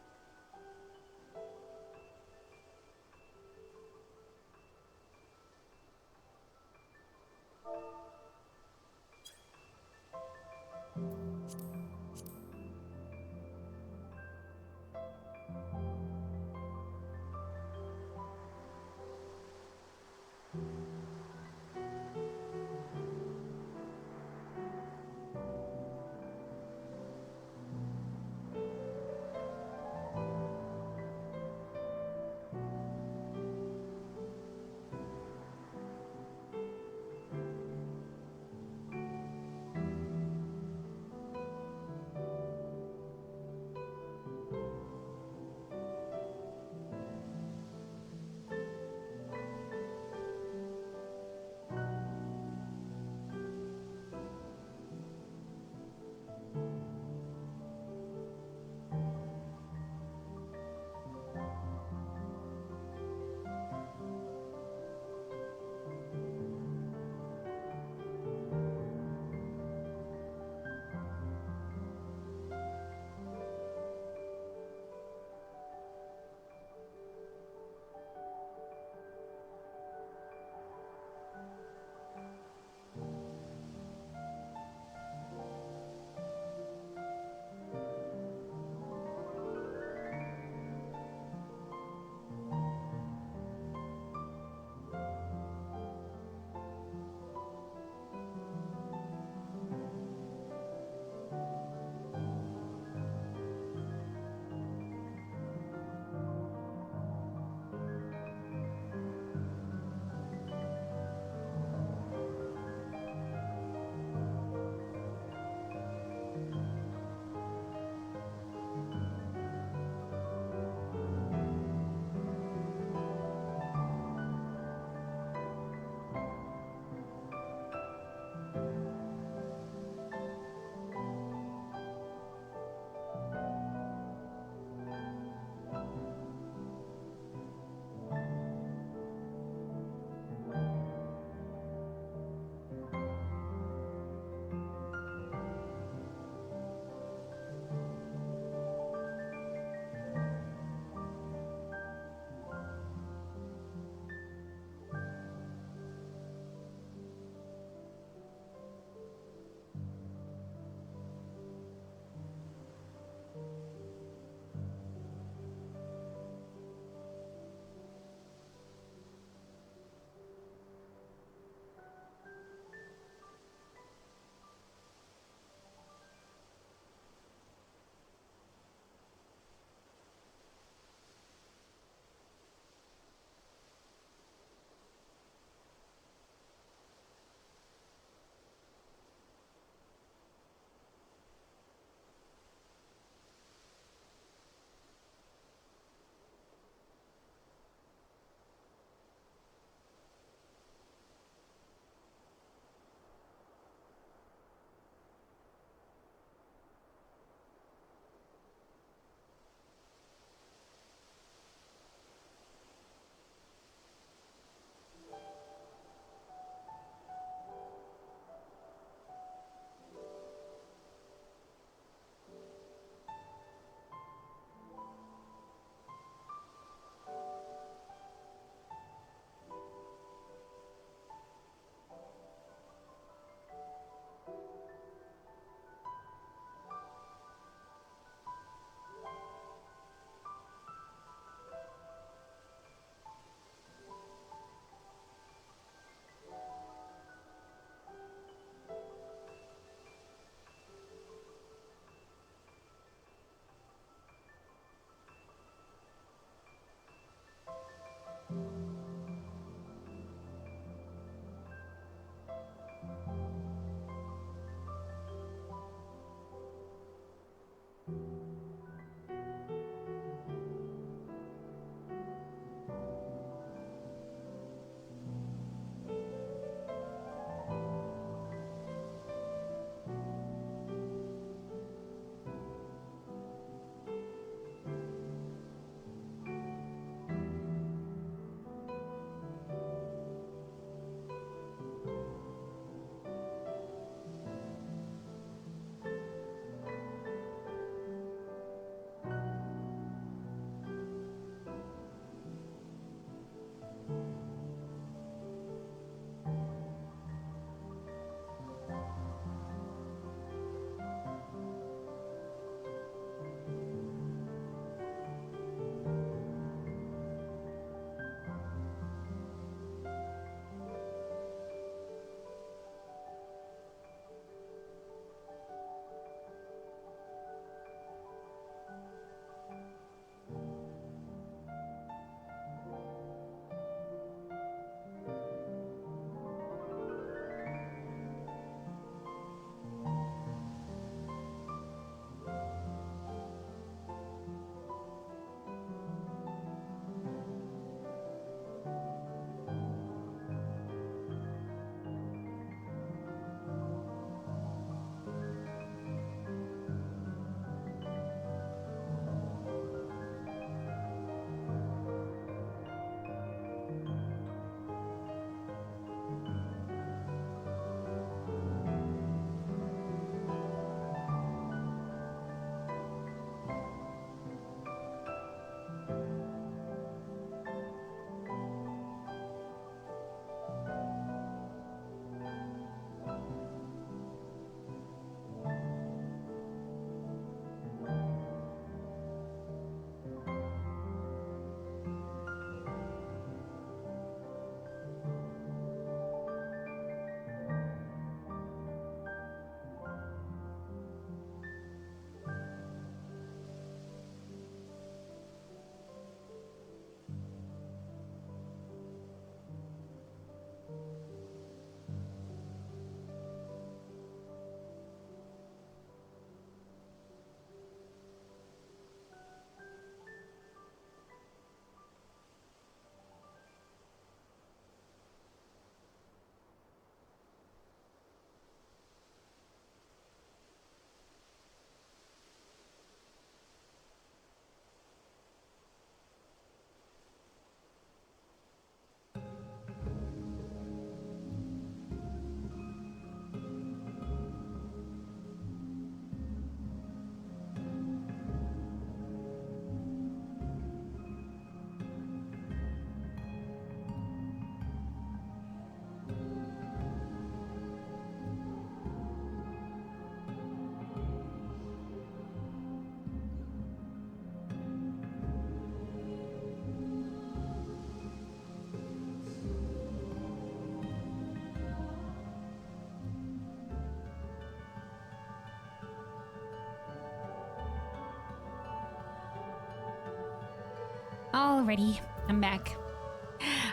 Speaker 1: Alrighty, I'm back.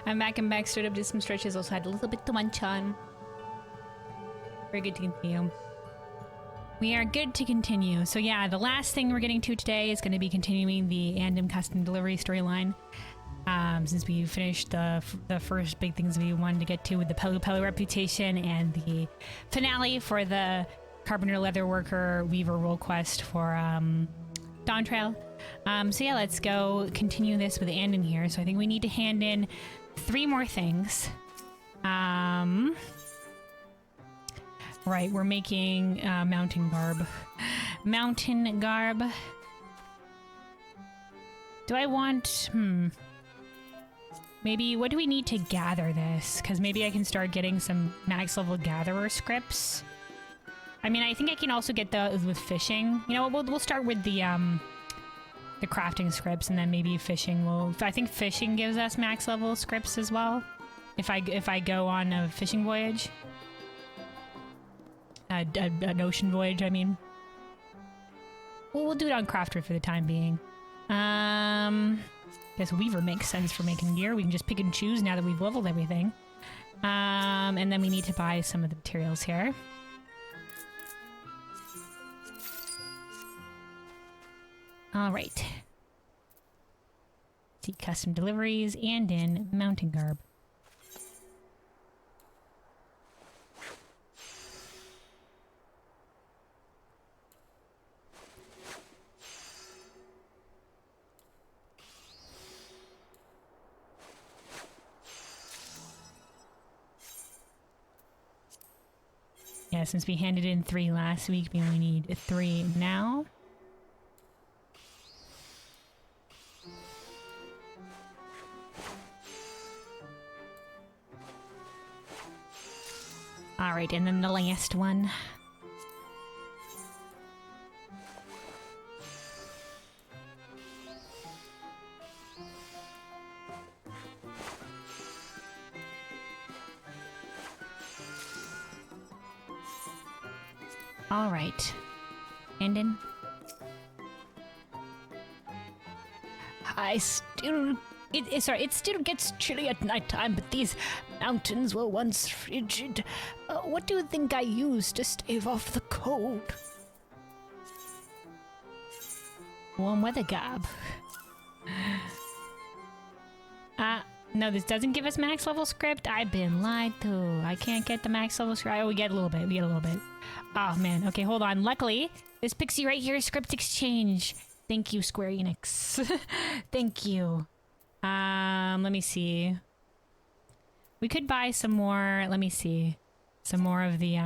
Speaker 1: I'm back, stood up, did some stretches, also had a little bit to munch on. Very good to continue. We are good to continue. So yeah, the last thing we're getting to today is going to be continuing the Anden custom delivery storyline. Since we finished the first big things we wanted to get to with the Pelu reputation and the finale for the Carpenter Leatherworker Weaver Role Quest for Dawntrail. So yeah, let's go continue this with Anden here. So I think we need to hand in 3 more things. Right, we're making mountain garb. Mountain garb. Do I want... Maybe, what do we need to gather this? Because maybe I can start getting some max level gatherer scripts. I mean, I think I can also get those with fishing. You know, we'll start with the crafting scripts, and then maybe fishing will... I think fishing gives us max level scripts as well. If I go on a fishing voyage. An ocean voyage, I mean. Well, we'll do it on Crafter for the time being. Guess Weaver makes sense for making gear. We can just pick and choose now that we've leveled everything. And then we need to buy some of the materials here. Alright. See custom deliveries and in mountain garb. Yeah, since we handed in 3 last week, we only need 3 now. Alright, and then the last one. All right, Anden. It still gets chilly at nighttime, but these mountains were once frigid. What do you think I used to stave off the cold? Warm weather garb. No, this doesn't give us max level script. I've been lied to. I can't get the max level script. Oh, we get a little bit. Oh, man. Okay, hold on. Luckily, this pixie right here is script exchange. Thank you, Square Enix. Thank you. Let me see. We could buy some more. Let me see. Some more of the,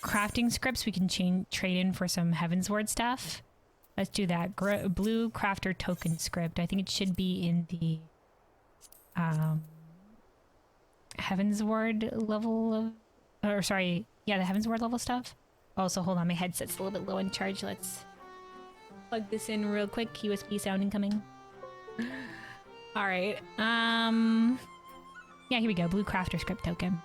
Speaker 1: crafting scripts we can trade in for some Heavensward stuff. Let's do that. Blue crafter token script. I think it should be in the Heavensward level of... Or sorry, yeah, the Heavensward level stuff. Also, hold on, my headset's a little bit low in charge. Let's plug this in real quick. USB sound incoming. Alright, yeah, here we go. Blue crafter script token.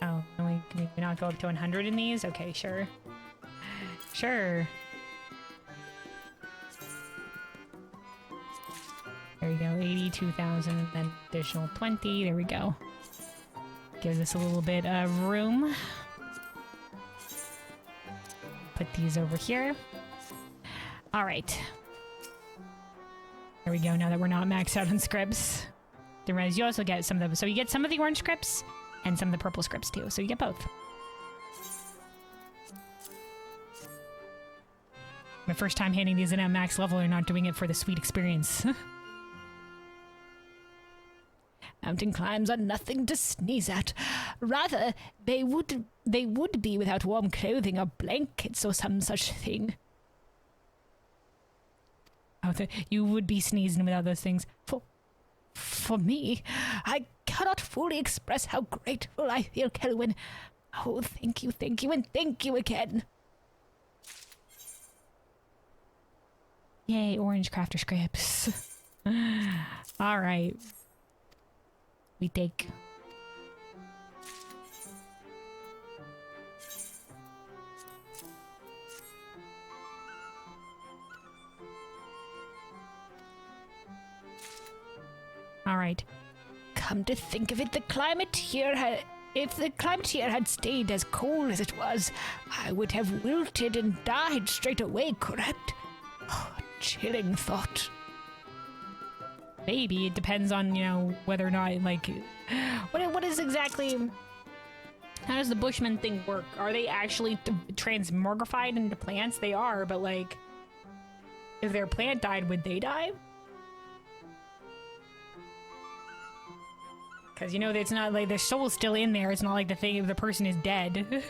Speaker 1: Oh, can we not go up to 100 in these? Okay, sure. Sure. There we go, 82,000, and then additional 20. There we go. Gives us a little bit of room. Put these over here. All right. There we go, now that we're not maxed out on scripts. Then realize you also get some of them. So you get some of the orange scripts, and some of the purple scripts too, so you get both. My first time handing these in at max level and not doing it for the sweet experience. Mountain climbs are nothing to sneeze at. Rather, they would be without warm clothing or blankets or some such thing. Oh, you would be sneezing without those things. For me, I cannot fully express how grateful I feel, Kelwyn. Oh, thank you, and thank you again. Yay, orange crafter scripts. All right. We take...
Speaker 4: Come to think of it, the climate here if the climate here had stayed as cold as it was, I would have wilted and died straight away, correct? Oh, chilling thought.
Speaker 1: Maybe. It depends on, you know, whether or not, like... What is exactly... How does the Bushman thing work? Are they actually transmogrified into plants? They are, but, like... If their plant died, would they die? Because, you know, it's not like their soul's still in there. It's not like the person is dead. It's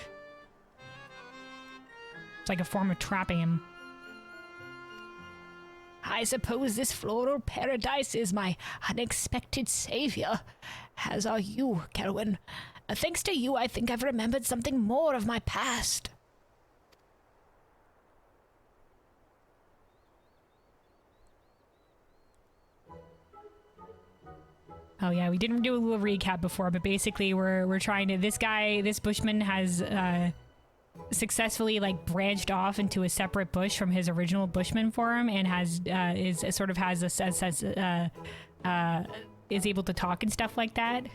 Speaker 1: like a form of trapping him.
Speaker 4: I suppose this floral paradise is my unexpected savior, as are you, Kelwyn. Thanks to you, I think I've remembered something more of my past.
Speaker 1: Oh yeah, we didn't do a little recap before, but basically we're trying to... This Bushman has successfully like branched off into a separate bush from his original Bushman form, and is able to talk and stuff like that.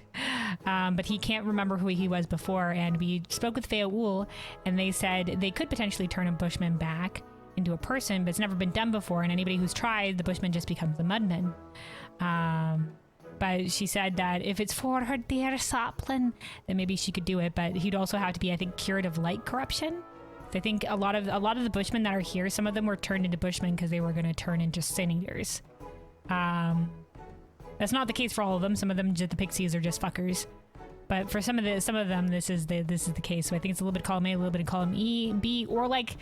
Speaker 1: But he can't remember who he was before, and we spoke with Feaul, and they said they could potentially turn a Bushman back into a person, but it's never been done before, and anybody who's tried, the Bushman just becomes a Mudman. But she said that if it's for her dear sapling, then maybe she could do it. But he'd also have to be, I think, cured of light corruption. I think a lot of the Bushmen that are here, some of them were turned into Bushmen because they were going to turn into Sin Eaters. That's not the case for all of them. Some of them, the pixies, are just fuckers. But for some of them, this is the case. So I think it's a little bit of column A, a little bit of column E, B, or like.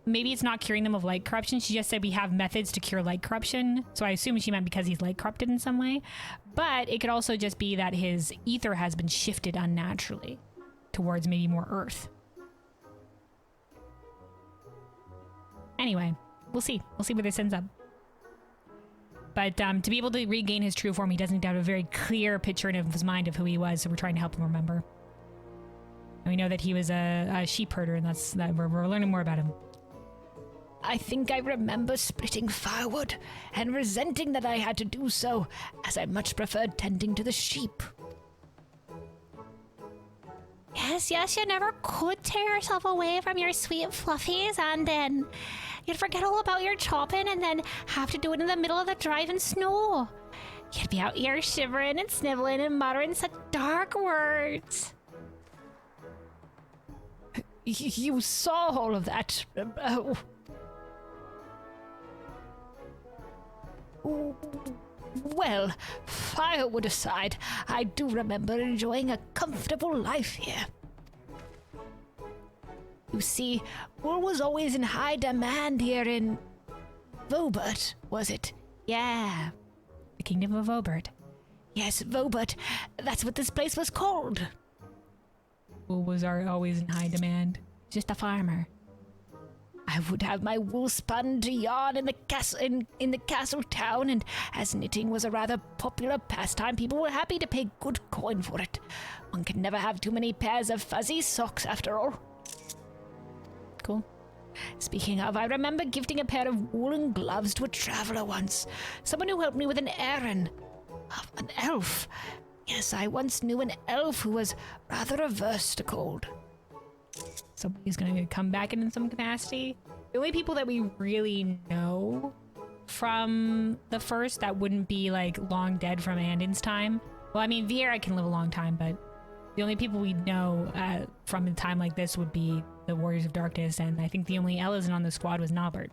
Speaker 1: Maybe it's not curing them of light corruption. She just said we have methods to cure light corruption. So I assume she meant because he's light corrupted in some way. But it could also just be that his ether has been shifted unnaturally towards maybe more earth. Anyway, we'll see. We'll see where this ends up. But to be able to regain his true form, he doesn't have a very clear picture in his mind of who he was. So we're trying to help him remember. And we know that he was a sheep herder, and we're learning more about him.
Speaker 4: I think I remember splitting firewood and resenting that I had to do so, as I much preferred tending to the sheep.
Speaker 5: Yes, you never could tear yourself away from your sweet fluffies, and then you'd forget all about your chopping and then have to do it in the middle of the driving snow. You'd be out here shivering and sniveling and muttering such dark words.
Speaker 4: You saw all of that. Well, firewood aside, I do remember enjoying a comfortable life here. You see, wool was always in high demand here in Vobert, was it?
Speaker 1: Yeah, the Kingdom of Vobert.
Speaker 4: Yes, Vobert. That's what this place was called.
Speaker 1: Wool was always in high demand. Just a farmer.
Speaker 4: I would have my wool spun to yarn in the castle town, and as knitting was a rather popular pastime, people were happy to pay good coin for it. One can never have too many pairs of fuzzy socks, after all.
Speaker 1: Cool.
Speaker 4: Speaking of, I remember gifting a pair of woolen gloves to a traveler once. Someone who helped me with an errand. An elf. Yes, I once knew an elf who was rather averse to cold.
Speaker 1: So he's going to come back in some capacity. The only people that we really know from the first that wouldn't be like long dead from Anden's time. Well, I mean, Vieira can live a long time, but the only people we know from a time like this would be the Warriors of Darkness, and I think the only Ellison on the squad was Norbert.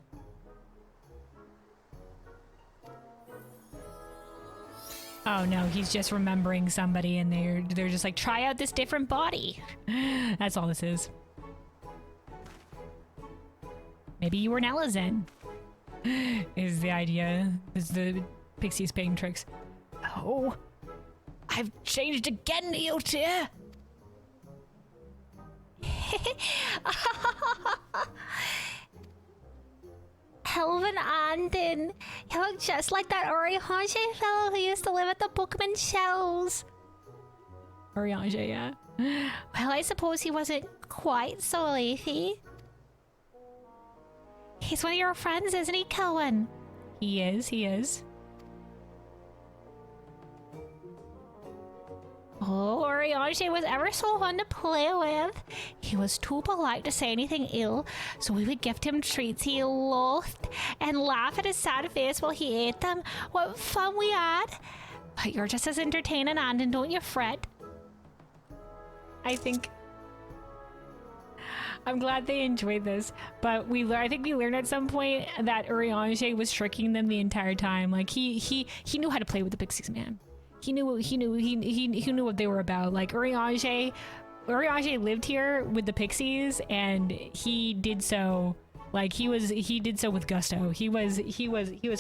Speaker 1: Oh no, he's just remembering somebody, and they're just like, try out this different body. That's all this is. Maybe you were an Ellison. Is the idea. Is the pixies playing tricks.
Speaker 4: Oh, I've changed again, Eotir.
Speaker 5: Elvin Anden. You look just like that Oriange fellow who used to live at the Bookman Shells.
Speaker 1: Oriange, yeah.
Speaker 5: Well, I suppose he wasn't quite so leafy. He's one of your friends, isn't he, Kelwyn?
Speaker 1: He is.
Speaker 5: Urianger was ever so fun to play with. He was too polite to say anything ill, so we would gift him treats he loathed and laugh at his sad face while he ate them. What fun we had! But you're just as entertaining, Anden, don't you fret.
Speaker 1: I'm glad they enjoyed this, but I think we learned at some point that Urianger was tricking them the entire time. Like he knew how to play with the pixies, man. He knew what they were about. Like Urianger lived here with the pixies, and he did so. Like he did so with gusto. He was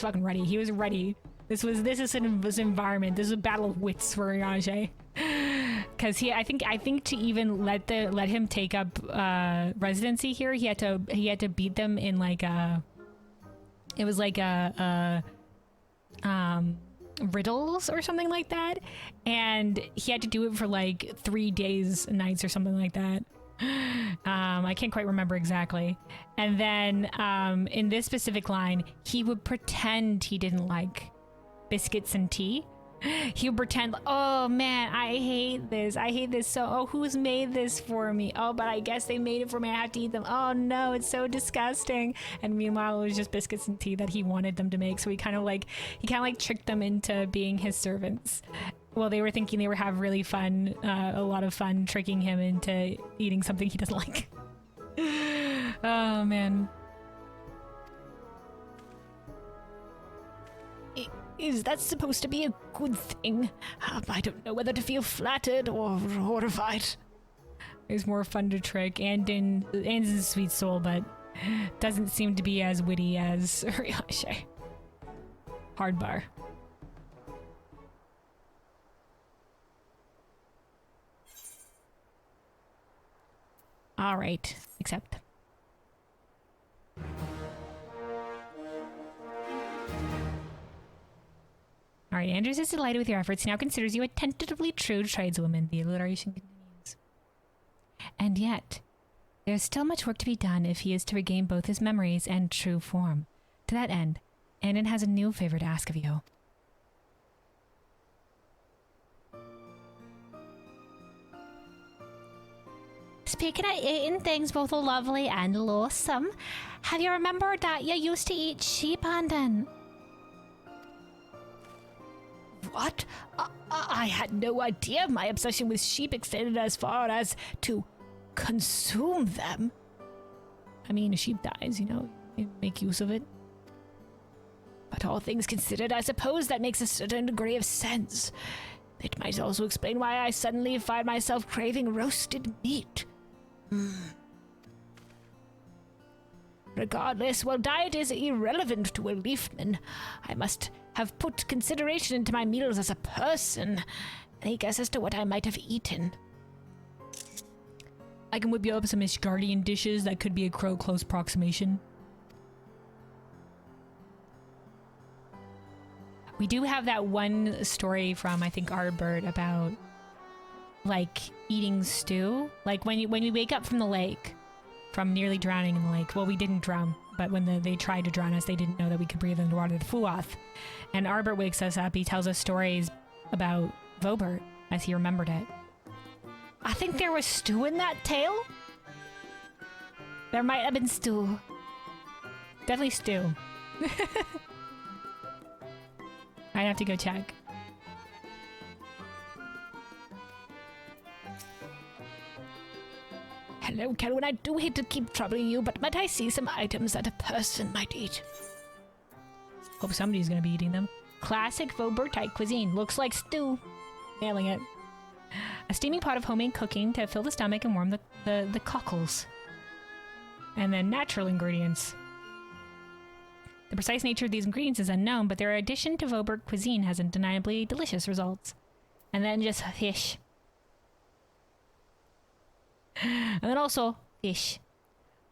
Speaker 1: fucking ready. He was ready. This is an environment. This is a battle of wits for Urianger. Because I think to even let him take up residency here, he had to beat them in like riddles or something like that, and he had to do it for like 3 days and nights or something like that. I can't quite remember exactly. And then in this specific line, he would pretend he didn't like biscuits and tea. He would pretend, oh man, I hate this so, oh, who's made this for me? Oh, but I guess they made it for me, I have to eat them. Oh no, it's so disgusting. And meanwhile, it was just biscuits and tea that he wanted them to make, so he kind of like tricked them into being his servants. Well, they were thinking they were having really fun, a lot of fun tricking him into eating something he doesn't like. Oh man.
Speaker 4: Is that supposed to be a good thing? I don't know whether to feel flattered or horrified.
Speaker 1: It's more fun to trick. Anden's a sweet soul, but doesn't seem to be as witty as Urianger. Hard bar. All right, accept. All right, Andrews is delighted with your efforts. He now considers you a tentatively true tradeswoman. The alliteration continues. And yet, there is still much work to be done if he is to regain both his memories and true form. To that end, Anden has a new favor to ask of you.
Speaker 5: Speaking of eating things both lovely and loathsome, have you remembered that you used to eat sheep, Anden?
Speaker 4: What? I had no idea my obsession with sheep extended as far as to consume them.
Speaker 1: I mean, a sheep dies, you make use of it.
Speaker 4: But all things considered, I suppose that makes a certain degree of sense. It might also explain why I suddenly find myself craving roasted meat. Regardless, while diet is irrelevant to a leafman, I must have put consideration into my meals as a person. Any guess as to what I might have eaten?
Speaker 1: I can whip you up some Ishgardian dishes that could be a close approximation. We do have that one story from, I think, Ardbert about, like, eating stew. Like, when we wake up from the lake, from nearly drowning in the lake. Well, we didn't drown, but when they tried to drown us, they didn't know that we could breathe underwater, the Fuath. And Ardbert wakes us up. He tells us stories about Vobert, as he remembered it.
Speaker 4: I think there was stew in that tale.
Speaker 1: There might have been stew. Definitely stew. I'd have to go check.
Speaker 4: Hello, Carolyn. I do hate to keep troubling you, but might I see some items that a person might eat?
Speaker 1: Hope somebody's gonna be eating them. Classic Vaubertite cuisine. Looks like stew. Nailing it. A steaming pot of homemade cooking to fill the stomach and warm the cockles. And then natural ingredients. The precise nature of these ingredients is unknown, but their addition to Vaubertite cuisine has undeniably delicious results. And then just fish. And then also fish.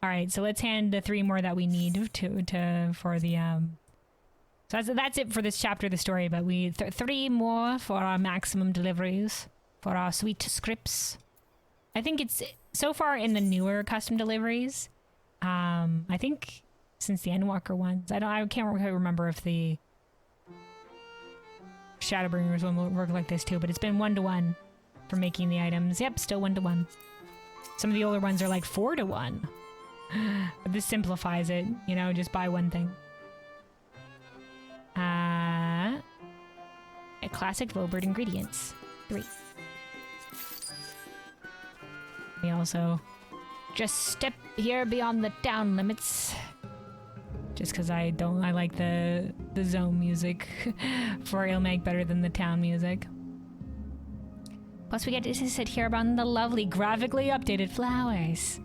Speaker 1: All right, so let's hand the 3 more that we need for the So that's it for this chapter of the story. But we 3 more for our maximum deliveries for our sweet scripts. I think it's so far in the newer custom deliveries. I think since the Endwalker ones, I can't really remember if the Shadowbringers one will work like this too. But it's been 1-to-1 for making the items. Yep, still 1 to 1. Some of the older ones are like 4 to 1. But this simplifies it, you know, just buy one thing. A classic Robert ingredients. 3. We also just step here beyond the town limits. Just because I like the zone music for Ilmeg better than the town music. Plus we get to sit here on the lovely graphically updated flowers.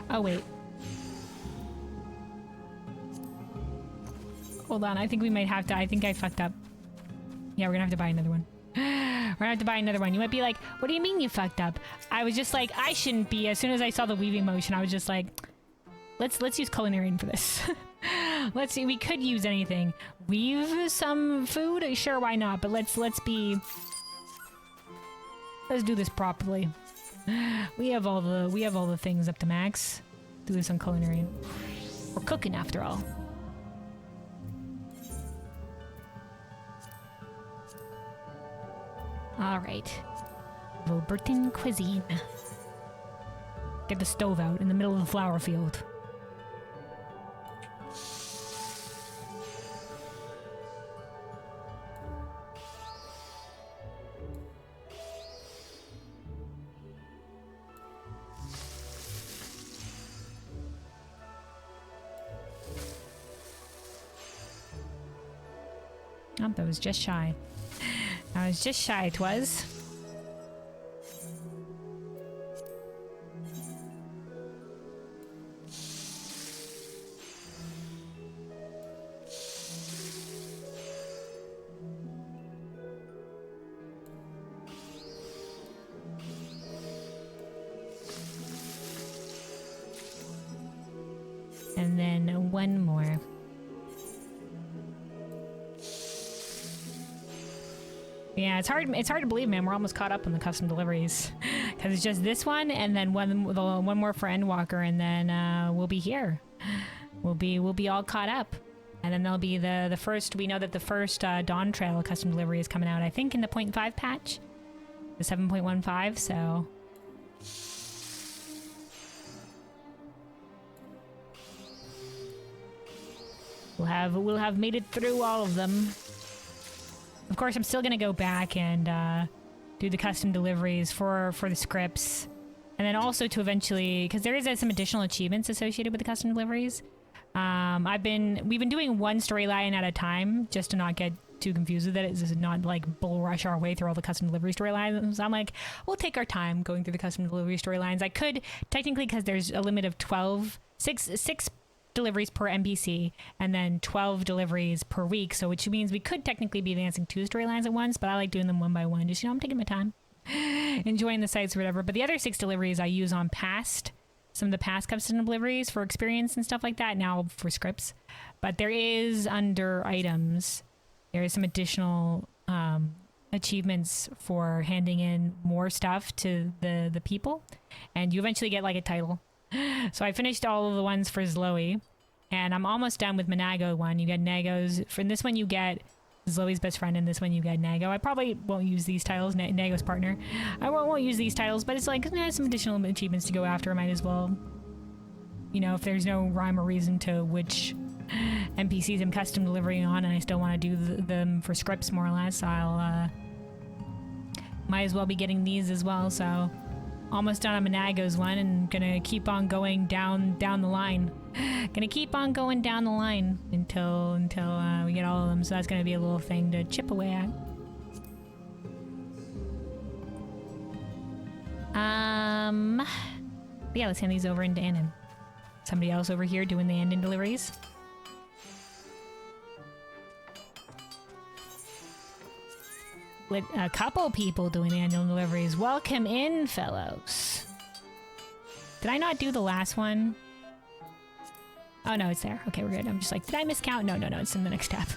Speaker 1: Oh wait. Hold on, I think we might have to, I think I fucked up. Yeah, we're gonna have to buy another one. We're gonna have to buy another one. You might be like, what do you mean you fucked up? I was just like, I shouldn't be. As soon as I saw the weaving motion, I was just like, let's use culinary for this. Let's see, we could use anything. Weave some food? Sure, why not? But let's do this properly. We have all the things up to max. Do this on culinary. We're cooking after all. Alright. Robertan cuisine. Get the stove out in the middle of the flower field. Oh, that was just shy. I was just shy, 'twas. And then one more. Yeah, it's hard to believe, man. We're almost caught up on the custom deliveries. Because it's just this one, and then one more for Endwalker, and then we'll be here. We'll be all caught up. And then there'll be the first, we know that the first Dawntrail custom delivery is coming out, I think, in the 0.5 patch. The 7.15, so... We'll have made it through all of them. Of course, I'm still gonna go back and do the custom deliveries for the scripts, and then also to eventually, because there is some additional achievements associated with the custom deliveries. We've been doing one storyline at a time just to not get too confused with it. It's just not like bull rush our way through all the custom delivery storylines. I'm like, we'll take our time going through the custom delivery storylines. I could technically, because there's a limit of 6 deliveries per NPC, and then 12 deliveries per week, so which means we could technically be advancing 2 storylines at once, but I like doing them one by one. Just, you know, I'm taking my time, enjoying the sites or whatever. But the other 6 deliveries I use on some of the past custom deliveries for experience and stuff like that, now for scripts. But there is, under items, there is some additional achievements for handing in more stuff to the people, and you eventually get like a title. So I finished all of the ones for Zloe, and I'm almost done with Manago one. You get Nago's. For this one, you get Zloe's best friend, and this one, you get Nago. I probably won't use these titles, Nago's partner. I won't use these titles, but it's like, some additional achievements to go after. I might as well, you know, if there's no rhyme or reason to which NPCs I'm custom delivering on, and I still want to do them for scripts, more or less, I'll, might as well be getting these as well, so... Almost done on Manago's one, and gonna keep on going down the line. Gonna keep on going down the line until we get all of them. So that's gonna be a little thing to chip away at. Yeah, let's hand these over into Anden. Somebody else over here doing the Anden deliveries. With a couple people doing the annual deliveries. Welcome in, fellows. Did I not do the last one? Oh, no, it's there. Okay, we're good. I'm just like, did I miscount? No, it's in the next tab.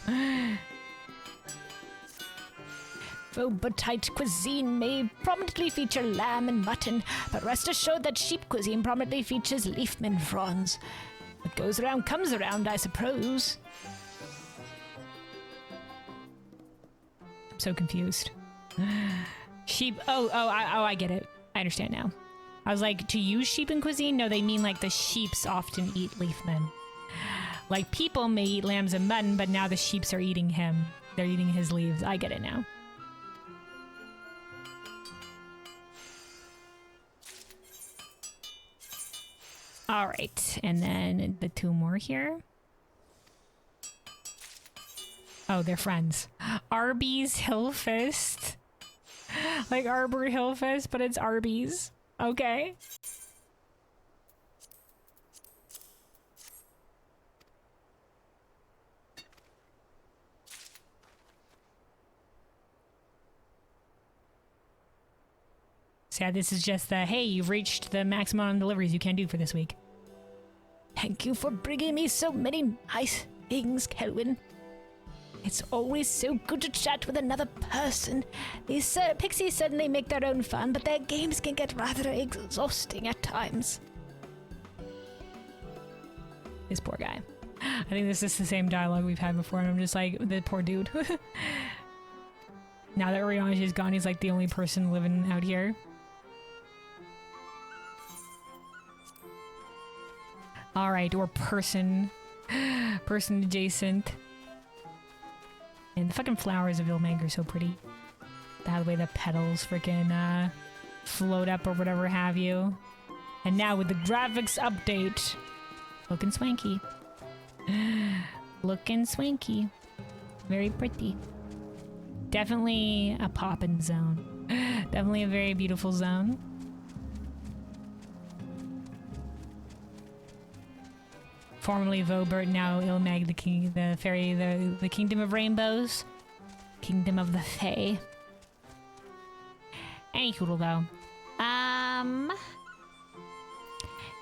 Speaker 4: Robotite cuisine may prominently feature lamb and mutton, but rest assured that sheep cuisine prominently features leafman fronds. What goes around comes around, I suppose.
Speaker 1: so confused. Sheep. I get it. I understand now. I was like, to use sheep in cuisine? No, they mean like the sheeps often eat leafmen. Like people may eat lambs and mutton, but now the sheeps are eating him. They're eating his leaves. I get it now. All right, and then the 2 more here. Oh, they're friends. Arby's Hillfist. Like Arbor Hillfist, but it's Arby's. Okay. So yeah, this is just the, hey, you've reached the maximum on deliveries you can do for this week.
Speaker 4: Thank you for bringing me so many nice things, Kelvin. It's always so good to chat with another person. These pixies certainly make their own fun, but their games can get rather exhausting at times.
Speaker 1: This poor guy. I think this is the same dialogue we've had before, and I'm just like, the poor dude. Now that Rihanna is gone, he's like the only person living out here. All right, or person adjacent. And the fucking flowers of Ilmag are so pretty. The way the petals freaking float up or whatever have you. And now with the graphics update, looking swanky. Looking swanky. Very pretty. Definitely a poppin' zone. Definitely a very beautiful zone. Formerly Vobert, now Ilmag, the king, the fairy, the kingdom of rainbows, kingdom of the fae. Anywho, though,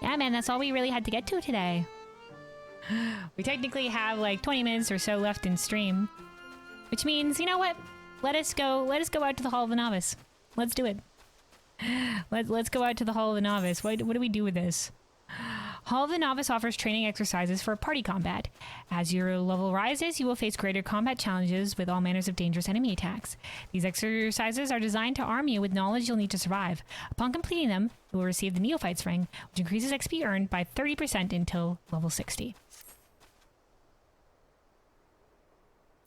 Speaker 1: yeah, man, that's all we really had to get to today. We technically have like 20 minutes or so left in stream, which means, you know what? Let us go out to the Hall of the Novice. Let's do it. Let's go out to the Hall of the Novice. What do we do with this? Hall of the Novice offers training exercises for party combat. As your level rises, you will face greater combat challenges with all manners of dangerous enemy attacks. These exercises are designed to arm you with knowledge you'll need to survive. Upon completing them, you will receive the Neophyte's Ring, which increases XP earned by 30% until level 60.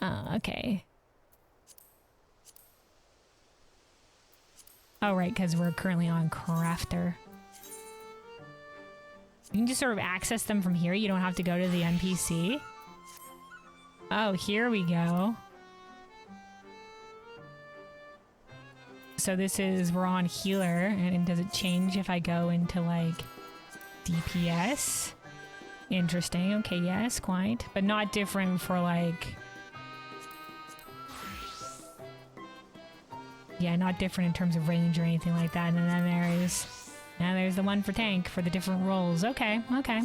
Speaker 1: Okay. Oh, right, because we're currently on Crafter. You can just sort of access them from here. You don't have to go to the NPC. Oh, here we go. So this is, we're on healer, and does it change if I go into like DPS? Interesting. Okay, yes, quite. But not different for like... Yeah, not different in terms of range or anything like that. And then there's the one for tank for the different roles. Okay, okay.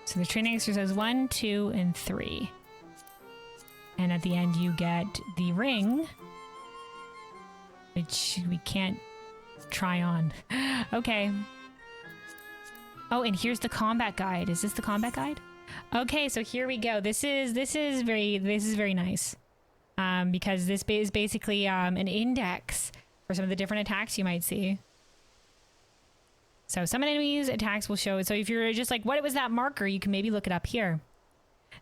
Speaker 1: So the training exercise 1, 2, and 3. And at the end you get the ring, which we can't try on. Okay. Oh, and here's the combat guide. Is this the combat guide? Okay, so here we go. This is very nice. Because this is basically an index for some of the different attacks you might see. So some enemies' attacks will show... So if you're just like, what was that marker? You can maybe look it up here.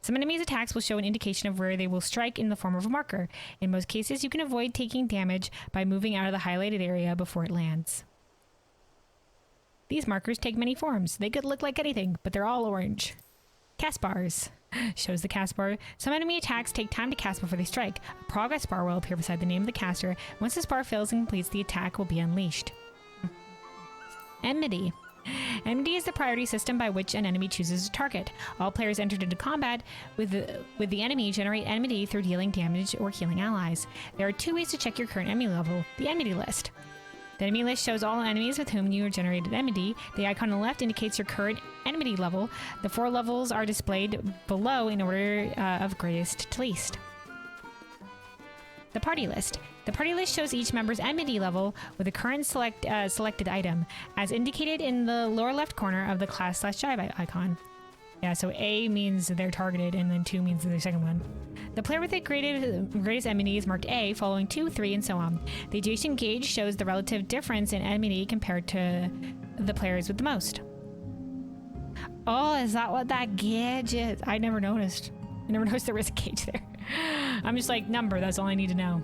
Speaker 1: Some enemies' attacks will show an indication of where they will strike in the form of a marker. In most cases, you can avoid taking damage by moving out of the highlighted area before it lands. These markers take many forms. They could look like anything, but they're all orange. Cast bars. Shows the cast bar. Some enemy attacks take time to cast before they strike. A progress bar will appear beside the name of the caster. Once this bar fills and completes, the attack will be unleashed. Enmity. Enmity is the priority system by which an enemy chooses a target. All players entered into combat with the enemy generate enmity through dealing damage or healing allies. There are 2 ways to check your current enemy level. The enmity list. The enemy list shows all enemies with whom you generated enmity. The icon on the left indicates your current enmity level. The 4 levels are displayed below in order of greatest to least. The party list. The party list shows each member's enmity level with the current selected item, as indicated in the lower left corner of the class/job icon. Yeah, so A means they're targeted, and then 2 means the second one. The player with the greatest enmity is marked A, following 2, 3, and so on. The adjacent gauge shows the relative difference in enmity compared to the players with the most. Oh, is that what that gauge is? I never noticed. I never noticed there was a gauge there. I'm just like, number, that's all I need to know.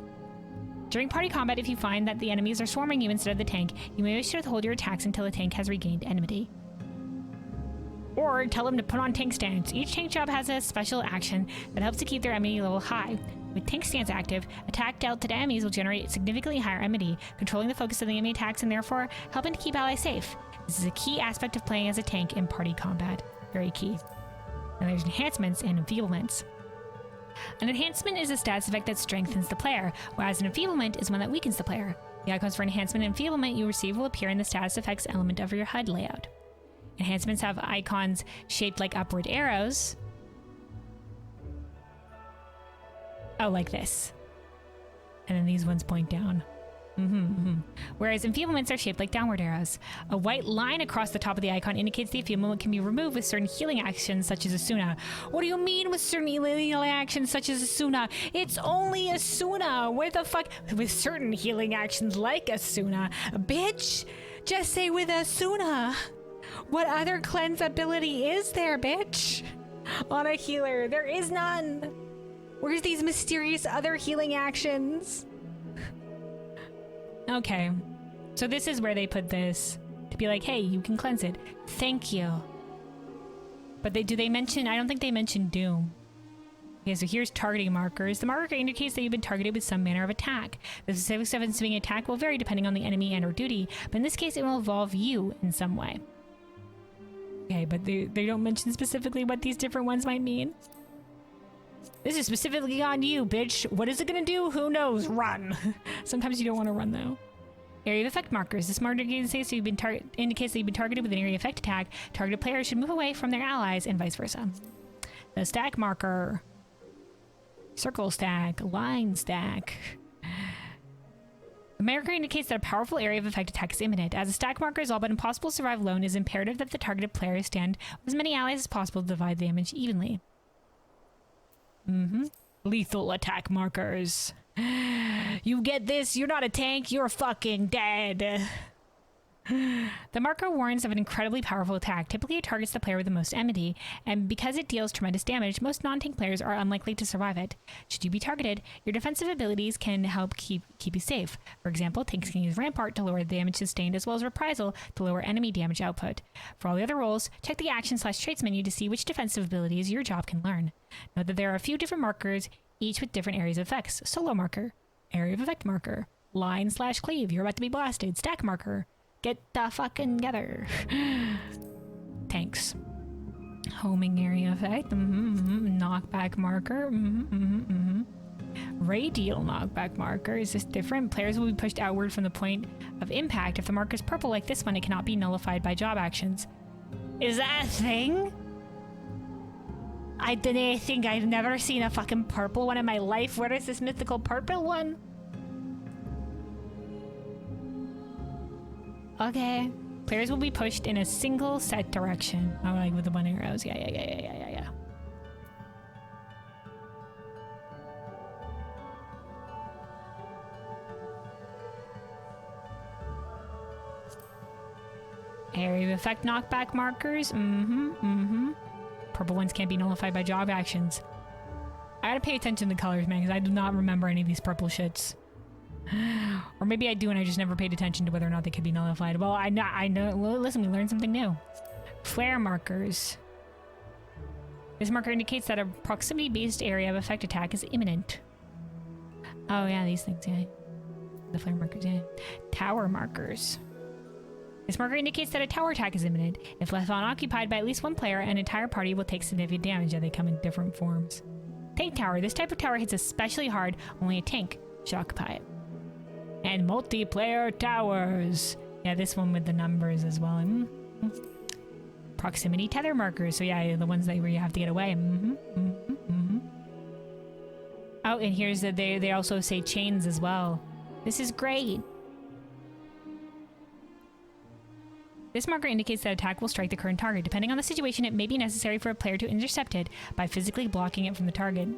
Speaker 1: During party combat, if you find that the enemies are swarming you instead of the tank, you may wish to withhold your attacks until the tank has regained enmity. Or tell them to put on tank stance. Each tank job has a special action that helps to keep their enmity level high. With tank stance active, attack dealt to the enemies will generate significantly higher enmity, controlling the focus of the enemy attacks and therefore helping to keep allies safe. This is a key aspect of playing as a tank in party combat. Very key. And there's enhancements and enfeeblements. An enhancement is a status effect that strengthens the player, whereas an enfeeblement is one that weakens the player. The icons for enhancement and enfeeblement you receive will appear in the status effects element of your HUD layout. Enhancements have icons shaped like upward arrows. Oh, like this. And then these ones point down. Whereas enfeeblements are shaped like downward arrows. A white line across the top of the icon indicates the enfeeblement can be removed with certain healing actions such as Asuna. What do you mean with certain healing actions such as Asuna? It's only Asuna! Where the fuck? With certain healing actions like Asuna. Bitch! Just say with Asuna! What other cleanse ability is there, bitch? On a healer, there is none. Where's these mysterious other healing actions? Okay, so this is where they put this to be like, hey, you can cleanse it. Thank you. But do they mention? I don't think they mentioned Doom. Okay, so here's targeting markers. The marker indicates that you've been targeted with some manner of attack. The specifics of ensuing attack will vary depending on the enemy and/or duty, but in this case, it will involve you in some way. Okay, but they don't mention specifically what these different ones might mean. This is specifically on you, bitch. What is it gonna do? Who knows? Run. Sometimes you don't want to run, though. Area of effect markers. This marker indicates that you've been targeted with an area effect attack. Targeted players should move away from their allies and vice versa. The stack marker. Circle stack. Line stack. The marker indicates that a powerful area of effect attack is imminent. As a stack marker is all but impossible to survive alone, it is imperative that the targeted players stand with as many allies as possible to divide the damage evenly. Lethal attack markers. You get this, you're not a tank, you're fucking dead. The marker warns of an incredibly powerful attack. Typically it targets the player with the most enmity, and because it deals tremendous damage, most non-tank players are unlikely to survive it. Should you be targeted, your defensive abilities can help keep you safe. For example, tanks can use Rampart to lower the damage sustained, as well as Reprisal to lower enemy damage output. For all the other roles, check the action/traits menu to see which defensive abilities your job can learn. Note that there are a few different markers, each with different areas of effects. Solo marker, area of effect marker, line/cleave, you're about to be blasted, stack marker. Get the fucking together. Tanks. Homing area effect. Knockback marker. Radial knockback marker. Is this different? Players will be pushed outward from the point of impact. If the marker is purple like this one, it cannot be nullified by job actions. Is that a thing? I didn't think I've never seen a fucking purple one in my life. Where is this mythical purple one? Okay. Players will be pushed in a single set direction. Oh, like with the one arrows. Yeah. Area of effect knockback markers. Purple ones can't be nullified by job actions. I gotta pay attention to the colors, man, because I do not remember any of these purple shits. Or maybe I do and I just never paid attention to whether or not they could be nullified. Well, I know. Well, listen, we learned something new. Flare markers. This marker indicates that a proximity-based area of effect attack is imminent. Oh yeah, these things, yeah. The flare markers, yeah. Tower markers. This marker indicates that a tower attack is imminent. If left unoccupied by at least one player, an entire party will take significant damage, and they come in different forms. Tank tower. This type of tower hits especially hard. Only a tank should occupy it. And multiplayer towers. Yeah, this one with the numbers as well. Proximity tether markers. So yeah, the ones where you have to get away. Oh, and here's that they also say chains as well. This is great. This marker indicates that attack will strike the current target. Depending on the situation, it may be necessary for a player to intercept it by physically blocking it from the target.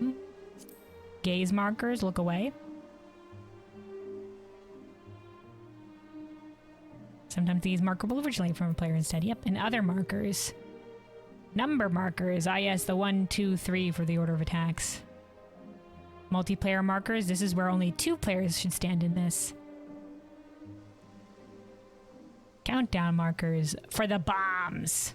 Speaker 1: Gaze markers, look away. Sometimes these marker will originate from a player instead. Yep, and other markers. Number markers. Ah, yes, the 1, 2, 3 for the order of attacks. Multiplayer markers. This is where only 2 players should stand in this. Countdown markers for the bombs.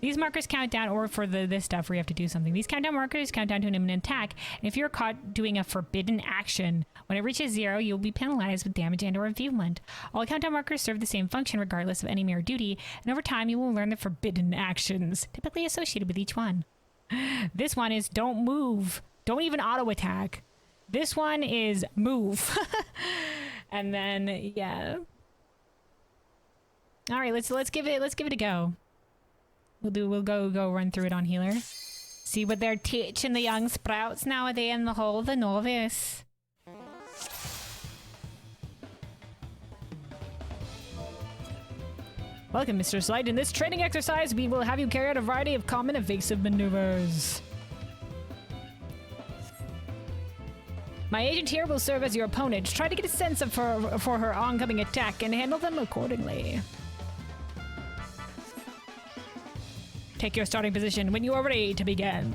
Speaker 1: These markers count down, or for this stuff where you have to do something. These countdown markers count down to an imminent attack, and if you're caught doing a forbidden action, when it reaches 0, you'll be penalized with damage and or enfeeblement. All countdown markers serve the same function regardless of any mere duty, and over time you will learn the forbidden actions, typically associated with each one. This one is don't move. Don't even auto attack. This one is move. And then, yeah. All right, let's give it a go. We'll go run through it on healer. See what they're teaching the young sprouts nowadays in the hole of the novice. Welcome, Mr. Slight. In this training exercise, we will have you carry out a variety of common evasive maneuvers. My agent here will serve as your opponent. Try to get a sense of for her oncoming attack and handle them accordingly. Take your starting position when you are ready to begin.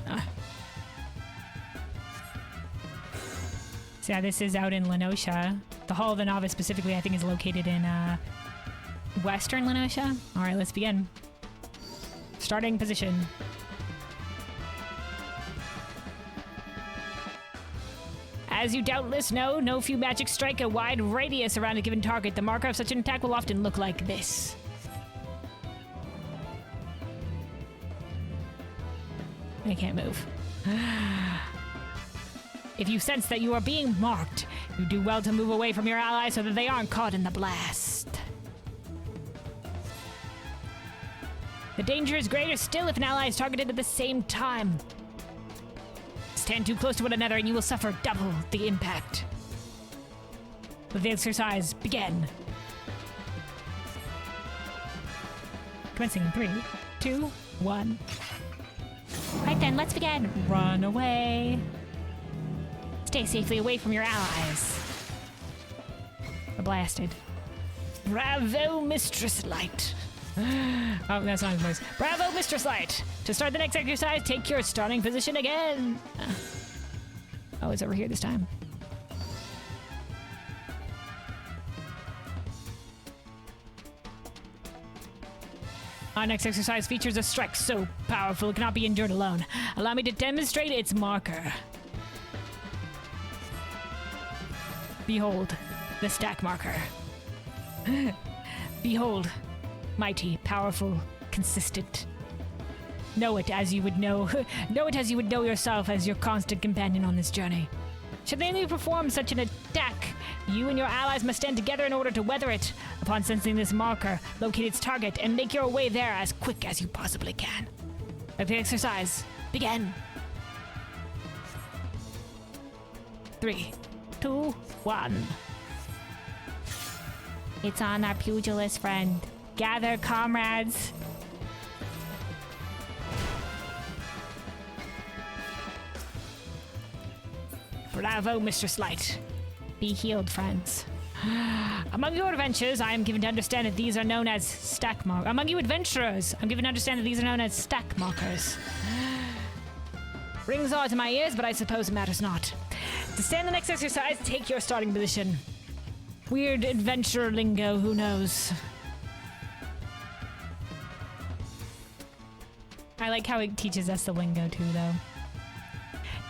Speaker 1: So yeah, this is out in Lenosha. The Hall of the Novice specifically, I think, is located in western Lenosha. All right, let's begin. Starting position. As you doubtless know, no few magics strike a wide radius around a given target. The marker of such an attack will often look like this. I can't move. If you sense that you are being marked, you do well to move away from your allies so that they aren't caught in the blast. The danger is greater still if an ally is targeted at the same time. Stand too close to one another and you will suffer double the impact. Let the exercise begin. Commencing in 3, 2, 1.
Speaker 5: Right then, let's begin.
Speaker 1: Run away.
Speaker 5: Stay safely away from your allies.
Speaker 1: We're blasted.
Speaker 4: Bravo, Mistress Light.
Speaker 1: Oh, that's not his voice.
Speaker 4: Bravo, Mistress Light. To start the next exercise, take your starting position again.
Speaker 1: Oh, it's over here this time. Our next exercise features a strike so powerful it cannot be endured alone. Allow me to demonstrate its marker. Behold, the stack marker. Behold, mighty, powerful, consistent. Know it as you would know. Know it as you would know yourself as your constant companion on this journey. Should the enemy perform such an attack, you and your allies must stand together in order to weather it. Upon sensing this marker, locate its target and make your way there as quick as you possibly can. Let the exercise begin. 3, 2, 1.
Speaker 5: It's on, our pugilist friend.
Speaker 1: Gather, comrades.
Speaker 4: Bravo, Mistress Light.
Speaker 1: Be healed, friends.
Speaker 4: Among your adventures, I am given to understand that these are known as stack markers. Among you adventurers, I'm given to understand that these are known as stack markers. Rings odd to my ears, but I suppose it matters not. To stand the next exercise, take your starting position. Weird adventure lingo, who knows?
Speaker 1: I like how it teaches us the lingo too, though.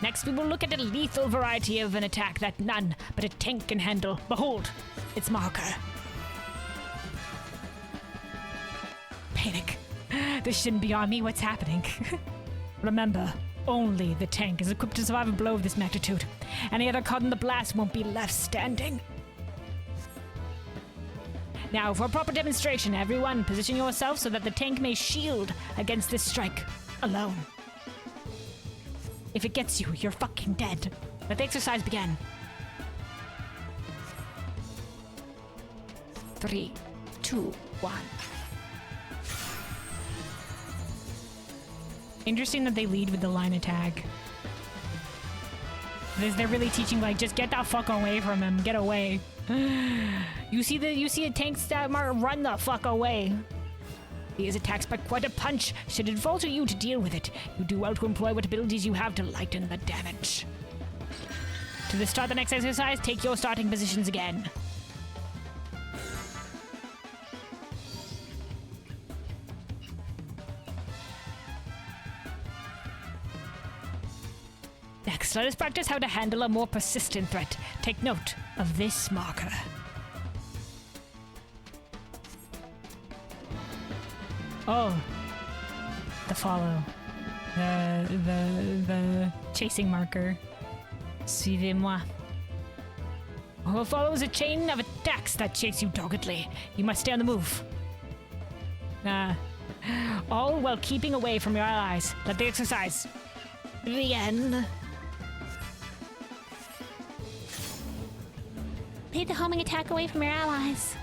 Speaker 4: Next, we will look at a lethal variety of an attack that none but a tank can handle. Behold, its marker. Panic. This shouldn't be on me. What's happening? Remember, only the tank is equipped to survive a blow of this magnitude. Any other caught in the blast won't be left standing. Now, for a proper demonstration, everyone, position yourself so that the tank may shield against this strike alone. If it gets you, you're fucking dead. Let the exercise begin. 3, 2, 1.
Speaker 1: Interesting that they lead with the line attack. They're really teaching, like, just get the fuck away from him. Get away. You see a tank stat marker? Run the fuck away. He is attacked by quite a punch. Should it fall to you to deal with it, you do well to employ what abilities you have to lighten the damage. To the start the next exercise, take your starting positions again. Next, let us practice how to handle a more persistent threat. Take note of this marker. Oh, the follow. The chasing marker. Suivez-moi. Oh, follows a chain of attacks that chase you doggedly. You must stay on the move. All while keeping away from your allies. Let the exercise begin.
Speaker 5: Lead the homing attack away from your allies.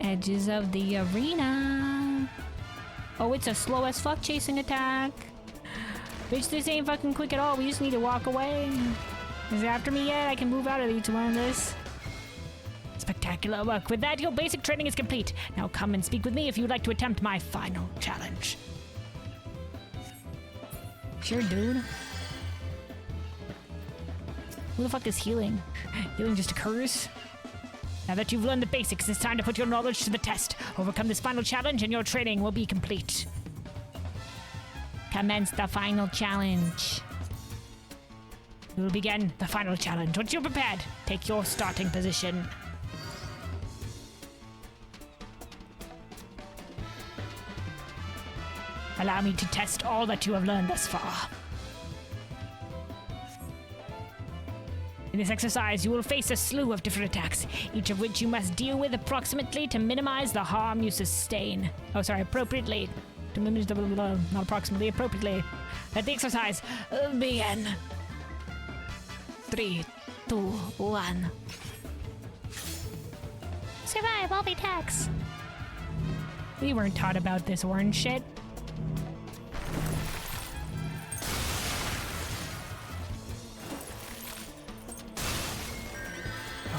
Speaker 1: Edges of the arena. Oh, it's a slow as fuck chasing attack. Bitch, this ain't fucking quick at all. We just need to walk away. Is it after me yet? I can move out of each one of this. Spectacular work. With that, your basic training is complete. Now come and speak with me if you would like to attempt my final challenge. Sure, dude. Who the fuck is healing? Healing just occurs? Now that you've learned the basics, it's time to put your knowledge to the test. Overcome this final challenge and your training will be complete. Commence the final challenge. We will begin the final challenge. Once you're prepared, take your starting position. Allow me to test all that you have learned thus far. In this exercise, you will face a slew of different attacks, each of which you must deal with approximately to minimize the harm you sustain. Oh, sorry, appropriately. To minimize the... not approximately, appropriately. Let the exercise begin. 3, 2, 1.
Speaker 5: Survive all the attacks.
Speaker 1: We weren't taught about this orange shit.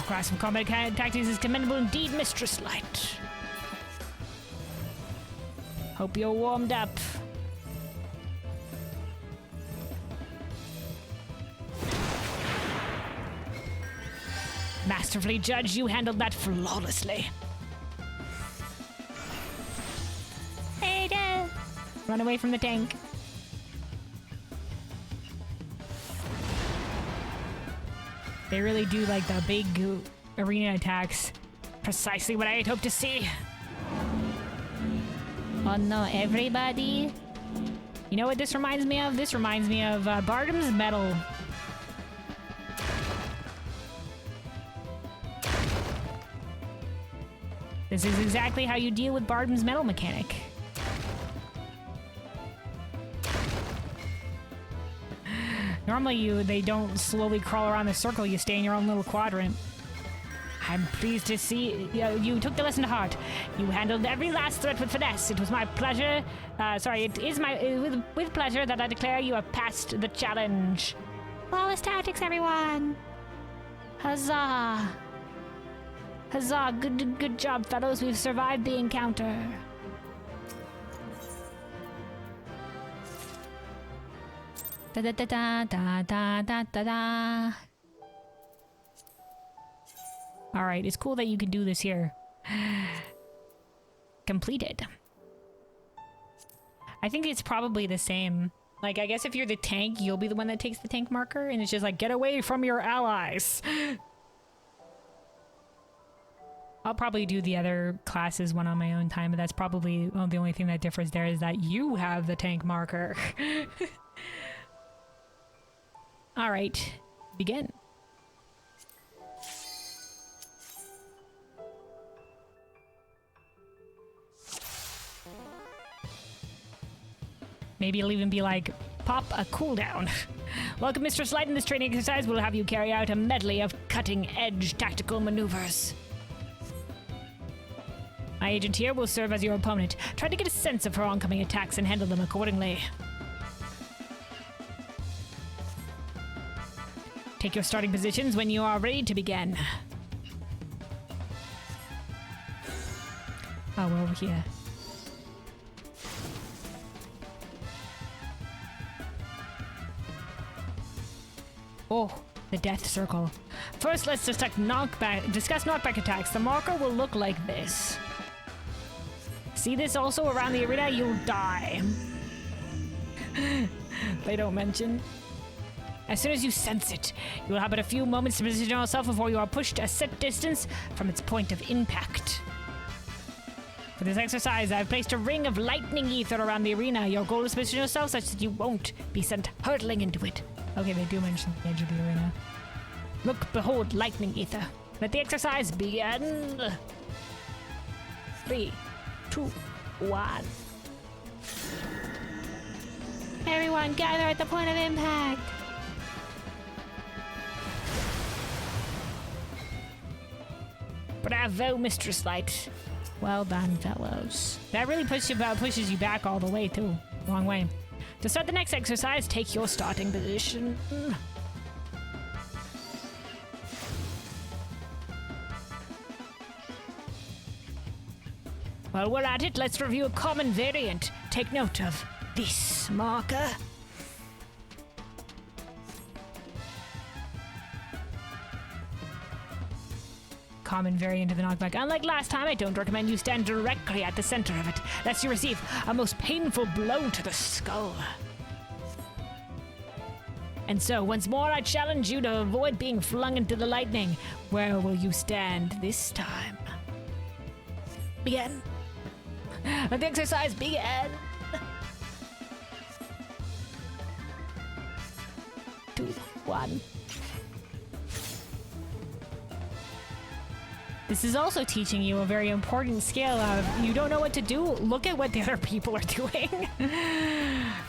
Speaker 1: Class of combat tactics is commendable indeed, Mistress Light. Hope you're warmed up. Masterfully judged, you handled that flawlessly.
Speaker 5: Ada!
Speaker 1: Run away from the tank. They really do like the big arena attacks. Precisely what I had hoped to see. Oh no, everybody. You know what this reminds me of? This reminds me of Bardam's Metal. This is exactly how you deal with Bardam's Metal mechanic. Normally they don't slowly crawl around the circle, you stay in your own little quadrant. I'm pleased to see you took the lesson to heart. You handled every last threat with finesse. It was my pleasure, it is with pleasure that I declare you have passed the challenge.
Speaker 5: Flawless tactics, everyone!
Speaker 1: Huzzah! Huzzah, good job, fellows. We've survived the encounter. Da da da da da da da da. All right, it's cool that you can do this here. Completed. I think it's probably the same. Like, I guess if you're the tank, you'll be the one that takes the tank marker, and it's just like, get away from your allies. I'll probably do the other classes one on my own time, but that's probably the only thing that differs there is that you have the tank marker. All right, begin. Maybe it'll even be like, pop a cooldown. Welcome, Mr. Slide. In this training exercise, we'll have you carry out a medley of cutting-edge tactical maneuvers. My agent here will serve as your opponent. Try to get a sense of her oncoming attacks and handle them accordingly. Take your starting positions when you are ready to begin. Oh, we're over here. Oh, the death circle. First, let's discuss knockback attacks. The marker will look like this. See this also around the arena? You'll die. They don't mention. As soon as you sense it, you will have but a few moments to position yourself before you are pushed a set distance from its point of impact. For this exercise, I have placed a ring of lightning ether around the arena. Your goal is to position yourself such that you won't be sent hurtling into it. Okay, they do mention the edge of the arena. Look, behold, lightning ether. Let the exercise begin. 3, 2, 1.
Speaker 5: Everyone gather at the point of impact.
Speaker 1: Bravo, Mistress Light. Well done, fellows. That really pushes you back all the way, too. Long way. To start the next exercise, take your starting position. While we're at it, let's review a common variant. Take note of this marker. Common variant of the knockback. Unlike last time, I don't recommend you stand directly at the center of it, lest you receive a most painful blow to the skull. And so, once more, I challenge you to avoid being flung into the lightning. Where will you stand this time? Begin. Let the exercise begin. 2, 1. This is also teaching you a very important skill of you don't know what to do, look at what the other people are doing.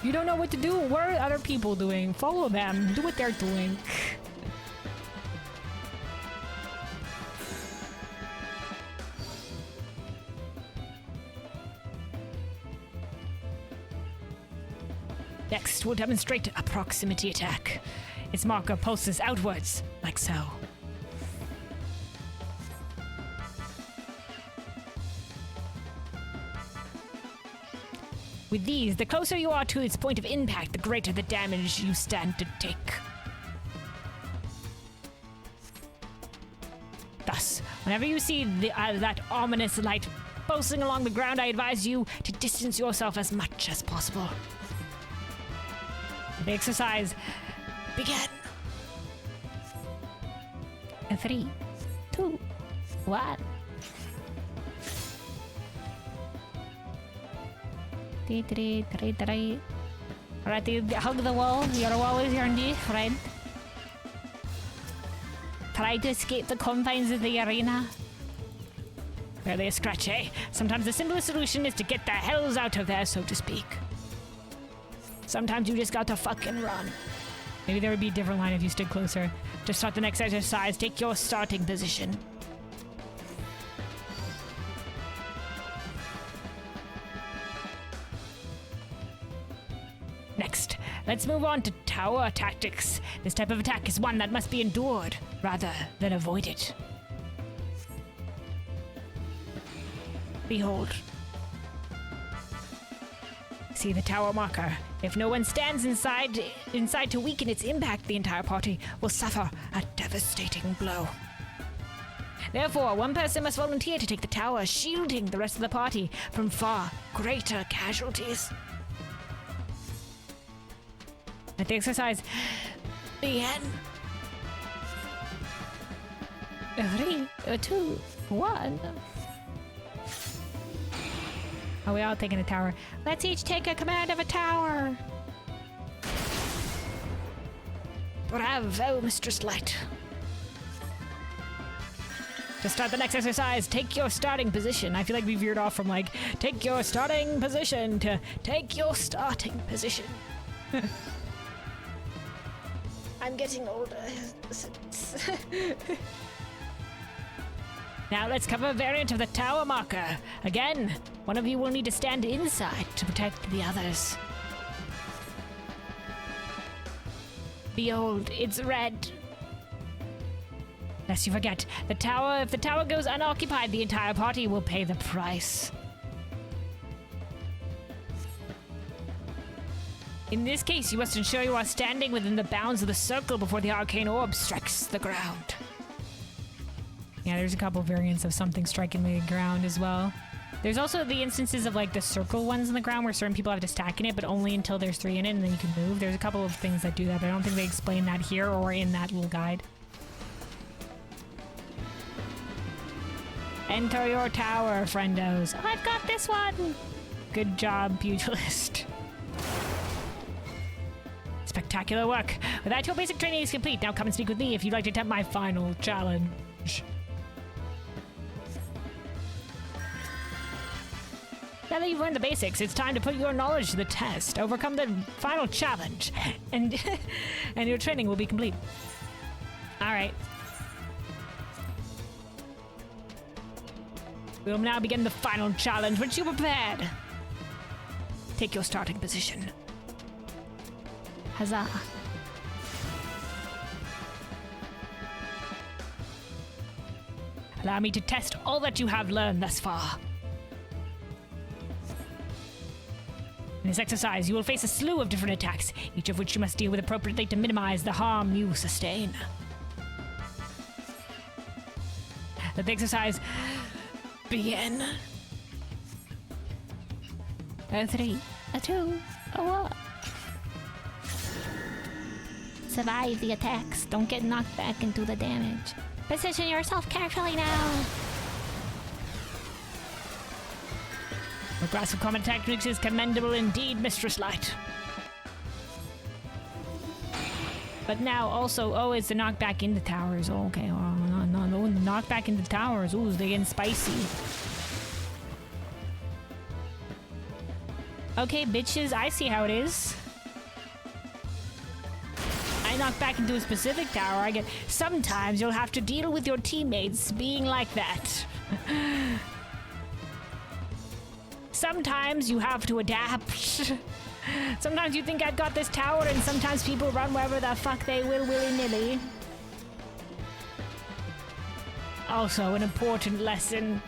Speaker 1: You don't know what to do, what are other people doing? Follow them, do what they're doing. Next, we'll demonstrate a proximity attack. Its marker pulses outwards, like so. With these, the closer you are to its point of impact, the greater the damage you stand to take. Thus, whenever you see that ominous light pulsing along the ground, I advise you to distance yourself as much as possible. The exercise begin.
Speaker 5: 3, 2, 1. Alright, you hug the wall. Your wall is your new friend. Try to escape the confines of the arena. Barely a scratch, eh? Sometimes the simplest solution is to get the hells out of there, so to speak. Sometimes you just got to fucking run. Maybe there would be a different line if you stood closer. To start the next exercise, take your starting position. Next, let's move on to tower tactics. This type of attack is one that must be endured rather than avoided. Behold. See the tower marker. If no one stands inside to weaken its impact, the entire party will suffer a devastating blow. Therefore, one person must volunteer to take the tower, shielding the rest of the party from far greater casualties. Let the exercise begin. 3, 2, 1. Are we all taking a tower? Let's each take a command of a tower. Bravo, Mistress Light. To start the next exercise, take your starting position. I feel like we veered off from like, take your starting position to take your starting position. I'm getting older.
Speaker 4: Now let's cover a variant of the tower marker. Again, one of you will need to stand inside to protect the others. Behold, it's red. Lest you forget, if the tower goes unoccupied, the entire party will pay the price. In this case, you must ensure you are standing within the bounds of the circle before the arcane orb strikes the ground. Yeah, there's a couple variants of something striking the ground as well. There's also the instances of like the circle ones in the ground where certain people have to stack in it, but only until there's 3 in it and then you can move. There's a couple of things that do that, but I don't think they explain that here or in that little guide. Enter your tower, friendos. I've got this one! Good job, pugilist. Spectacular work. With that, your basic training is complete. Now come and speak with me if you'd like to attempt my final challenge. Now that you've learned the basics, it's time to put your knowledge to the test. Overcome the final challenge, and your training will be complete. All right. We will now begin the final challenge. Once you're prepared, take your starting position. Huzzah. Allow me to test all that you have learned thus far. In this exercise, you will face a slew of different attacks, each of which you must deal with appropriately to minimize the harm you sustain. Let the exercise begin. A 3, a 2, a 1. Survive the attacks. Don't get knocked back into the damage. Position yourself carefully now. Your grasp of common tactics is commendable indeed, Mistress Light. But now also, it's the knockback into towers. Oh, okay, no, the knockback into towers. Ooh, they're getting spicy. Okay, bitches, I see how it is. I knock back into a specific tower, I get... Sometimes you'll have to deal with your teammates being like that. Sometimes you have to adapt. Sometimes you think I've got this tower, and sometimes people run wherever the fuck they will, willy-nilly. Also, an important lesson.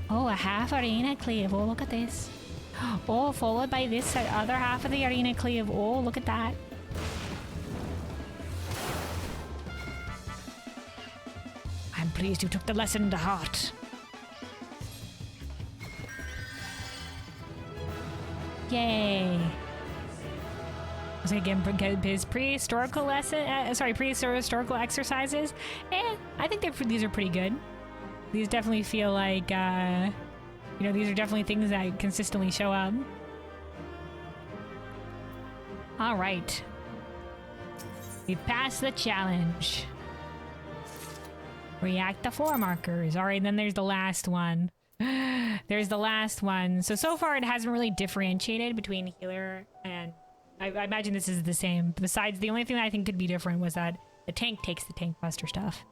Speaker 4: Oh, a half arena cleave. Oh, look at this. Oh, followed by this other half of the arena cleave. Oh, look at that. I'm pleased you took the lesson to heart. Yay. So again, his prehistorical prehistorical exercises. I think these are pretty good. These definitely feel like, these are definitely things that consistently show up. All right. We've passed the challenge. React to 4 markers. All right, then there's the last one. There's the last one. So far it hasn't really differentiated between healer and... I imagine this is the same. Besides, the only thing that I think could be different was that the tank takes the tank buster stuff.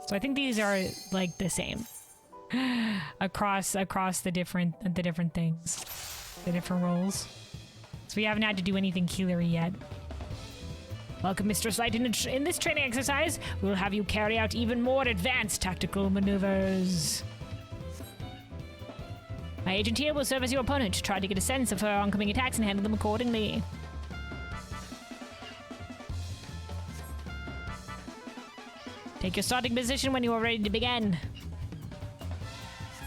Speaker 4: So I think these are like the same across the different things, the different roles. So we haven't had to do anything healery yet. Welcome, Mistress Light. In this training exercise, we will have you carry out even more advanced tactical maneuvers. My agent here will serve as your opponent. Try to get a sense of her oncoming attacks and handle them accordingly. Take your starting position when you are ready to begin.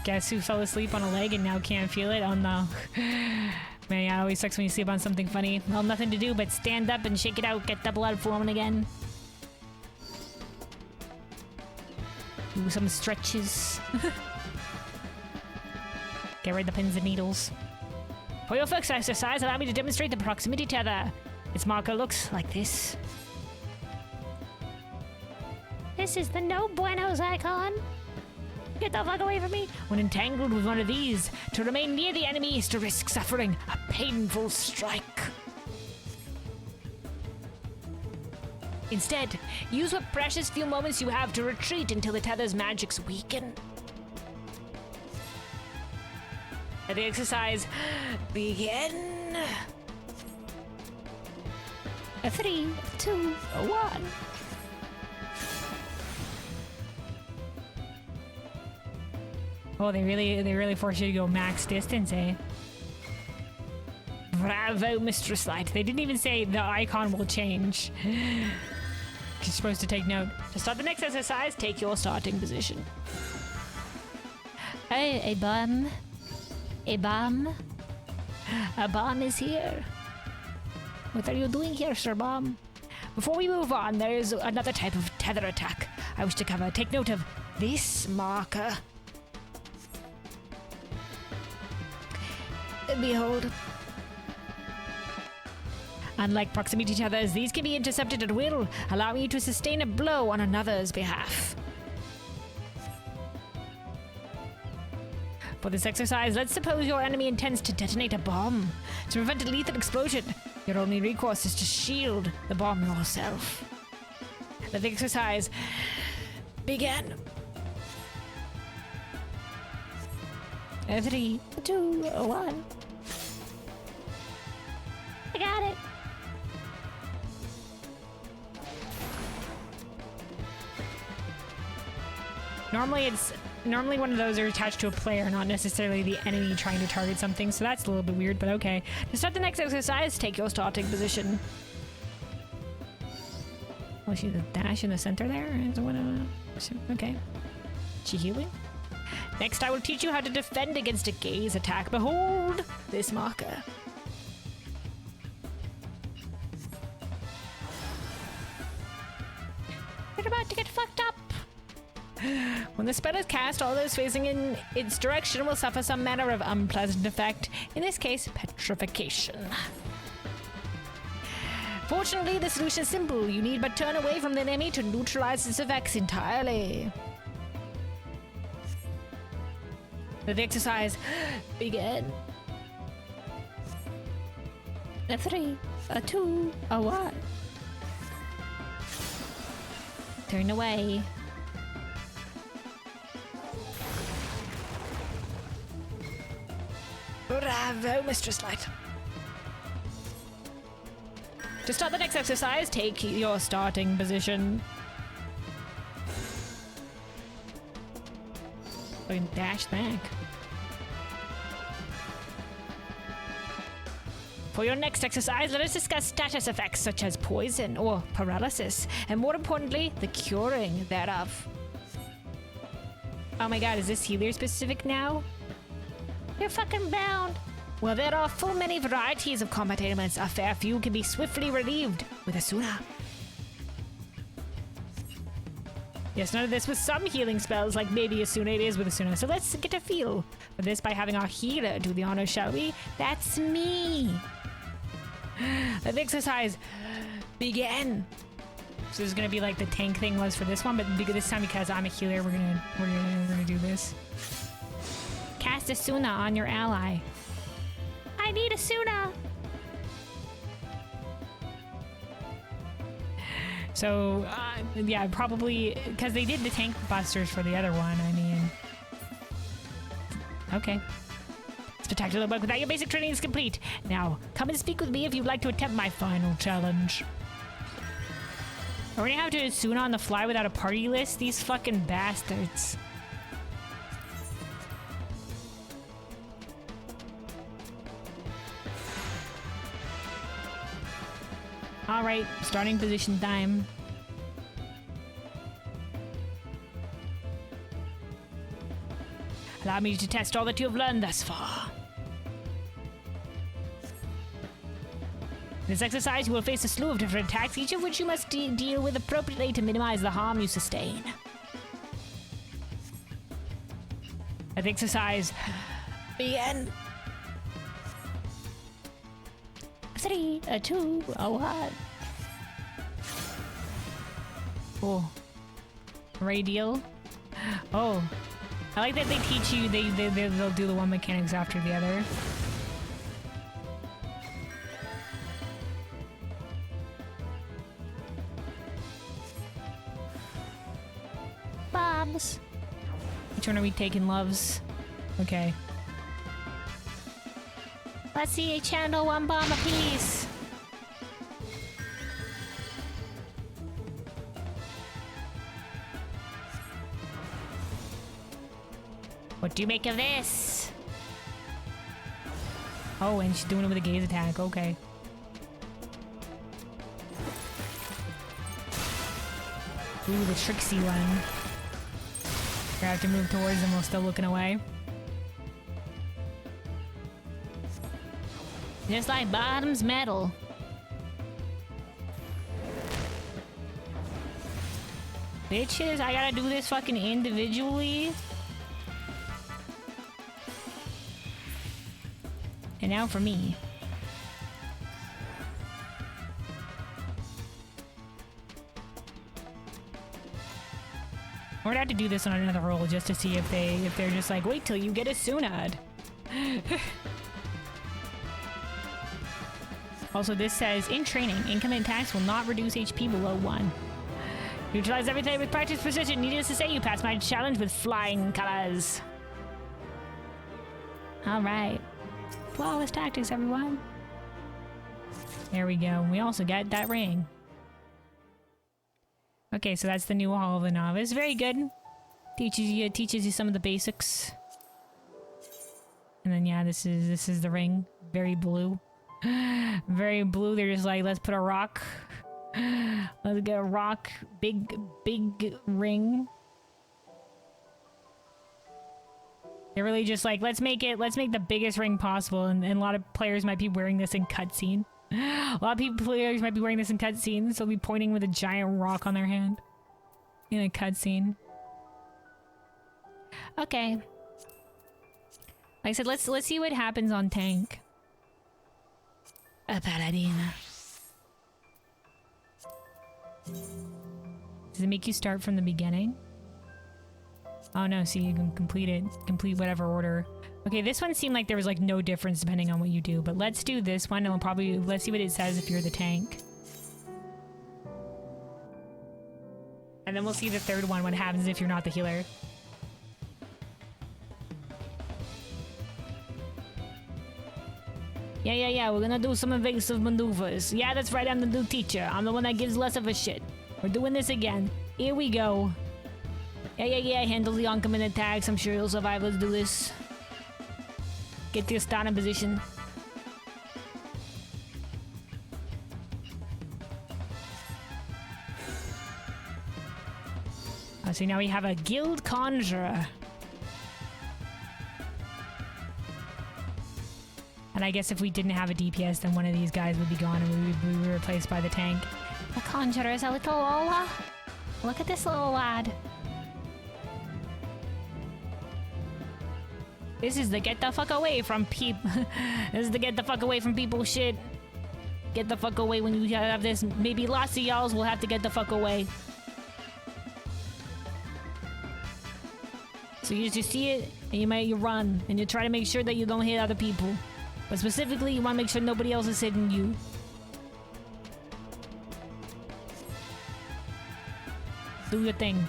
Speaker 4: Guess who fell asleep on a leg and now can't feel it? Oh no. Man, yeah, it always sucks when you sleep on something funny. Well, nothing to do but stand up and shake it out, get the blood flowing again. Do some stretches. Get rid of the pins and needles. For your first exercise, allow me to demonstrate the proximity tether. Its marker looks like this.
Speaker 5: This is the no buenos icon.
Speaker 4: Get the fuck away from me! When entangled with one of these, to remain near the enemy is to risk suffering a painful strike. Instead, use what precious few moments you have to retreat until the tether's magics weaken. Let the exercise begin.
Speaker 5: 3, 2, 1.
Speaker 1: Oh, they really force you to go max distance, eh?
Speaker 4: Bravo, Mistress Light.
Speaker 1: They didn't even say the icon will change. You're supposed to take note.
Speaker 4: To start the next exercise, take your starting position.
Speaker 5: Hey, a bomb. A bomb.
Speaker 4: A bomb is here. What are you doing here, Sir Bomb? Before we move on, there is another type of tether attack I wish to cover. Take note of this marker. Behold. Unlike proximity tethers, these can be intercepted at will, allowing you to sustain a blow on another's behalf. For this exercise, let's suppose your enemy intends to detonate a bomb. To prevent a lethal explosion, your only recourse is to shield the bomb yourself. Let the exercise begin.
Speaker 5: 3, 2, 1. I got it.
Speaker 1: Normally one of those are attached to a player, not necessarily the enemy trying to target something, so that's a little bit weird, but okay.
Speaker 4: To start the next exercise, take your starting position.
Speaker 1: Oh, she the dash in the center there? Is what, okay.
Speaker 4: She healing? Next, I will teach you how to defend against a gaze attack. Behold this marker.
Speaker 5: You're about to get fucked up.
Speaker 4: When the spell is cast, all those facing in its direction will suffer some manner of unpleasant effect, in this case, petrification. Fortunately, the solution is simple. You need but turn away from the enemy to neutralize its effects entirely. Let the exercise begin.
Speaker 5: 3, 2, 1.
Speaker 4: Turn away. Bravo, Mistress Light. To start the next exercise, take your starting position. I can dash back. For your next exercise, let us discuss status effects such as poison or paralysis, and more importantly, the curing thereof. Oh my god, is this healer specific now?
Speaker 5: You're fucking bound.
Speaker 4: Well, there are full many varieties of combat ailments. A fair few can be swiftly relieved with Asuna. Yes, none of this with some healing spells, like maybe Asuna it is with Asuna. So let's get a feel for this by having our healer do the honors, shall we? That's me. Let the exercise begin.
Speaker 1: So this is gonna be like the tank thing was for this one, but this time because I'm a healer, we're gonna do this.
Speaker 4: Cast Asuna on your ally.
Speaker 5: I need Asuna.
Speaker 1: So, yeah, probably because they did the tank busters for the other one. I mean, okay. Spectacular work without your basic training is complete. Now, come and speak with me if you'd like to attempt my final challenge. Are we gonna have to Asuna on the fly without a party list? These fucking bastards. Alright, starting position time. Allow me to test all that you have learned thus far. In this exercise, you will face a slew of different attacks, each of which you must deal with appropriately to minimize the harm you sustain. Let the exercise begin.
Speaker 5: 3, 2, 1.
Speaker 1: Oh. Radial. Oh. I like that they teach you, they'll do the one mechanics after the other. Which one are we taking, loves? Okay.
Speaker 5: Let's see, each handle 1 bomb apiece.
Speaker 1: What do you make of this? Oh, and she's doing it with a gaze attack. Okay. Ooh, the Trixie one. We have to move towards them while still looking away.
Speaker 5: Just like Bottom's medal.
Speaker 1: Bitches, I gotta do this fucking individually. And now for me. We're gonna have to do this on another roll just to see if they're just like, wait till you get a Sunad. Also, this says, in training, incoming attacks will not reduce HP below 1. Utilize everything with practice precision. Needless to say, you passed my challenge with flying colors.
Speaker 5: Alright. Flawless tactics, everyone.
Speaker 1: There we go. We also got that ring. Okay, so that's the new Hall of the Novice. Very good. Teaches you some of the basics. And then yeah, this is the ring. Very blue. Very blue. They're just like, let's put a rock. Let's get a rock. Big ring. They're really just like, let's make the biggest ring possible, and a lot of players might be wearing this in cutscene. A lot of players might be wearing this in cutscenes, so they'll be pointing with a giant rock on their hand. In a cutscene. Okay. Like I said, let's see what happens on tank.
Speaker 4: A paladin.
Speaker 1: Does it make you start from the beginning? Oh no, see, you can complete whatever order. Okay, this one seemed like there was like no difference depending on what you do, but let's do this one and let's see what it says if you're the tank. And then we'll see the third one, what happens if you're not the healer. Yeah, we're gonna do some evasive maneuvers. Yeah, that's right, I'm the new teacher. I'm the one that gives less of a shit. We're doing this again. Here we go. Yeah, handle the oncoming attacks. I'm sure you'll survive. Let's do this. Get to your starting position. So now we have a guild conjurer. And I guess if we didn't have a DPS, then one of these guys would be gone and we would be replaced by the tank.
Speaker 5: The conjurer is a little Lola. Look at this little lad.
Speaker 1: This is the get the fuck away from This is the get the fuck away from people shit. Get the fuck away when you have this. Maybe lots of y'alls will have to get the fuck away. So you just see it, and you run, and you try to make sure that you don't hit other people. But specifically, you want to make sure nobody else is hitting you. Do your thing.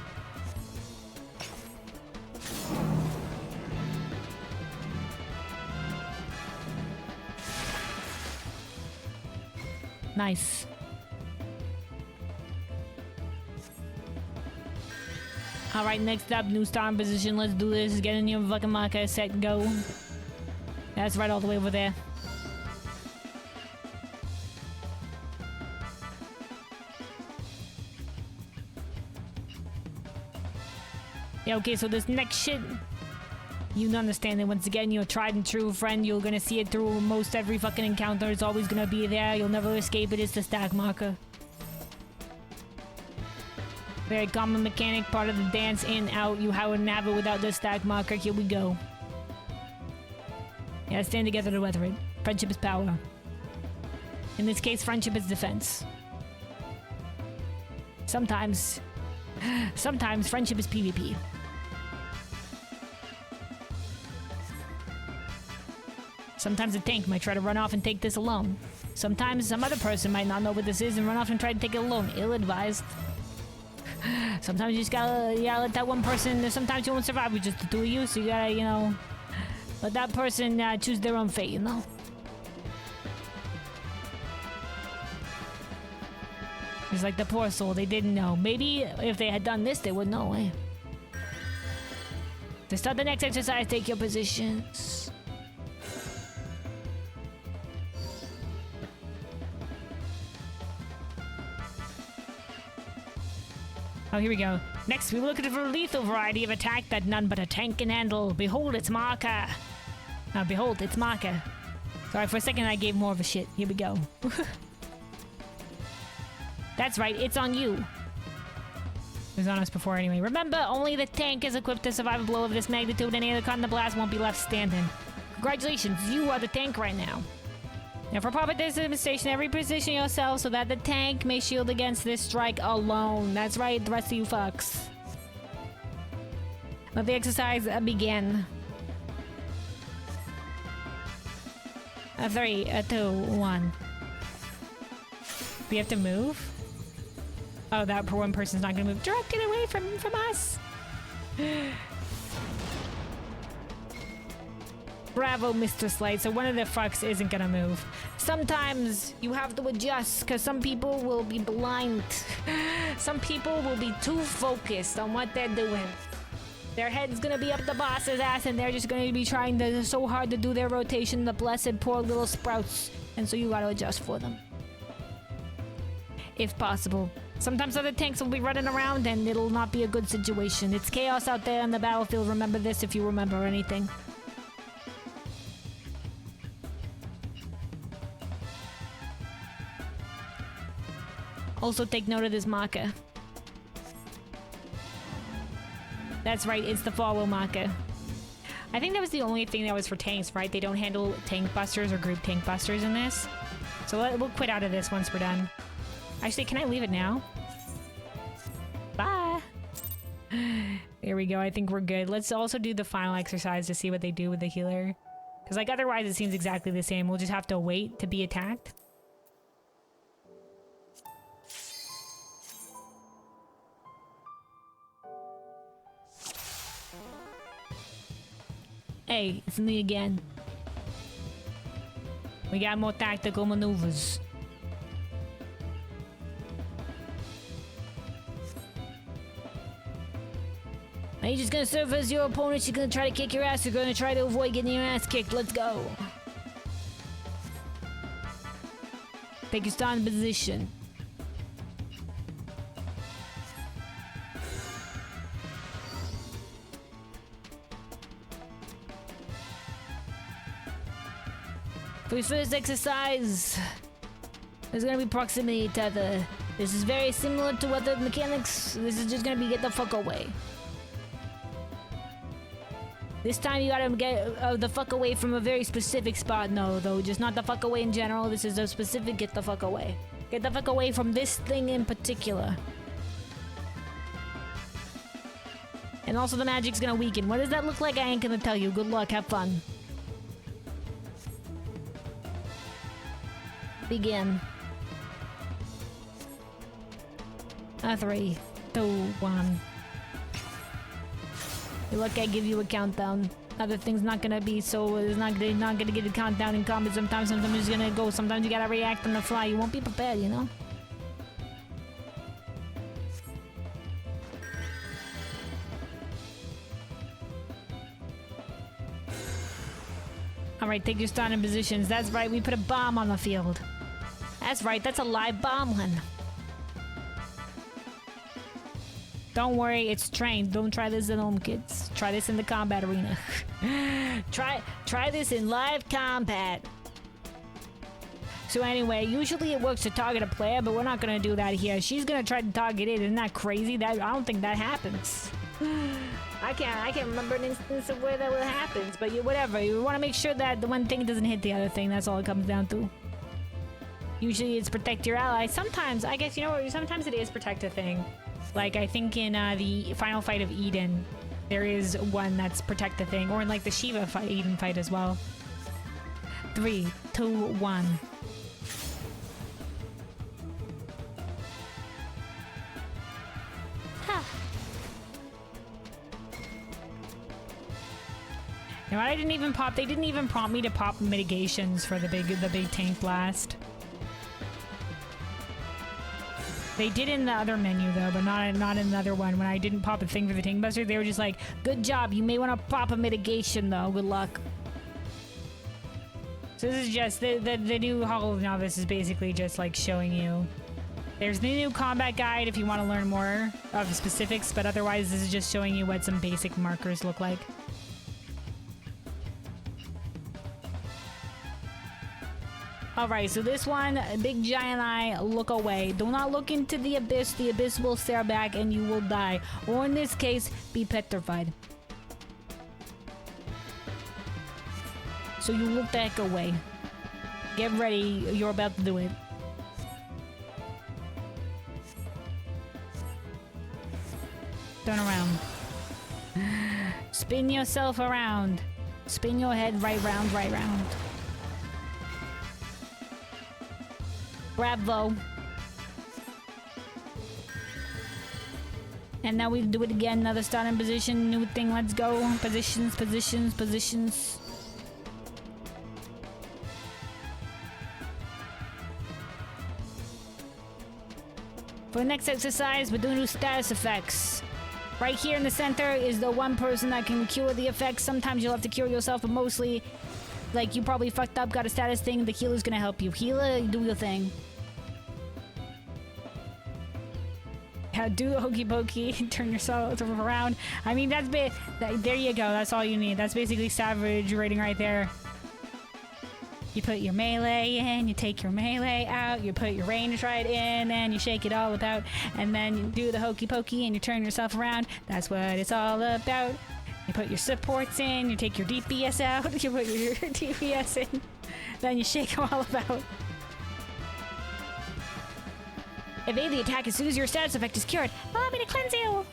Speaker 1: Nice. Alright, next up, new starting position. Let's do this. Get in your fucking marker, set, go. That's right all the way over there. Yeah, okay, so this next shit, you understand it. Once again, you're a tried and true friend. You're gonna see it through most every fucking encounter. It's always gonna be there. You'll never escape it. It's the stack marker. Very common mechanic, part of the dance, in, out. You wouldn't have it without the stack marker. Here we go. Yeah, stand together to weather it. Friendship is power. In this case, friendship is defense. Sometimes friendship is PvP. Sometimes a tank might try to run off and take this alone. Sometimes some other person might not know what this is and run off and try to take it alone. Ill-advised. Sometimes you just gotta let that one person. Sometimes you won't survive with just the two of you, so you gotta, you know, let that person choose their own fate, you know? It's like the poor soul, they didn't know. Maybe if they had done this, they would know, eh? To start the next exercise, take your positions. Oh, here we go. Next, we will look at a lethal variety of attack that none but a tank can handle. Behold its marker. Behold its marker. Sorry, for a second I gave more of a shit. Here we go. That's right, it's on you. It was on us before anyway. Remember, only the tank is equipped to survive a blow of this magnitude, and any other caught in the blast won't be left standing. Congratulations, you are the tank right now. Now for proper demonstration, every position yourself so that the tank may shield against this strike alone. That's right, the rest of you fucks. Let the exercise begin. 3, 2, 1. Do we have to move? Oh, that poor one person's not gonna move. Direct it away from us! Bravo, Mr. Slate. So one of the fucks isn't gonna move. Sometimes you have to adjust because some people will be blind. Some people will be too focused on what they're doing. Their head's gonna be up the boss's ass and they're just gonna be trying to so hard to do their rotation, the blessed poor little sprouts. And so you gotta adjust for them. If possible. Sometimes other tanks will be running around and it'll not be a good situation. It's chaos out there on the battlefield. Remember this if you remember anything. Also take note of this marker. That's right, it's the follow marker. I think that was the only thing that was for tanks, right? They don't handle tank busters or group tank busters in this. So we'll quit out of this once we're done. Actually, can I leave it now? Bye! There we go, I think we're good. Let's also do the final exercise to see what they do with the healer. Because like otherwise it seems exactly the same. We'll just have to wait to be attacked. Hey, it's me again. We got more tactical maneuvers. Are you just gonna serve as your opponent? You're gonna try to kick your ass. You're gonna try to avoid getting your ass kicked. Let's go. Take your starting position. For your first exercise, there's gonna be proximity tether. This is very similar to other mechanics. This is just gonna be get the fuck away. This time you gotta get the fuck away from a very specific spot. No, though, just not the fuck away in general. This is a specific get the fuck away. Get the fuck away from this thing in particular. And also the magic's gonna weaken. What does that look like? I ain't gonna tell you. Good luck, have fun. Begin. 3, 2, 1. Good luck, I give you a countdown. Other thing's not gonna be so. It's not gonna get a countdown in combat. Sometimes it's just gonna go. Sometimes you gotta react on the fly. You won't be prepared, you know. All right, take your starting positions. That's right. We put a bomb on the field. That's right. That's a live bomblin'. Don't worry, it's trained. Don't try this at home, kids. Try this in the combat arena. Try this in live combat. So anyway, usually it works to target a player, but we're not gonna do that here. She's gonna try to target it. Isn't that crazy? I don't think that happens. I can't remember an instance of where that happens, but whatever. You want to make sure that the one thing doesn't hit the other thing. That's all it comes down to. Usually it's protect your ally. Sometimes, I guess, you know what? Sometimes it is protect a thing. Like, I think in the final fight of Eden, there is one that's protect the thing. Or in, like, the Shiva fight, Eden fight as well. 3, 2, 1.
Speaker 5: Huh.
Speaker 1: You know, I didn't even pop. They didn't even prompt me to pop mitigations for the big tank blast. They did in the other menu though, but not in another one. When I didn't pop a thing for the tank buster, they were just like, "Good job. You may want to pop a mitigation though. Good luck." So this is just the new Hollow Novice is basically just like showing you. There's the new combat guide if you want to learn more of the specifics, but otherwise this is just showing you what some basic markers look like. Alright, so this one, big giant eye, look away. Do not look into the abyss. The abyss will stare back and you will die. Or in this case, be petrified. So you look the heck away. Get ready, you're about to do it. Turn around. Spin yourself around. Spin your head right round, right round. Bravo. And now we do it again. Another starting position. New thing. Let's go. Positions, positions, positions. For the next exercise, we're doing new status effects. Right here in the center is the one person that can cure the effects. Sometimes you'll have to cure yourself, but mostly, like, you probably fucked up, got a status thing, the healer's gonna help you. Healer, do your thing. Yeah, do hokey pokey, turn yourself around. I mean, that's there you go, that's all you need. That's basically Savage rating right there. You put your melee in, you take your melee out, you put your range right in, and you shake it all about, and then you do the hokey pokey and you turn yourself around. That's what it's all about. You put your supports in, you take your DPS out, you put your DPS in, then you shake them all about. Evade the attack as soon as your status effect is cured. Allow me to cleanse you!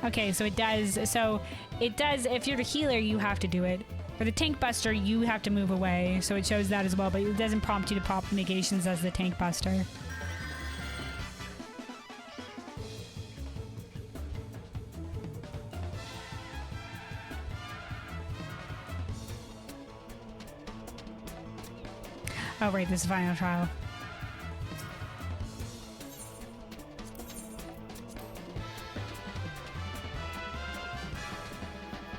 Speaker 1: Okay, so it does, if you're the healer, you have to do it. For the tank buster, you have to move away, so it shows that as well, but it doesn't prompt you to pop negations as the tank buster. Oh right, this is final trial.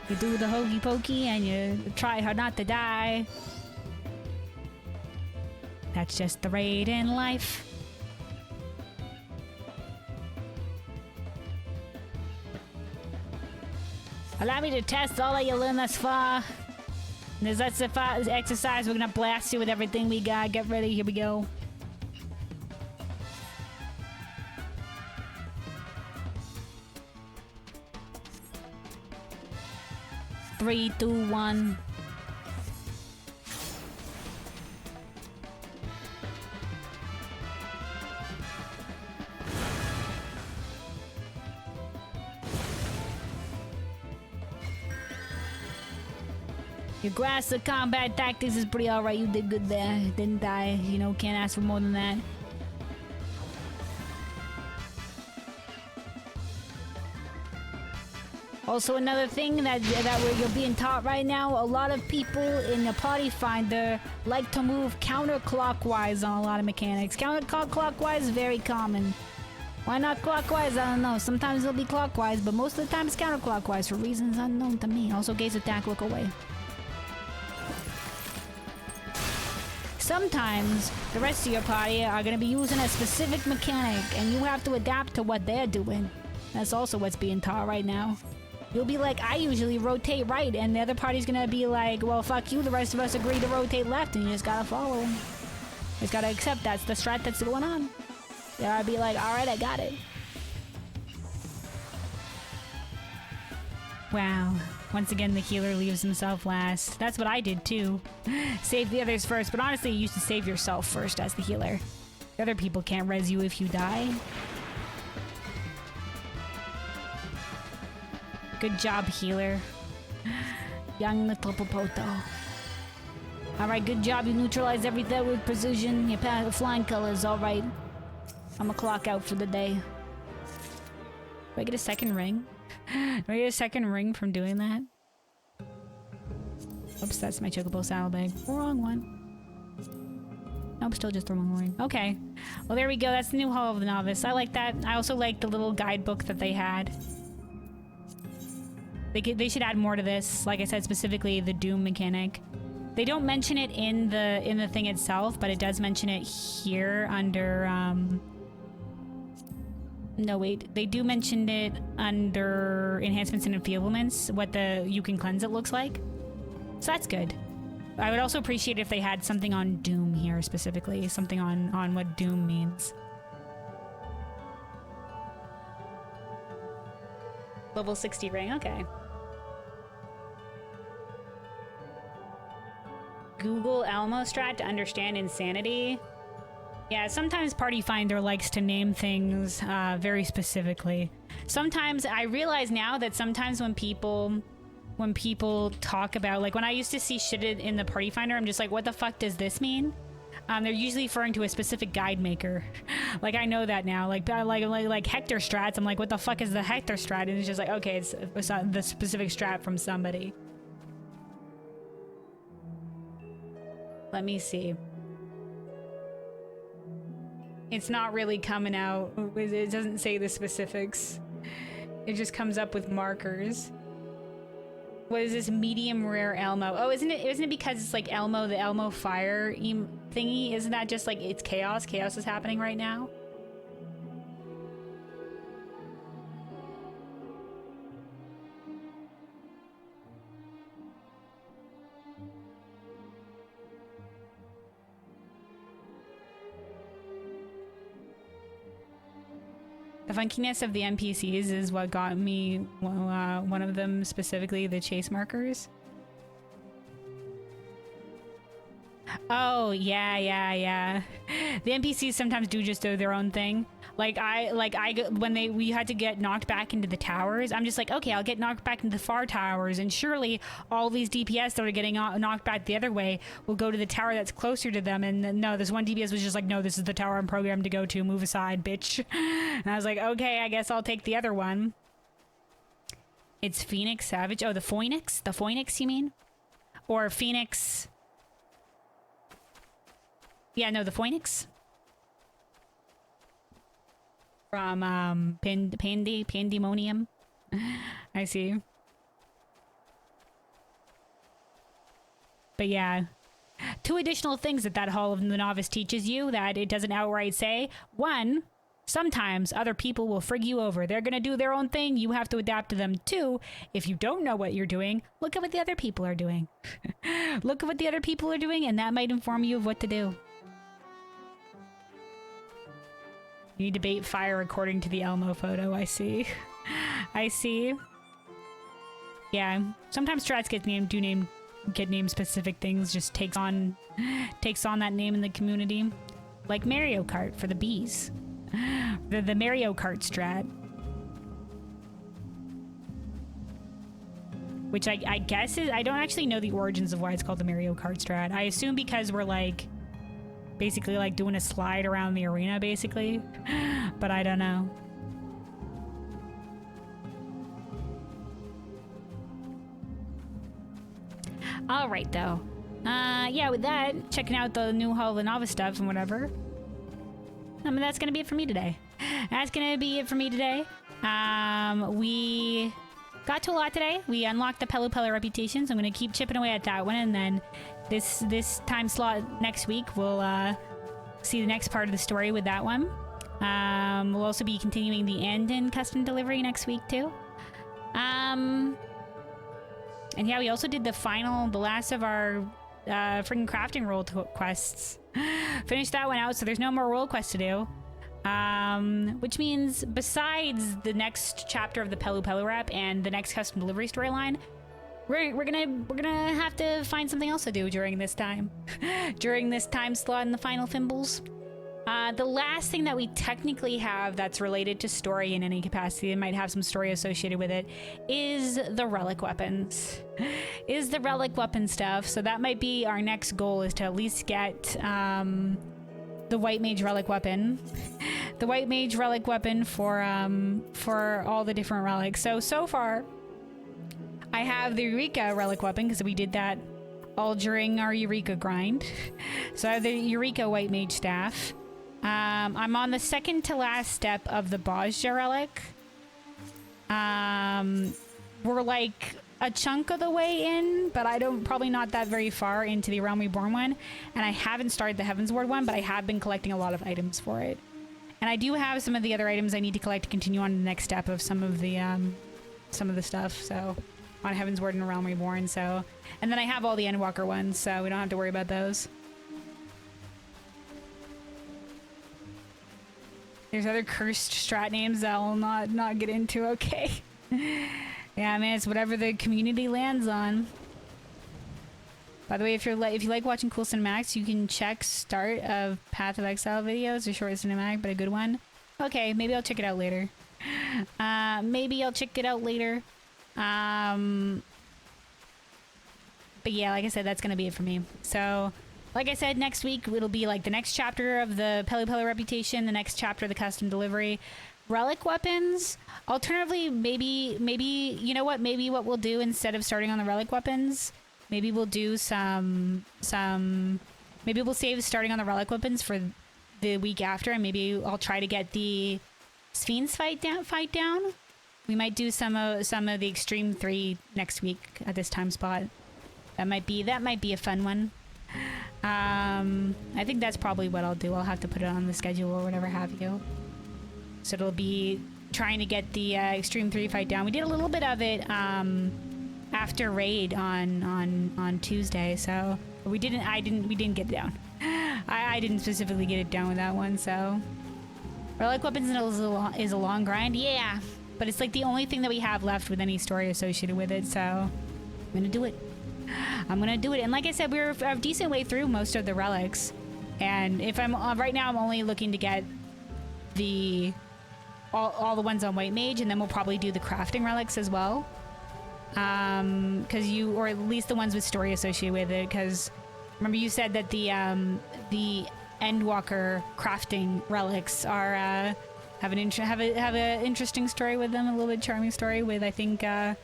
Speaker 1: You do the hokey pokey and you try hard not to die. That's just the raid in life. Allow me to test all that you learned thus far. This exercise, we're gonna blast you with everything we got. Get ready, here we go. Three, 2, 1. Your grasp the combat tactics is pretty alright. You did good there. Didn't die. You know, can't ask for more than that. Also, another thing that you're being taught right now, a lot of people in the party finder like to move counterclockwise on a lot of mechanics. Counterclockwise is very common. Why not clockwise? I don't know. Sometimes it'll be clockwise, but most of the time it's counterclockwise for reasons unknown to me. Also, gaze attack, look away. Sometimes the rest of your party are going to be using a specific mechanic and you have to adapt to what they're doing. That's also what's being taught right now. You'll be like, I usually rotate right, and the other party's going to be like, well, fuck you, the rest of us agree to rotate left, and you just gotta follow them. You just gotta accept that's the strat that's going on. You gotta be like, alright, I got it. Wow. Once again, the healer leaves himself last. That's what I did too. Save the others first, but honestly, you used to save yourself first as the healer. The other people can't res you if you die. Good job, healer. Young little Popoto. Alright, good job. You neutralized everything with precision. You passed the flying colors, alright. I'm gonna clock out for the day. I get a second ring? Do I get a second ring from doing that? Oops, that's my chocobo saddlebag. Wrong one. Nope, still just the wrong ring. Okay. Well, there we go. That's the new Hall of the Novice. I like that. I also like the little guidebook that they had. They should add more to this. Like I said, specifically the Doom mechanic. They don't mention it in the thing itself, but it does mention it here under no wait, they do mention it under enhancements and enfeeblements, what the you can cleanse it looks like. So that's good. I would also appreciate if they had something on Doom here specifically, something on what Doom means. Level 60 ring, okay. Google Elmo strat to understand insanity. Yeah, sometimes Party Finder likes to name things very specifically. Sometimes I realize now that sometimes when people talk about, like when I used to see shit in the Party Finder, I'm just like, what the fuck does this mean? They're usually referring to a specific guide maker. Like I know that now. Like Hector strats. I'm like, what the fuck is the Hector strat? And it's just like, okay, it's the specific strat from somebody. Let me see. It's not really coming out. It doesn't say the specifics. It just comes up with markers. What is this medium rare Elmo? Oh, isn't it because it's like Elmo, the Elmo fire thingy? Isn't that just like it's chaos? Chaos is happening right now. The funkiness of the NPCs is what got me one of them, specifically the chase markers. Oh, yeah. The NPCs sometimes do just do their own thing. When we had to get knocked back into the towers, I'm just like, okay, I'll get knocked back into the far towers, and surely all these DPS that are getting knocked back the other way will go to the tower that's closer to them. And then, no, this one DPS was just like, no, this is the tower I'm programmed to go to. Move aside, bitch. And I was like, okay, I guess I'll take the other one. It's Phoenix Savage. Oh, the Phoenix? The Phoenix, you mean? Or Phoenix... Yeah, no, the Phoenix. From, Pandemonium. I see. But yeah. 2 additional things that Hall of the Novice teaches you that it doesn't outright say. 1, sometimes other people will frig you over. They're gonna do their own thing. You have to adapt to them. 2, if you don't know what you're doing, look at what the other people are doing. Look at what the other people are doing, and that might inform you of what to do. You need to bait fire according to the Elmo photo. I see. I see. Yeah, sometimes strats get named specific things. Just takes on that name in the community, like Mario Kart for the bees. The Mario Kart strat, which I guess is, I don't actually know the origins of why it's called the Mario Kart strat. I assume because we're like basically like doing a slide around the arena basically, but I don't know. All right though. Yeah, with that, checking out the new Hall of the Novice stuff and whatever. I mean, that's gonna be it for me today. We got to a lot today. We unlocked the Pelu Pelu reputation, so I'm gonna keep chipping away at that one, and then this time slot next week we'll see the next part of the story with that one. We'll also be continuing the Anden custom delivery next week too. And yeah, we also did the last of our freaking crafting role quests. Finished that one out, so there's no more role quests to do. Which means besides the next chapter of the Pelu Pelu rep and the next custom delivery storyline, we're gonna have to find something else to do during this time. During this time slot in the final Fimbles. The last thing that we technically have that's related to story in any capacity, and might have some story associated with it, is the relic weapons. So that might be our next goal, is to at least get the White Mage relic weapon. The White Mage relic weapon for all the different relics. So far, I have the Eureka relic weapon because we did that all during our Eureka grind. So I have the Eureka White Mage staff. I'm on the second to last step of the Bozja relic. We're like a chunk of the way in, but probably not that very far into the Realm Reborn one. And I haven't started the Heavensward one, but I have been collecting a lot of items for it. And I do have some of the other items I need to collect to continue on the next step of some of the stuff. So on Heavensward and Realm Reborn. So, and then I have all the Endwalker ones, so we don't have to worry about those. There's other cursed strat names that I'll not get into. Okay. Yeah, man, it's whatever the community lands on. By the way, if you like watching cool cinematics, you can check start of Path of Exile videos. A short cinematic, but a good one. Okay, maybe I'll check it out later. But yeah, like I said, that's gonna be it for me. So, like I said, next week it'll be like the next chapter of the Pele Pele reputation, the next chapter of the custom delivery. Relic weapons. Alternatively, maybe you know what? Maybe what we'll do instead of starting on the relic weapons, maybe we'll do maybe we'll save starting on the relic weapons for the week after, and maybe I'll try to get the Sphinx fight down. We might do some of the Extreme 3 next week at this time spot. That might be a fun one. I think that's probably what I'll do. I'll have to put it on the schedule or whatever have you. So it'll be trying to get the Extreme 3 fight down. We did a little bit of it after raid on Tuesday, so we didn't get it down. I didn't specifically get it down with that one. So relic weapons is a long grind, yeah, but it's like the only thing that we have left with any story associated with it. So I'm gonna do it. And like I said, we're a decent way through most of the relics, and if I'm right now, I'm only looking to get all the ones on White Mage, and then we'll probably do the crafting relics as well. Or at least the ones with story associated with it, because remember you said that the Endwalker crafting relics are have an interesting story with them, a little bit charming story with, I think, the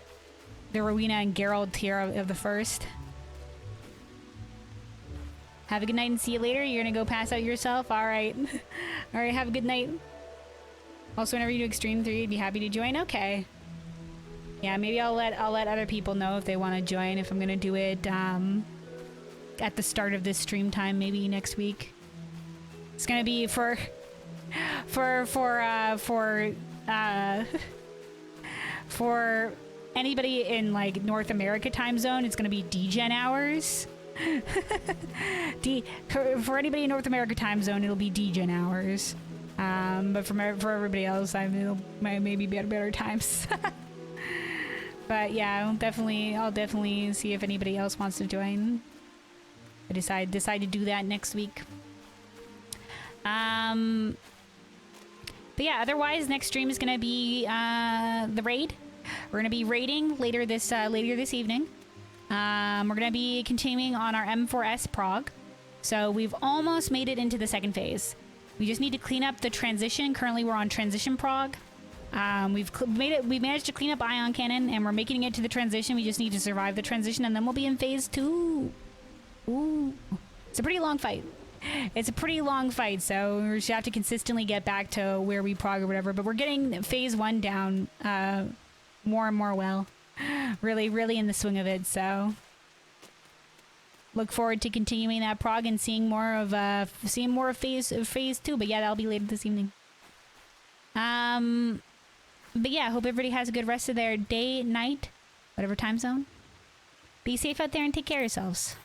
Speaker 1: Rowena and Geralt tier of the first. Have a good night and see you later. You're gonna go pass out yourself? Alright. Alright, have a good night. Also, whenever you do Extreme 3, I'd be happy to join. Okay. Yeah, maybe I'll let other people know if they want to join, if I'm gonna do it at the start of this stream time, maybe next week. It's gonna be for anybody in like North America time zone. It's gonna be degen hours. For anybody in North America time zone, it'll be degen hours. But for everybody else, it'll maybe be at better times. But yeah, I'll definitely see if anybody else wants to join. I decide to do that next week. But yeah, otherwise, next stream is gonna be the raid. We're gonna be raiding later this evening. We're gonna be continuing on our M4S prog. So we've almost made it into the second phase. We just need to clean up the transition. Currently, we're on transition prog. We managed to clean up Ion Cannon, and we're making it to the transition. We just need to survive the transition, and then we'll be in phase 2. Ooh, it's a pretty long fight. So we should have to consistently get back to where we prog or whatever. But we're getting phase 1 down more and more well. Really in the swing of it. So look forward to continuing that prog and seeing more of phase 2. But yeah, that'll be later this evening. But yeah, I hope everybody has a good rest of their day, night, whatever time zone. Be safe out there and take care of yourselves.